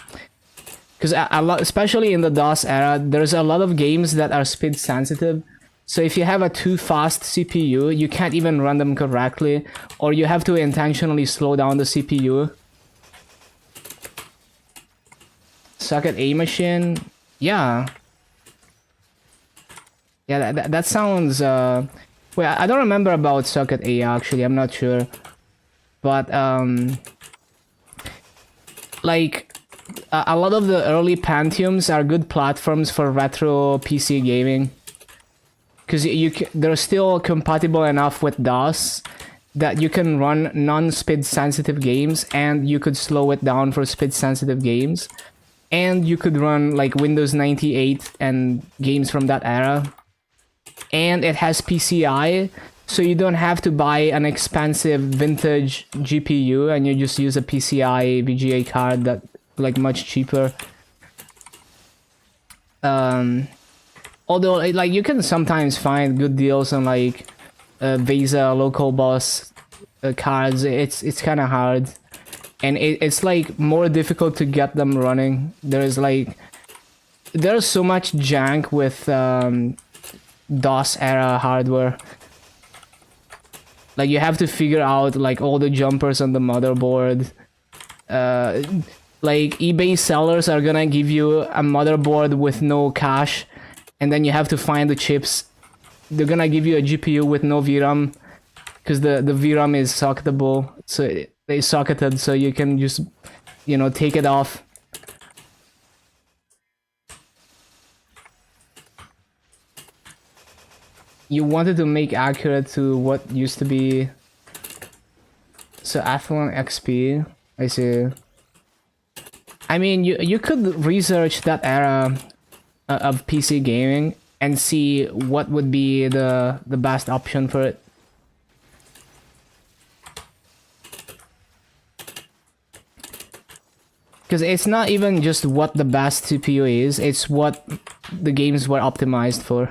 Because especially in the DOS era, there's a lot of games that are speed sensitive. So if you have a too fast CPU, you can't even run them correctly, or you have to intentionally slow down the CPU. Socket A machine, yeah. Yeah, that sounds, well, I don't remember about Socket A actually, I'm not sure. But, like, a lot of the early Pentiums are good platforms for retro PC gaming. Because they're still compatible enough with DOS that you can run non-speed sensitive games, and you could slow it down for speed sensitive games. And you could run like Windows 98 and games from that era. And it has PCI, so you don't have to buy an expensive vintage GPU, and you just use a PCI VGA card that like much cheaper. Although like you can sometimes find good deals on like Visa local boss cards. It's kind of hard, and it's like more difficult to get them running. There's so much jank with DOS era hardware. Like you have to figure out like all the jumpers on the motherboard. Like eBay sellers are gonna give you a motherboard with no cache, and then you have to find the chips. They're gonna give you a GPU with no VRAM, because the VRAM is socketable, so they socketed, so you can just, you know, take it off. You wanted to make accurate to what used to be. So Athlon XP, I see. I mean, you could research that era of PC gaming and see what would be the best option for it. Because it's not even just what the best CPU is, it's what the games were optimized for.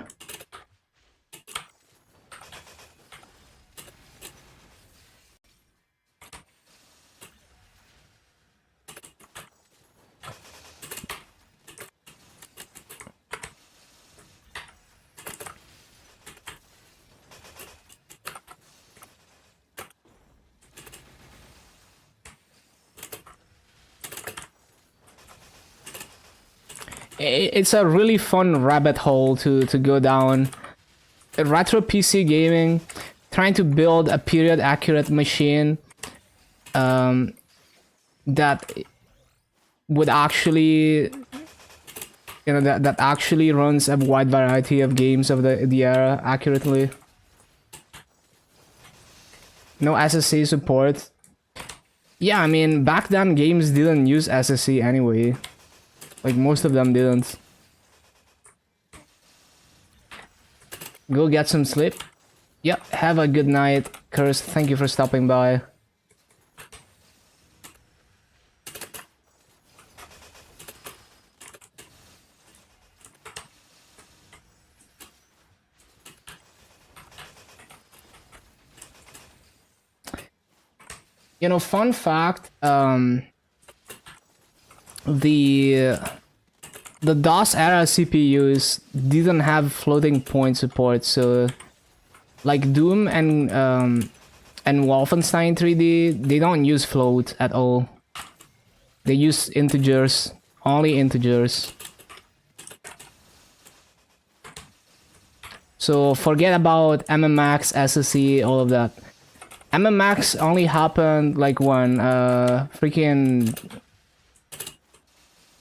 It's a really fun rabbit hole to go down. Retro PC gaming, trying to build a period accurate machine that would actually, you know, that actually runs a wide variety of games of the era accurately. No SSC support. Yeah, I mean, back then games didn't use SSC anyway. Like, most of them didn't. Go get some sleep. Yep, have a good night, Curse. Thank you for stopping by. You know, fun fact, the DOS era CPUs didn't have floating point support, so like Doom and Wolfenstein 3D, they don't use float at all. They use integers, only integers. So forget about MMX, SSC, all of that. MMX only happened like when freaking,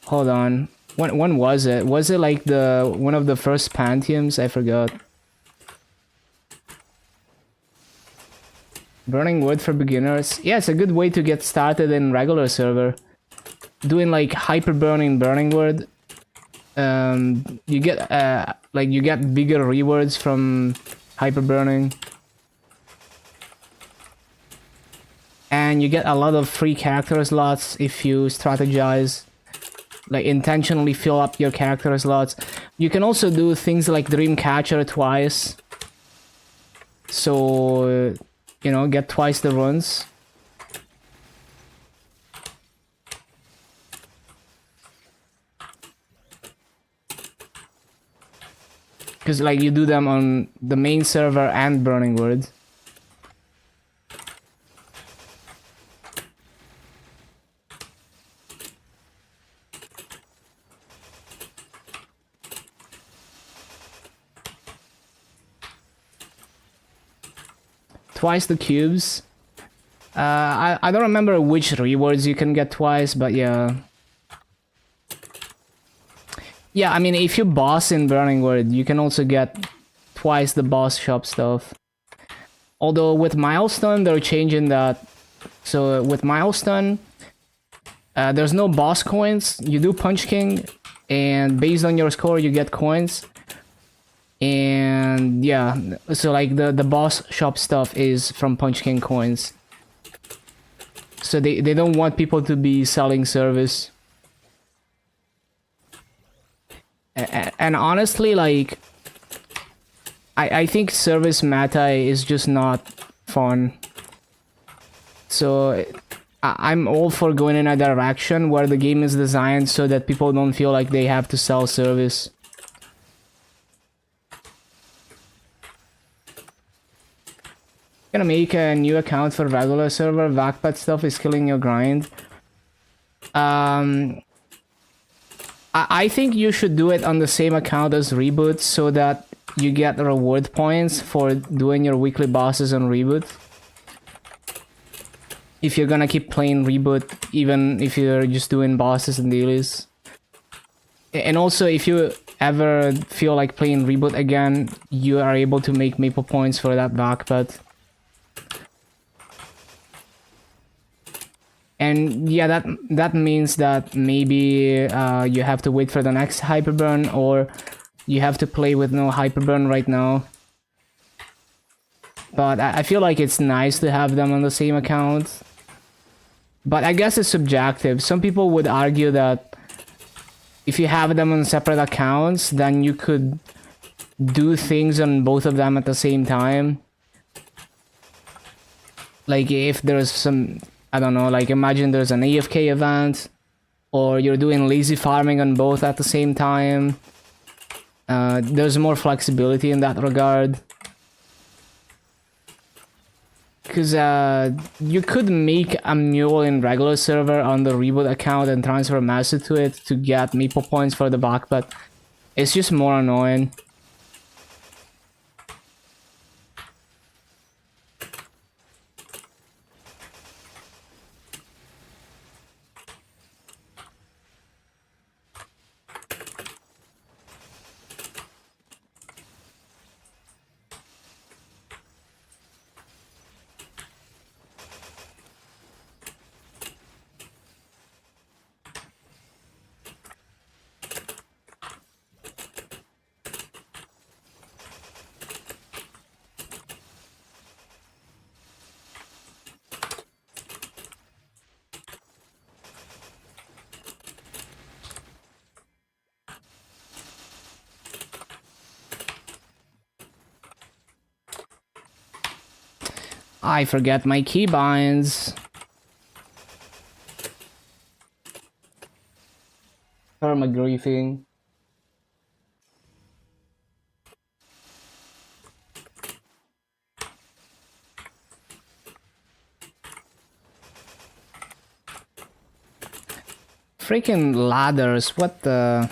hold on, when was it? Was it like one of the first Pentiums? I forgot. Burning wood for beginners. Yeah, it's a good way to get started in regular server. Doing like hyper burning wood. You get bigger rewards from hyper burning. And you get a lot of free character slots if you strategize, like intentionally fill up your character slots. You can also do things like Dreamcatcher twice, so you know, get twice the runs. Because like you do them on the main server and Burning Wood. Twice the cubes. I don't remember which rewards you can get twice, but yeah. Yeah, I mean, if you boss in Burning Wood, you can also get twice the boss shop stuff. Although with Milestone, they're changing that. So with Milestone, there's no boss coins. You do Punch King, and based on your score, you get coins. And yeah, so like the boss shop stuff is from Punch King coins. So they don't want people to be selling service. And honestly, like, I think service meta is just not fun. So I'm all for going in a direction where the game is designed so that people don't feel like they have to sell service. Gonna make a new account for regular server. Backpack stuff is killing your grind. I think you should do it on the same account as Reboot so that you get reward points for doing your weekly bosses on Reboot. If you're gonna keep playing Reboot, even if you're just doing bosses and dailies. And also, if you ever feel like playing Reboot again, you are able to make Maple points for that backpack. And yeah, that means that maybe you have to wait for the next hyperburn, or you have to play with no hyperburn right now. But I feel like it's nice to have them on the same account. But I guess it's subjective. Some people would argue that if you have them on separate accounts, then you could do things on both of them at the same time. Like if there's some, I don't know, like imagine there's an AFK event, or you're doing lazy farming on both at the same time. There's more flexibility in that regard. Because you could make a mule in regular server on the Reboot account and transfer master to it to get Maple points for the back, but it's just more annoying. I forget my keybinds. Perma griefing. Freaking ladders, what the...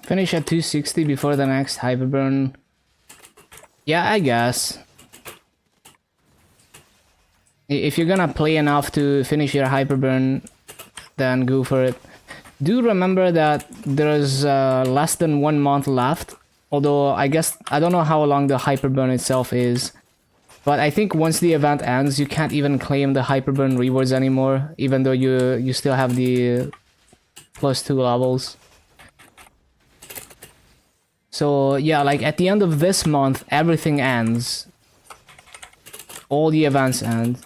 Finish at 260 before the next hyperburn. Yeah, I guess. If you're gonna play enough to finish your hyperburn, then go for it. Do remember that there's less than 1 month left. Although I guess I don't know how long the hyperburn itself is. But I think once the event ends, you can't even claim the hyperburn rewards anymore, even though you still have the +2 levels. So yeah, like at the end of this month, everything ends. All the events end.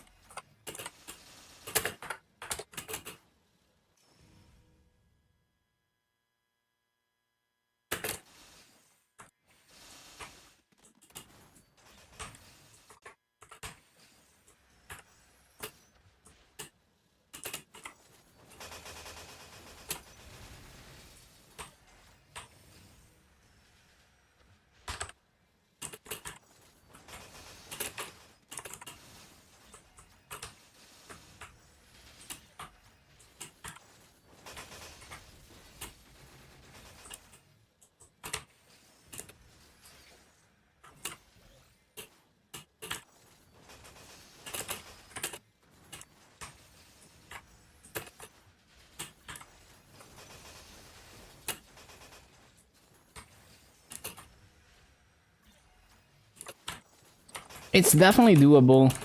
It's definitely doable.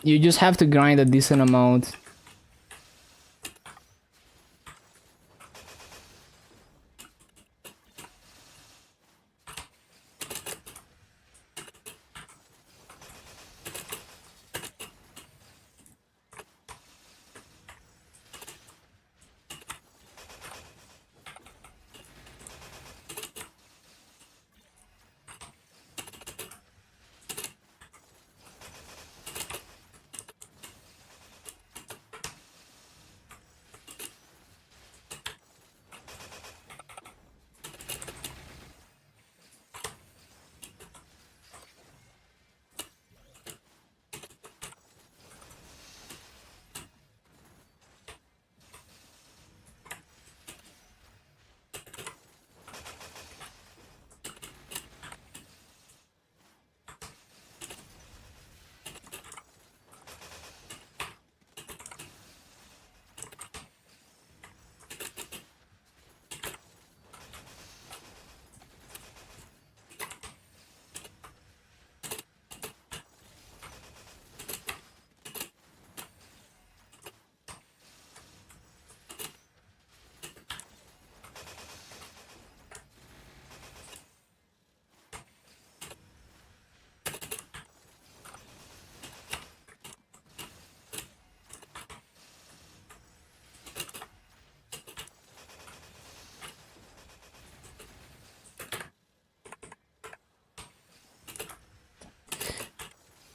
You just have to grind a decent amount.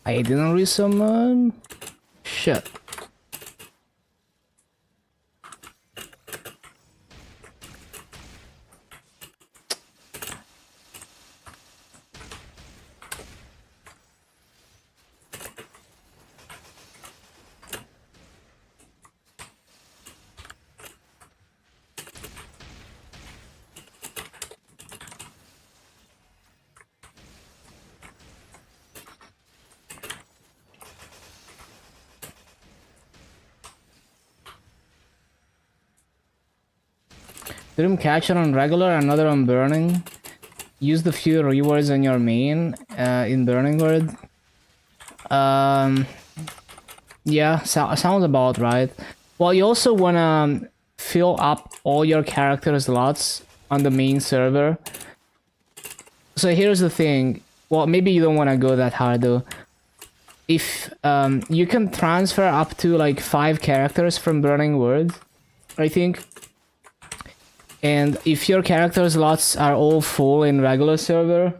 I didn't resummon. Shit. Dreamcatcher on regular, another on burning. Use the few rewards on your main in burning world. Yeah, sounds about right. Well, you also wanna fill up all your character slots on the main server. So here's the thing. Well, maybe you don't wanna go that hard though. If you can transfer up to like 5 characters from burning world, I think. And if your character slots are all full in regular server,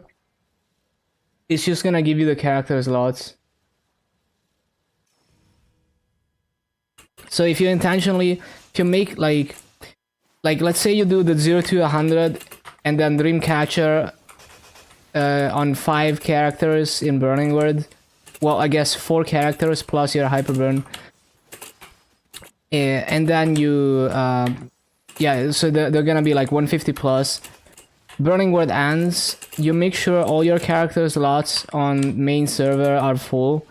it's just gonna give you the character slots. So if you intentionally, if you make like let's say you do the 0 to 100 and then Dreamcatcher on 5 characters in Burning World, well, I guess 4 characters plus your Hyperburn, and then you yeah, so they're gonna be like 150 plus. Burning World ends, you make sure all your character slots on main server are full.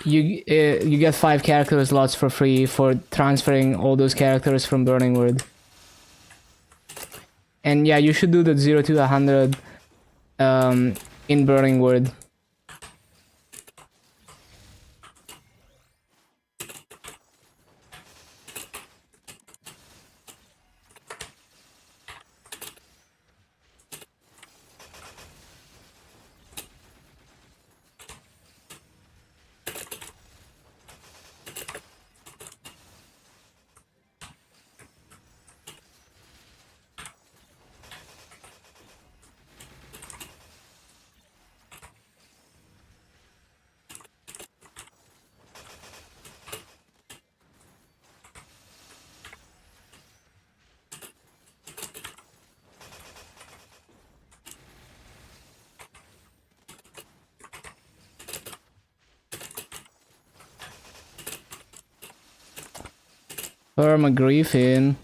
You get 5 character slots for free for transferring all those characters from Burning World. And yeah, you should do the 0 to 100 in Burning World. Griffin.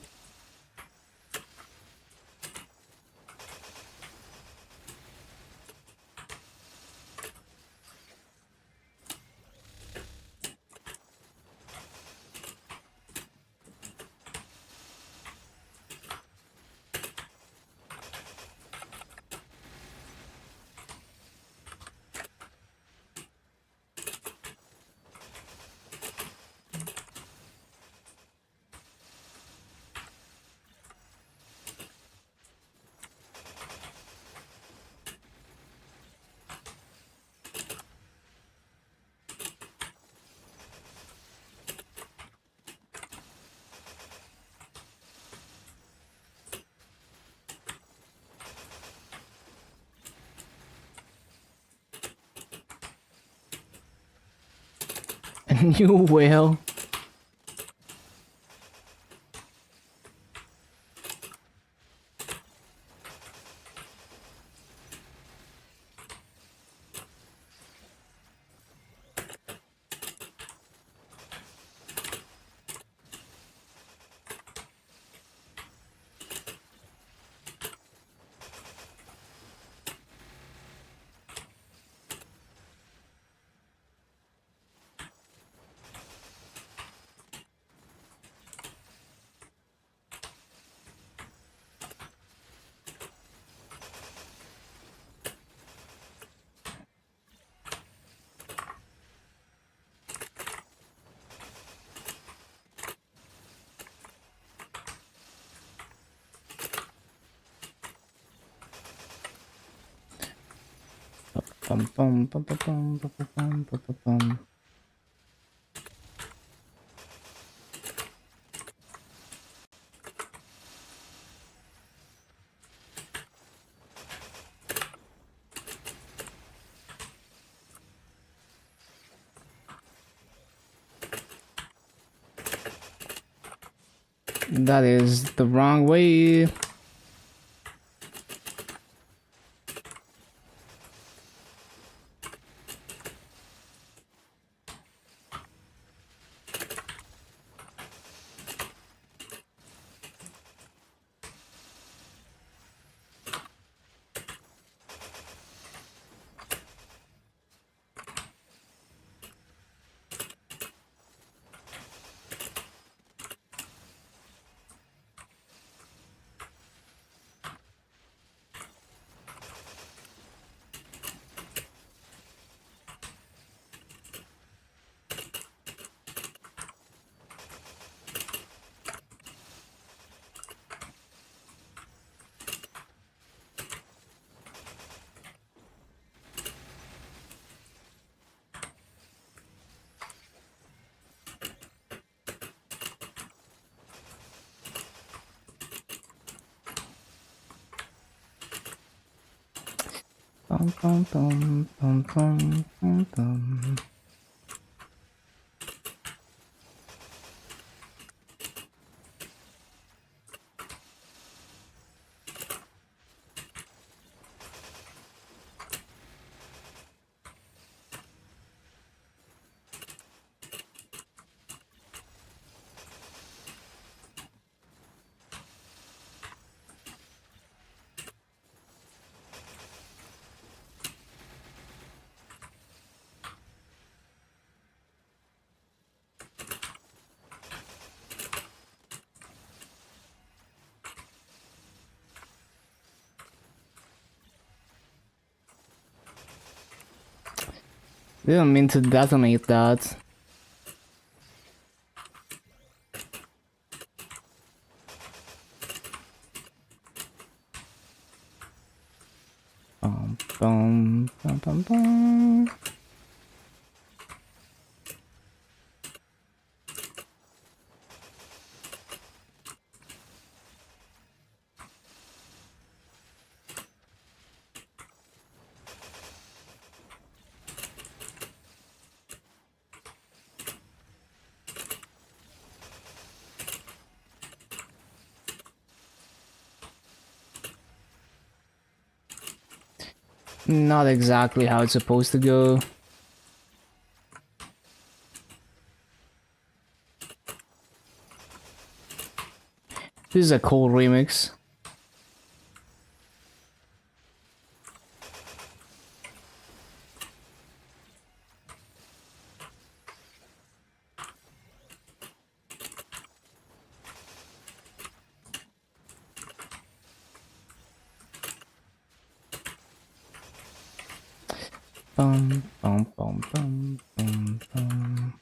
You will. Bum, bum, bum, bum, bum, bum, bum, bum, bum, bum. That is the wrong way. Bum, bum, bum, bum, bum, bum, bum. Didn't mean to detonate that. Bum, bum, bum, bum, bum. Not exactly how it's supposed to go. This is a cool remix. Bum, bum, bum, bum, bum, bum.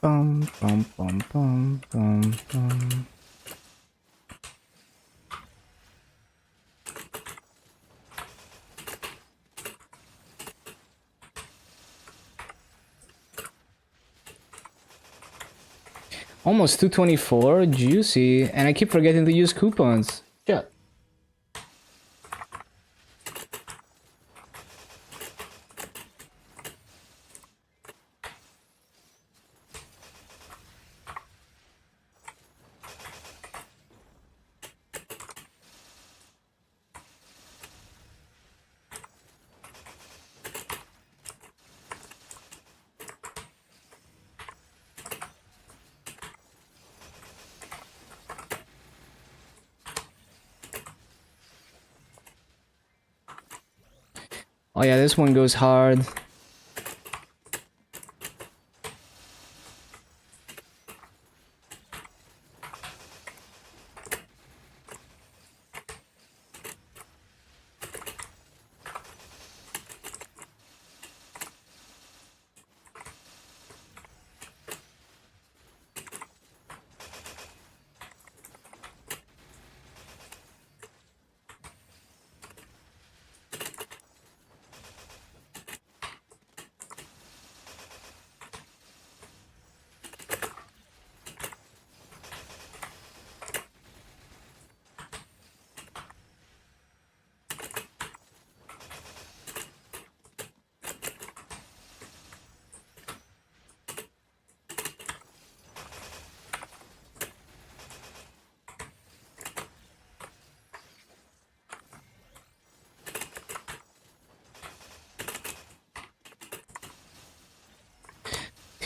Bum bum bum bum bum bum. Almost 224, juicy, and I keep forgetting to use coupons. Shit. Oh yeah, this one goes hard.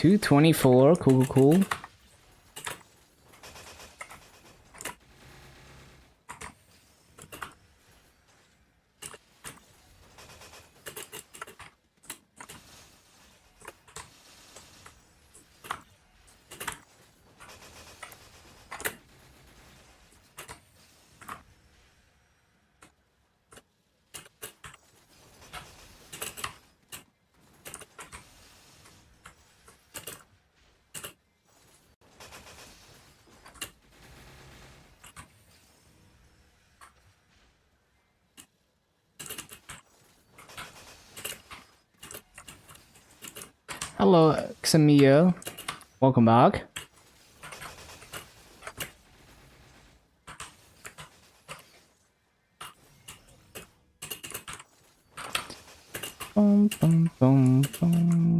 $224, cool. Hello, Xamio. Welcome back. Bum, bum, bum, bum.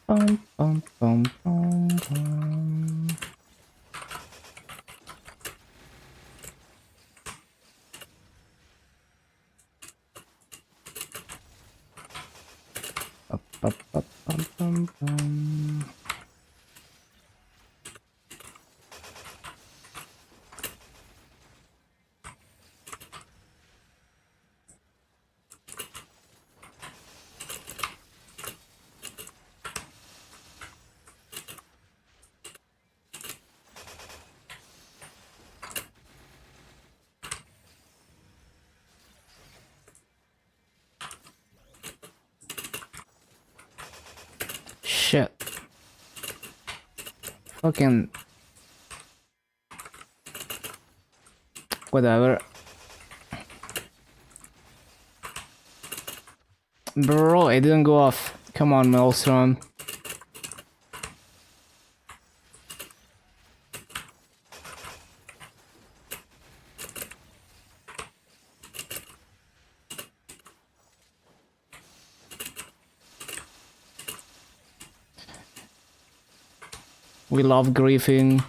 Bum, bum, bum, bum, bum. Up, up, up, bum, bum, bum. Shit. Fucking... Whatever. Bro, it didn't go off. Come on, Maelstrom. We love griefing.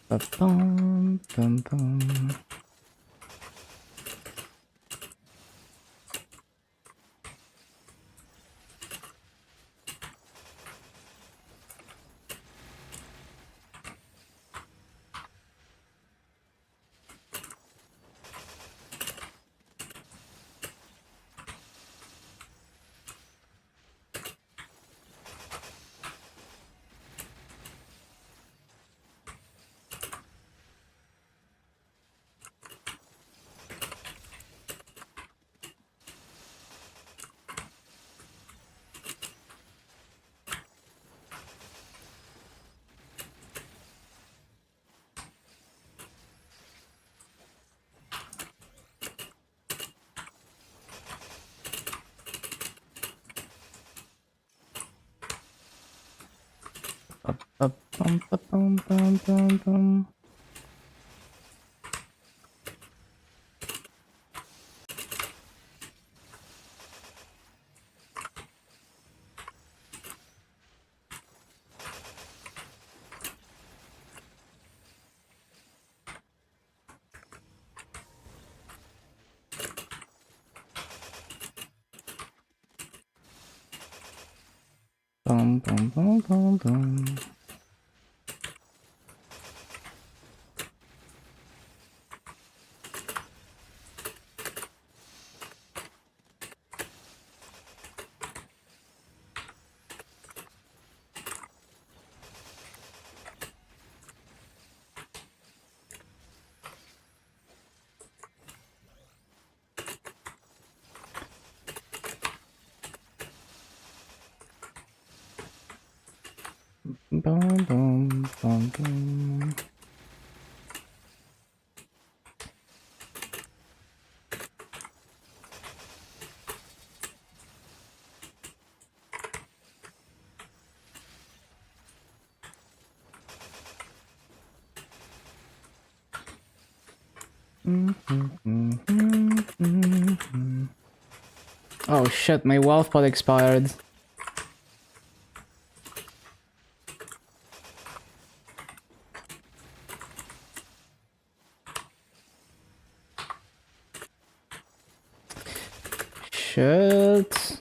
Ba-bum, bum, bum. Ba-bum, ba-bum, bum, bum, bum. Bum, bum, bum, bum, bum. Bum, bum, bum, bum. Oh shit, my wealth pot expired. Shit.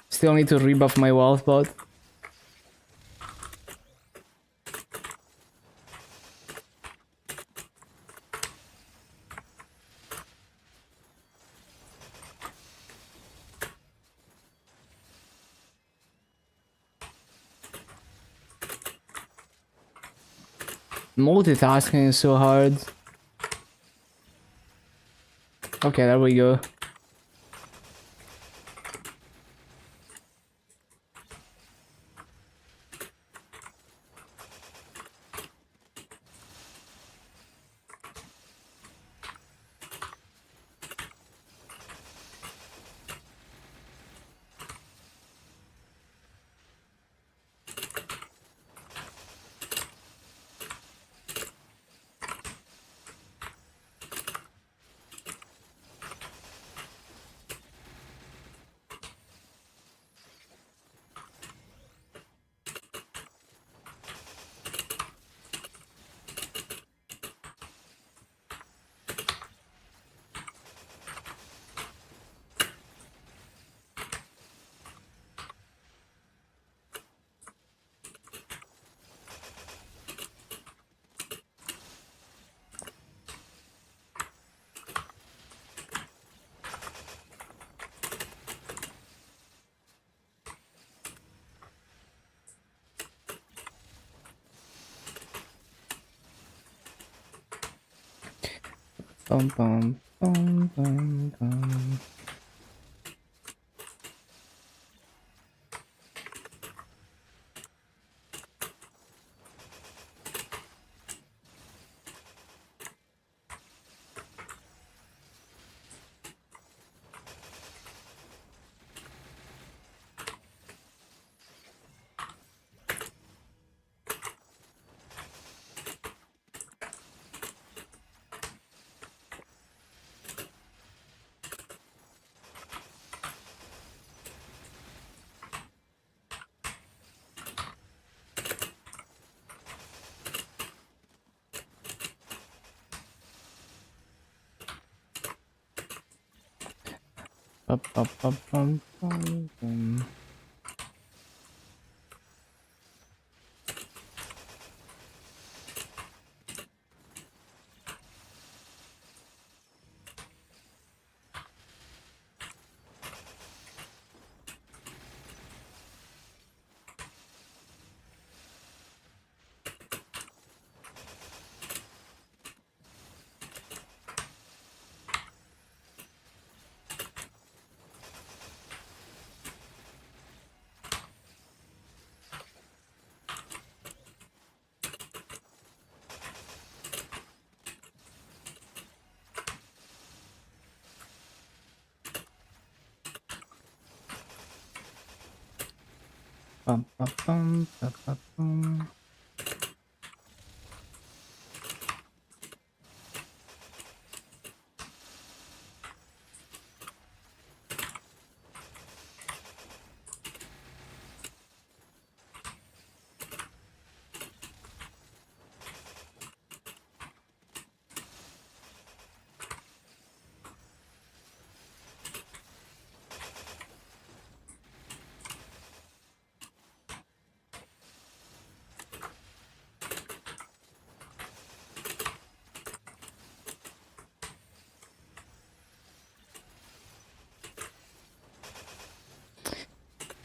Still need to rebuff my wealth pot. Multitasking is so hard. Okay, there we go. Bum bum bum bum bum. Bum, bum, bum, bum, bum, bum. Bum, bum, bum, bum, bum, bum.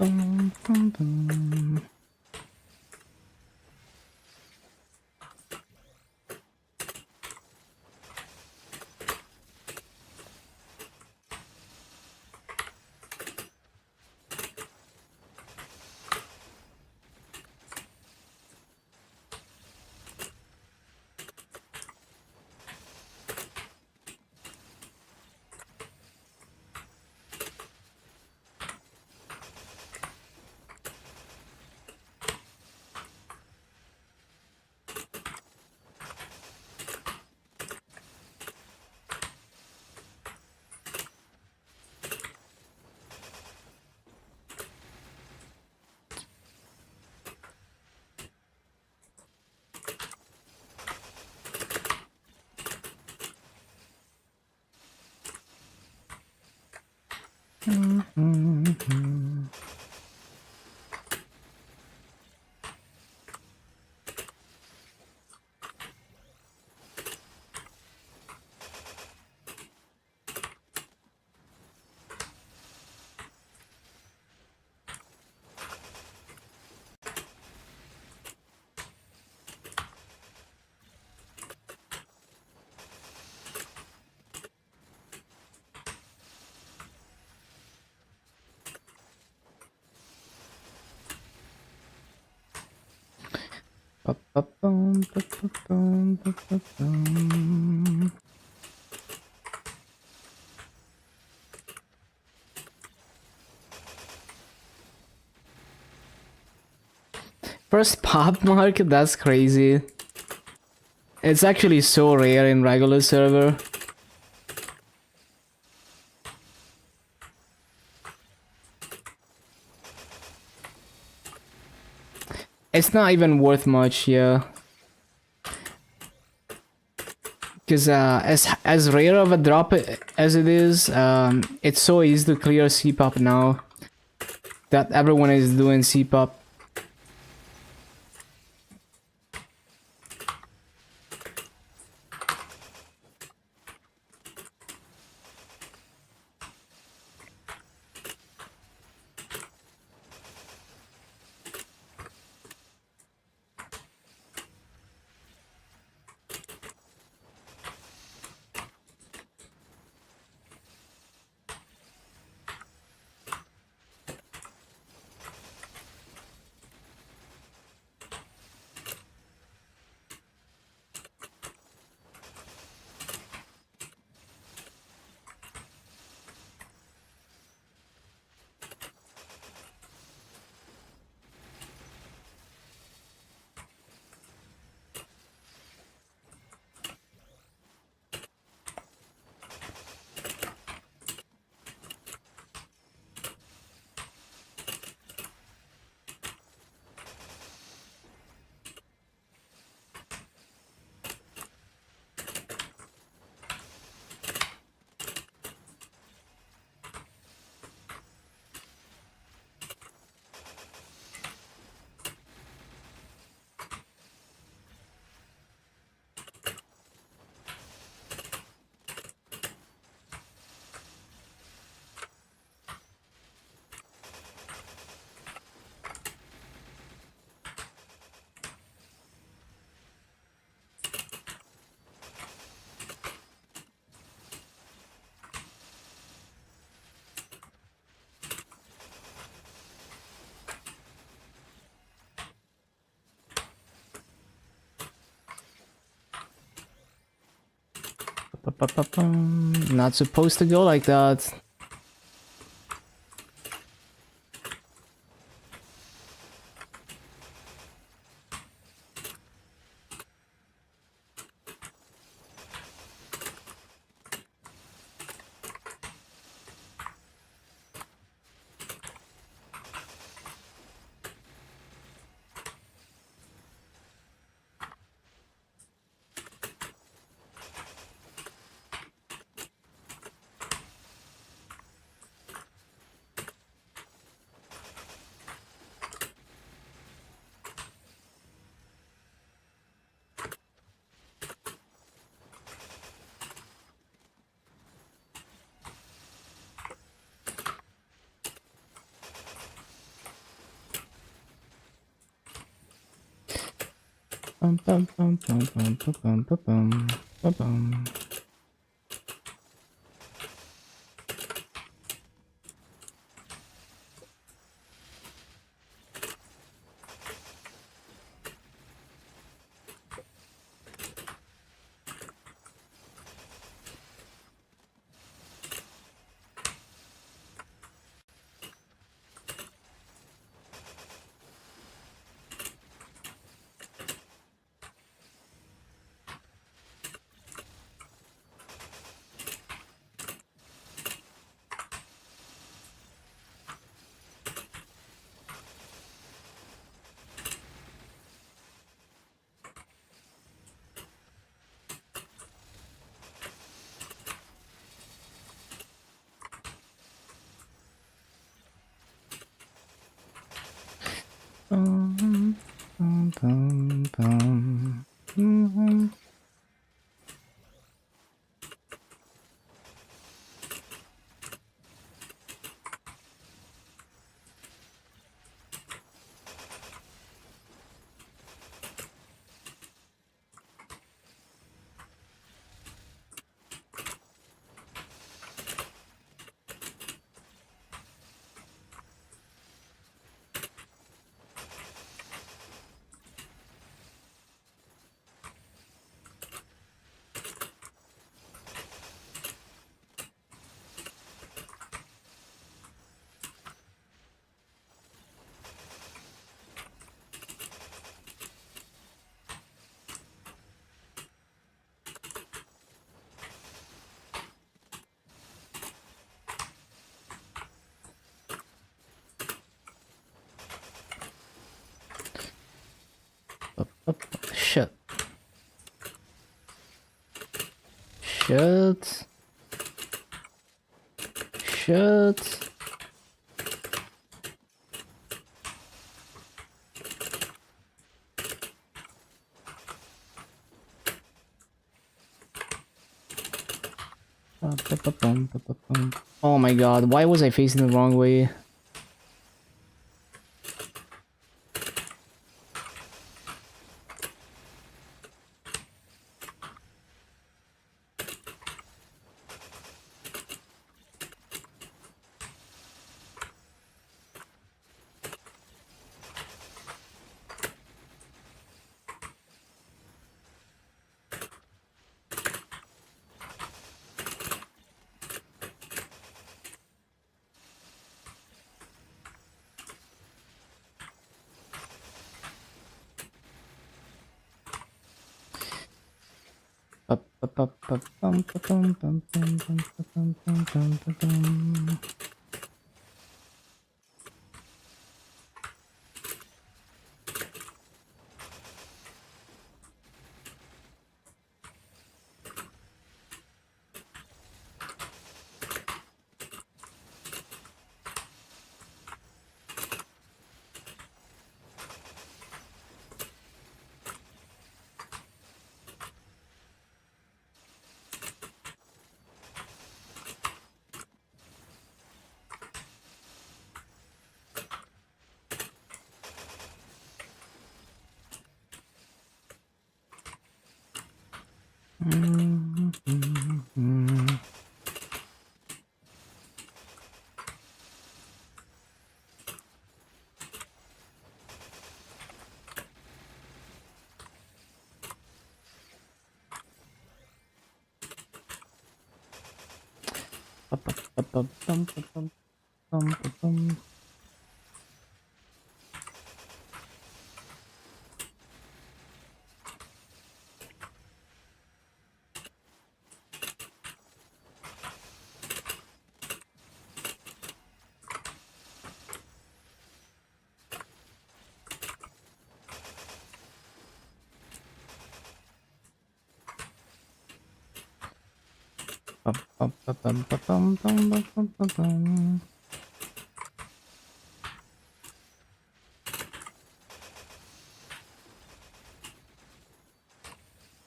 Bum, bum, bum. Bum, bum, bum, bum, bum, bum, bum, bum. First pop market, that's crazy. It's actually so rare in regular server. It's not even worth much, yeah. Because as rare of a drop as it is, it's so easy to clear C-pop now that everyone is doing C-pop. Not supposed to go like that. Bum, bum, bum, bum, bum, bum, bum, bum, bum, bum. Bum, bum, bum, bum. Mhm. Shit. Shit. Shit. Oh my god, why was I facing the wrong way?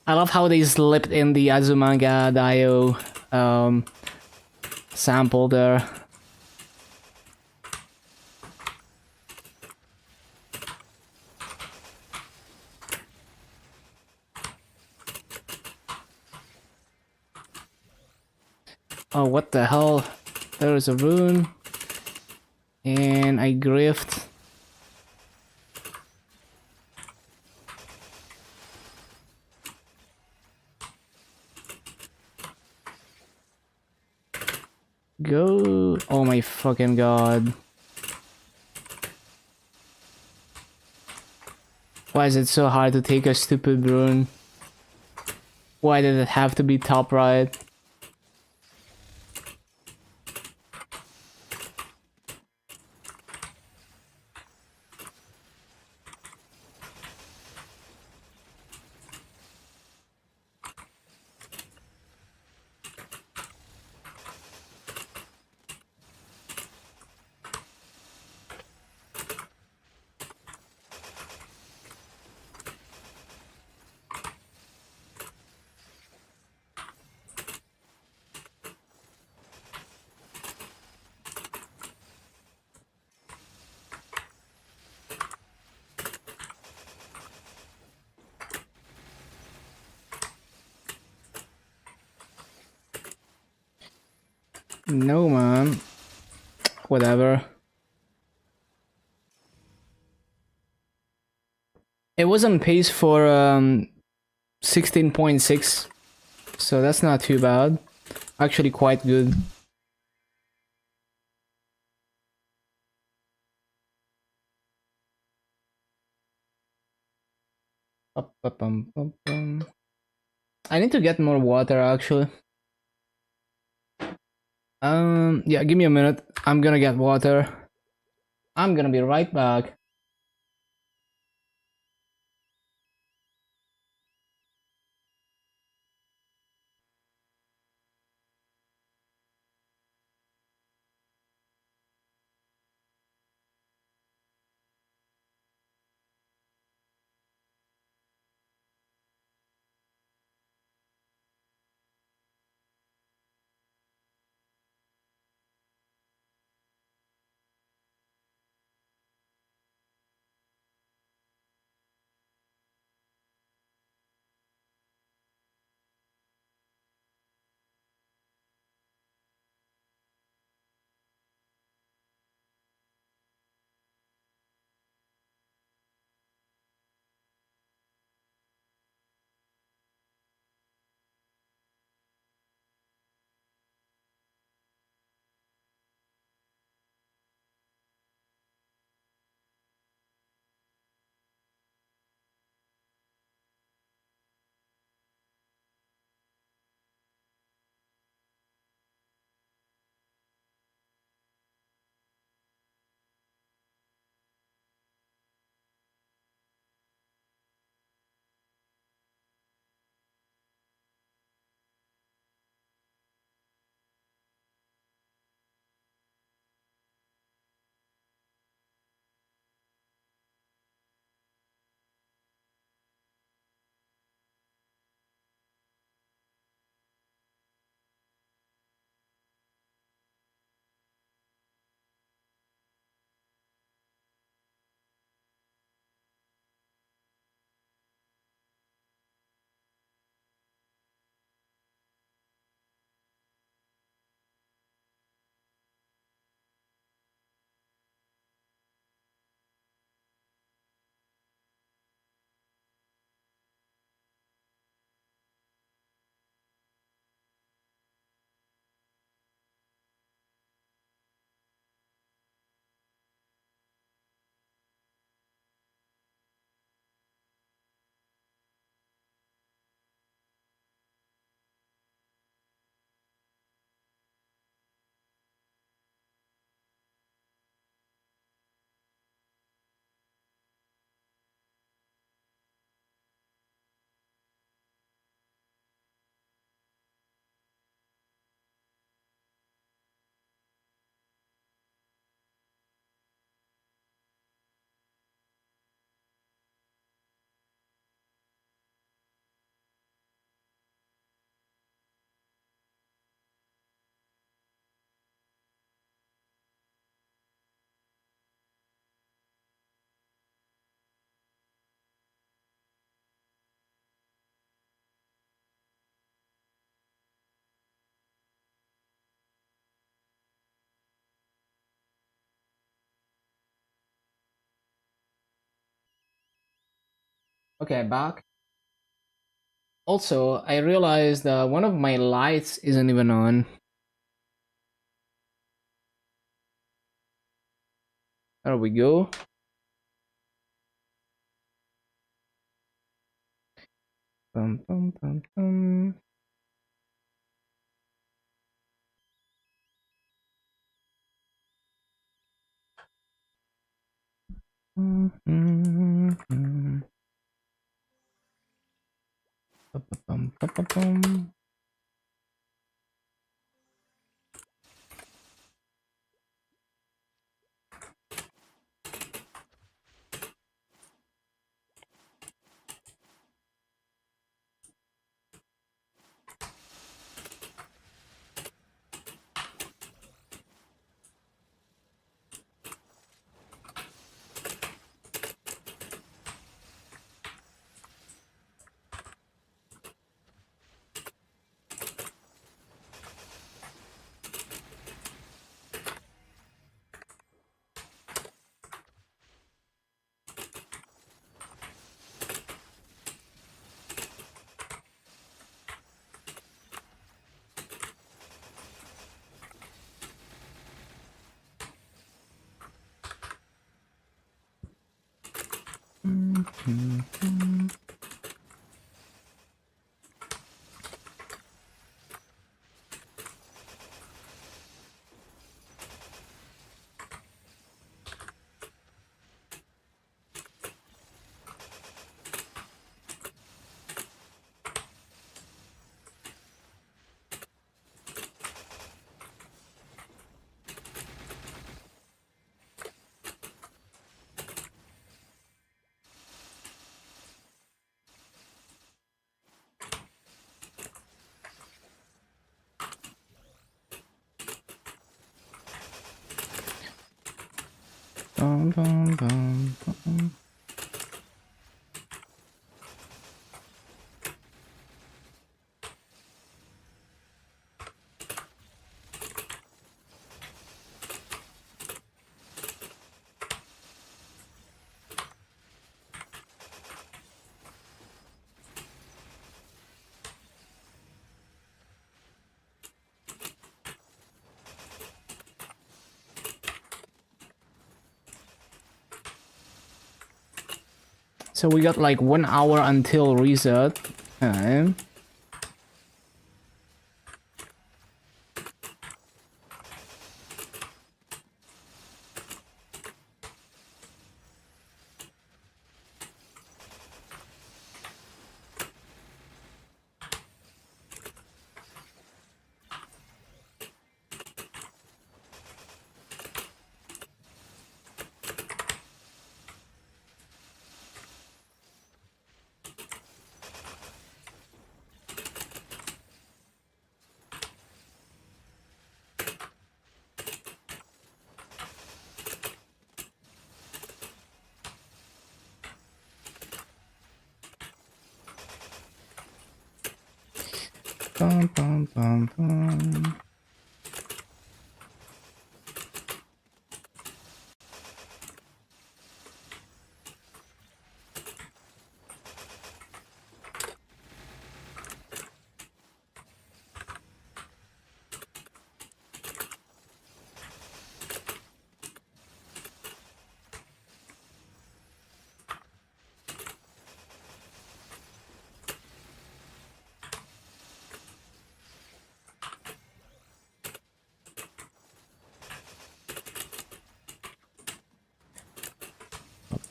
I love how they slipped in the Azumanga Dio sample there. Oh, what the hell? There is a rune. And I grift. Go. Oh my fucking god. Why is it so hard to take a stupid rune? Why did it have to be top right? No, man. Whatever. It was on pace for 16.6, so that's not too bad. Actually quite good. I need to get more water actually. Yeah, give me a minute. I'm gonna get water. I'm gonna be right back. Okay, back. Also, I realized one of my lights isn't even on. There we go. Bum, bum, bum, bum. Mm-hmm. Bum, bum, bum, bum. Mm-hmm. Bum, bum, bum, bum. So we got like 1 hour until reset. Okay. Bum, bum, bum, bum.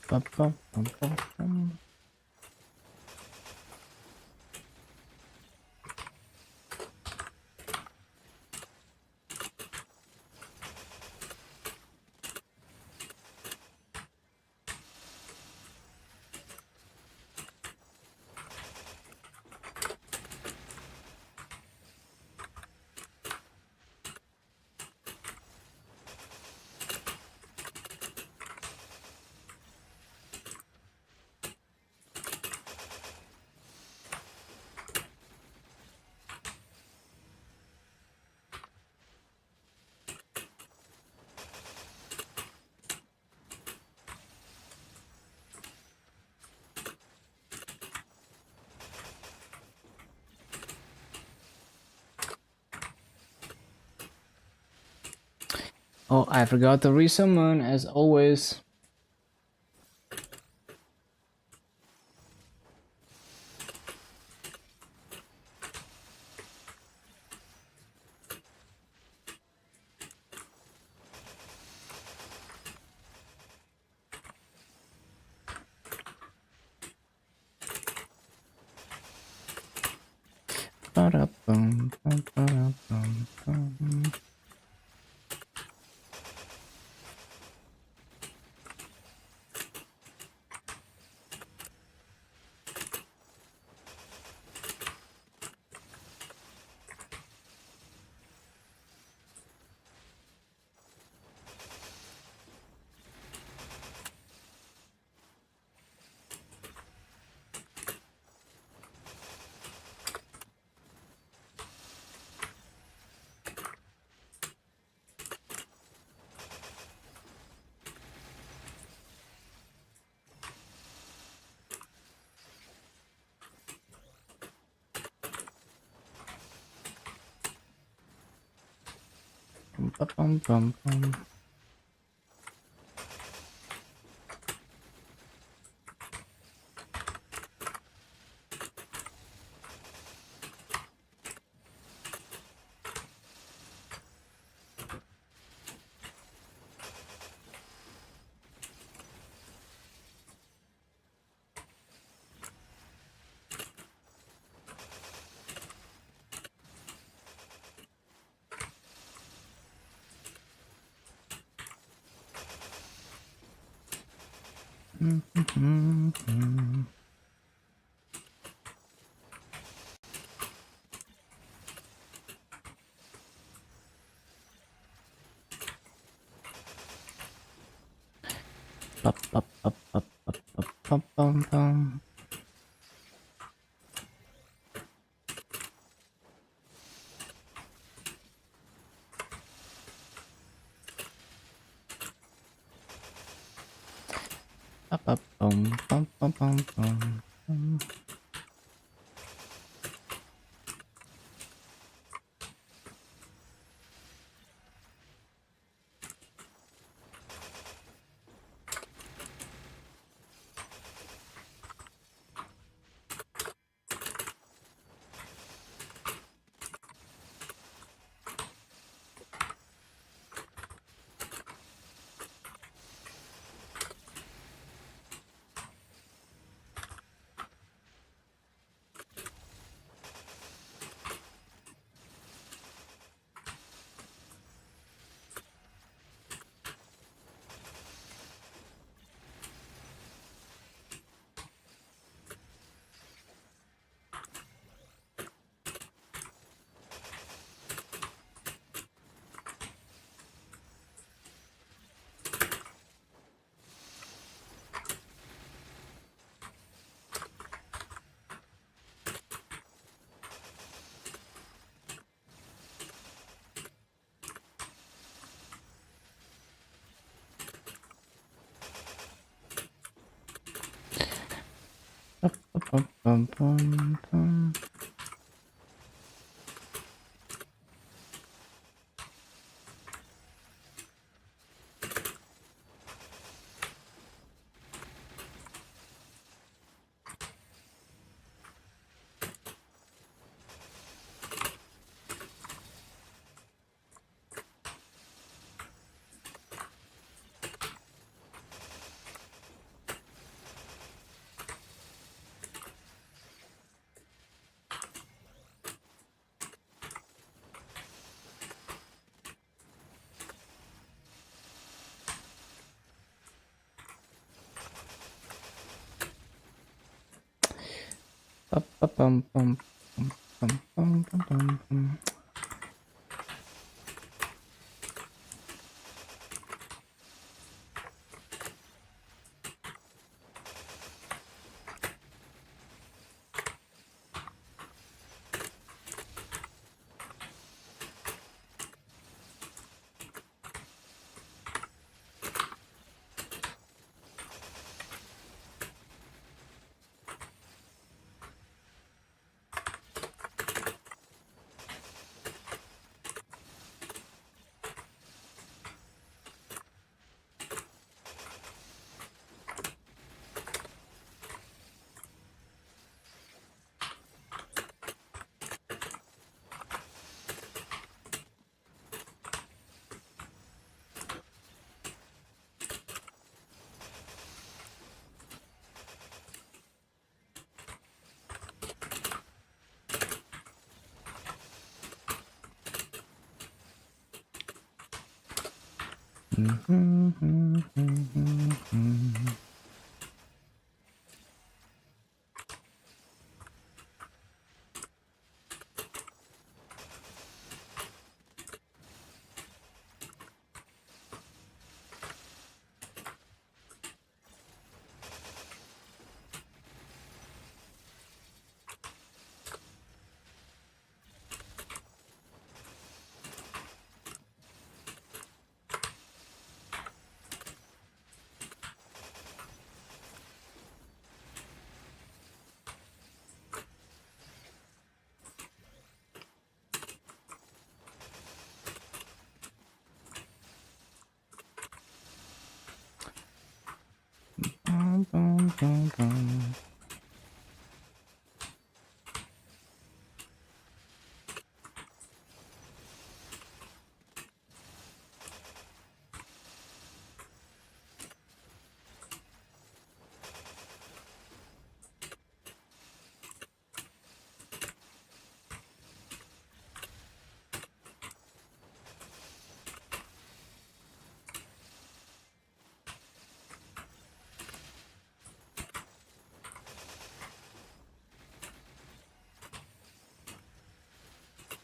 Bum, bum, bum, bum, bum. Oh, I forgot to resummon as always. Ba-da-bum, ba-da-bum, bum. Bum, bum, bum. Bup, bup, bup, bup, bup, bup, bum, bum, bum. Bup, bup, bum, bum, bum, bum, bum. Bum, bum, bum, bum. Bup, bup, bum, bum, bum, bum, bum, bum, bum, bum.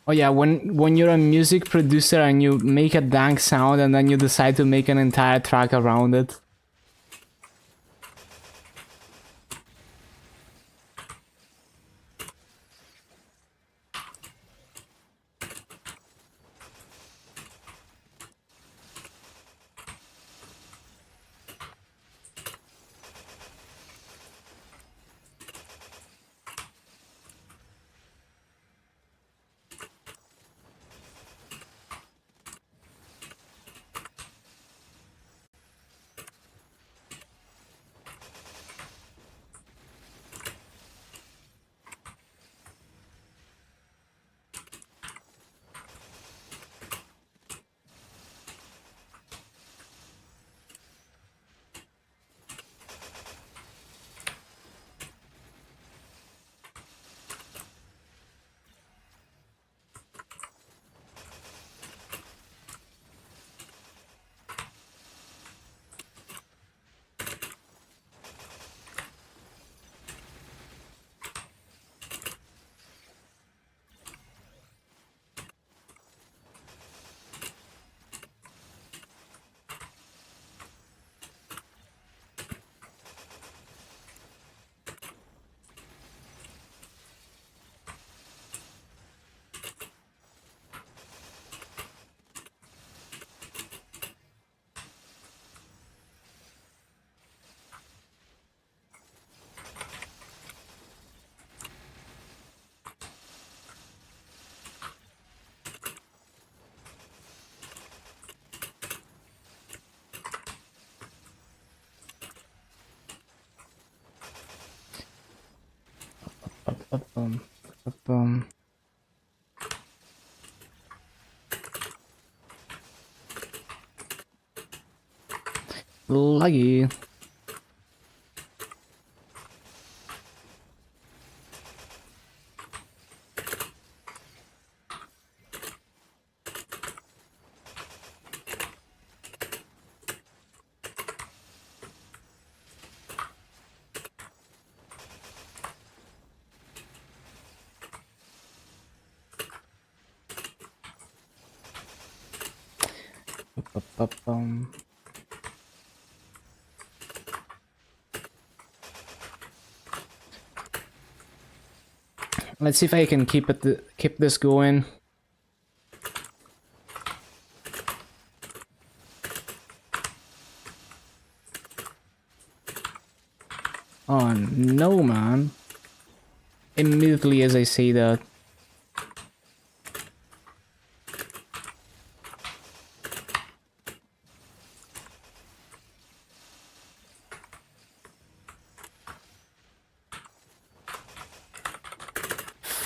Oh yeah, when you're a music producer and you make a dank sound and then you decide to make an entire track around it. Um, um, laggy. Um, let's see if I can keep this going. Oh no, man. Immediately as I say that.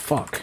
Fuck.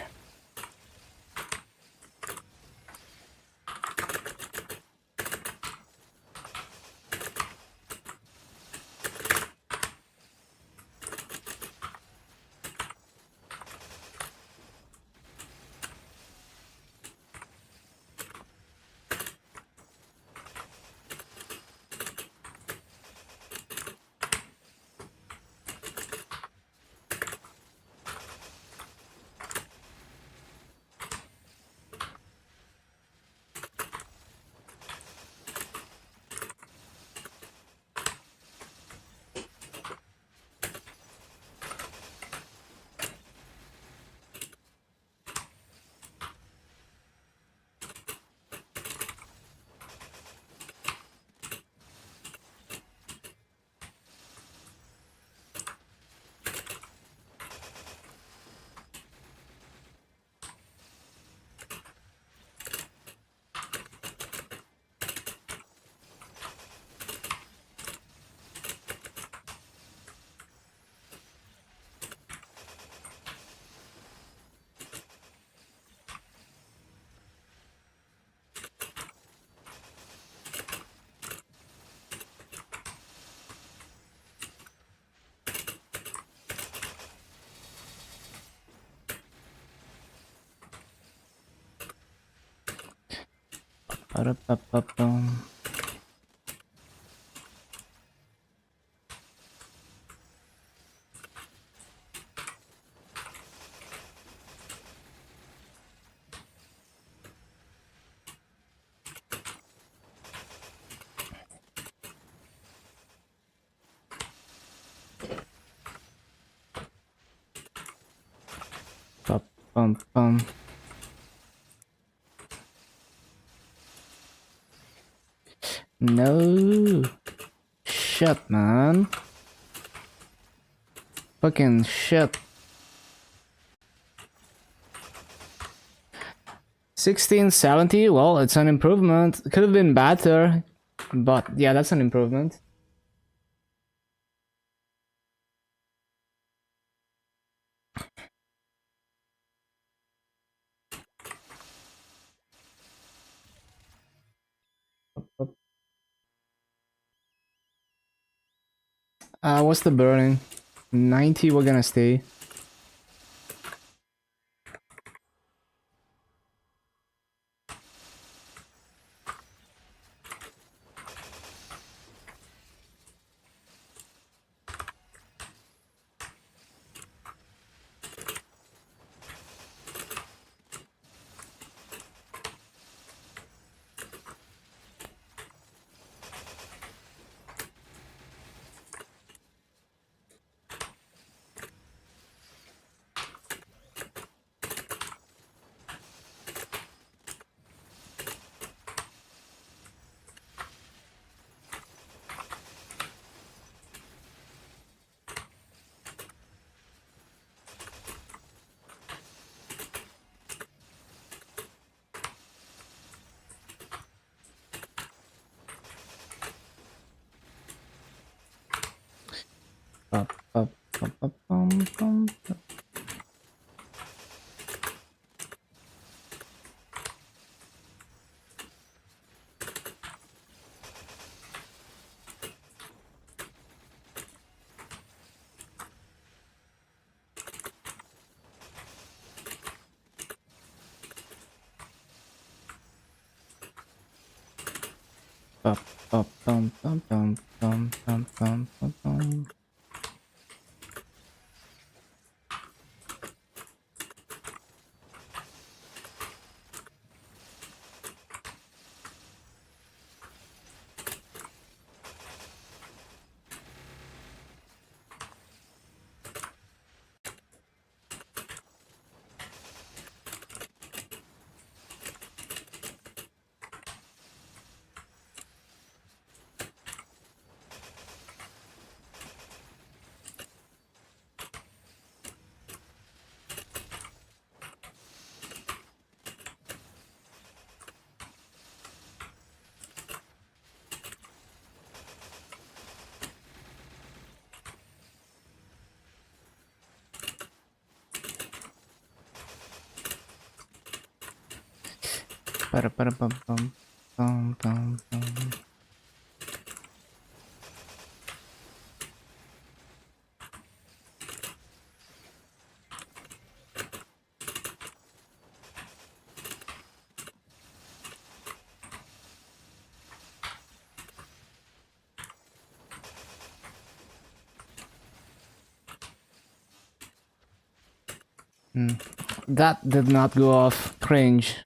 Ba-da-ba-ba-bum. Bum. No. Shit, man. Fucking shit. 1670, well, it's an improvement. It could have been better, but yeah, that's an improvement. What's the burning? 90, we're gonna stay. Bum. Bum. Bum. That did not go off. Cringe.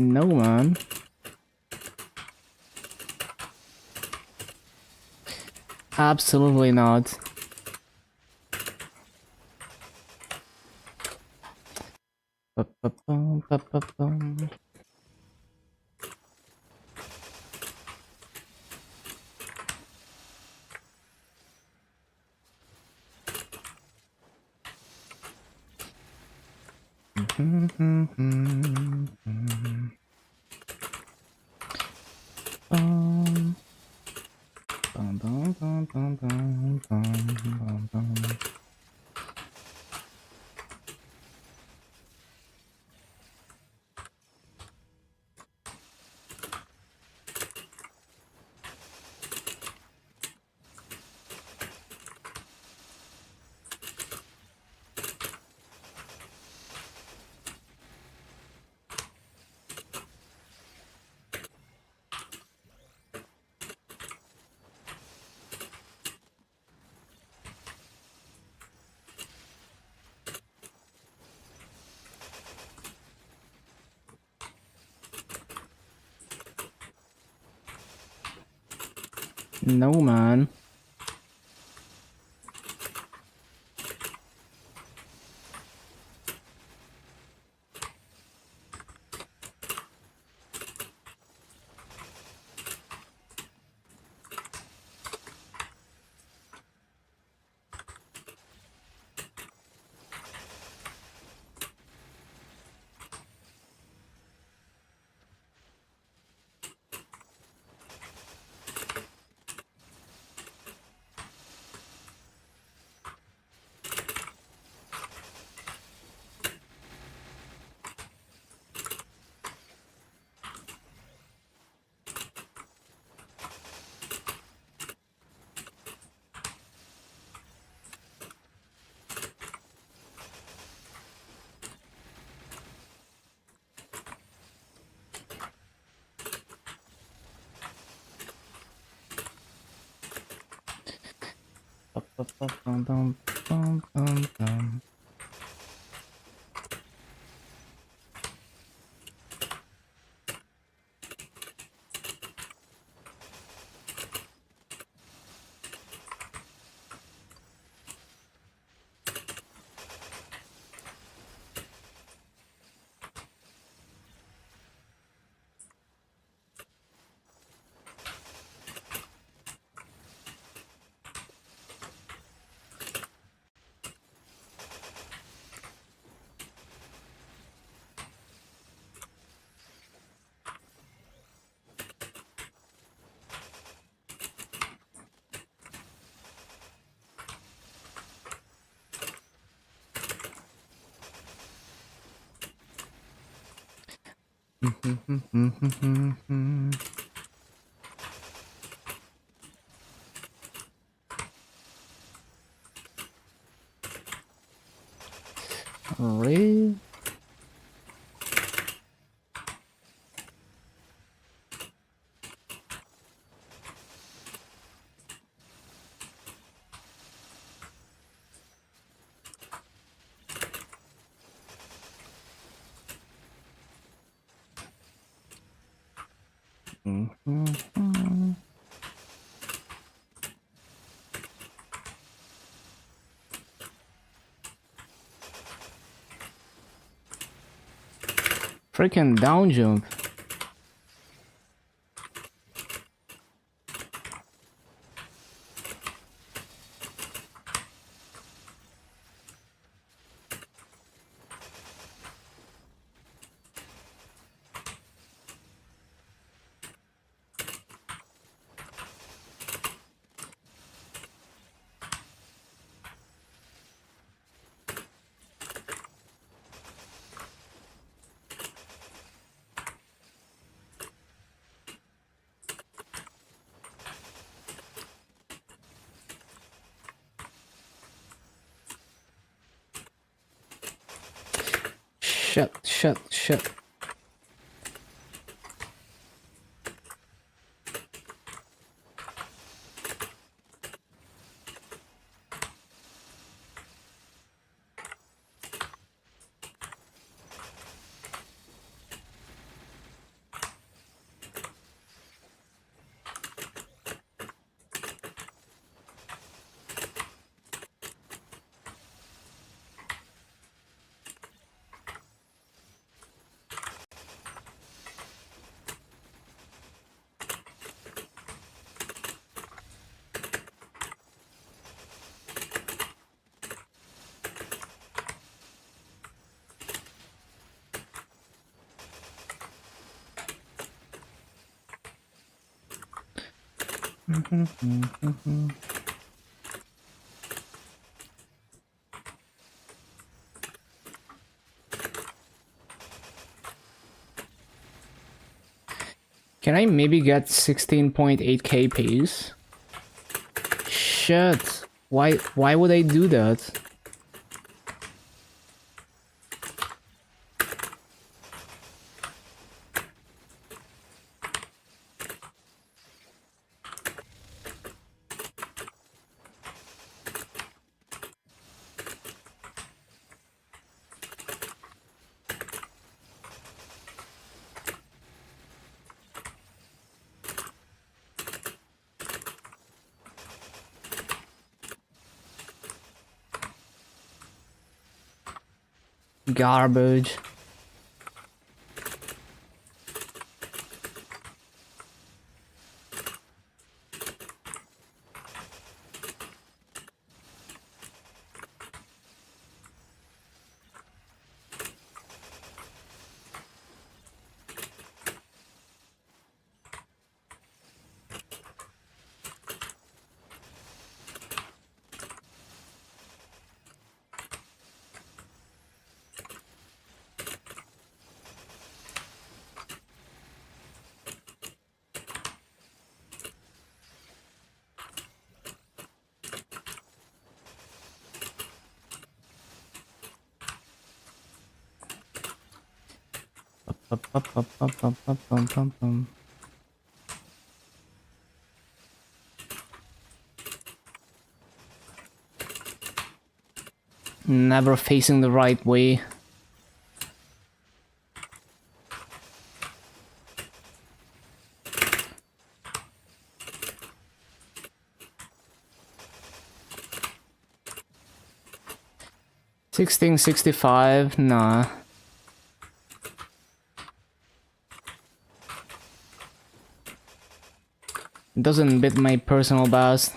No, man. Absolutely not. Bum. No, man. Really? Freaking down jump. Shut. Can I maybe get 16.8k pace? Shit. Why would I do that? Garbage. Never facing the right way. $16.65, nah. Doesn't beat my personal best.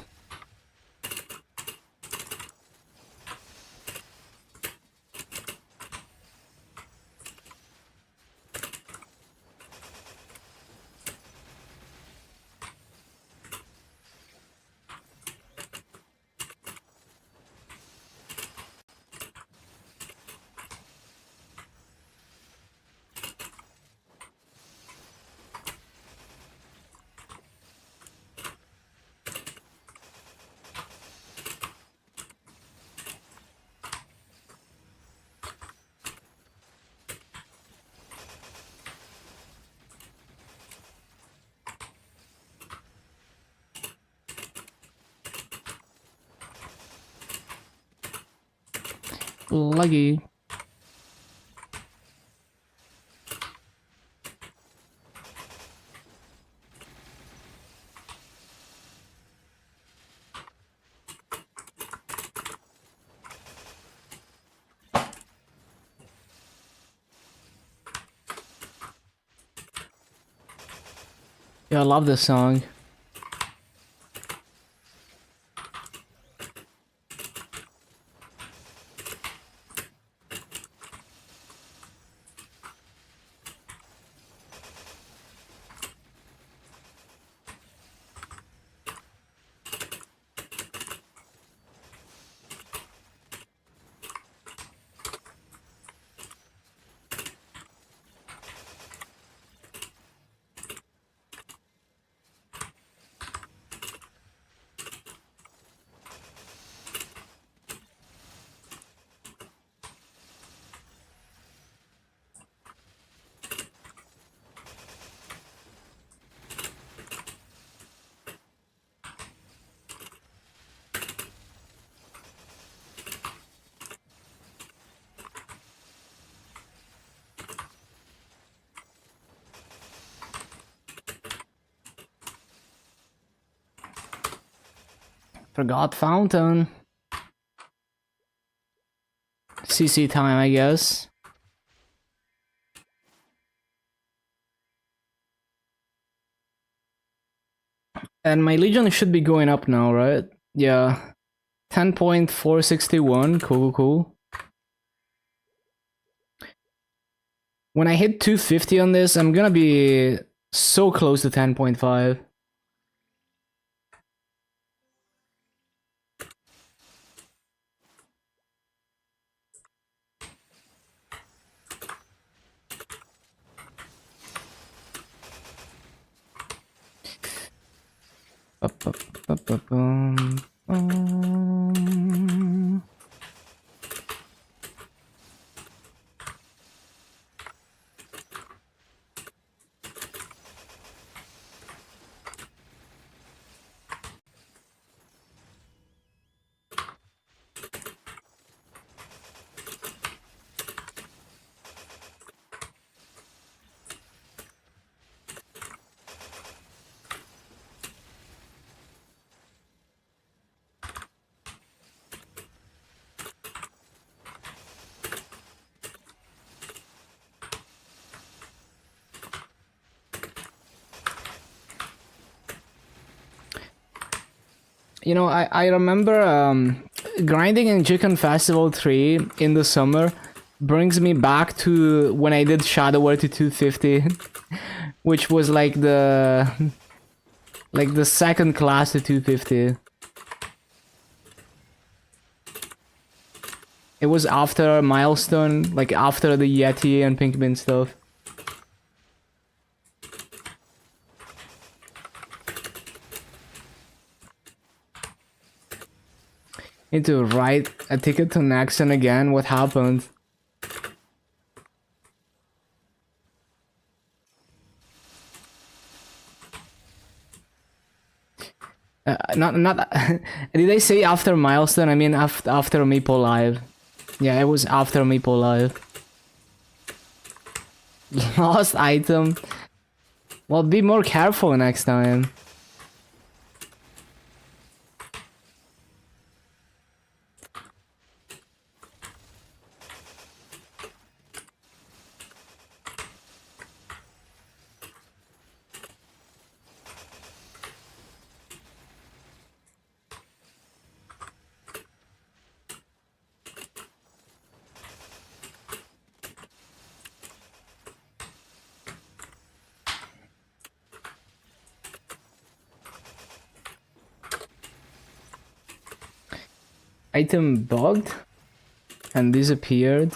Laggy. Yeah, I love this song. Forgot fountain. CC time, I guess. And my Legion should be going up now, right? Yeah. 10.461. Cool, cool. When I hit 250 on this, I'm gonna be so close to 10.5. You know, I remember grinding in Chicken Festival 3 in the summer brings me back to when I did Shadow War to 250, which was like the second class to 250. It was after Milestone, like after the Yeti and Pinkman stuff. Need to write a ticket to Nexon again. What happened? Not. Did I say after Milestone? I mean after Maple Live. Yeah, it was after Maple Live. Lost item. Well, be more careful next time. Item bugged and disappeared.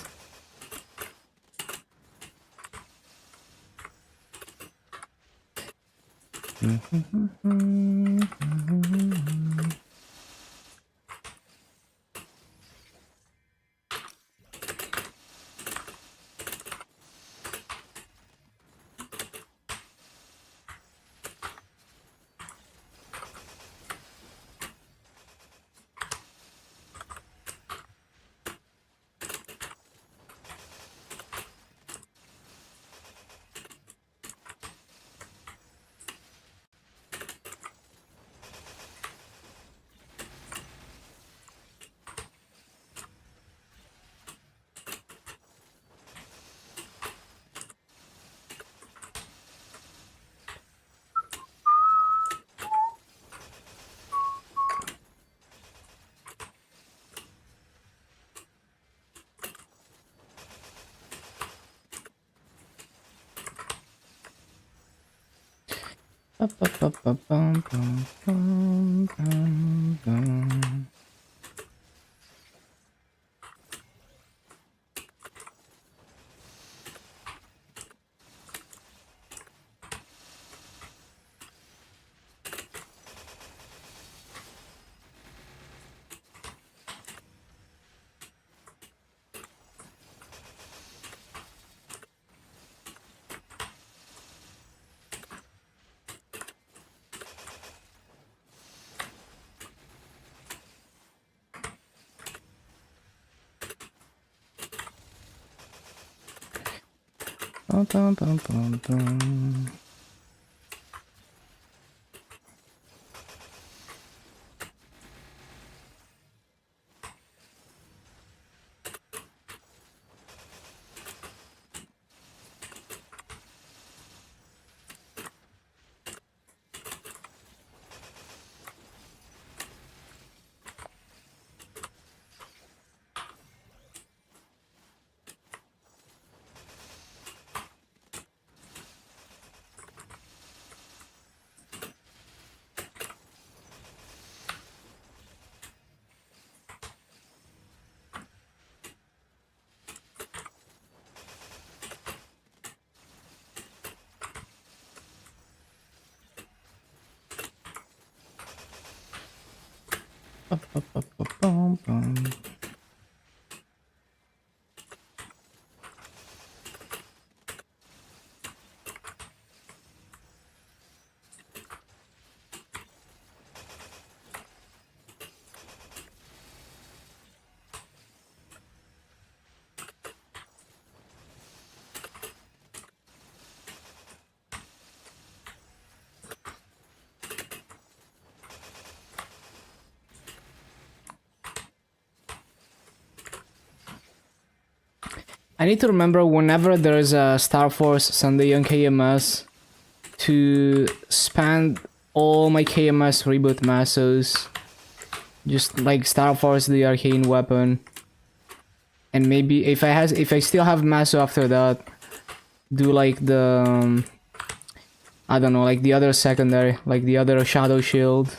I need to remember whenever there's a Star Force Sunday on KMS to spend all my KMS reboot massos. Just like Star Force the arcane weapon. And maybe if I still have masso after that, do like the I don't know, like the other secondary, like the other shadow shield.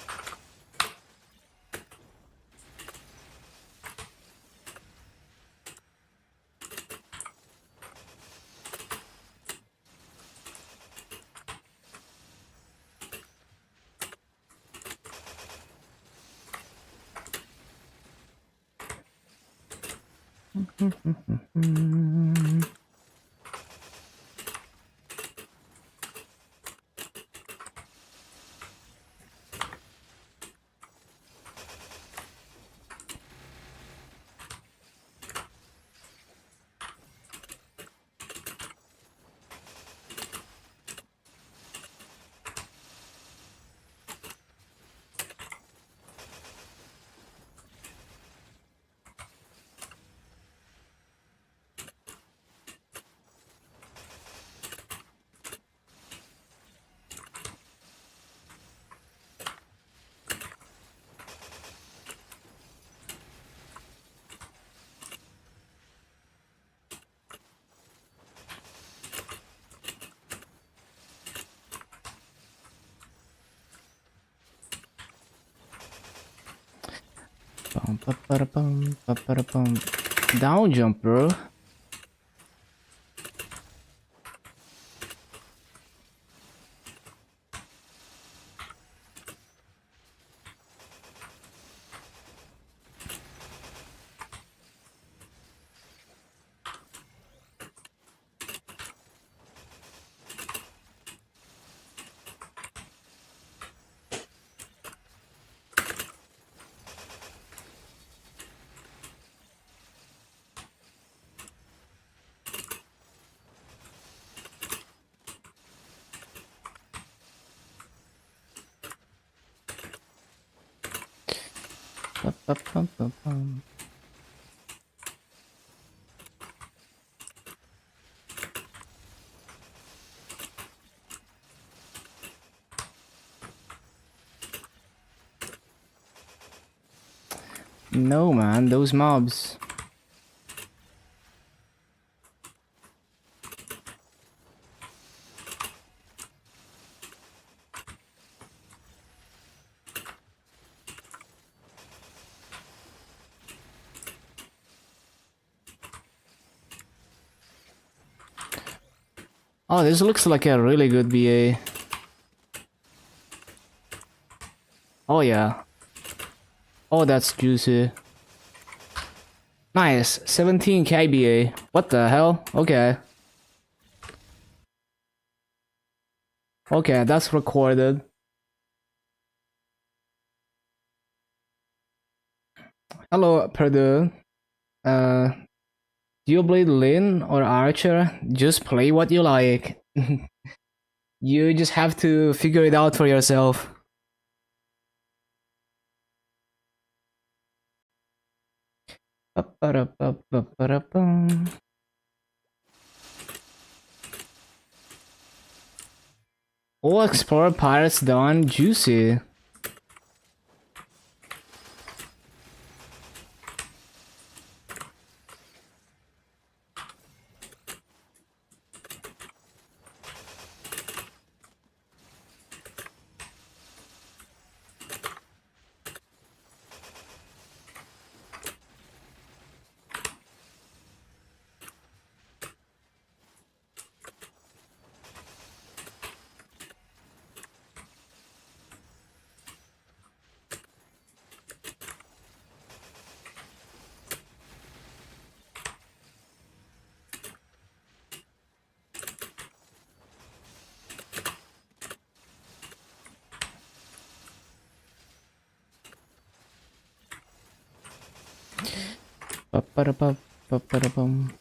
Down jump, bro. No, man, those mobs. Oh, this looks like a really good BA. Oh yeah. Oh, that's juicy. Nice, 17 KBA. What the hell? Okay. Okay, that's recorded. Hello, Purdue. Do you play Lin or Archer? Just play what you like. You just have to figure it out for yourself. All Explorer Pirates done. Juicy. Ba-ba-da-bum, ba-ba-da-bum.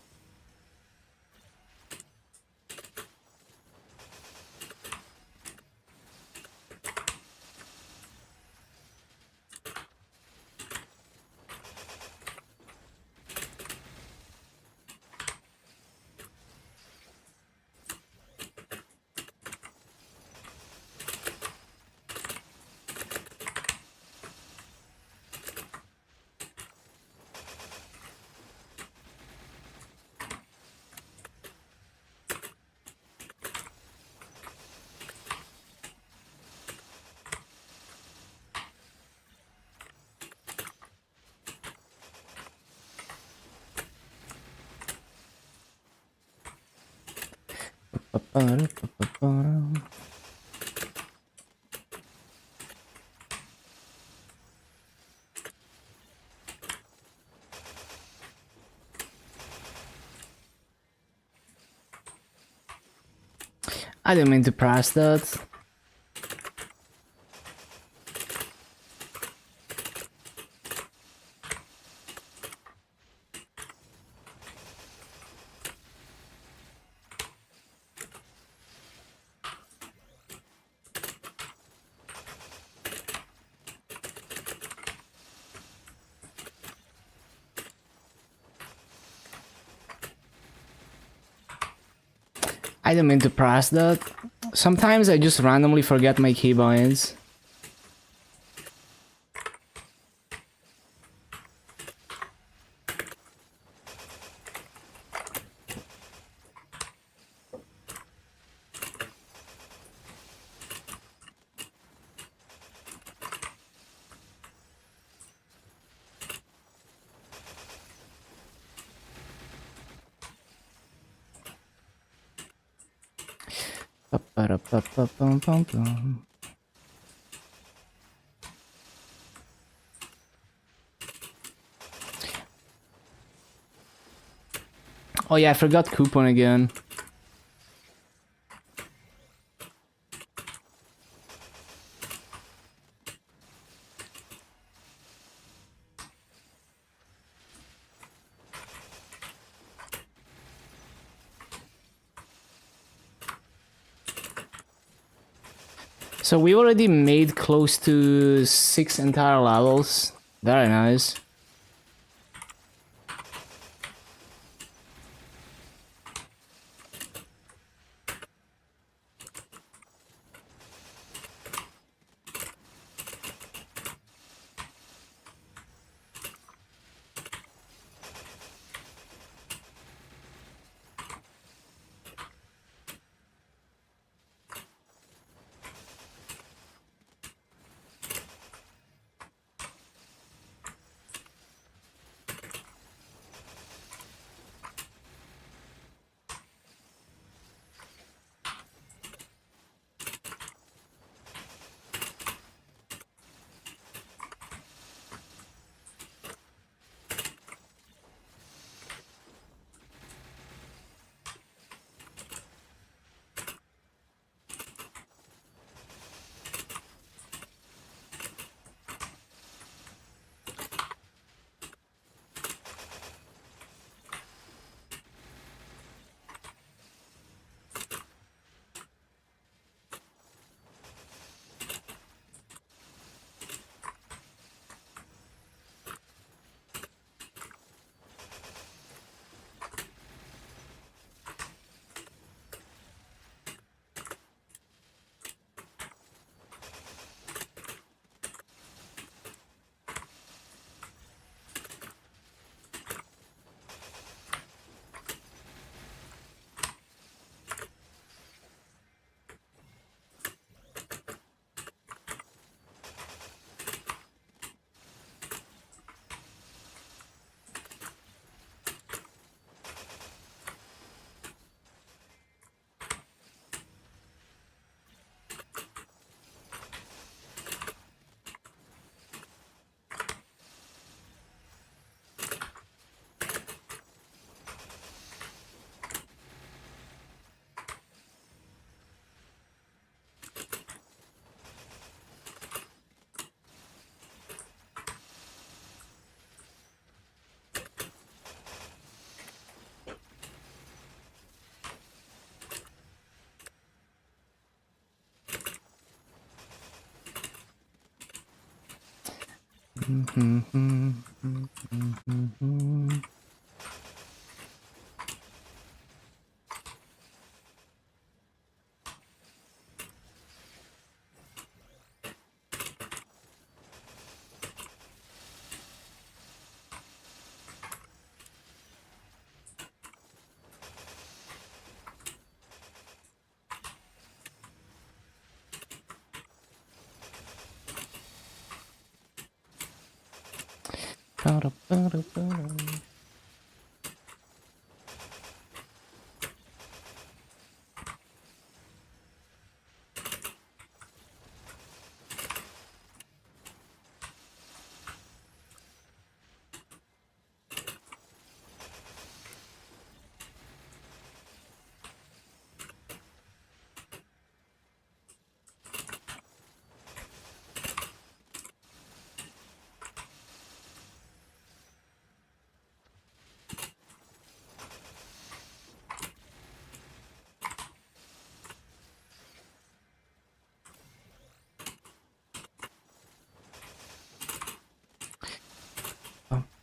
Ba-ba-da-ba-ba-ba. I didn't mean to press that. I didn't mean to press that. Sometimes I just randomly forget my keybinds. Ba-ba-da-ba-ba-bum-bum-bum. Oh yeah, I forgot coupon again. So we already made close to 6 entire levels. Very nice.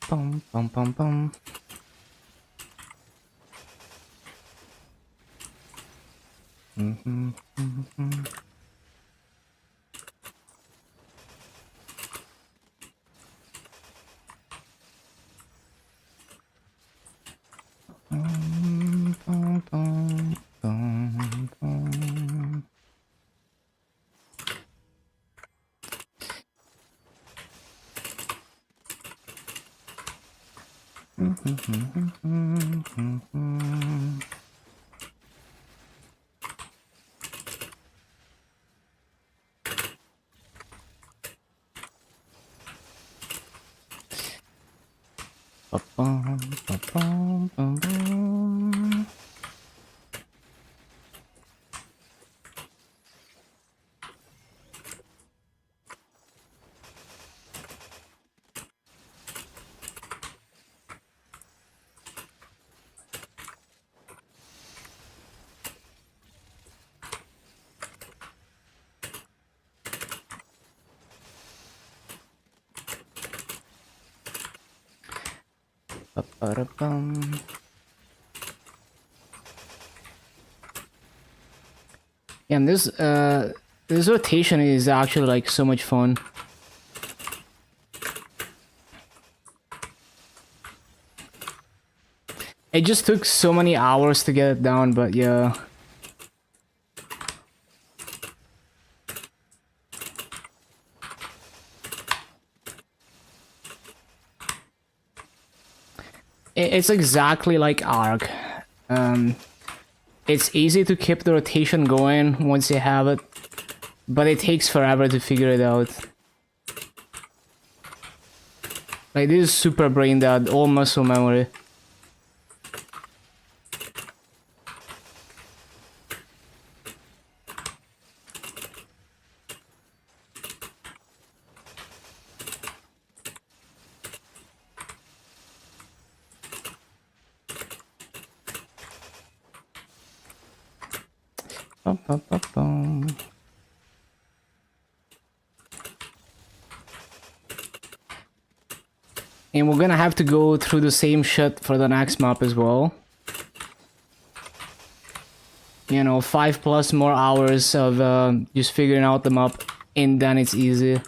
Bum, bum, bum, bum. Ba-bum, ba-bum, ba-bum. Ba-ba-da-bum. Yeah, and this rotation is actually like so much fun. It just took so many hours to get it down, but yeah. It's exactly like Arc. It's easy to keep the rotation going once you have it, but it takes forever to figure it out. Like, this is super brain dead, all muscle memory. Bum, bum, bum, bum. And we're gonna have to go through the same shit for the next map as well. You know, 5+ more hours of just figuring out the map, and then it's easy.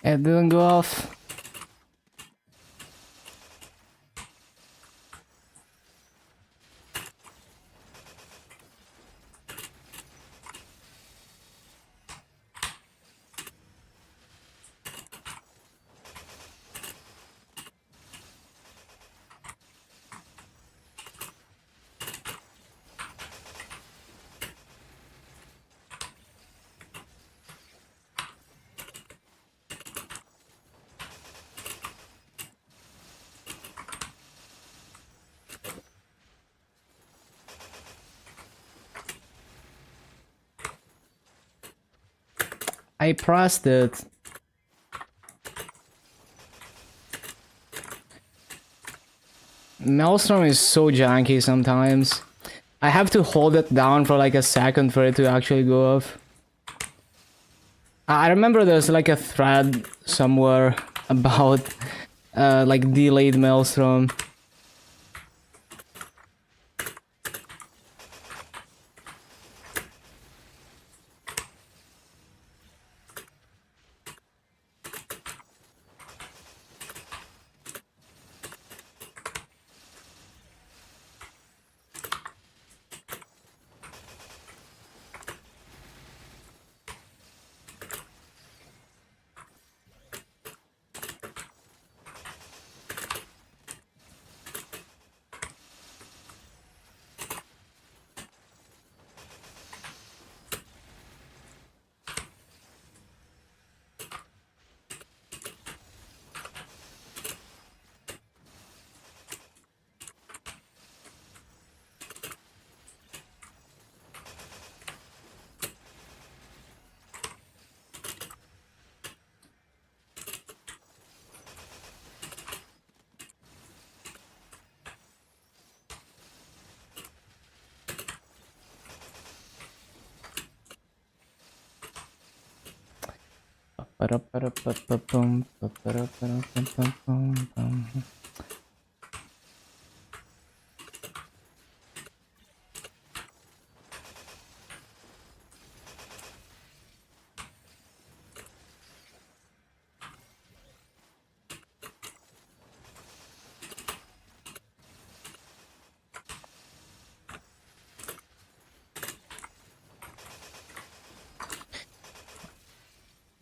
It didn't go off. I pressed it. Maelstrom is so janky sometimes. I have to hold it down for like a second for it to actually go off. I remember there's like a thread somewhere about like delayed Maelstrom.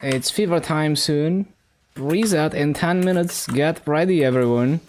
It's fever time soon. Reset in 10 minutes. Get ready, everyone.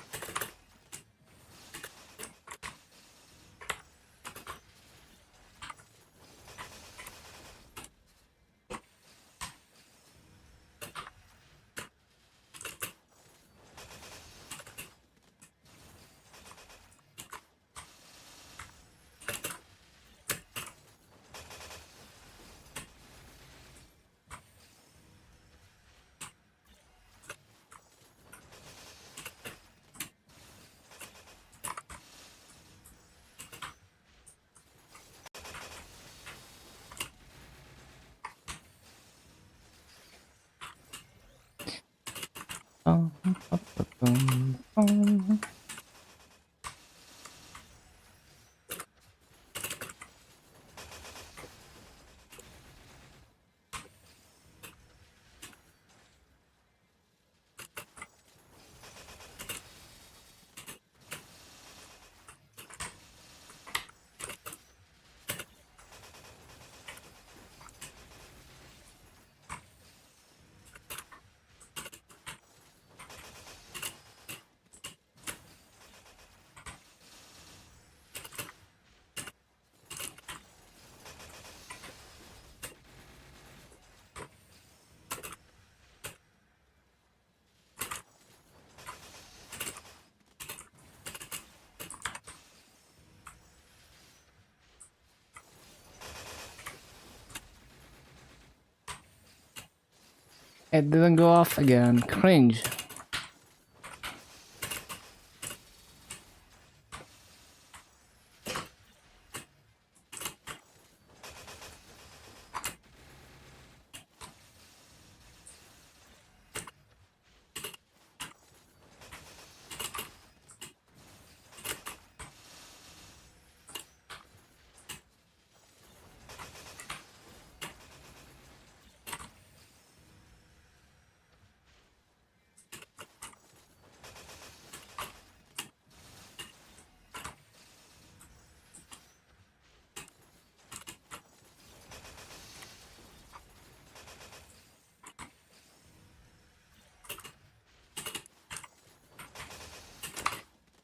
It didn't go off again. Cringe.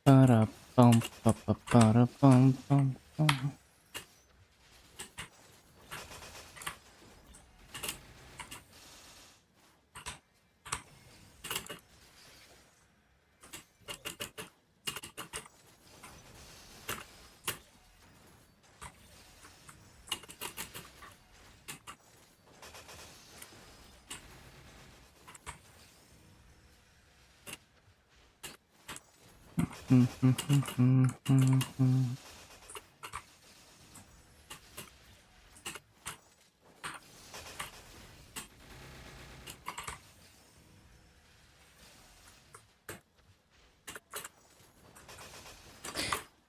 Ba-da-bum, ba-ba-ba-da-bum, bum, bum.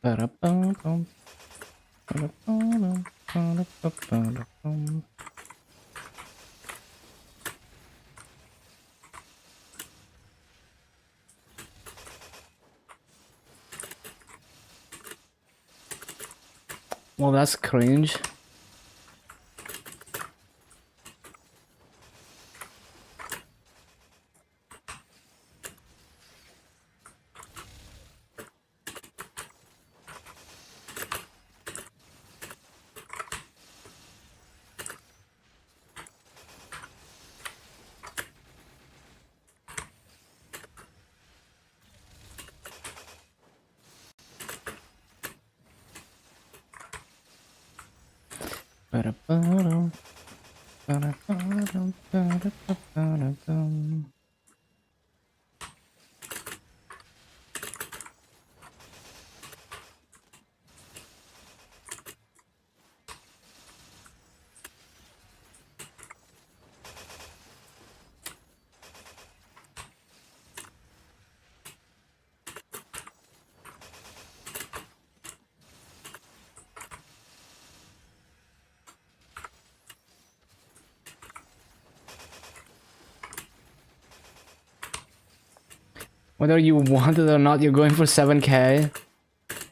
Ba-da-bum-bum, ba-da-bum-bum, ba-da-ba-ba-da-bum. Well, that's cringe. Ba-da-ba-dum, ba-da-ba-dum, ba-da-ba-ba-da-bum. Whether you want it or not, you're going for 7k.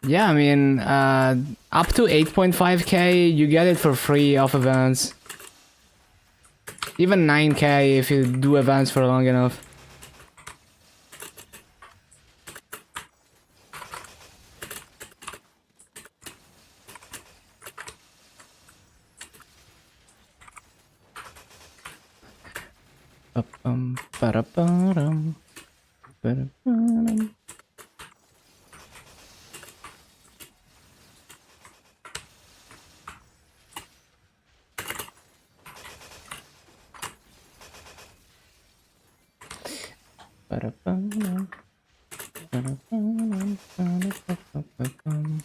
Yeah, I mean, up to 8.5k, you get it for free off events. Even 9k if you do events for long enough. Ba-bum, ba-da-ba-dum, ba-da-ba-dum. Ba-da-ba-dum, ba-da-ba-dum, ba-da-ba-ba-ba-bum.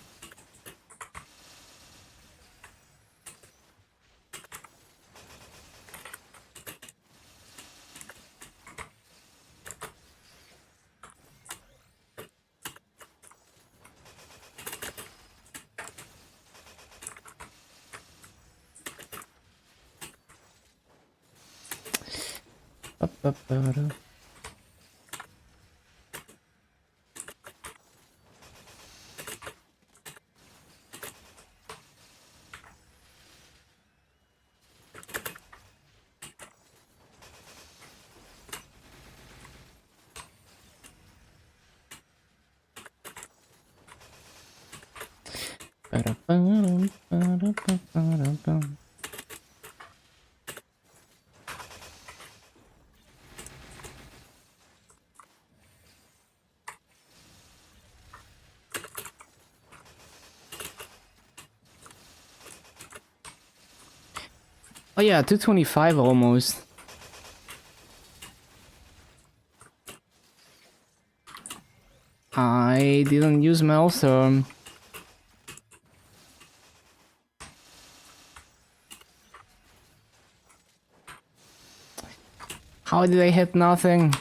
Ba-ba-ba-da. Ba-da-ba-dum, ba-da-ba-ba-da-bum. Oh yeah, 225 almost. I didn't use MapleStory. How did I hit nothing?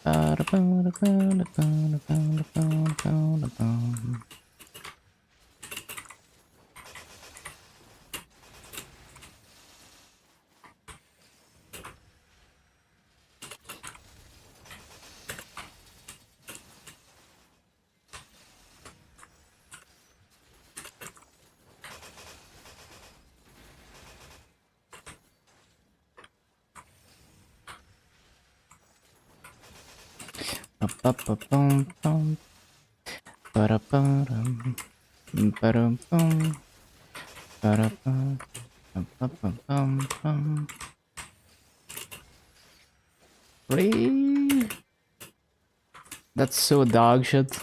Ba-da-ba-da-ba-da-ba-da-ba-da-ba-da-bum. Ba-ba-ba-bum-bum. Ba-da-ba-dum. Ba-dum-bum. Ba-da-bum. Ba-ba-ba-bum-bum. Really? That's so dog shit.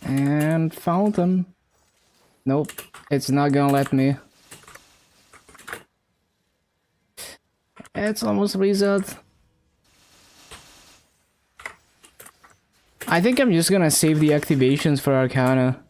And fountain. Nope, it's not gonna let me. It's almost reset. I think I'm just gonna save the activations for Arcana.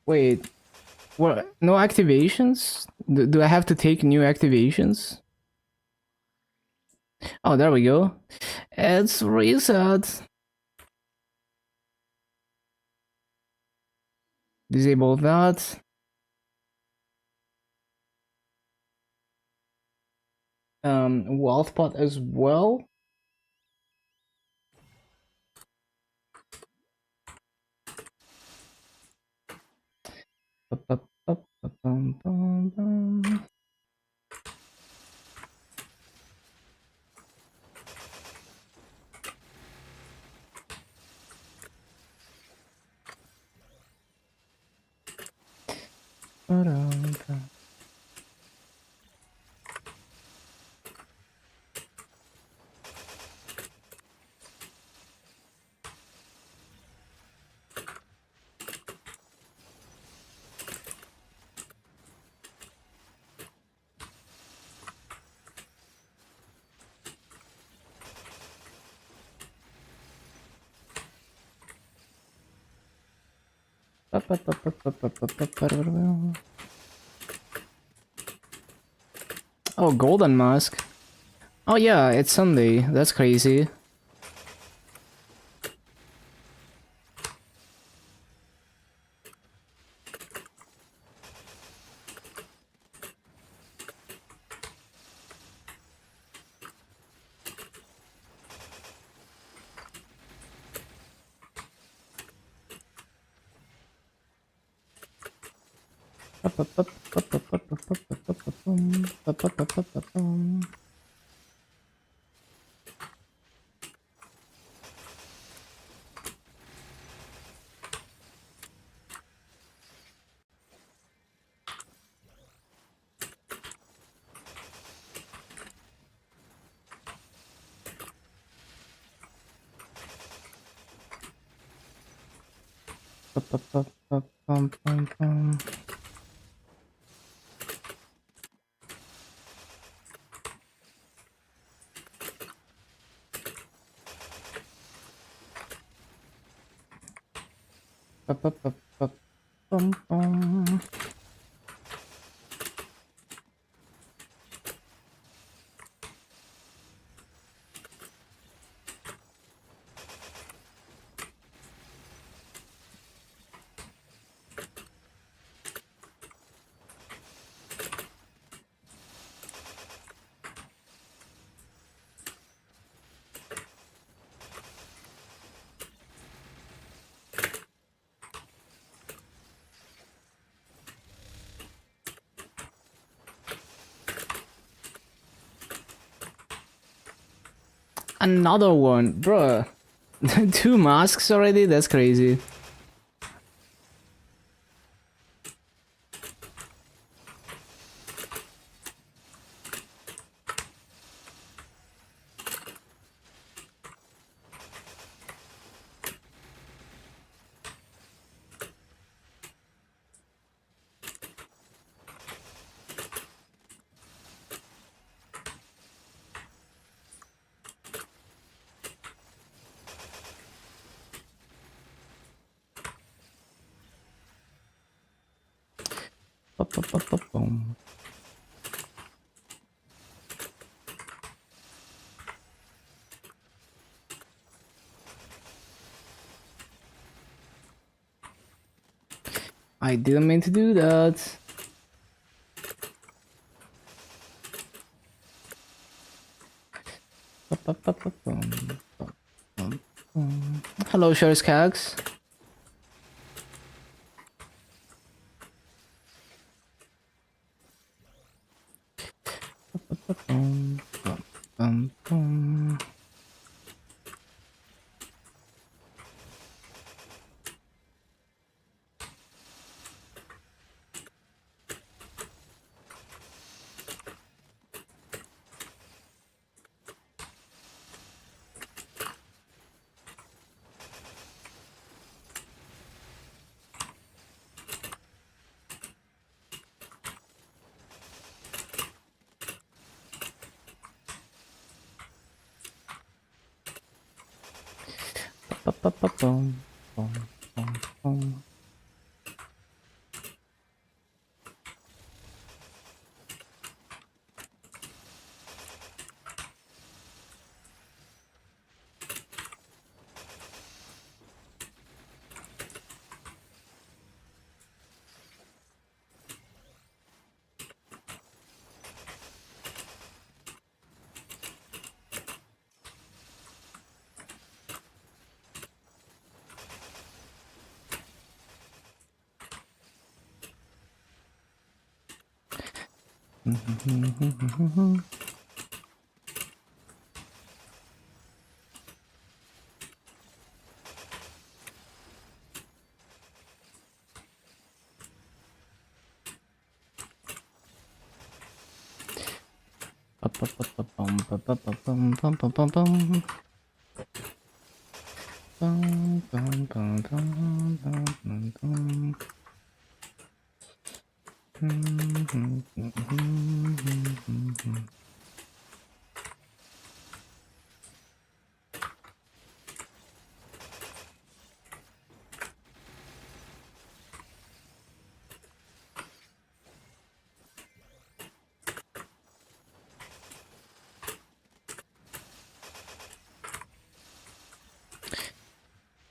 Wait, what? No activations? Do I have to take new activations? Oh, there we go. It's reset. Disable that. Wealth pot as well. Oh, golden mask. Oh yeah, it's Sunday. That's crazy. Another one, bruh. 2 masks already? That's crazy. Ba-ba-ba-ba-boom. I didn't mean to do that. Ba-ba-ba-ba-boom. Ba-bum-bum. Hello, Sheriskags. Ba-bum, ba-bum-bum. Ba-ba-ba-bum, bum, bum, bum. Ba-ba-ba-ba-bum, ba-ba-ba-bum, bum-bum-bum-bum. Bum, bum, bum, bum, bum, bum, bum.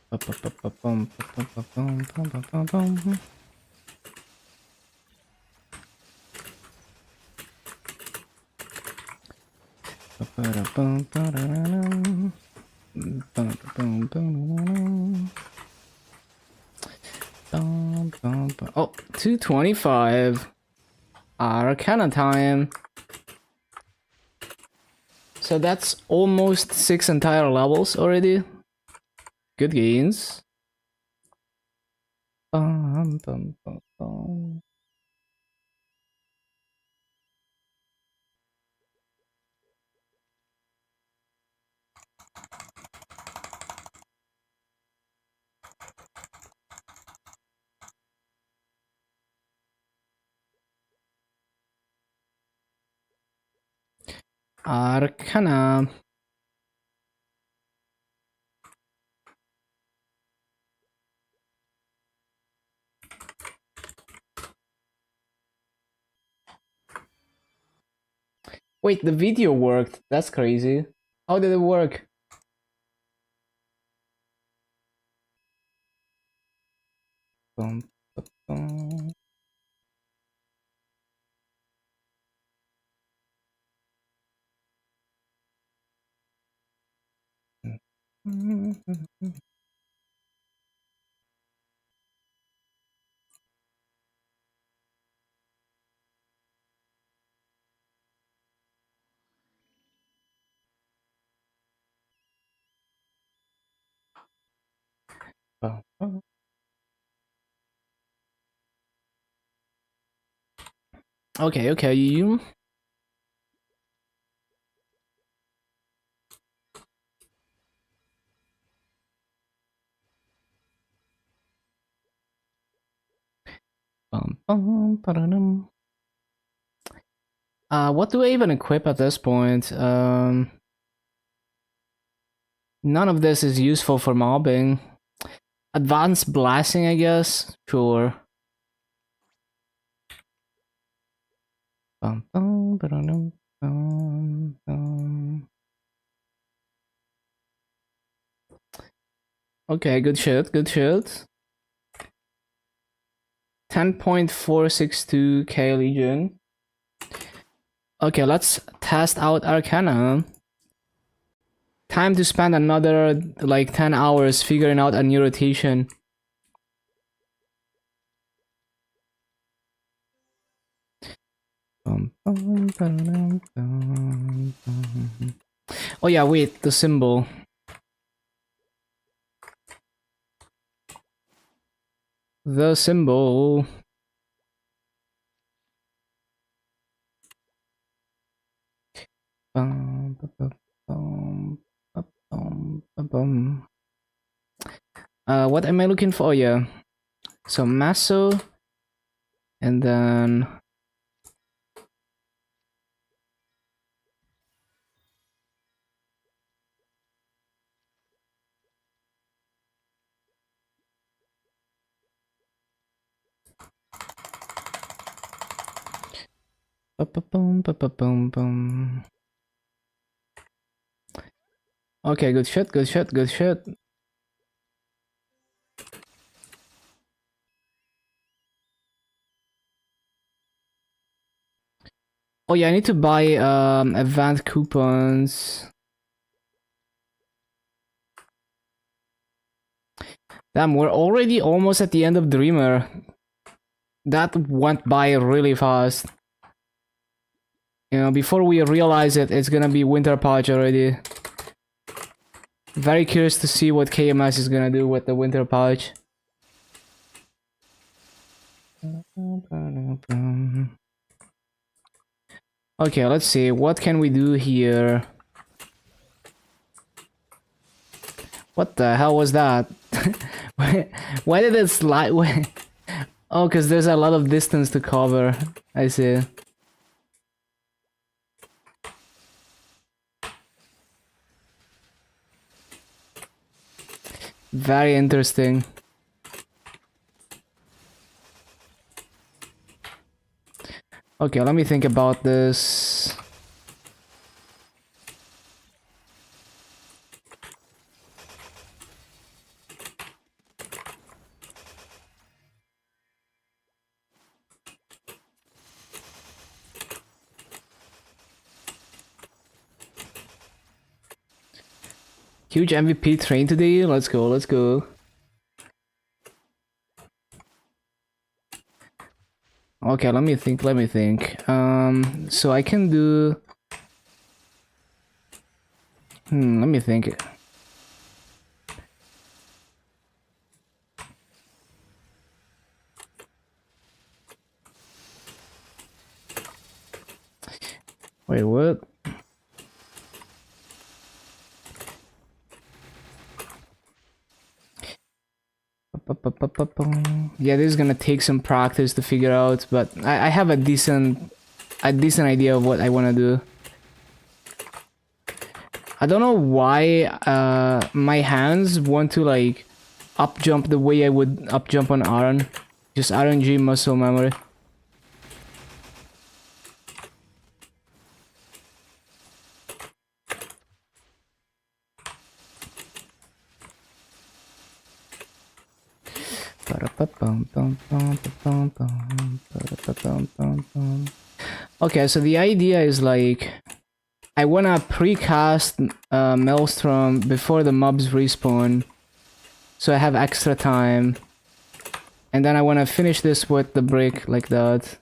Ba-ba-ba-ba-bum, ba-ba-ba-bum, bum-bum-bum-bum. Ba-ba-da-bum, ba-da-da-dum. Ba-da-bum, ba-da-da-dum. Bum, bum. Oh, 225. Arcana time. So that's almost 6 entire levels already. Good gains. Bum, bum, bum, bum. Arcana. Wait, the video worked. That's crazy. How did it work? Bum, bum, bum. Okay, okay, you. What do I even equip at this point? None of this is useful for mobbing. Advanced blasting, I guess. Sure. Okay, good shit, good shit. 10.462k Legion. Okay, let's test out Arcana. Time to spend another like 10 hours figuring out a new rotation. Oh yeah, wait, the symbol. The symbol. What am I looking for? Yeah. So Maso, and then okay, good shit, good shit, good shit. Oh yeah, I need to buy event coupons. Damn, we're already almost at the end of Dreamer. That went by really fast. You know, before we realize it, it's gonna be Winter Patch already. Very curious to see what KMS is gonna do with the Winter Patch. Okay, let's see. What can we do here? What the hell was that? Why did it slide? Oh, because there's a lot of distance to cover. I see. Very interesting. Okay, let me think about this. Huge MVP train today. Let's go, let's go. Okay, let me think, let me think. So I can do... let me think. Wait, what? Yeah, this is gonna take some practice to figure out, but I have a decent idea of what I wanna do. I don't know why my hands want to like up jump the way I would up jump on Aran. Just RNG muscle memory. Okay, so the idea is like I wanna precast Maelstrom before the mobs respawn, so I have extra time, and then I wanna finish this with the brick like that.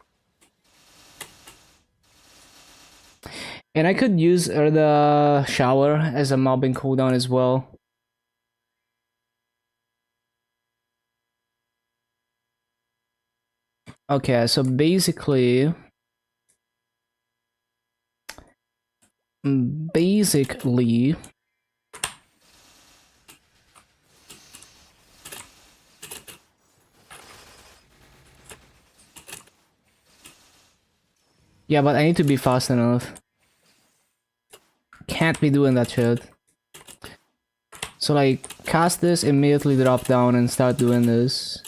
And I could use the shower as a mobbing cooldown as well. Okay, so basically, basically, yeah, but I need to be fast enough. Can't be doing that shit. So like, cast this, immediately drop down and start doing this.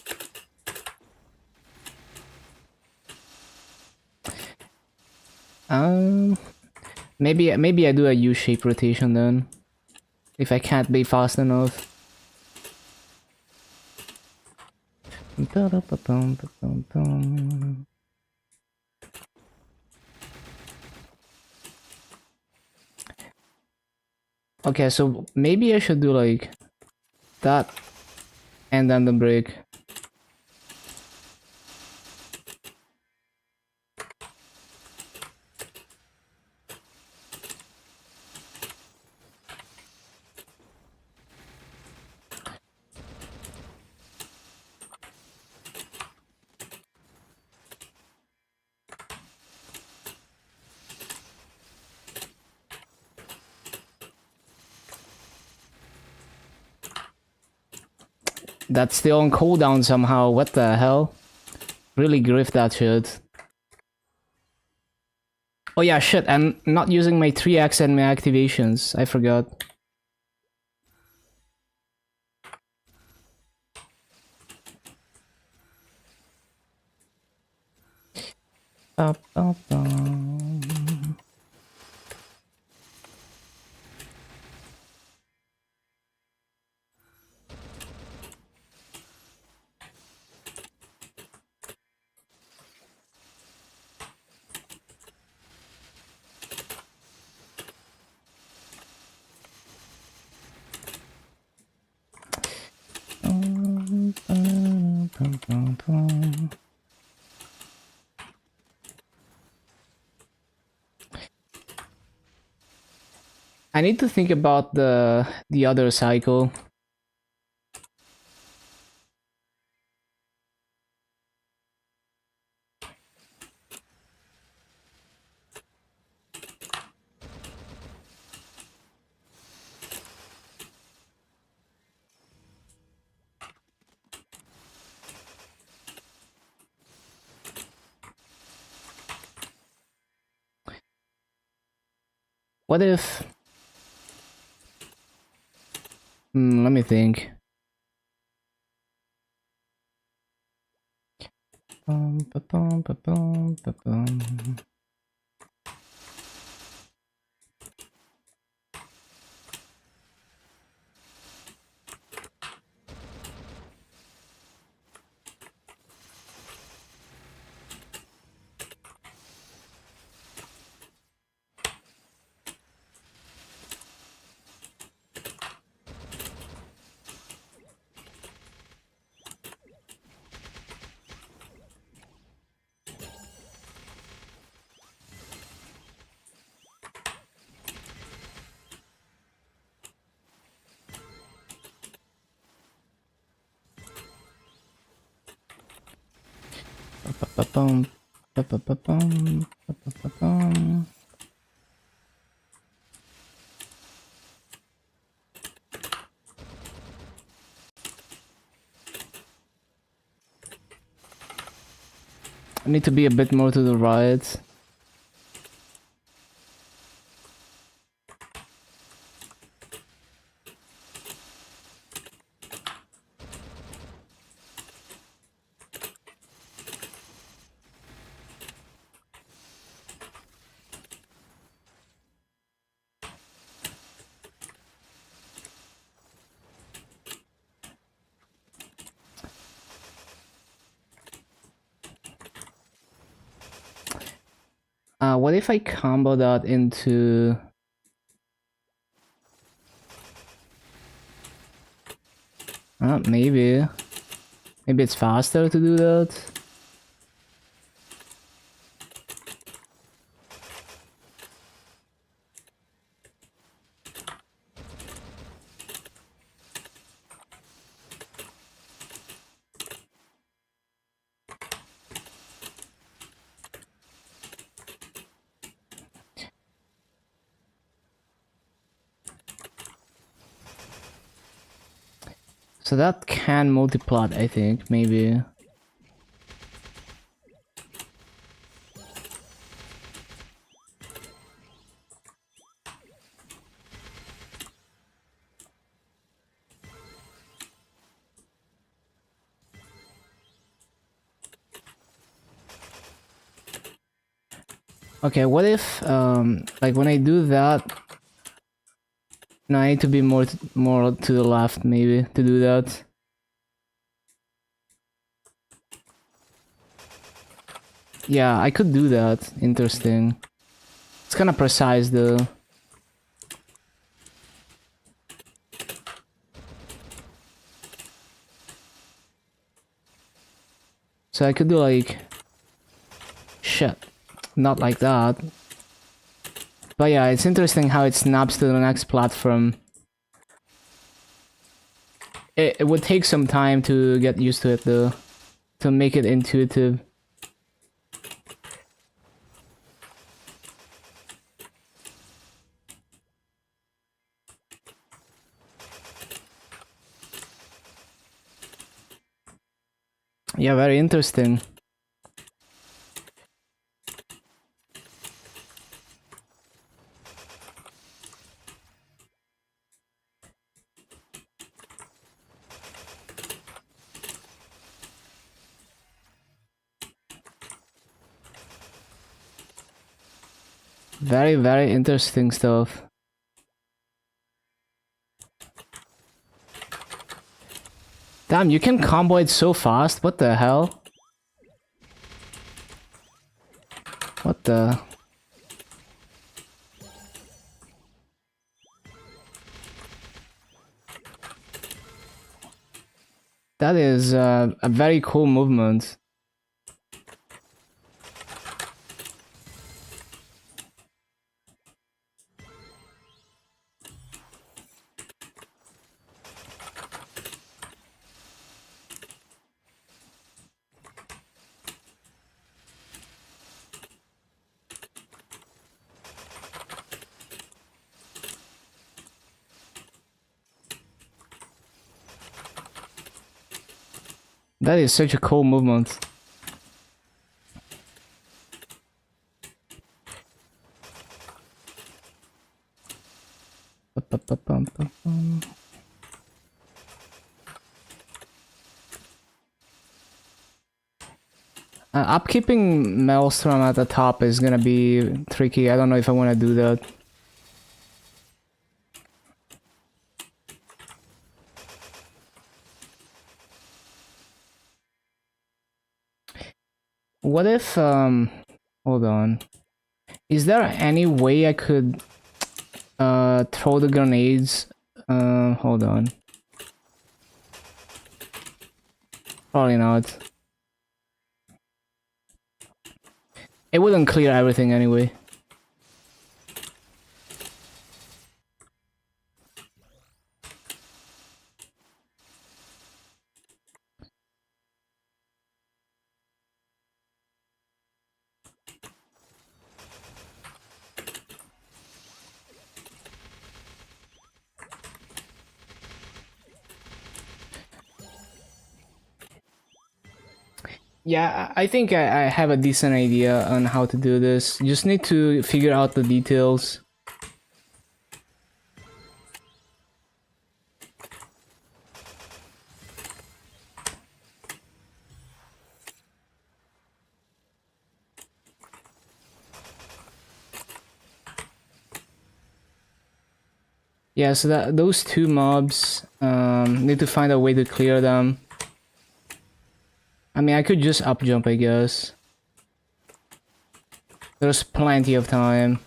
Maybe I do a U-shape rotation then, if I can't be fast enough. Okay, so maybe I should do like that and then the break. That's still on cooldown somehow, what the hell? Really grift that shit. Oh yeah, shit, I'm not using my 3x and my activations, I forgot. I need to think about the other cycle. What if... let me think. I need to be a bit more to the right. What if I combo that into... maybe. Maybe it's faster to do that. So that can multiplot, I think, maybe. Okay, what if, like when I do that, no, I need to be more to the left, maybe, to do that. Yeah, I could do that. Interesting. It's kind of precise, though. So I could do like... Shit. Not like that. But yeah, it's interesting how it snaps to the next platform. It would take some time to get used to it, though. To make it intuitive. Yeah, very interesting. Very, very interesting stuff. Damn, you can combo it so fast. What the hell? What the... That is a very cool movement. That is such a cool movement. Upkeeping MapleStory at the top is gonna be tricky. I don't know if I want to do that. What if, hold on. Is there any way I could, throw the grenades? Hold on. Probably not. It wouldn't clear everything anyway. Yeah, I think I have a decent idea on how to do this. Just need to figure out the details. Yeah, so that those two mobs, need to find a way to clear them. I mean, I could just up jump, I guess. There's plenty of time.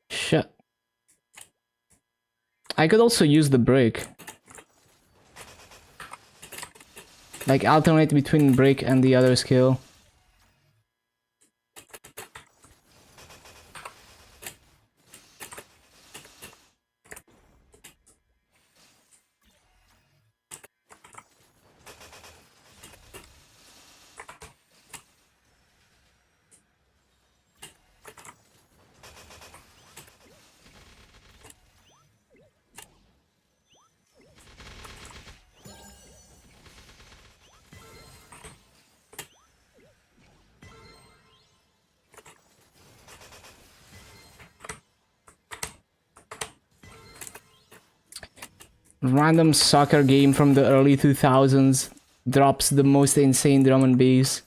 Shit. I could also use the brick. Like alternate between brick and the other skill. random soccer game from the early 2000s drops the most insane drum and bass.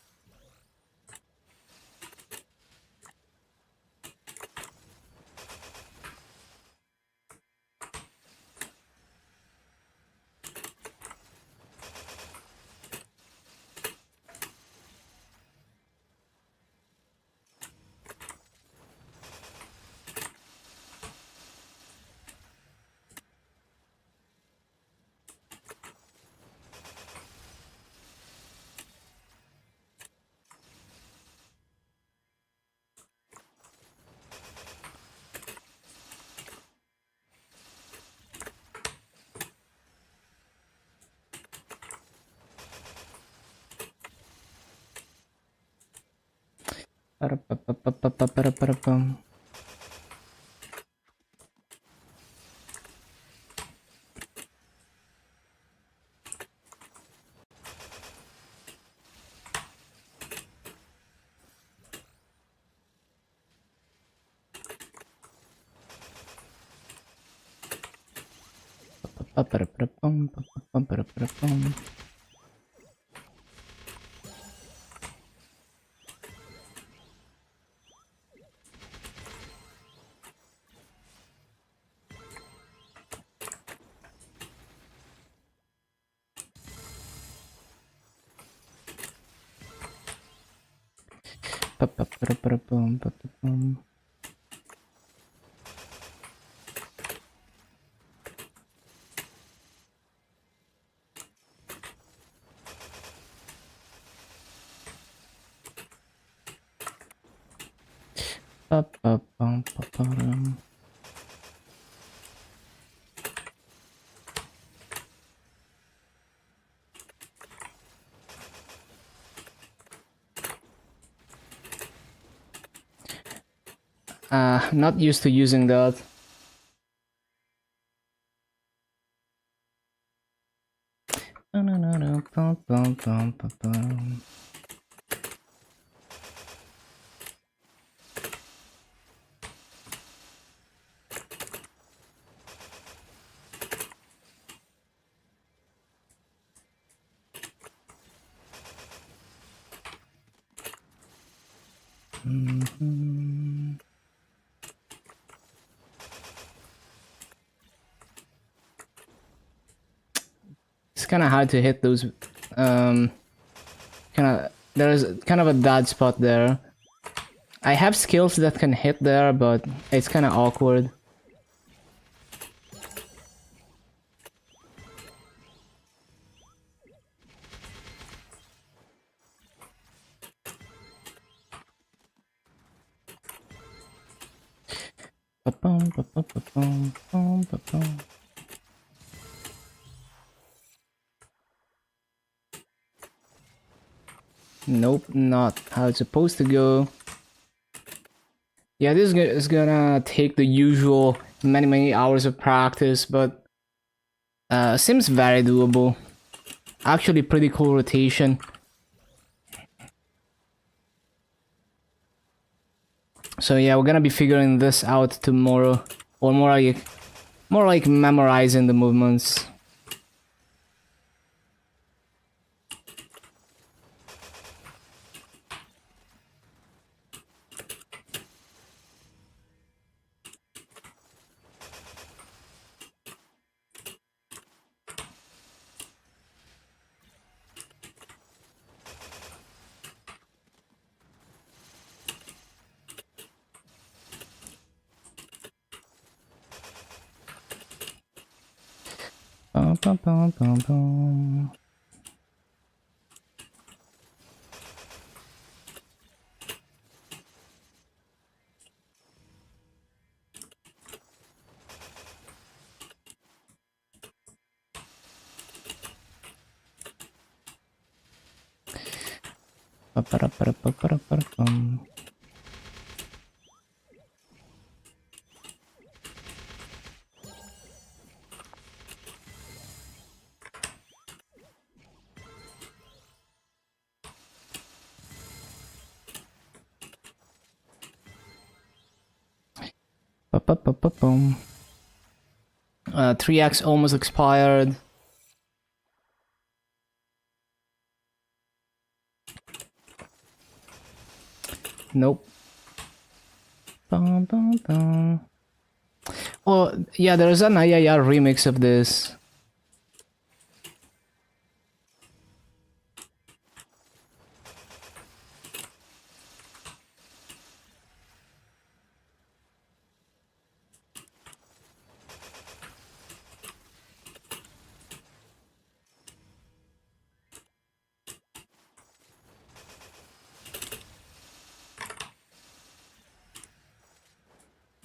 Ba-da-ba-ba-ba-ba-ba-ba-ba-ba-bum. Ba-ba-ba-da-ba-da-bum, ba-ba-ba-da-ba-da-bum. Ba-ba-ba-da-ba-da-bum, ba-ba-bum. Ba-ba-bum, ba-ba-dum. Not used to using that. Ba-na-na-na-bum-bum-bum-ba-bum. Mhm. It's kind of hard to hit those. Kind of there's kind of a dad spot there. I have skills that can hit there, but it's kind of awkward. Ba-bum, ba-bum, ba-bum, ba-bum. Nope, not how it's supposed to go. Yeah, this is gonna take the usual many hours of practice, but seems very doable. Actually, pretty cool rotation. So yeah, we're gonna be figuring this out tomorrow, or more like memorizing the movements. Bum, bum, bum, bum, bum. Ba-ba-da-ba-da-ba-ba-da-ba-da-bum. Ba-ba-ba-ba-bum. 3x almost expired. Nope. Bum, bum, bum. Oh, yeah, there's an Ayaya remix of this.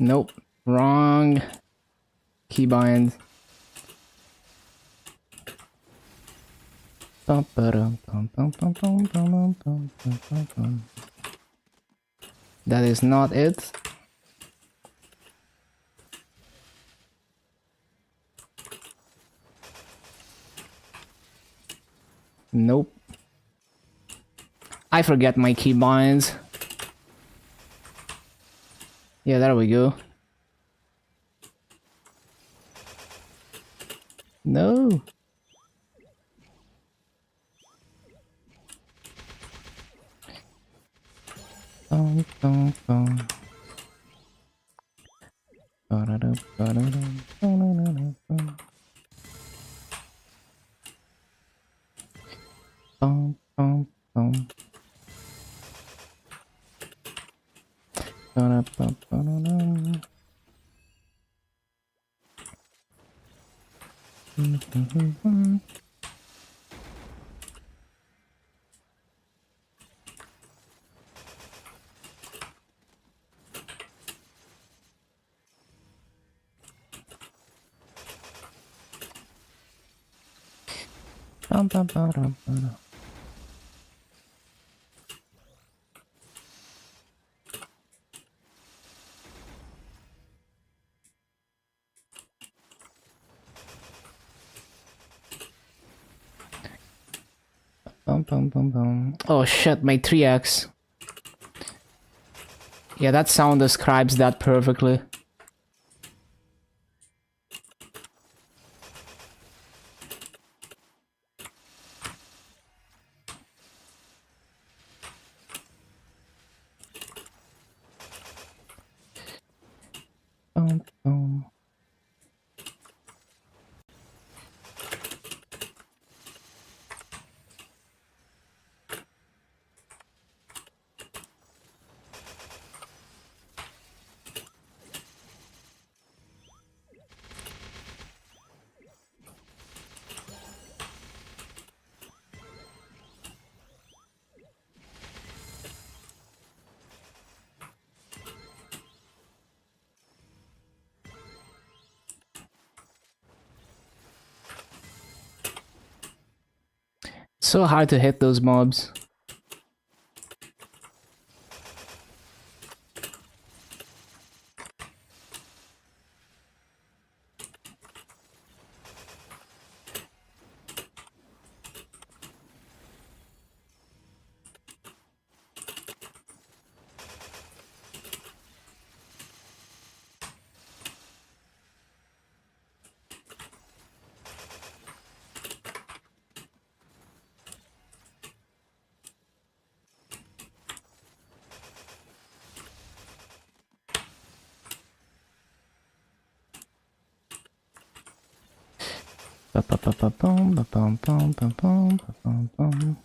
Nope. Wrong. Keybind. That is not it. Nope. I forget my keybinds. Yeah, there we go. No. Bum, bum, bum. Ba-da-da, ba-da-da, ba-da-da-da, bum. Bum, bum, bum. Ba-da, ba, ba-da-da. Bum, bum, ba-da, ba-da. Bum, bum, bum, bum. Oh shit, my 3x. Yeah, that sound describes that perfectly. Bum, bum. So hard to hit those mobs. Ba-ba-ba-ba-bum, ba-bum-bum, ba-bum, ba-bum-bum.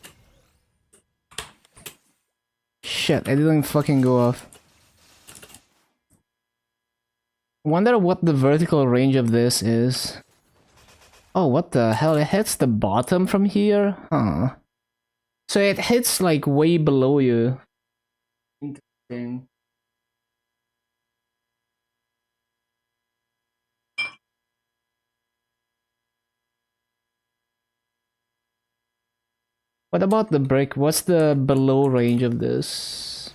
Shit, I didn't fucking go off. Wonder what the vertical range of this is. Oh, what the hell? It hits the bottom from here? Huh. So it hits like way below you. Interesting. What about the brick? What's the below range of this?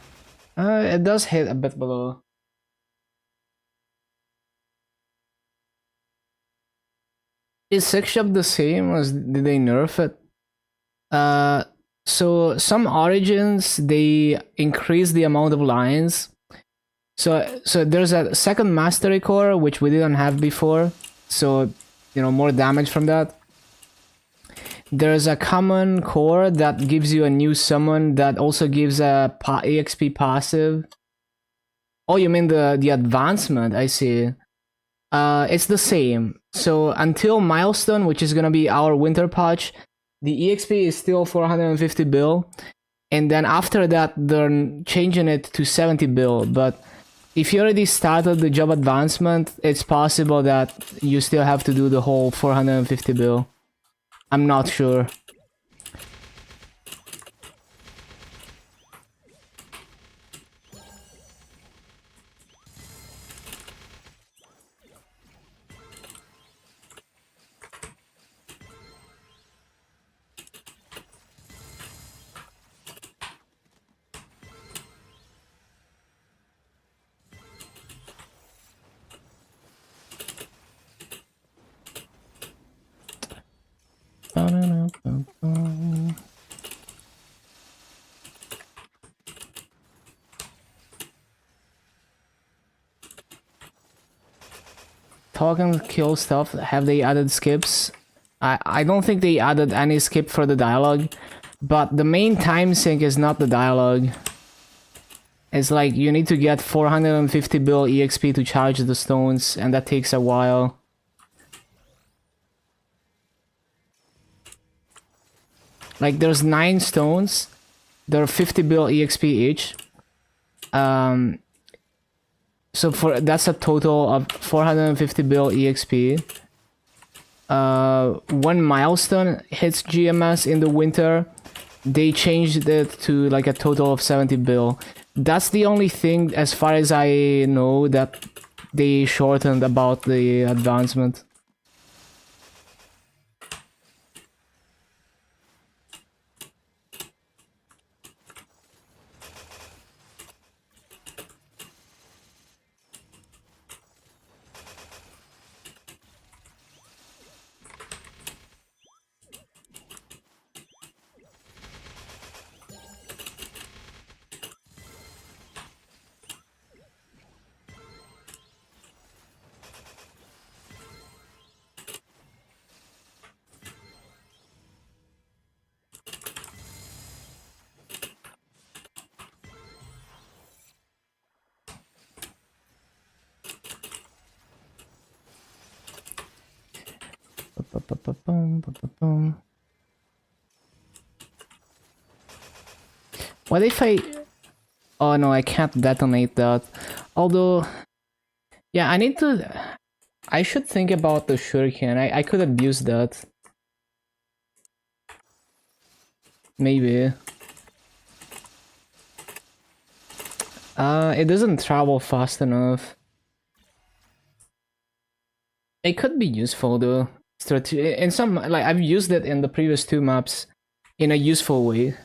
It does hit a bit below. Is 6-shop the same as did they nerf it? So some origins they increase the amount of lines. So there's a second mastery core which we didn't have before. so more damage from that. There's a common core that gives you a new summon that also gives a EXP passive. Oh, you mean the advancement? I see. It's the same. So until milestone, which is gonna be our winter patch, the EXP is still 450 bill, and then after that they're changing it to 70 bill. But if you already started the job advancement, it's possible that you still have to do the whole 450 bill. I'm not sure. Talk and kill stuff. Have they added skips? I don't think they added any skip for the dialogue, but the main time sink is not the dialogue. It's like you need to get 450 bill EXP to charge the stones, and that takes a while. Like there's 9 stones, they're 50 bill EXP each. So that's a total of 450 bill EXP. When milestone hits GMS in the winter, they changed it to like a total of 70 bill. That's the only thing, as far as I know, that they shortened about the advancement. What if I... Oh no, I can't detonate that. Although... Yeah, I need to... I should think about the shuriken. I could abuse that. Maybe. It doesn't travel fast enough. It could be useful though. In some, like, I've used it in the previous 2 maps in a useful way.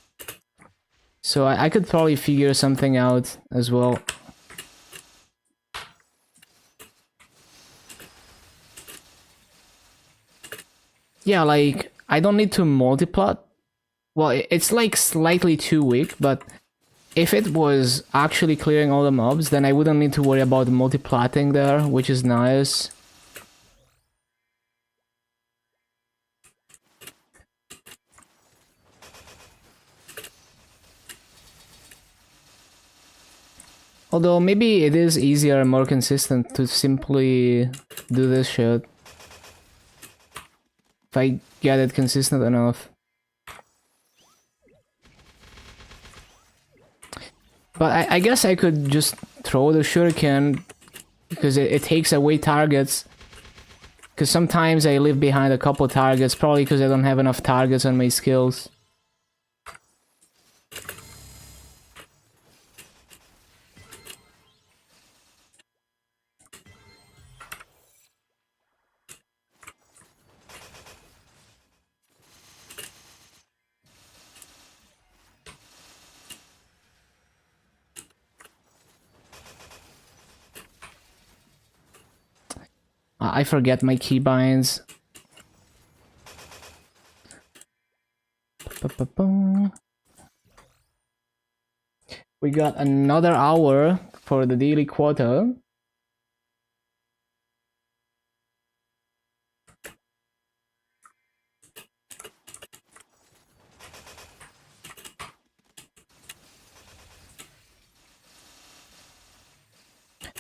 So I could probably figure something out as well. Yeah, like, I don't need to multiplot. Well, it's like slightly too weak, but if it was actually clearing all the mobs, then I wouldn't need to worry about multiplotting there, which is nice. Although maybe it is easier and more consistent to simply do this shit. If I get it consistent enough. But I guess I could just throw the shuriken because it takes away targets. Because sometimes I leave behind a couple targets, probably because I don't have enough targets on my skills. I forget my keybinds. We got another hour for the daily quota.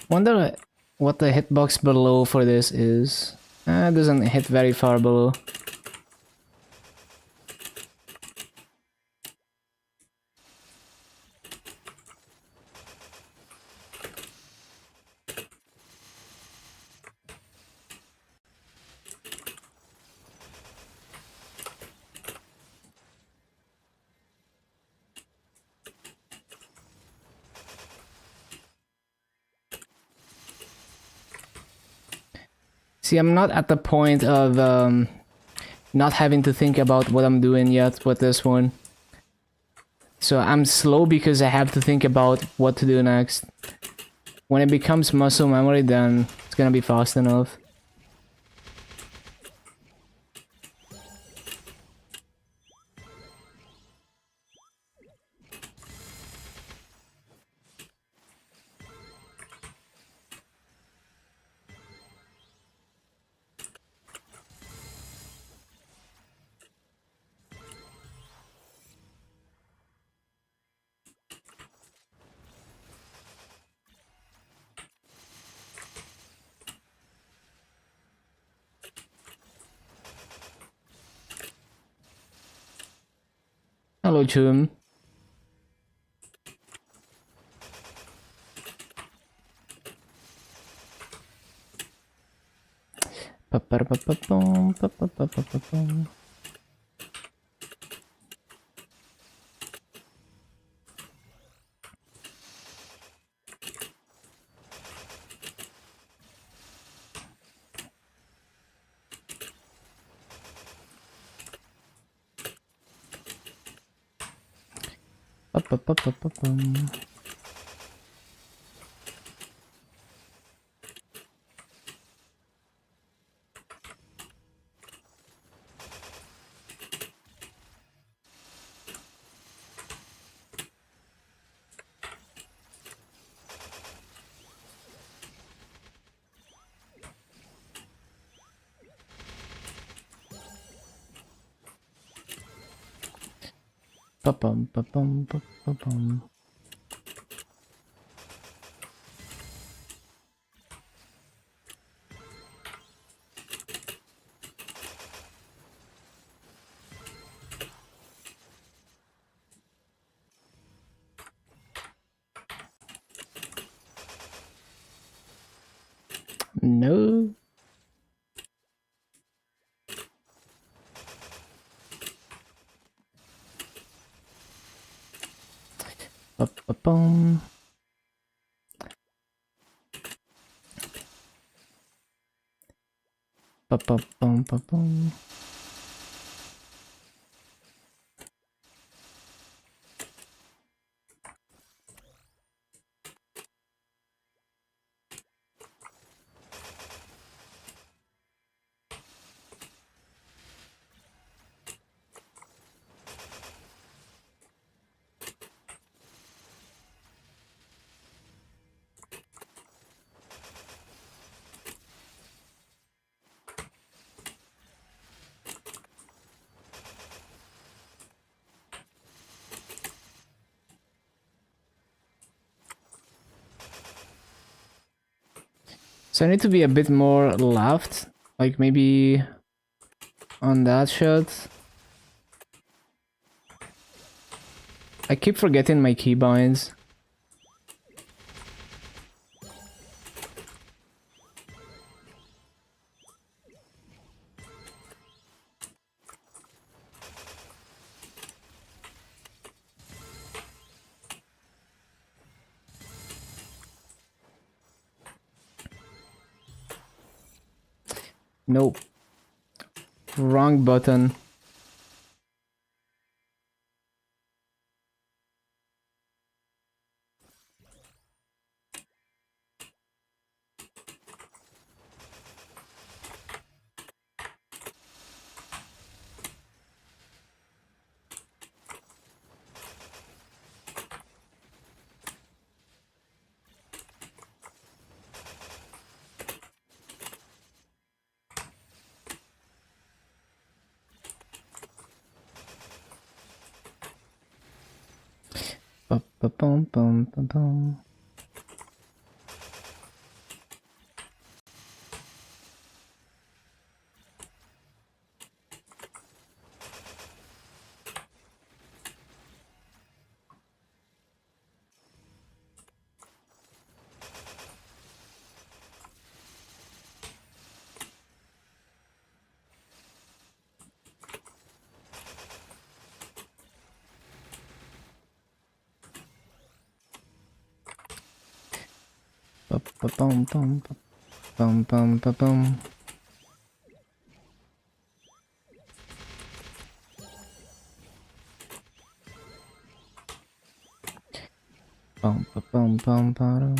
Wonder what the hitbox below for this is. It doesn't hit very far below. See, I'm not at the point of not having to think about what I'm doing yet with this one. So I'm slow because I have to think about what to do next. When it becomes muscle memory, then it's gonna be fast enough. Hello, Chum. No. Ba-ba-bum. Ba-ba-bum-ba-bum. So I need to be a bit more left, like maybe on that shot. I keep forgetting my keybinds. Nope. Wrong button. Ba-ba-bum-bum-bum-bum. Ba-bum, bum, bum, bum, ba-bum. Bum, ba-bum, bum, ba-dum.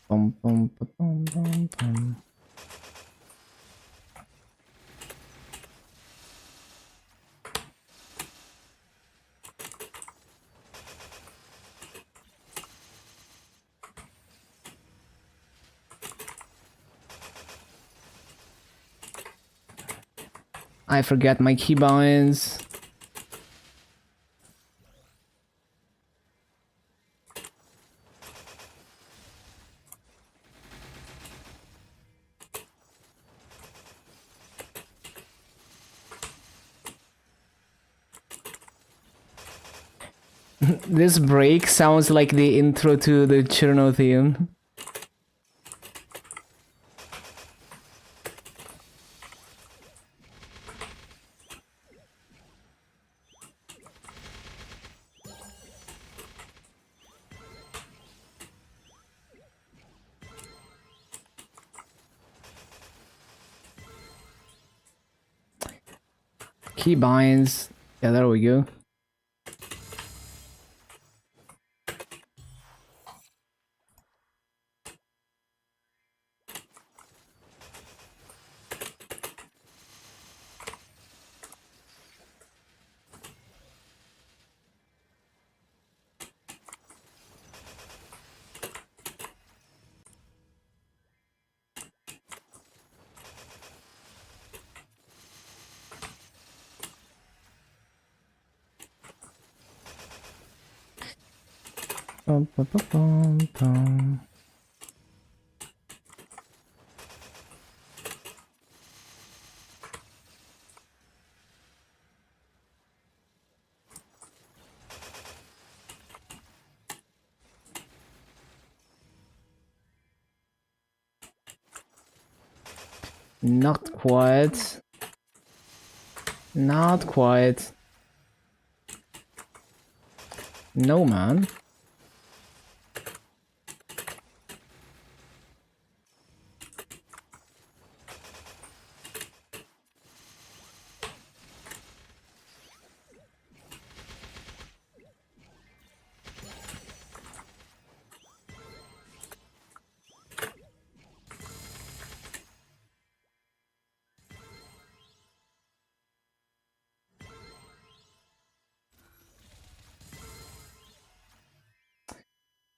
Bum, bum, ba-bum, bum, bum. I forget my keybinds. This break sounds like the intro to the Cherno theme. Keybinds. Yeah, there we go. Bum, bum, bum, bum, bum. Not quite. Not quite. No, man.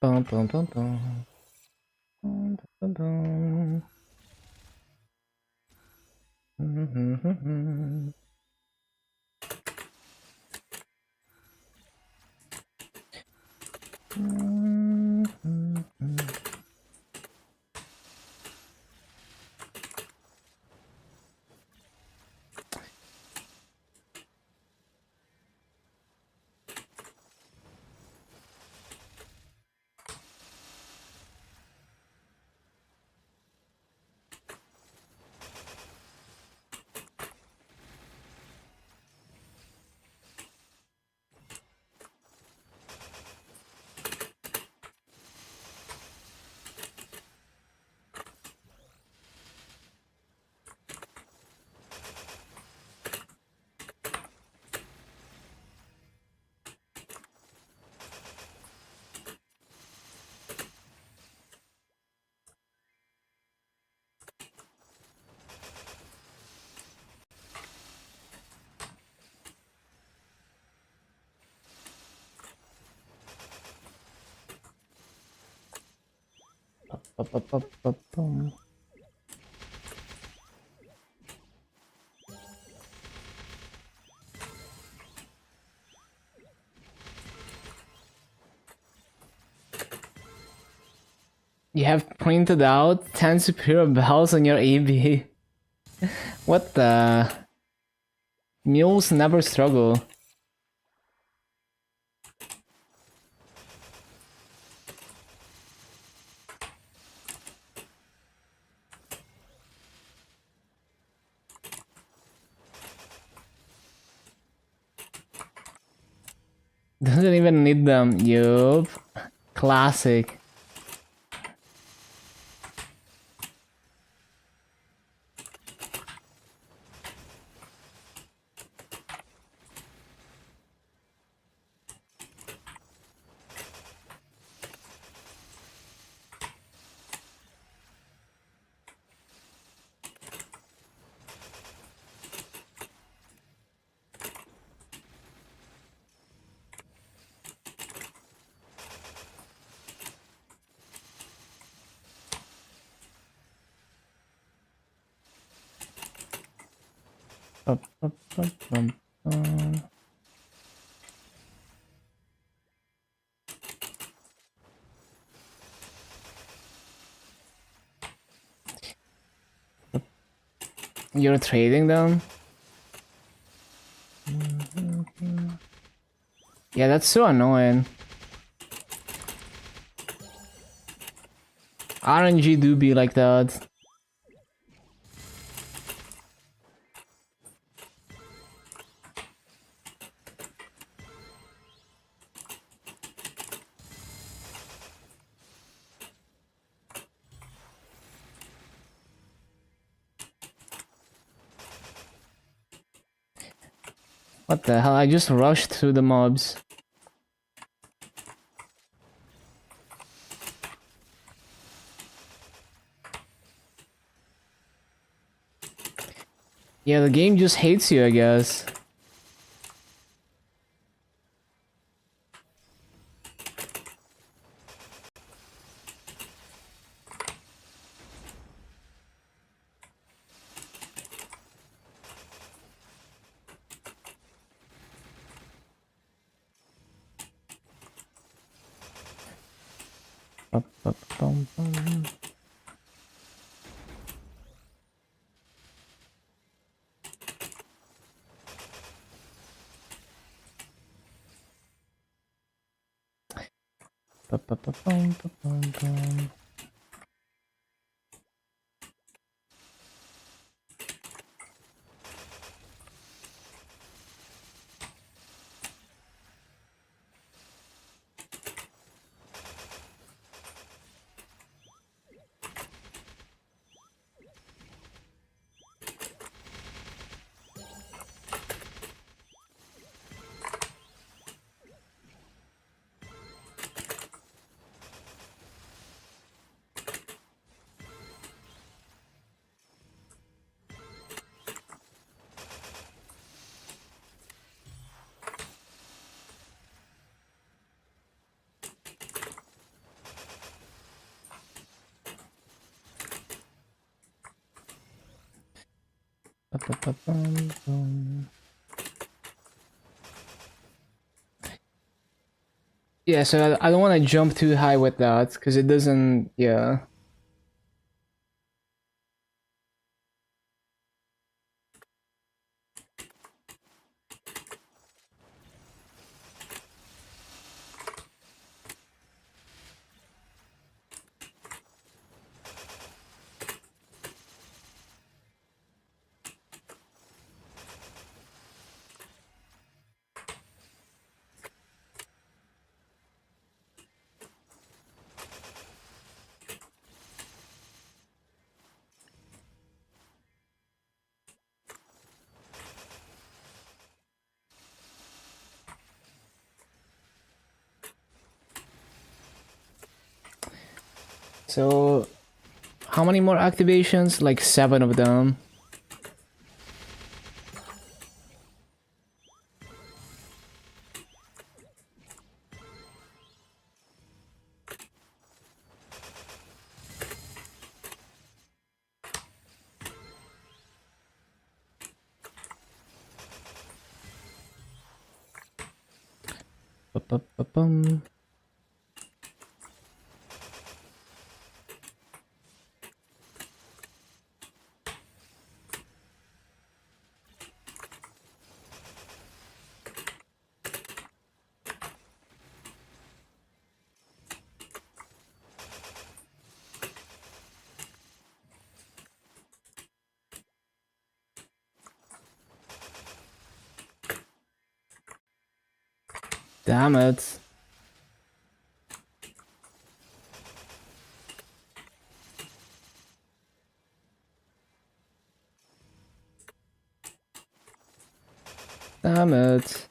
Bum, bum, bum, bum. Bum, bum, bum. Bum. You have printed out 10 superior bells on your AB. What the? Mules never struggle. Doesn't even need them. Yup. Classic. Up, up, up, up. You're trading them? Yeah, that's so annoying. RNG do be like that. What the hell? I just rushed through the mobs. Yeah, the game just hates you, I guess. Up, up, bum, bum. Up, up, up, bum, bum, bum, bum. Up, up, up, bum, bum. Yeah, so I don't want to jump too high with that, because it doesn't, yeah. So, how many more activations? Like 7 of them. Up, up, up, bum. Damn it. Damn it.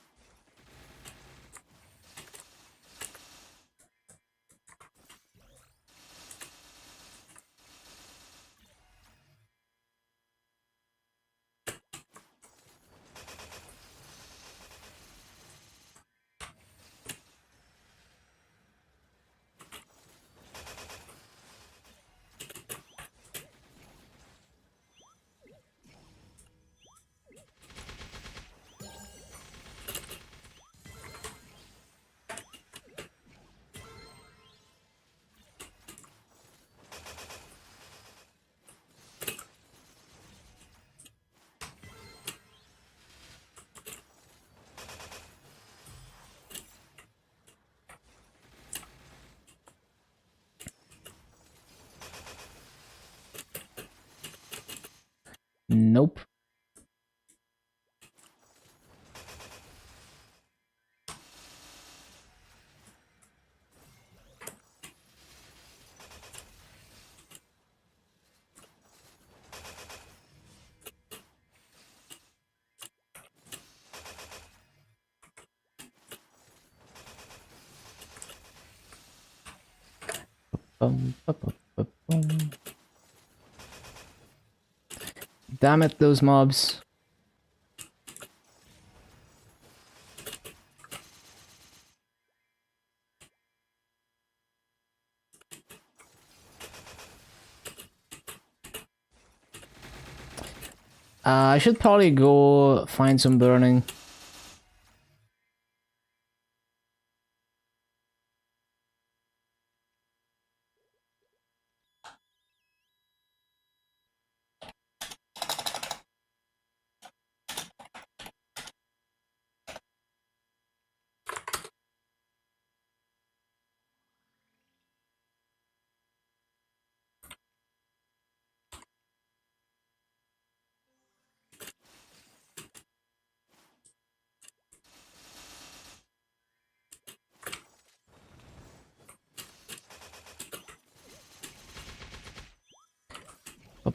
Nope. Bum. Damn it, those mobs. I should probably go find some burning.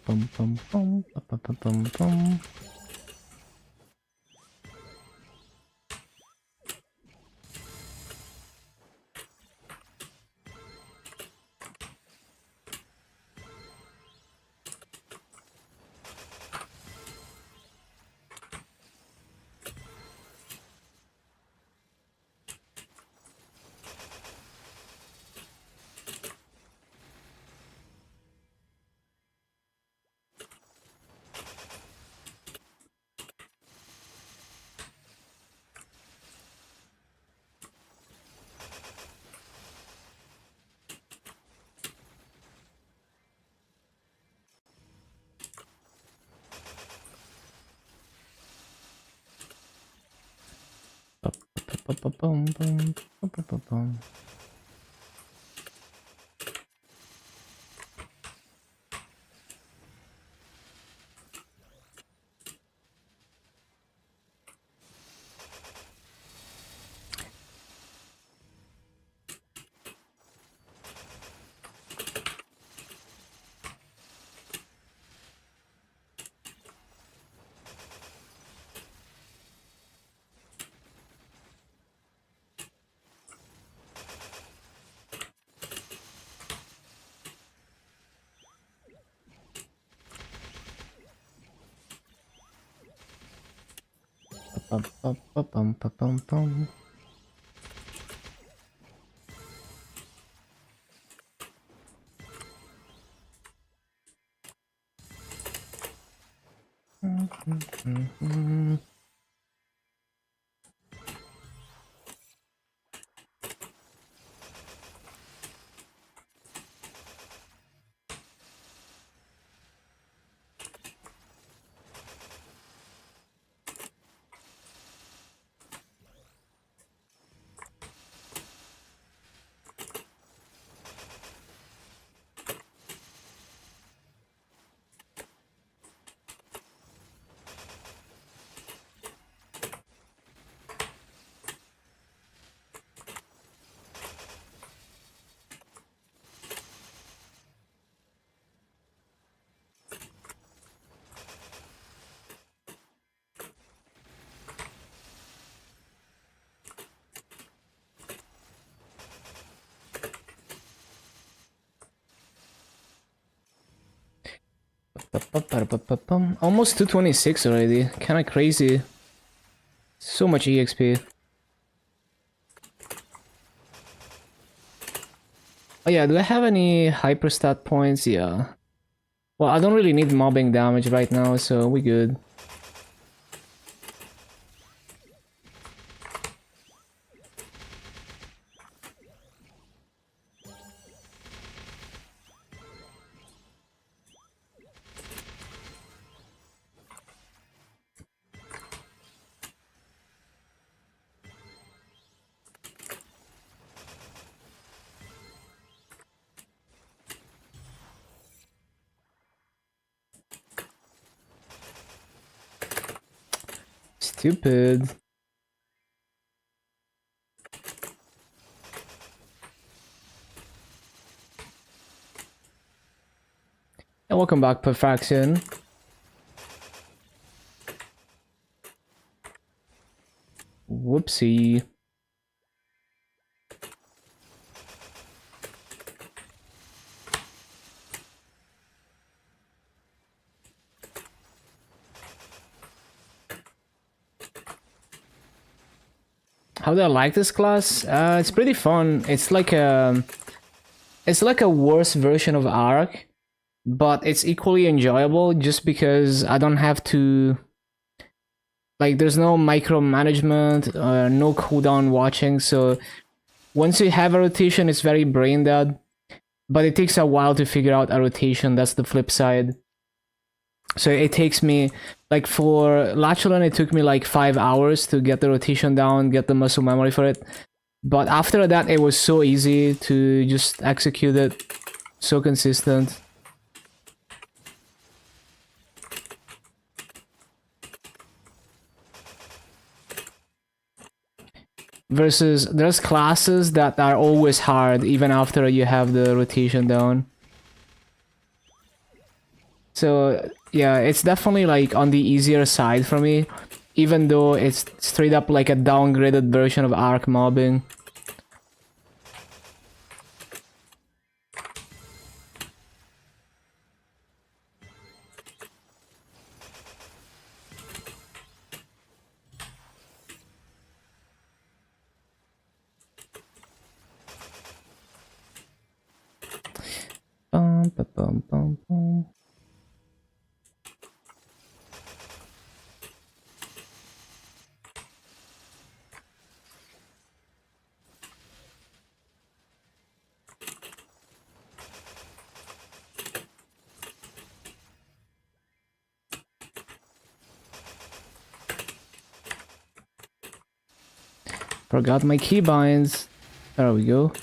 Bum, bum, bum, bum, bum, bum, bum. Bum, bum, bum, bum, bum, bum, bum, bum. Bum, bum, bum, bum, bum, bum, bum. Almost 226 already. Kind of crazy. So much EXP. Oh yeah, do I have any hyperstat points? Yeah. Well, I don't really need mobbing damage right now, so we good. Stupid. And welcome back, Perfection. Whoopsie. How do I like this class? It's pretty fun. It's like a worse version of Arc, but it's equally enjoyable just because I don't have to, like, there's no micromanagement, no cooldown watching, so once you have a rotation, it's very brain dead, but it takes a while to figure out a rotation. That's the flip side. So it takes me, like for Lachlan, it took me like 5 hours to get the rotation down, get the muscle memory for it. But after that, it was so easy to just execute it, so consistent. Versus, there's classes that are always hard, even after you have the rotation down. So, yeah, it's definitely like on the easier side for me, even though it's straight up like a downgraded version of arc mobbing. Bum, ba, bum, bum, bum. Forgot my keybinds. There we go.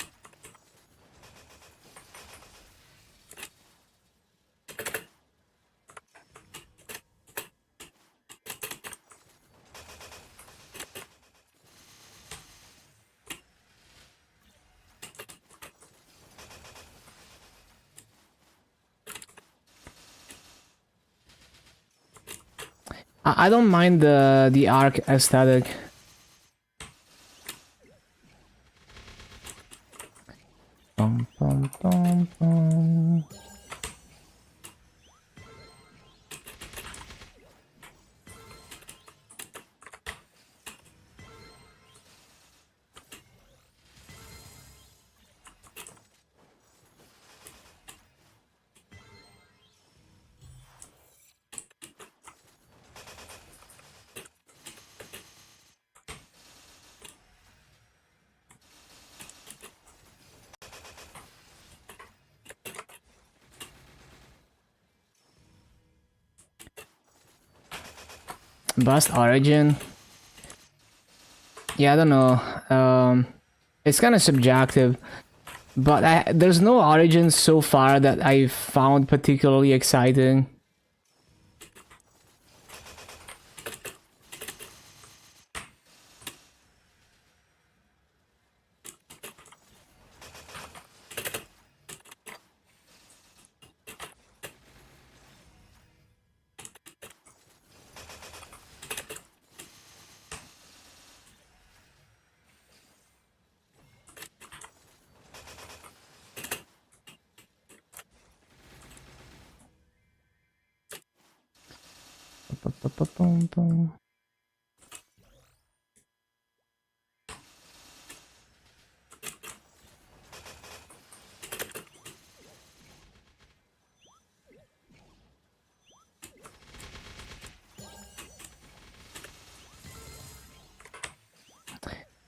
I don't mind the arc aesthetic. Bum, bum, bum, bum. Bust origin. Yeah, I don't know. It's kind of subjective, but there's no origins so far that I found particularly exciting.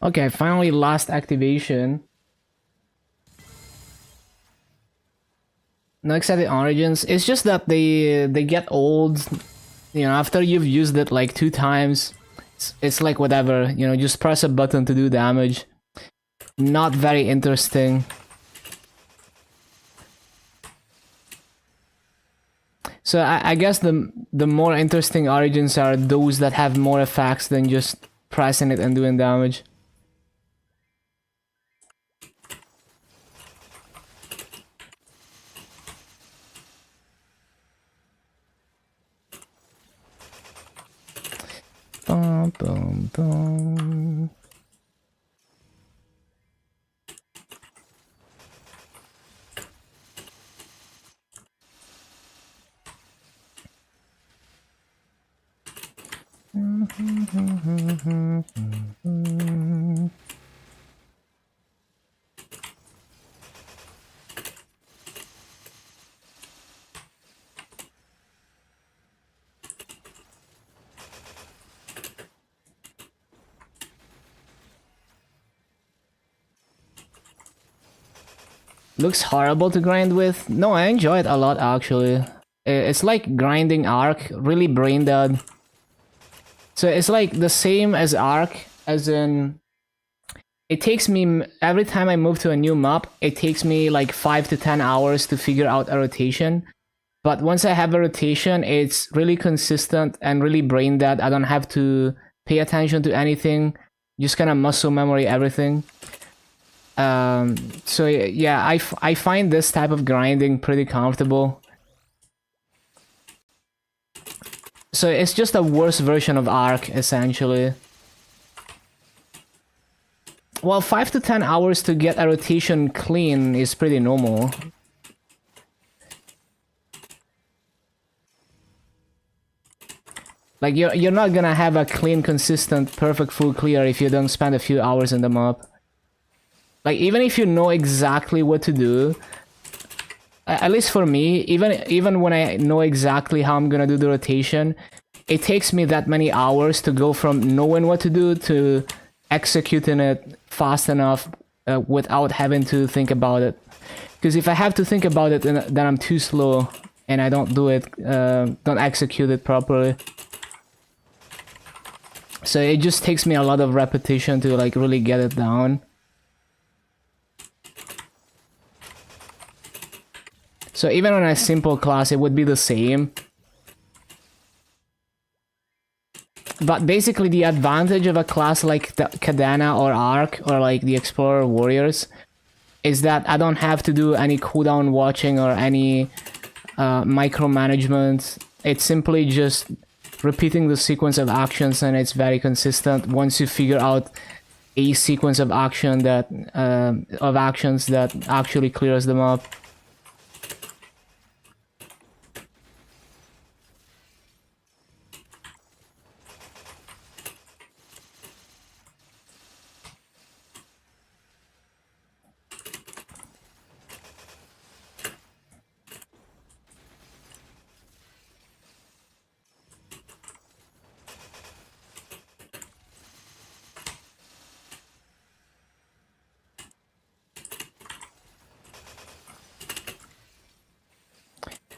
Okay, finally last activation. No excited origins. It's just that they get old. You know, after you've used it like 2 times, it's like whatever. You know, just press a button to do damage. Not very interesting. So I guess the more interesting origins are those that have more effects than just pressing it and doing damage. Bum, bum, bum. Looks horrible to grind with. No, I enjoy it a lot actually. It's like grinding Arc, really brain dead. So it's like the same as Arc, as in it takes me, every time I move to a new map, it takes me like 5 to 10 hours to figure out a rotation. But once I have a rotation, it's really consistent and really brain dead. I don't have to pay attention to anything, just kind of muscle memory everything. So yeah, I find this type of grinding pretty comfortable. So it's just a worse version of Arc, essentially. Well, 5 to 10 hours to get a rotation clean is pretty normal. Like, you're not gonna have a clean, consistent, perfect full clear if you don't spend a few hours in the map. Like, even if you know exactly what to do, at least for me, even when I know exactly how I'm gonna do the rotation, it takes me that many hours to go from knowing what to do to executing it fast enough without having to think about it. Because if I have to think about it, then I'm too slow and I don't do it, don't execute it properly. So it just takes me a lot of repetition to like really get it down. So even on a simple class, it would be the same. But basically the advantage of a class like the Cadena or Arc or like the Explorer Warriors is that I don't have to do any cooldown watching or any micromanagement. It's simply just repeating the sequence of actions, and it's very consistent once you figure out a sequence of actions that actually clears them up.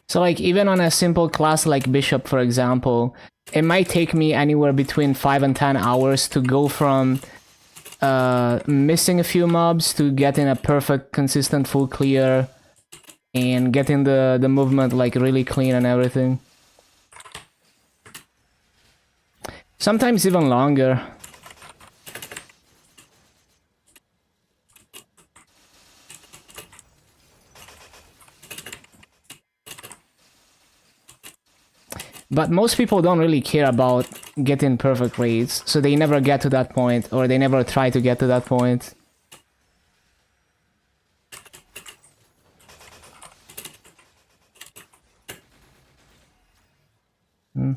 So like even on a simple class like Bishop, for example, it might take me anywhere between 5 and 10 hours to go from missing a few mobs to getting a perfect, consistent full clear and getting the movement like really clean and everything. Sometimes even longer. But most people don't really care about getting perfect raids, so they never get to that point, or they never try to get to that point. But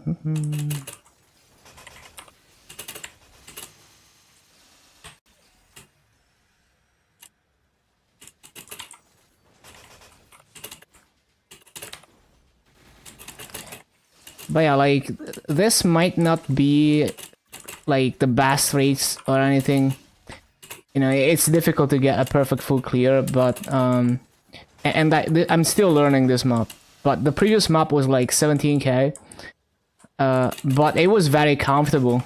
yeah, like, this might not be like the best rates or anything. You know, it's difficult to get a perfect full clear, but and I'm still learning this map. But the previous map was like 17k, but it was very comfortable.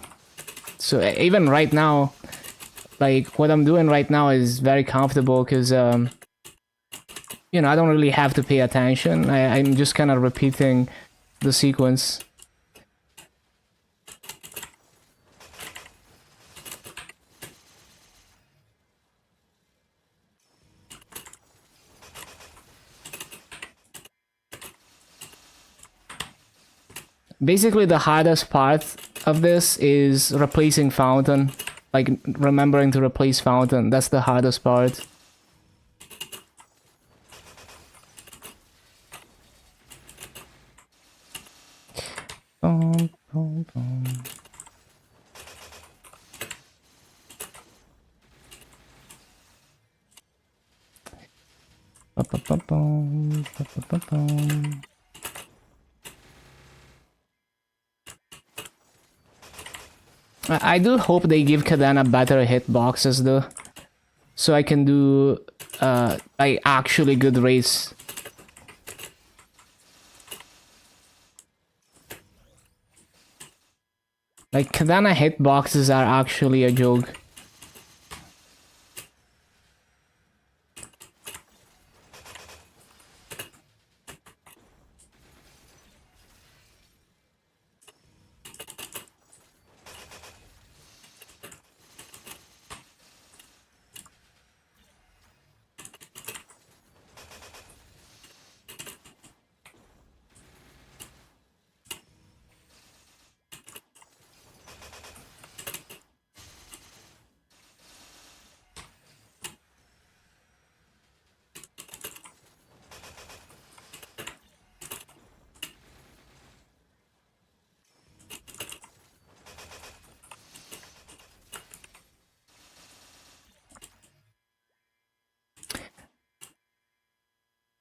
So even right now, like what I'm doing right now is very comfortable because you know, I don't really have to pay attention. I'm just kind of repeating the sequence. Basically, the hardest part of this is replacing fountain. Like, remembering to replace fountain. That's the hardest part. Boom, boom, boom. Ba-ba-ba-boom, ba-ba-ba-boom. I do hope they give Cadena better hitboxes though, so I can do like actually good race. Like Cadena hitboxes are actually a joke.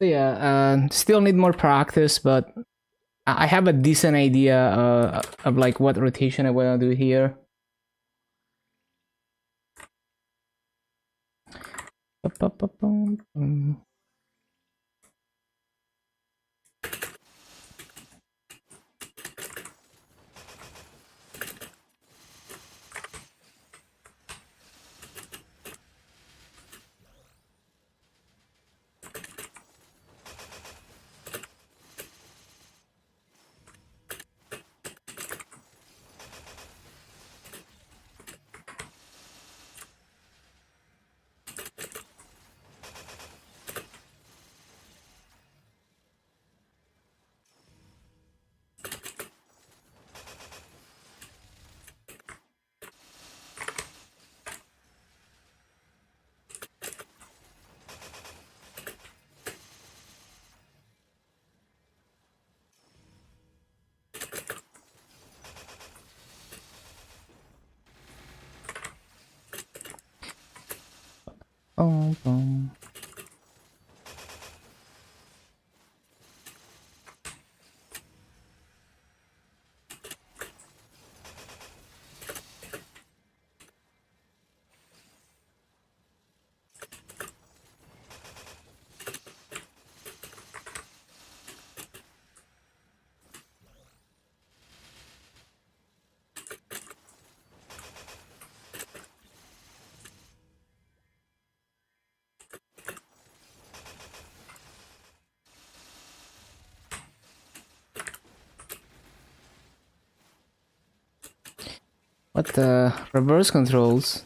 So yeah, still need more practice, but I have a decent idea of like what rotation I want to do here. Ba-ba-ba-boom. Boom, boom. What the reverse controls?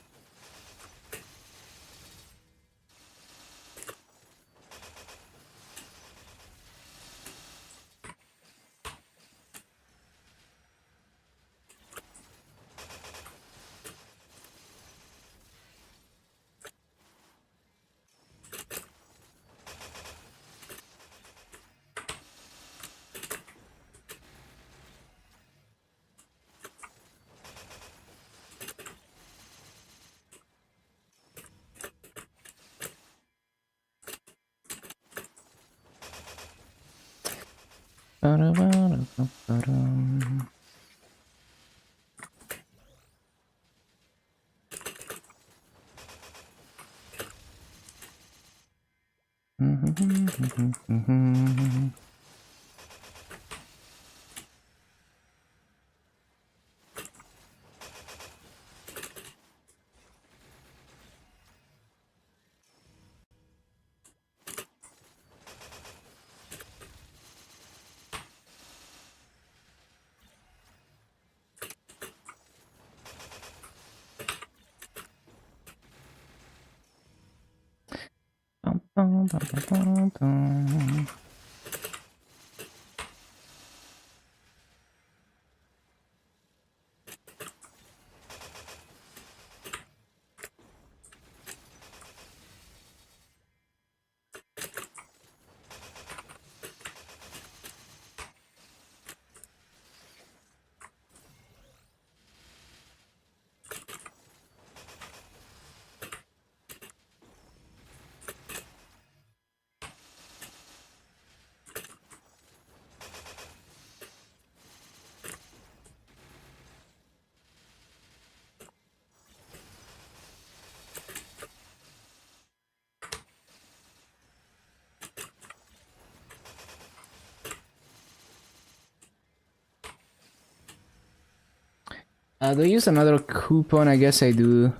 Do I use another coupon? I guess I do.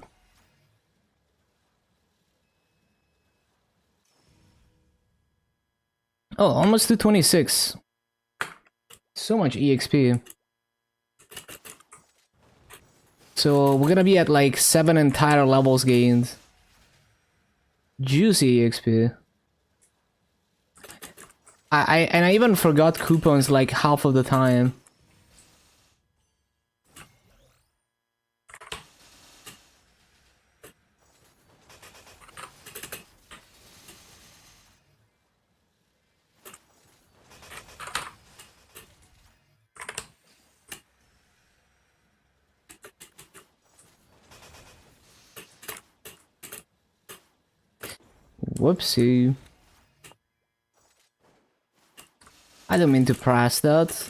Oh, almost 226. So much EXP. So we're gonna be at like 7 entire levels gained. Juicy EXP. I even forgot coupons like half of the time. Whoopsie. I don't mean to press that.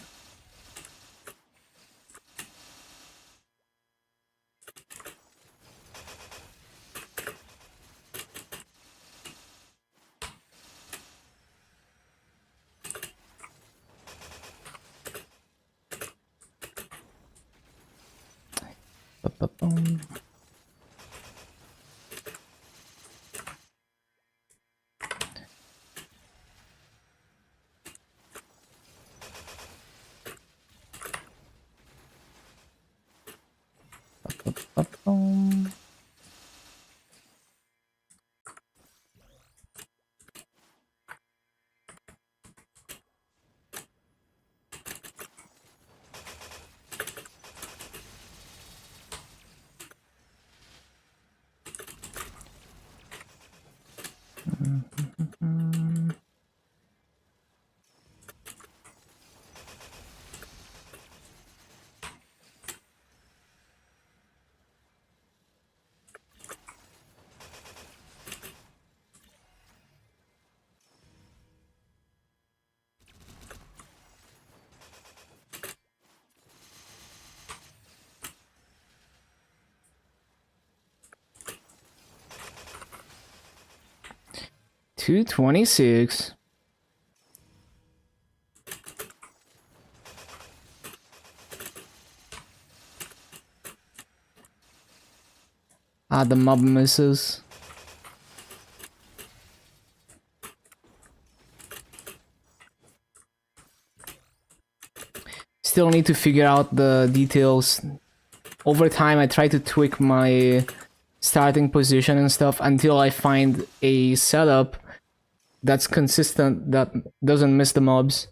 Ba-ba-boom. Ba-ba-boom. $226. Ah, the mob misses. Still need to figure out the details. Over time, I try to tweak my starting position and stuff until I find a setup that's consistent, that doesn't miss the mobs.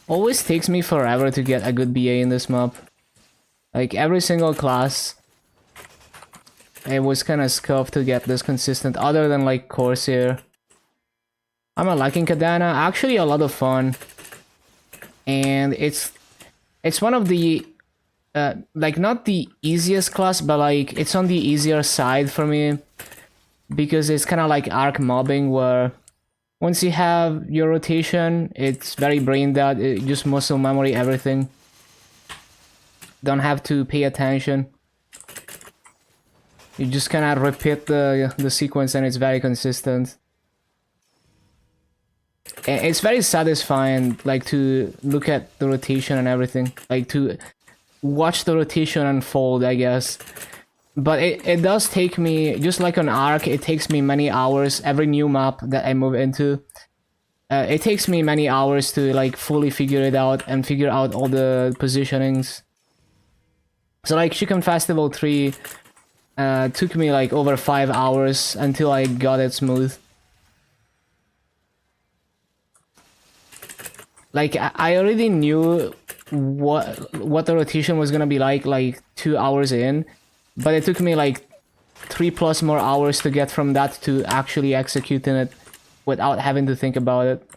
Always takes me forever to get a good BA in this map. Like every single class, it was kind of scuffed to get this consistent, other than like Corsair. I'm liking cadena. Actually, a lot of fun, and it's one of the like not the easiest class, but like it's on the easier side for me because it's kind of like arc mobbing where once you have your rotation, it's very brain dead. It just muscle memory everything. Don't have to pay attention. You just kind of repeat the sequence and it's very consistent. And it's very satisfying, like, to look at the rotation and everything. Like, to watch the rotation unfold, I guess. But it does take me, just like on Arc, it takes me many hours. Every new map that I move into, it takes me many hours to, like, fully figure it out and figure out all the positionings. So, like, Chicken Festival 3 took me, like, over 5 hours until I got it smooth. Like, I already knew what the rotation was gonna be like 2 hours in, but it took me like 3+ more hours to get from that to actually executing it without having to think about it.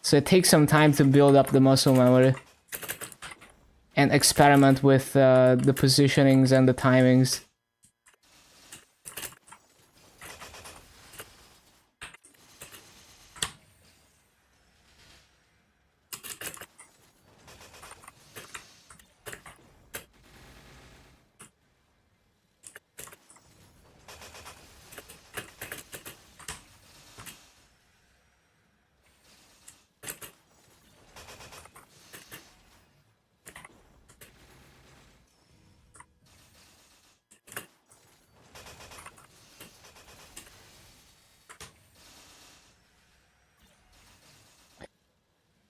So it takes some time to build up the muscle memory and experiment with the positionings and the timings.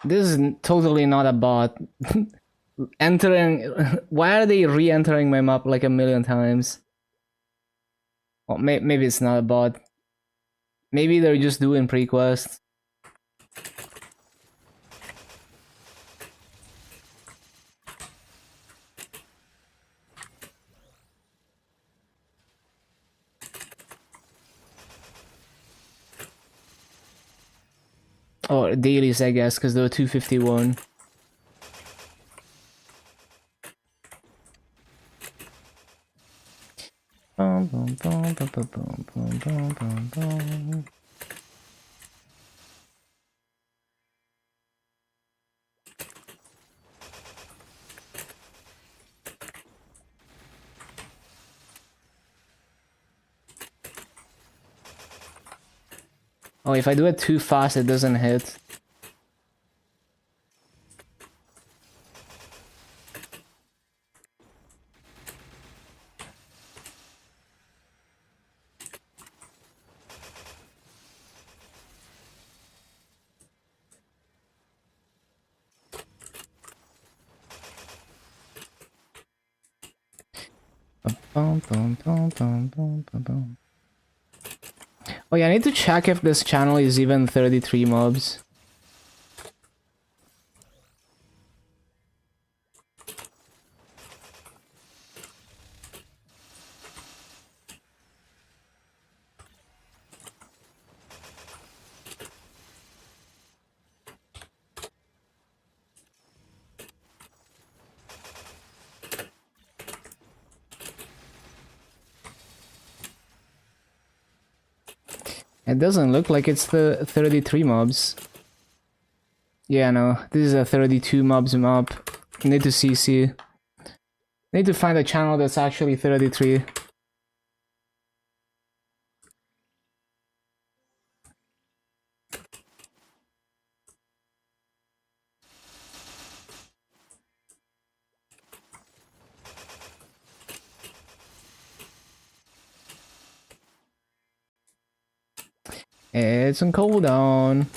This is totally not a bot. Entering... Why are they re-entering my map like a million times? Well, maybe it's not a bot. Maybe they're just doing pre-quests. Or dailies, I guess, because they're 251. Oh, if I do it too fast, it doesn't hit. Oh yeah, I need to check if this channel is even 33 mobs. It doesn't look like it's the 33 mobs. Yeah, no, this is a 32 mobs map. Need to CC. Need to find a channel that's actually 33. It's on cooldown.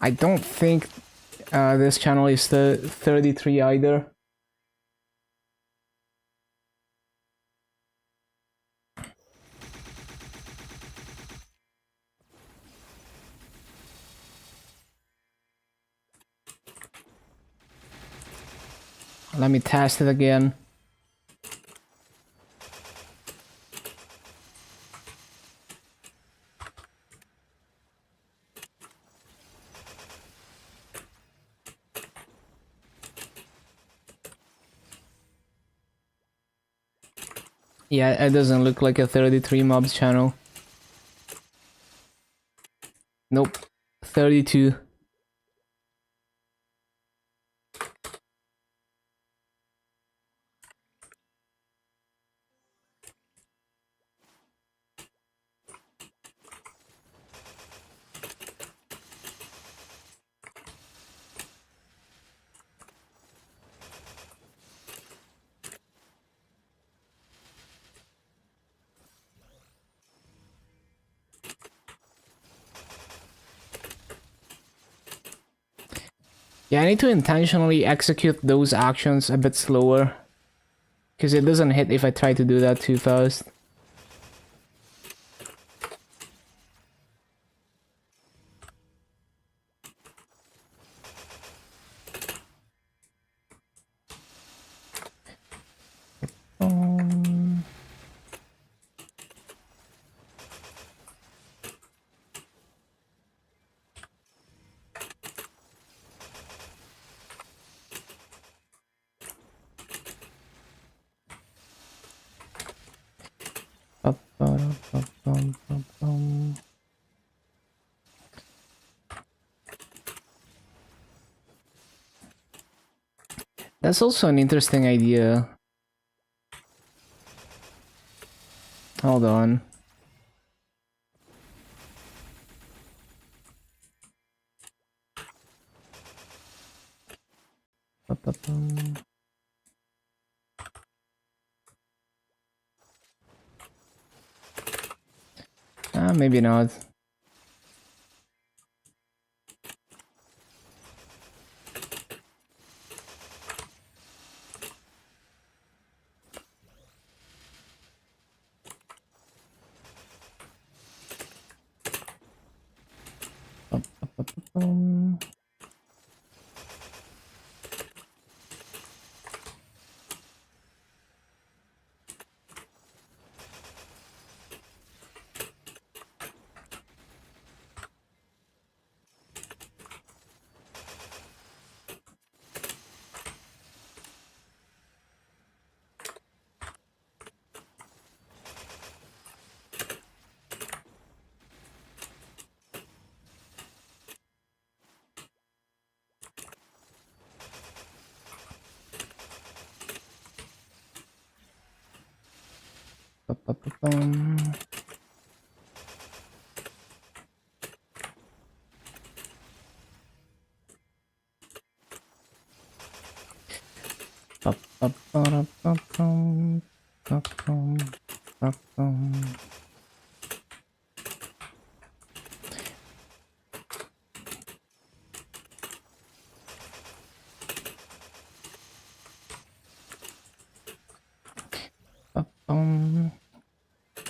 I don't think this channel is the 33 either. Let me test it again. Yeah, it doesn't look like a 33 mobs channel. Nope, 32. Yeah, I need to intentionally execute those actions a bit slower, because it doesn't hit if I try to do that too fast. That's also an interesting idea. Hold on. Maybe not.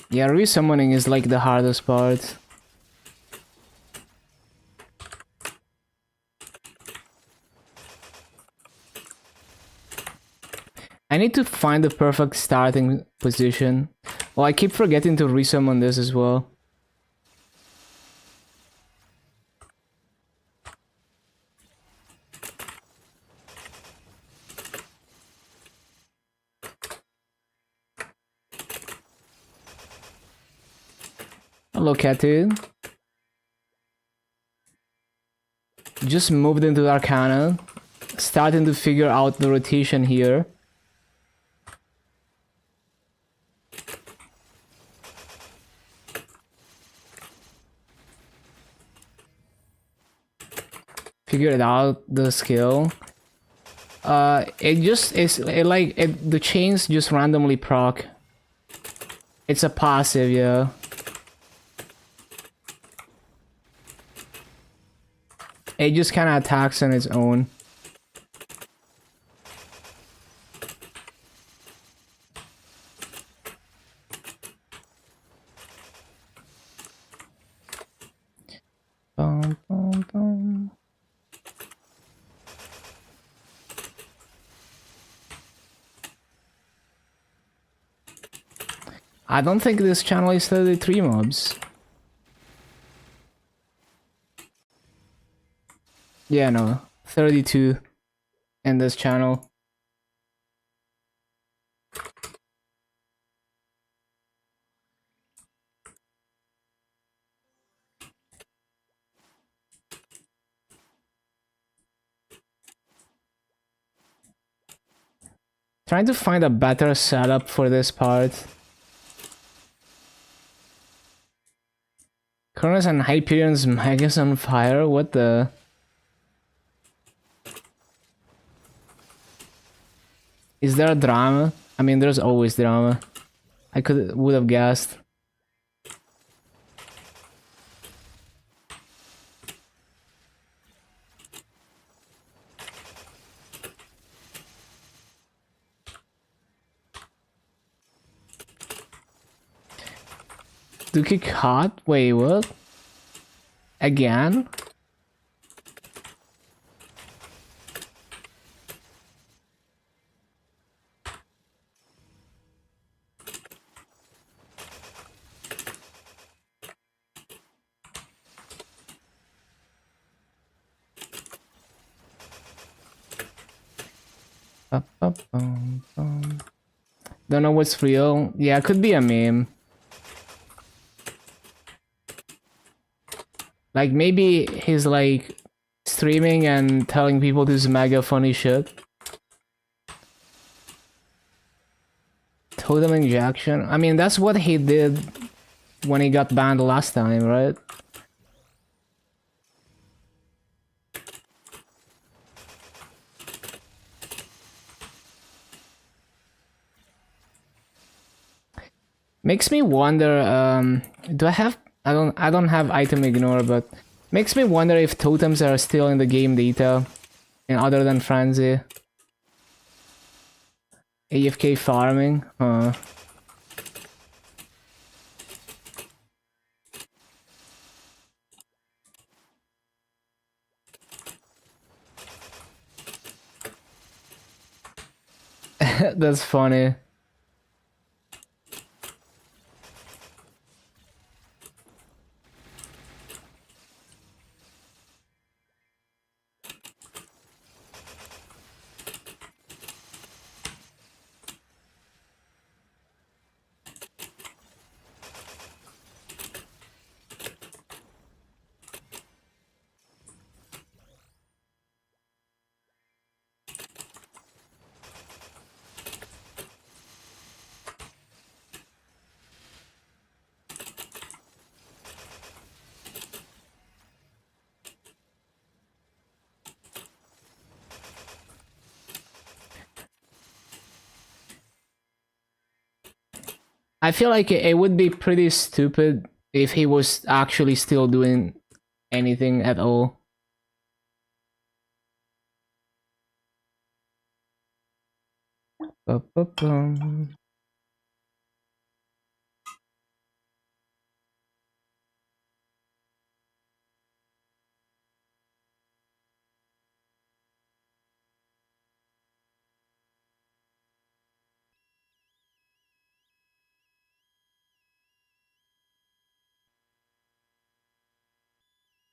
Yeah, resummoning is like the hardest part. I need to find the perfect starting position. Well, I keep forgetting to resummon this as well. Look at it. Just moved into Arcana. Starting to figure out the rotation here. Figured out the skill. It just is the chains just randomly proc. It's a passive, yeah. it just kind of attacks on its own. Bum, bum, bum. I don't think this channel is 33 mobs. Yeah, no, 32 in this channel. Trying to find a better setup for this part. Cronus and Hyperion's Magus on fire? What the? Is there a drama? I mean, there's always drama. I would have guessed. Dookie caught? Wait, what? Again? Don't know what's real. Yeah, it could be a meme. Like, maybe he's like streaming and telling people this mega funny shit. Totem injection. I mean, that's what he did when he got banned last time, right? Makes me wonder, do I have... I don't have item ignore, but makes me wonder if totems are still in the game data, and other than frenzy. AFK farming, huh? That's funny. I feel like it would be pretty stupid if he was actually still doing anything at all. Ba-ba-bum.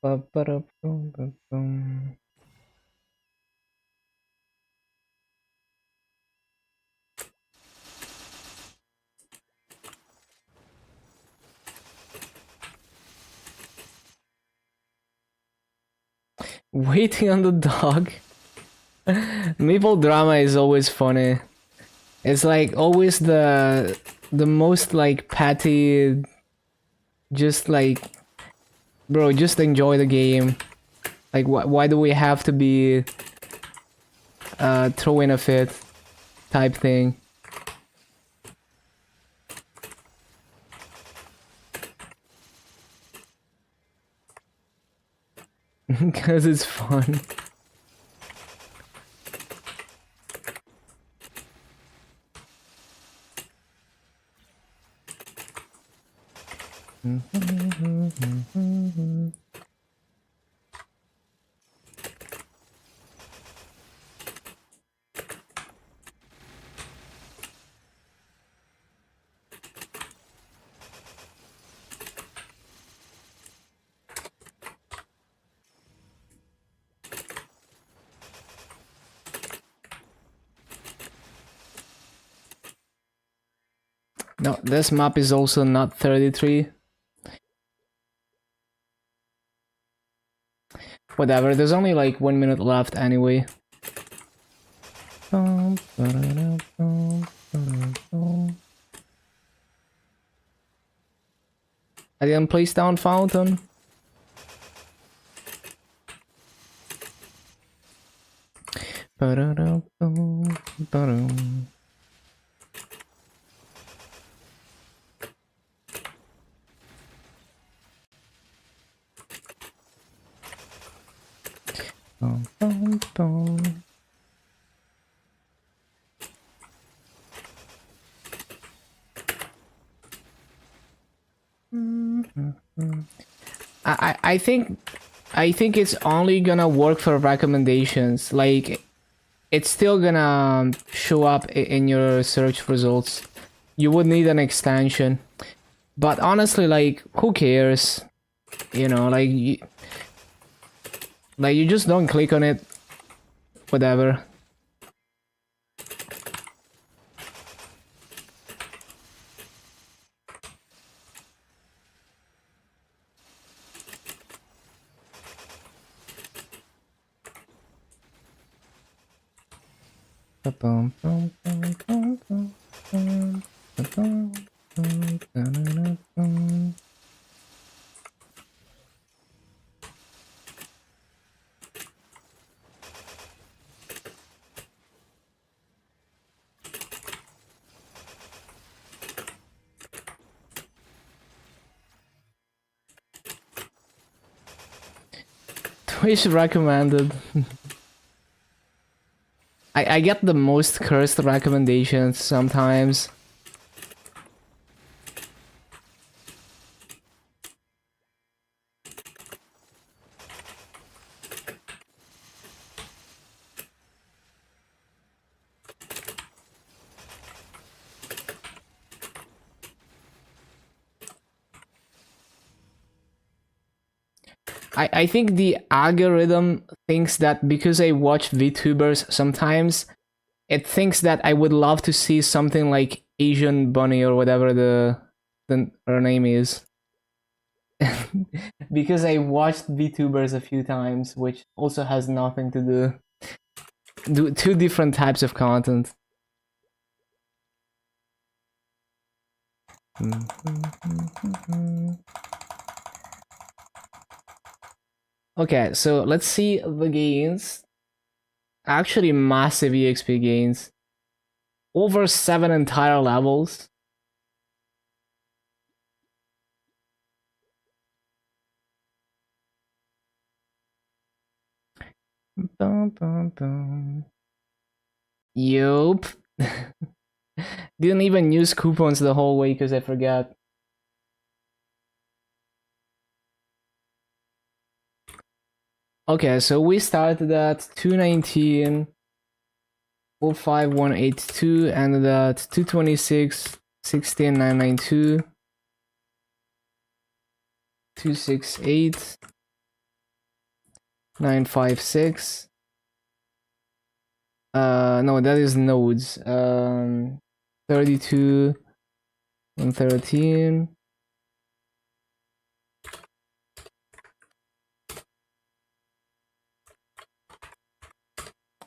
Ba-ba-da-bum-bum-bum. Waiting on the dog. Maple drama is always funny. It's like always the most like petty, just like, bro, just enjoy the game. Like, why do we have to be throwing a fit type thing? Because it's fun. No, this map is also not 33. Whatever, there's only like 1 minute left anyway. I didn't place down fountain. I think it's only gonna work for recommendations. Like, it's still gonna show up in your search results. You would need an extension, but honestly, like, who cares? You know, like you just don't click on it. Whatever. Twitch recommended. I get the most cursed recommendations sometimes. I think the algorithm thinks that because I watch VTubers sometimes, it thinks that I would love to see something like Asian Bunny or whatever her name is. Because I watched VTubers a few times, which also has nothing to do two different types of content. Okay, so let's see the gains. Actually, massive EXP gains. Over 7 entire levels. Yup. Didn't even use coupons the whole way because I forgot. Okay, so we started at 219, 05182, and at 226, 16992, 268, 956. No, that is nodes. 32, 113.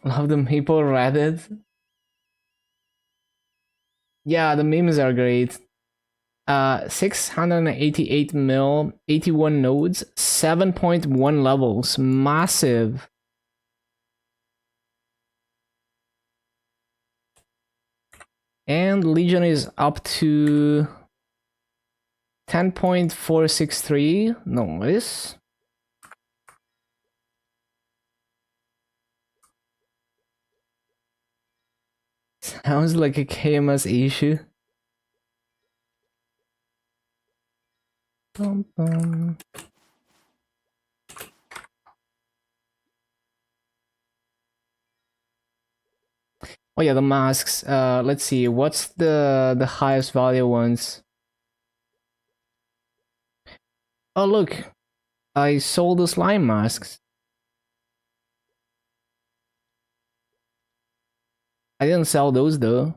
Love the Maple Reddit. Yeah, the memes are great. 688 mil, 81 nodes, 7.1 levels. Massive. And Legion is up to 10.463. No, this. Sounds like a KMS issue. Bum, bum. Oh yeah, the masks. Let's see. What's the highest value ones? Oh look, I sold the slime masks. I didn't sell those though.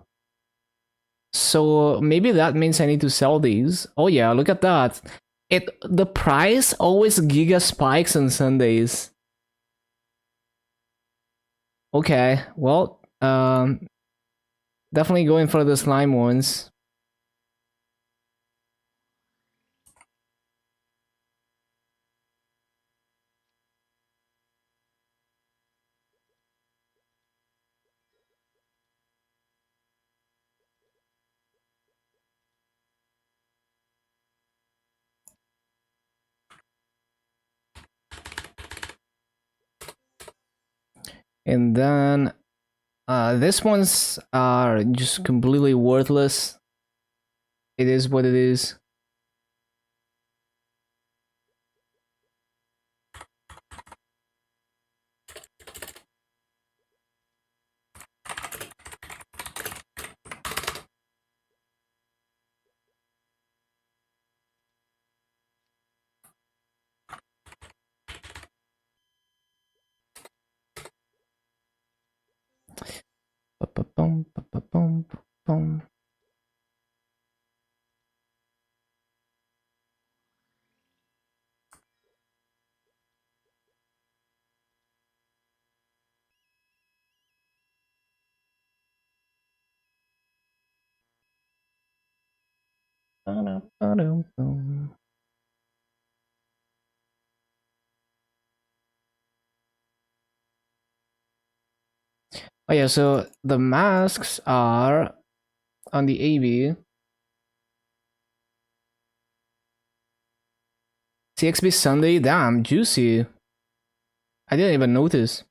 So maybe that means I need to sell these. Oh yeah, look at that. The price always giga spikes on Sundays. Okay, well, definitely going for the slime ones. And then this ones are just completely worthless. It is what it is. Ba-ba-bum, ba-ba-bum, bum. Ba-da-ba-dum-bum. Oh yeah, so the masks are on the AB. CXB Sunday, damn, juicy. I didn't even notice.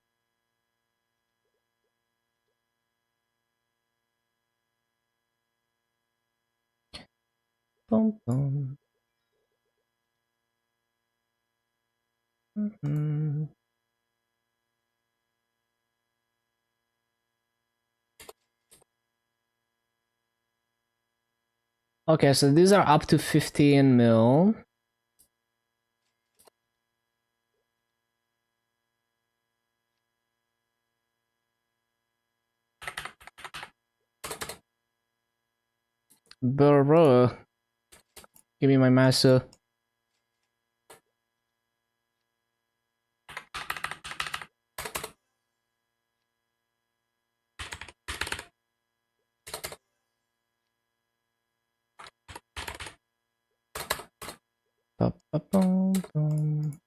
Bum, bum. Mhm. Okay, so these are up to 15 mil. Bro, give me my master. Ba-ba-bum-bum.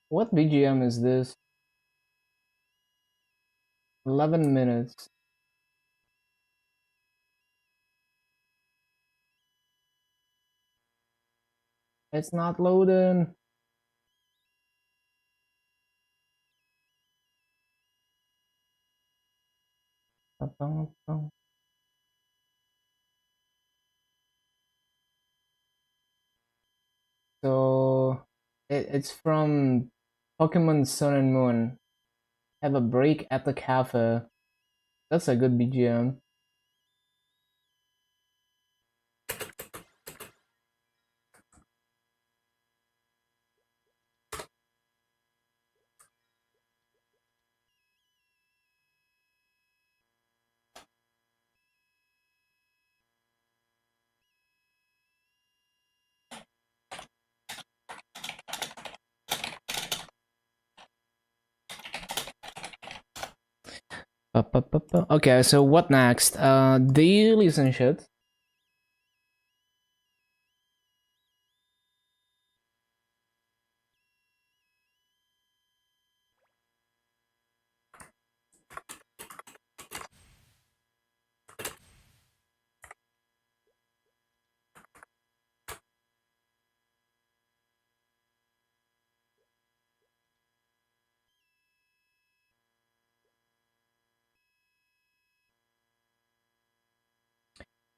What BGM is this? 11 minutes. It's not loading. Ba-bum-bum. So it's from Pokemon Sun and Moon. Have a break at the cafe. That's a good BGM. Ba-ba-ba-ba. Okay, so what next? Dailies and shit.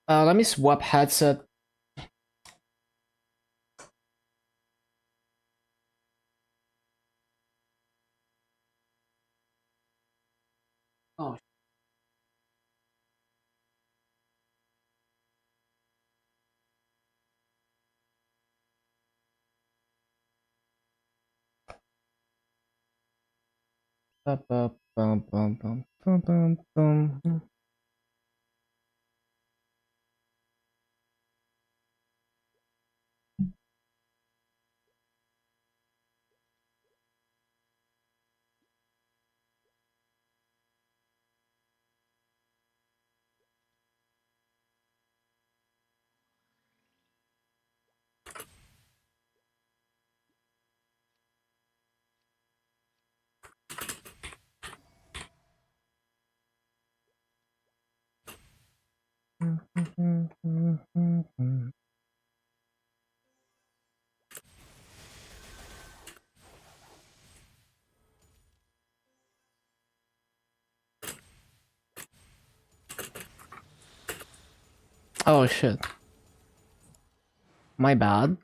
Let me swap headset. Oh. Bum, bum, bum, bum, bum, bum, bum, bum. Oh shit. My bad.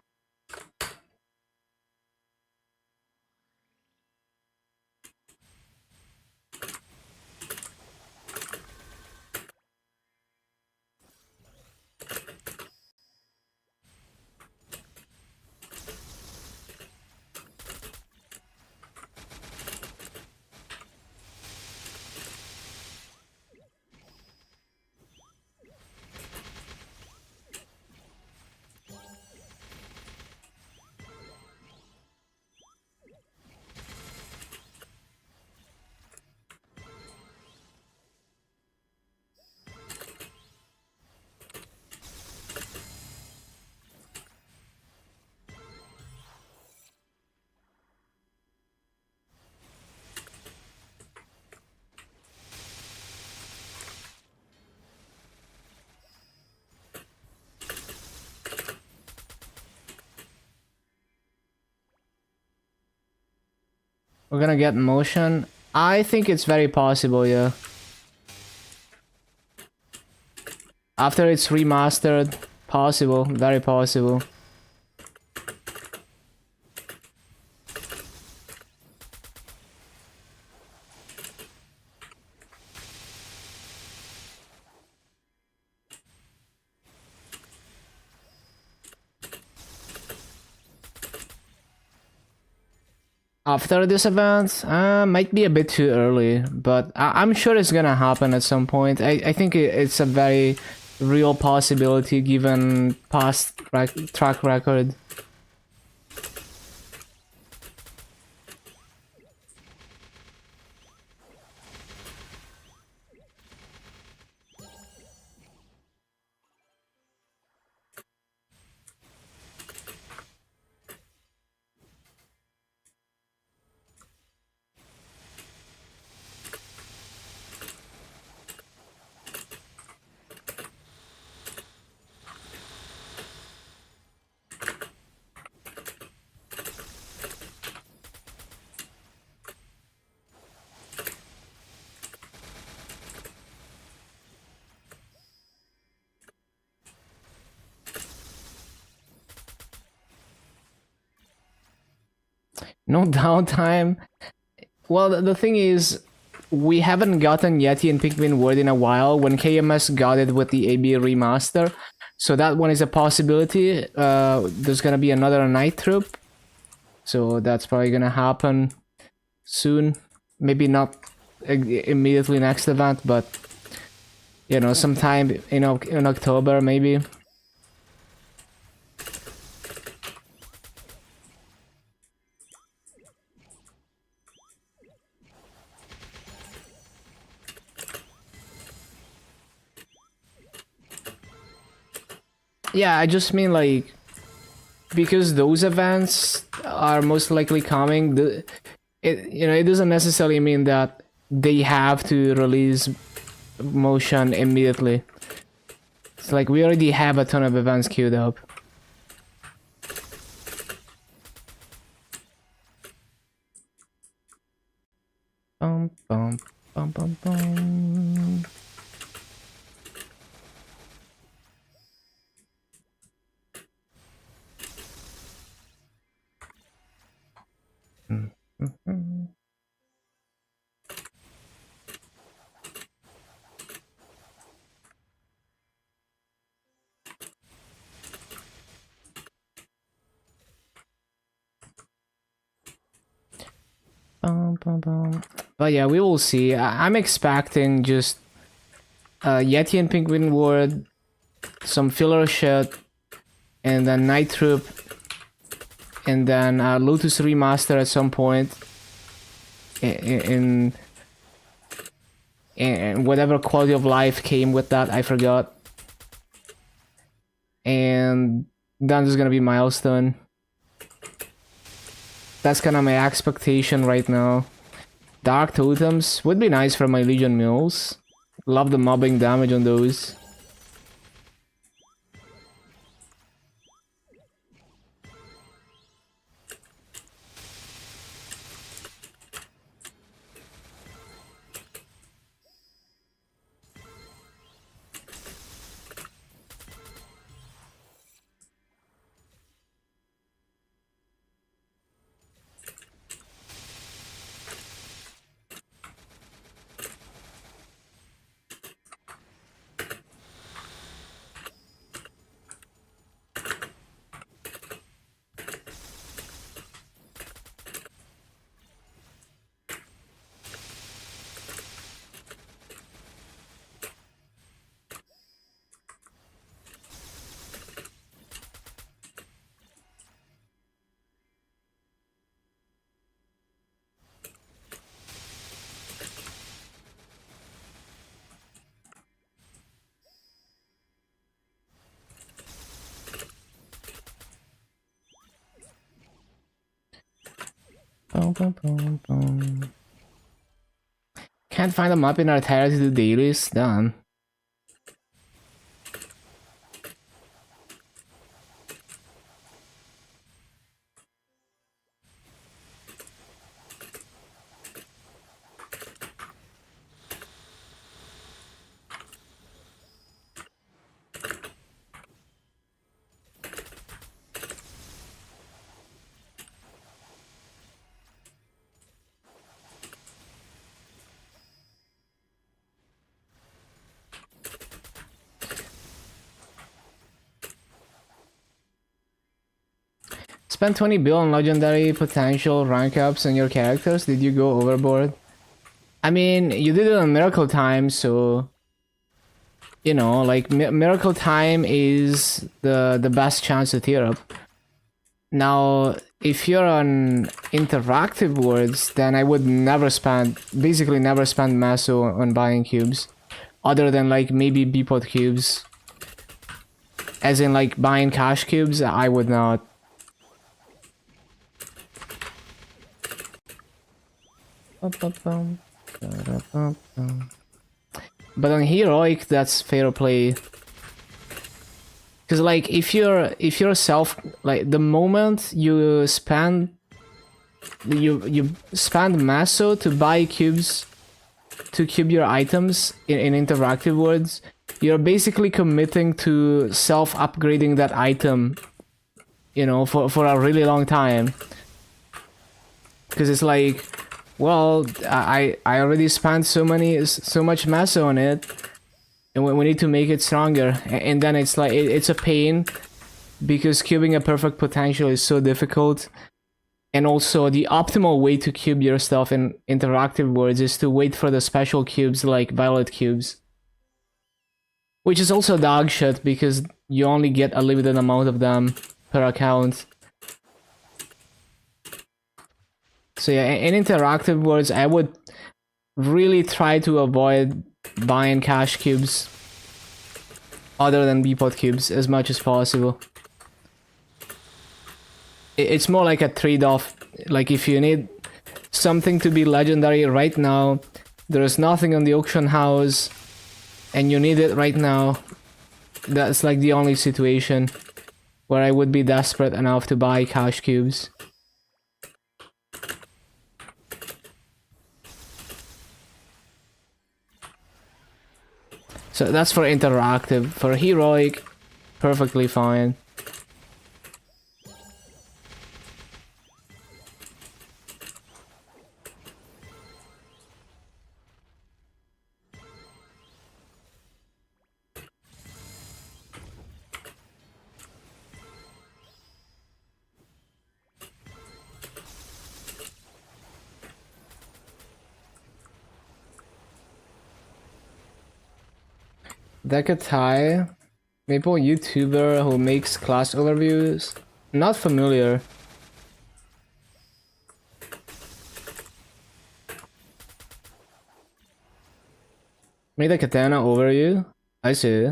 We're gonna get motion. I think it's very possible, yeah. After it's remastered, possible, very possible. After this event, might be a bit too early, but I'm sure it's gonna happen at some point. I think it's a very real possibility given past track record. No downtime. Well, the thing is, we haven't gotten Yeti and Pikmin Word in a while when KMS got it with the AB remaster. So that one is a possibility. There's gonna be another night troop. So that's probably gonna happen soon. Maybe not immediately next event, but you know, sometime in October maybe. Yeah, I just mean like because those events are most likely coming. It doesn't necessarily mean that they have to release motion immediately. It's like we already have a ton of events queued up. Bum bum bum bum bum. But yeah, we will see. I'm expecting just Yeti and Penguin Ward, some filler shit, and then Night Troop, and then Lotus Remaster at some point. In whatever quality of life came with that, I forgot. And then there's gonna be Milestone. That's kind of my expectation right now. Dark Totems would be nice for my Legion Mills. Love the mobbing damage on those. Can't find a map in our entirety to do dailies? Damn. Spend 20 bill on legendary potential rank ups on your characters. Did you go overboard? I mean, you did it on Miracle Time, so you know, like Miracle Time is the best chance to tier up. Now, if you're on interactive words, then I would never spend, basically never spend Maso on buying cubes, other than like maybe Bpot cubes. As in like buying cash cubes, I would not. But on heroic, that's fair play. Cause like if you're self, like the moment you spend Maso to buy cubes to cube your items in interactive words, you're basically committing to self upgrading that item, you know, for a really long time. Cause it's like, well, I already spent so much Maso on it, and we need to make it stronger. And then it's like it's a pain because cubing a perfect potential is so difficult. And also the optimal way to cube your stuff in interactive words is to wait for the special cubes like violet cubes, which is also dog shit because you only get a limited amount of them per account. So yeah, in interactive words, I would really try to avoid buying cash cubes other than Bpot cubes as much as possible. It's more like a trade-off. Like if you need something to be legendary right now, there's nothing on the auction house, and you need it right now, that's like the only situation where I would be desperate enough to buy cash cubes. So that's for interactive. For heroic, perfectly fine. Decatai, Maple YouTuber who makes class overviews. Not familiar. Made a katana overview. I see.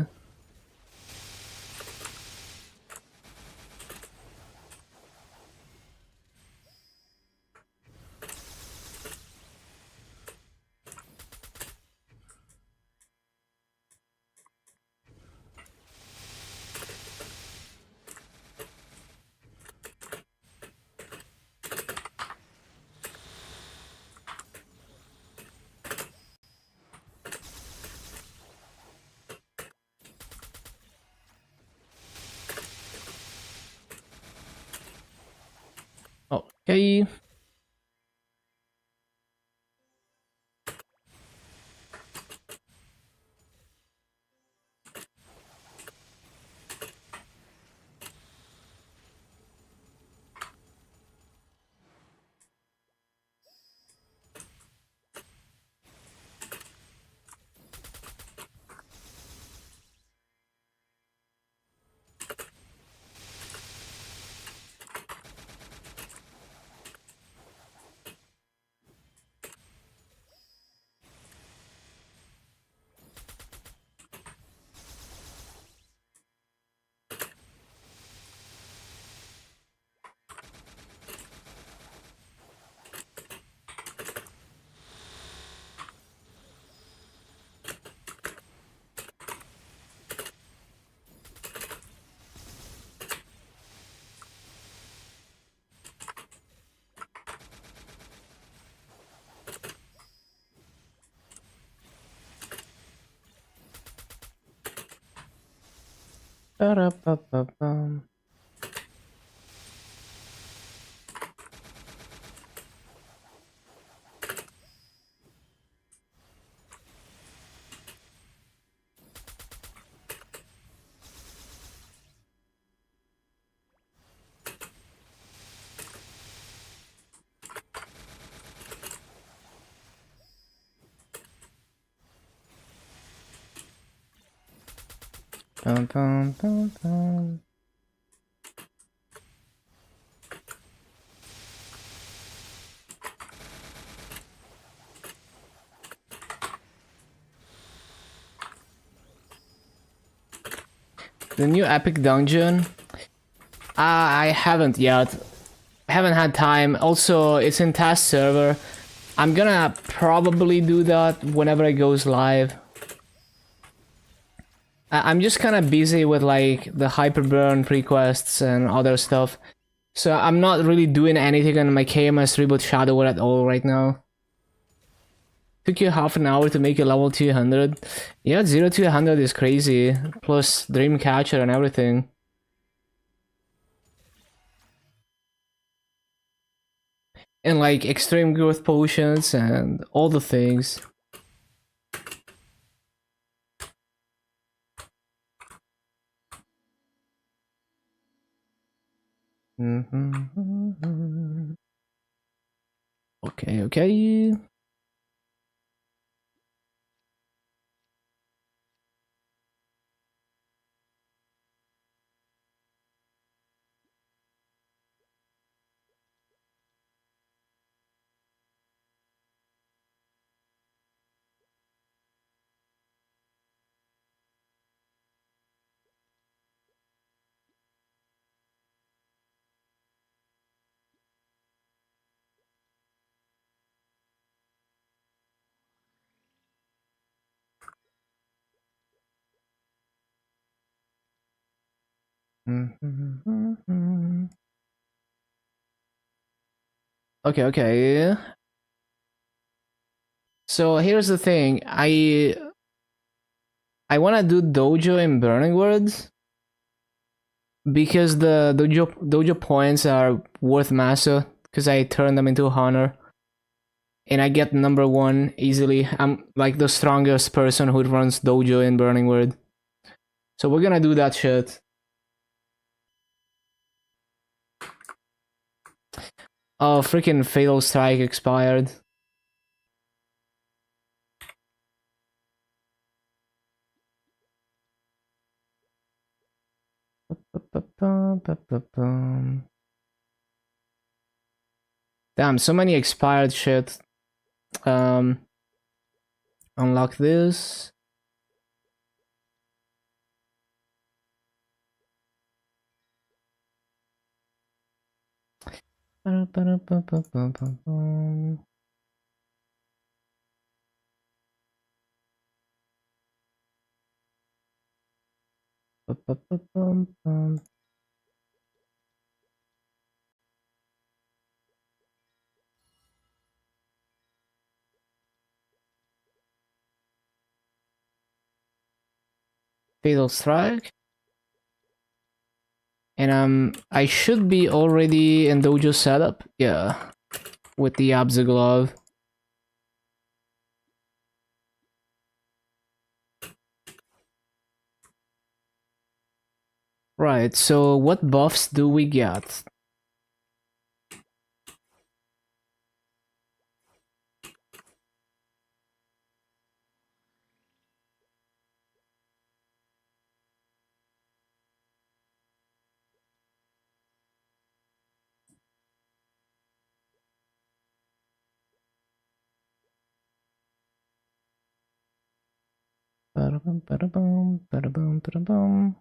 Okay. Ba-da-ba-ba-bum. Bum, bum, bum, bum. The new epic dungeon? I haven't yet. I haven't had time. Also, it's in task server. I'm gonna probably do that whenever it goes live. I'm just kind of busy with like the Hyperburn prequests and other stuff. So I'm not really doing anything on my KMS reboot shadow at all right now. Took you half an hour to make a level 200. Yeah, 0 to 100 is crazy. Plus Dreamcatcher and everything. And like extreme growth potions and all the things. Okay, okay. Okay, okay. So here's the thing. I want to do dojo in Burning Words because the dojo points are worth massa because I turn them into honor. And I get number 1 easily. I'm like the strongest person who runs dojo in Burning World. So we're gonna do that shit. Oh, freaking Fatal Strike expired. Damn, so many expired shit. Unlock this. Fatal Strike. And I should be already in dojo setup. Yeah. With the Abza glove. Right, so what buffs do we get? Ba-da-bum, ba-da-bum, ba-da-bum, ba-da-bum.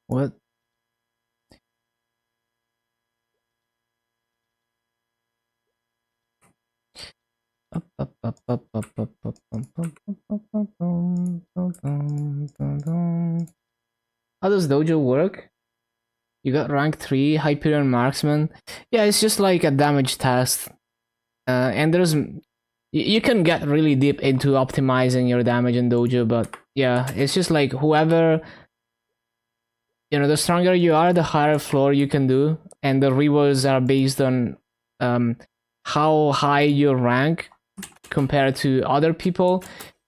What? How does dojo work? You got rank 3, Hyperion Marksman. Yeah, it's just like a damage test. And you can get really deep into optimizing your damage in dojo, but yeah, it's just like whoever, the stronger you are, the higher floor you can do, and the rewards are based on how high your rank compared to other people,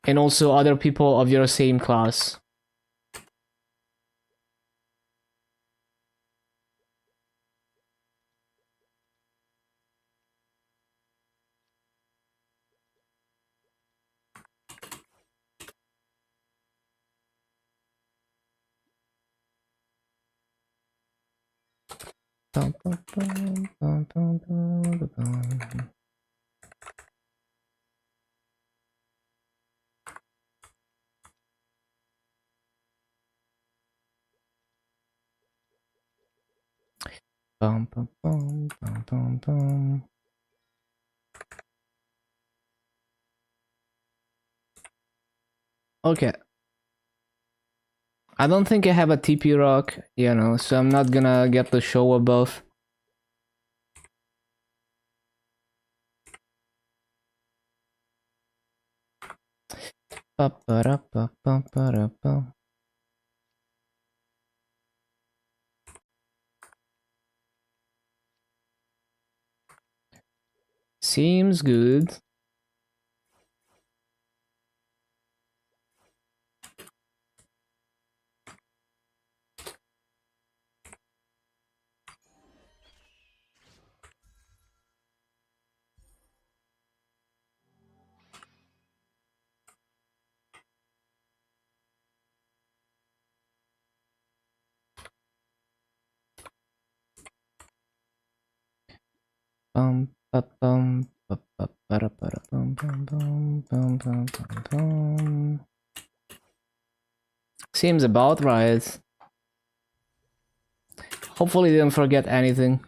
and also other people of your same class. Okay. I don't think I have a TP rock, so I'm not gonna get the show above. Seems good. Seems about right. Hopefully didn't forget anything.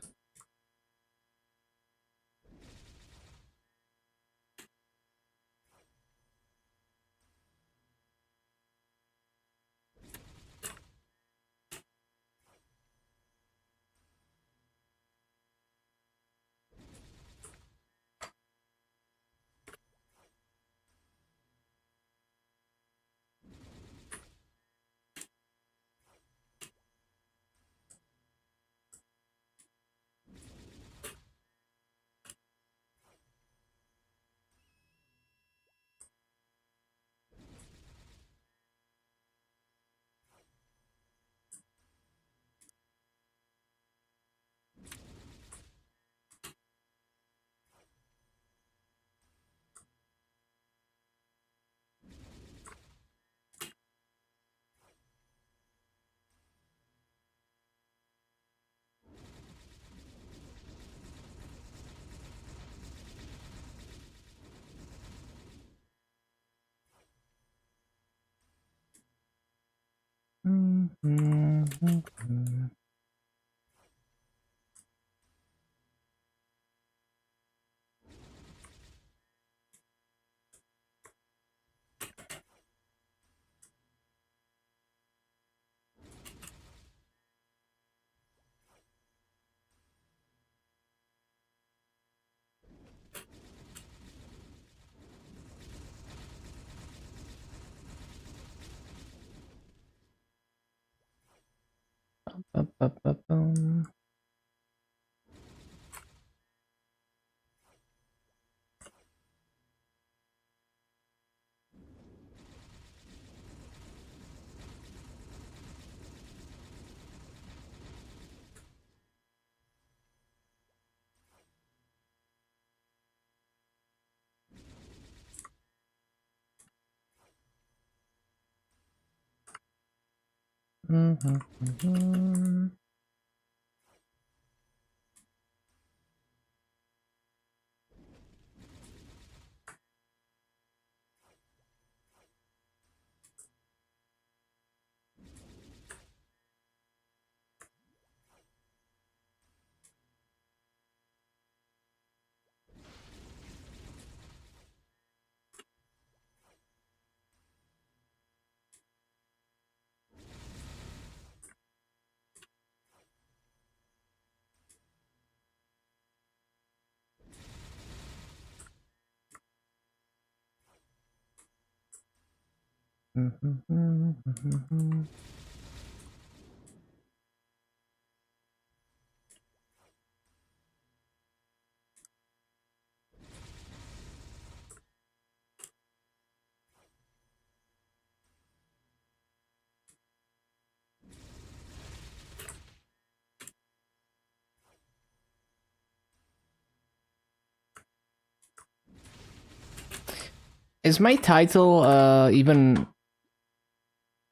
Is my title even?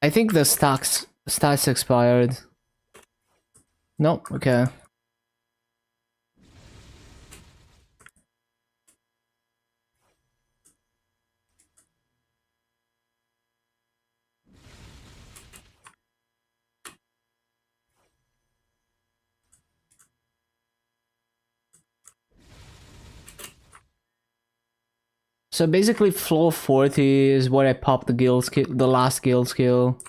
I think the stats expired. Nope. Okay. So basically, floor 40 is where I popped the guild skill, the last guild skill.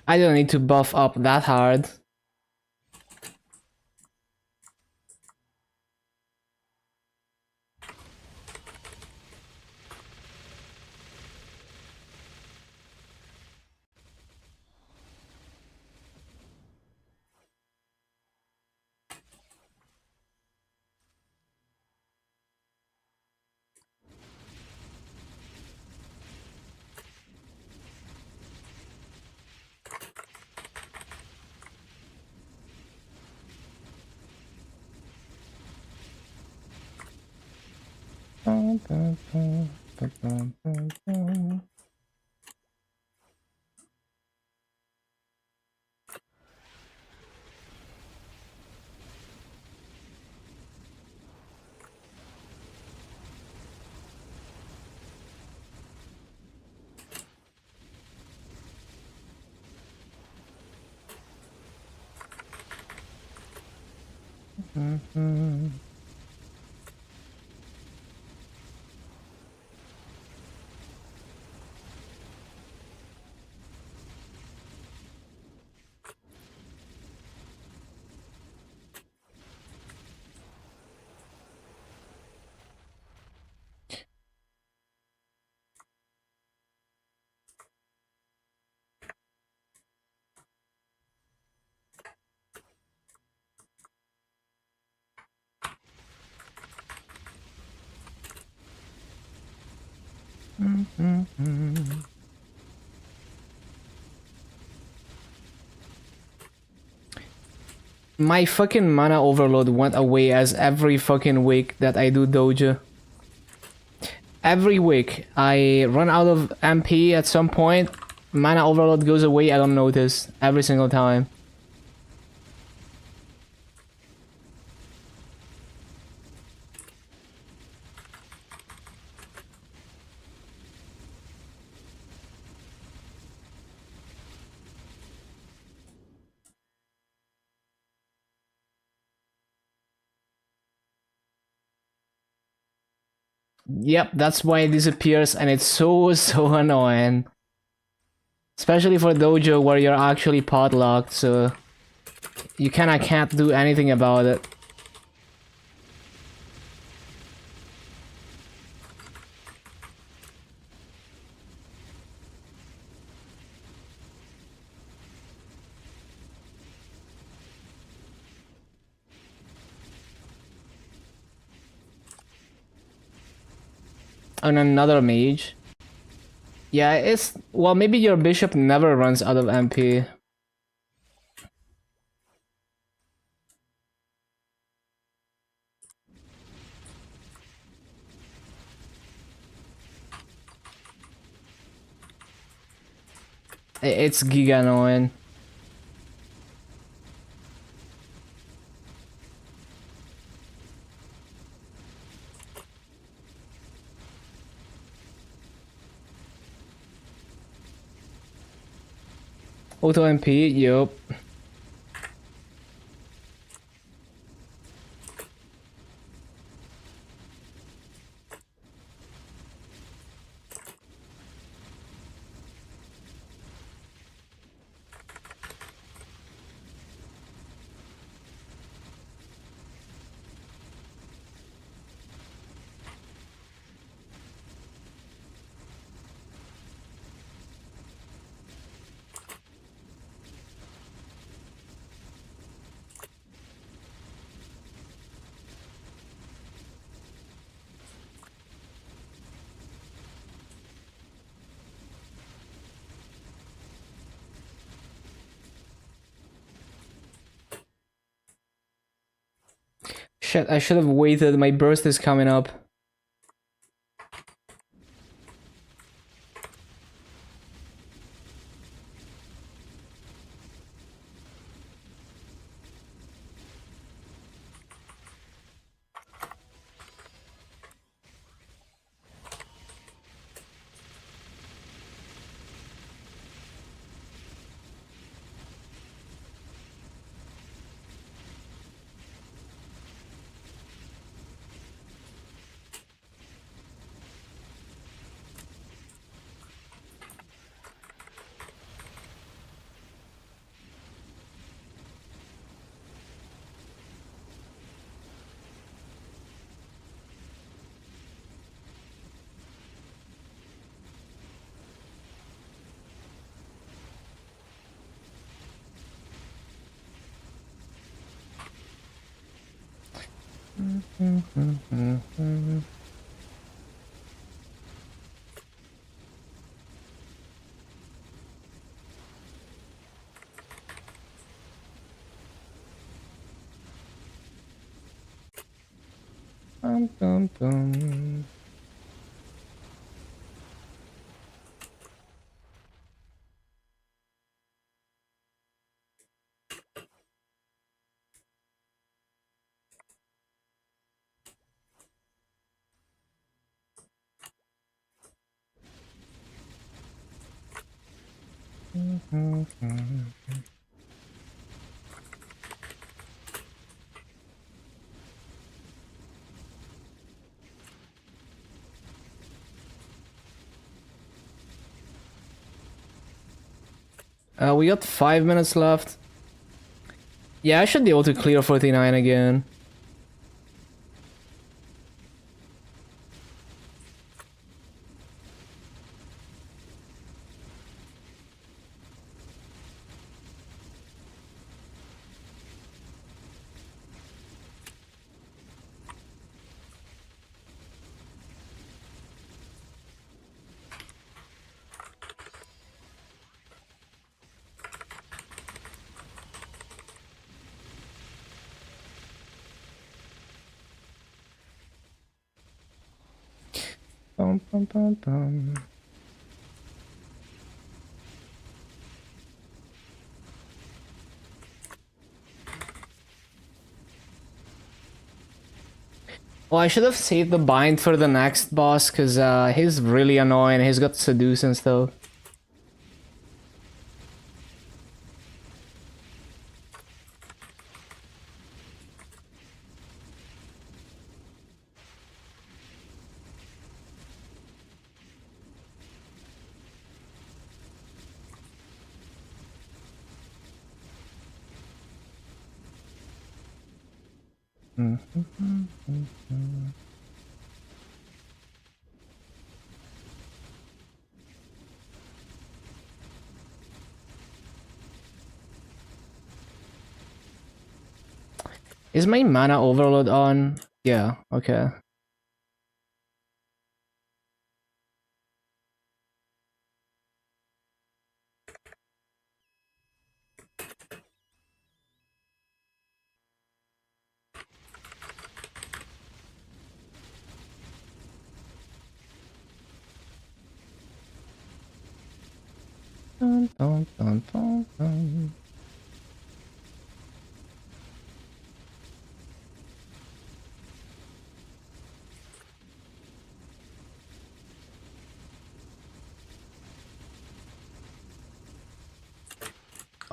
I don't need to buff up that hard. My fucking mana overload went away as every fucking week that I do dojo. Every week I run out of MP at some point, mana overload goes away, I don't notice. Every single time. Yep, that's why it disappears and it's so annoying. Especially for dojo where you're actually podlocked, so you kinda can't do anything about it. On another mage. Yeah, it's... well, maybe your bishop never runs out of MP. It's giga annoying. Auto MP, yup. Shit, I should have waited, my burst is coming up. Bum, bum, bum. We got 5 minutes left. Yeah, I should be able to clear 49 again. Bum, bum, bum, bum. Well, I should have saved the bind for the next boss, because he's really annoying. He's got seduce and stuff. Is my mana overload on? Yeah, okay. Dun, dun, dun, dun, dun.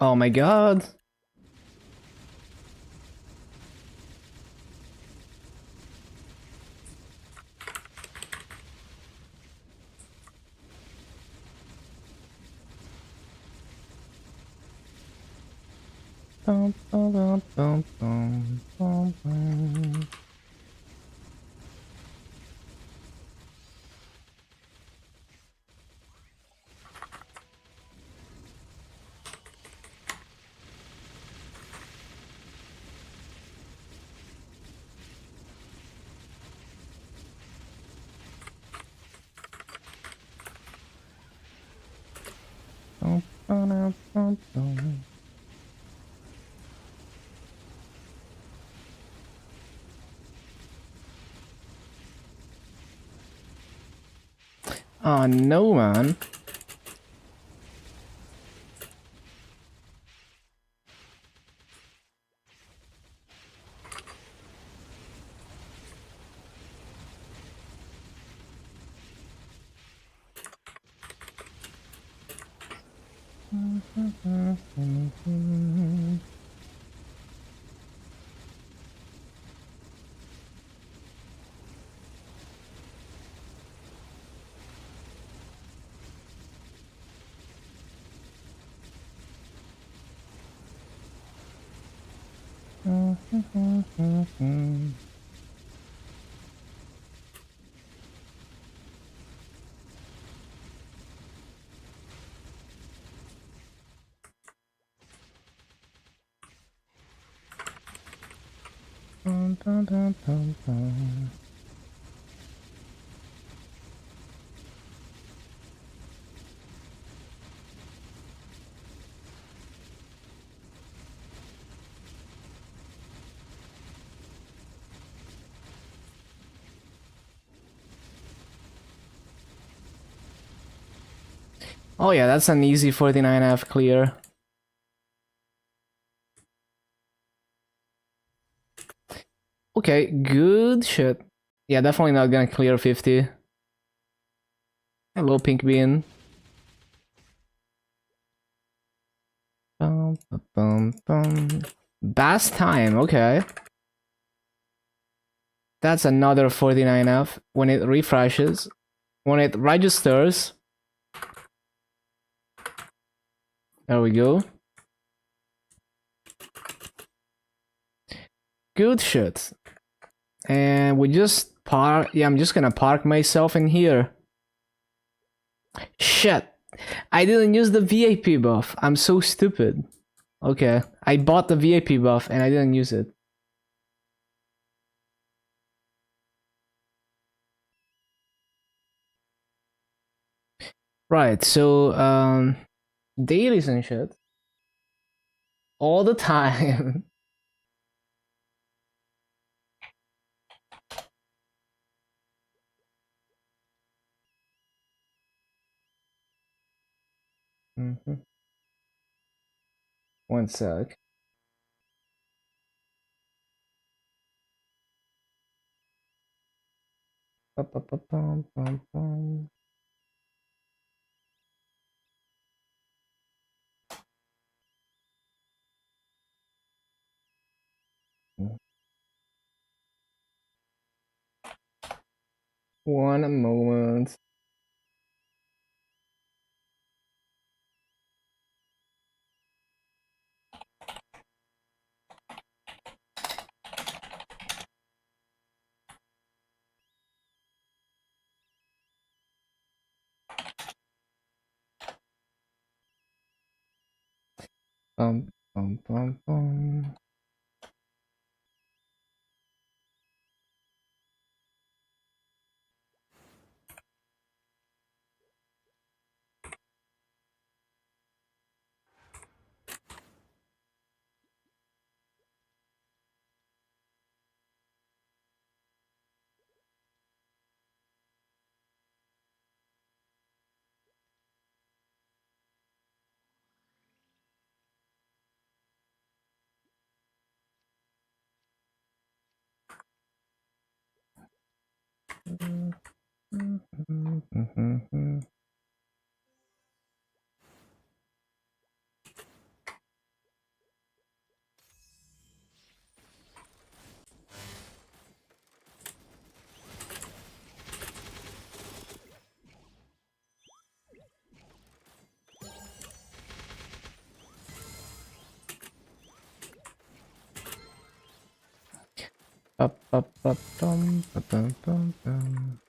Oh my god. Bum, bum, bum, bum, bum, bum, bum. Bum, bum, bum, bum. Oh no, man. Oh yeah, that's an easy 49F clear. Okay, good shit. Yeah, definitely not gonna clear 50. Hello, Pink Bean. Bass time, okay. That's another 49F when it refreshes. When it registers. There we go. Good shit. And we just park. Yeah, I'm just gonna park myself in here. Shit. I didn't use the VIP buff. I'm so stupid. Okay. I bought the VIP buff and I didn't use it. Right, so dailies and shit. All the time. One sec. One moment. Bum, bum, bum, bum. Bum, bum, bum, bum, bum, bum, bum.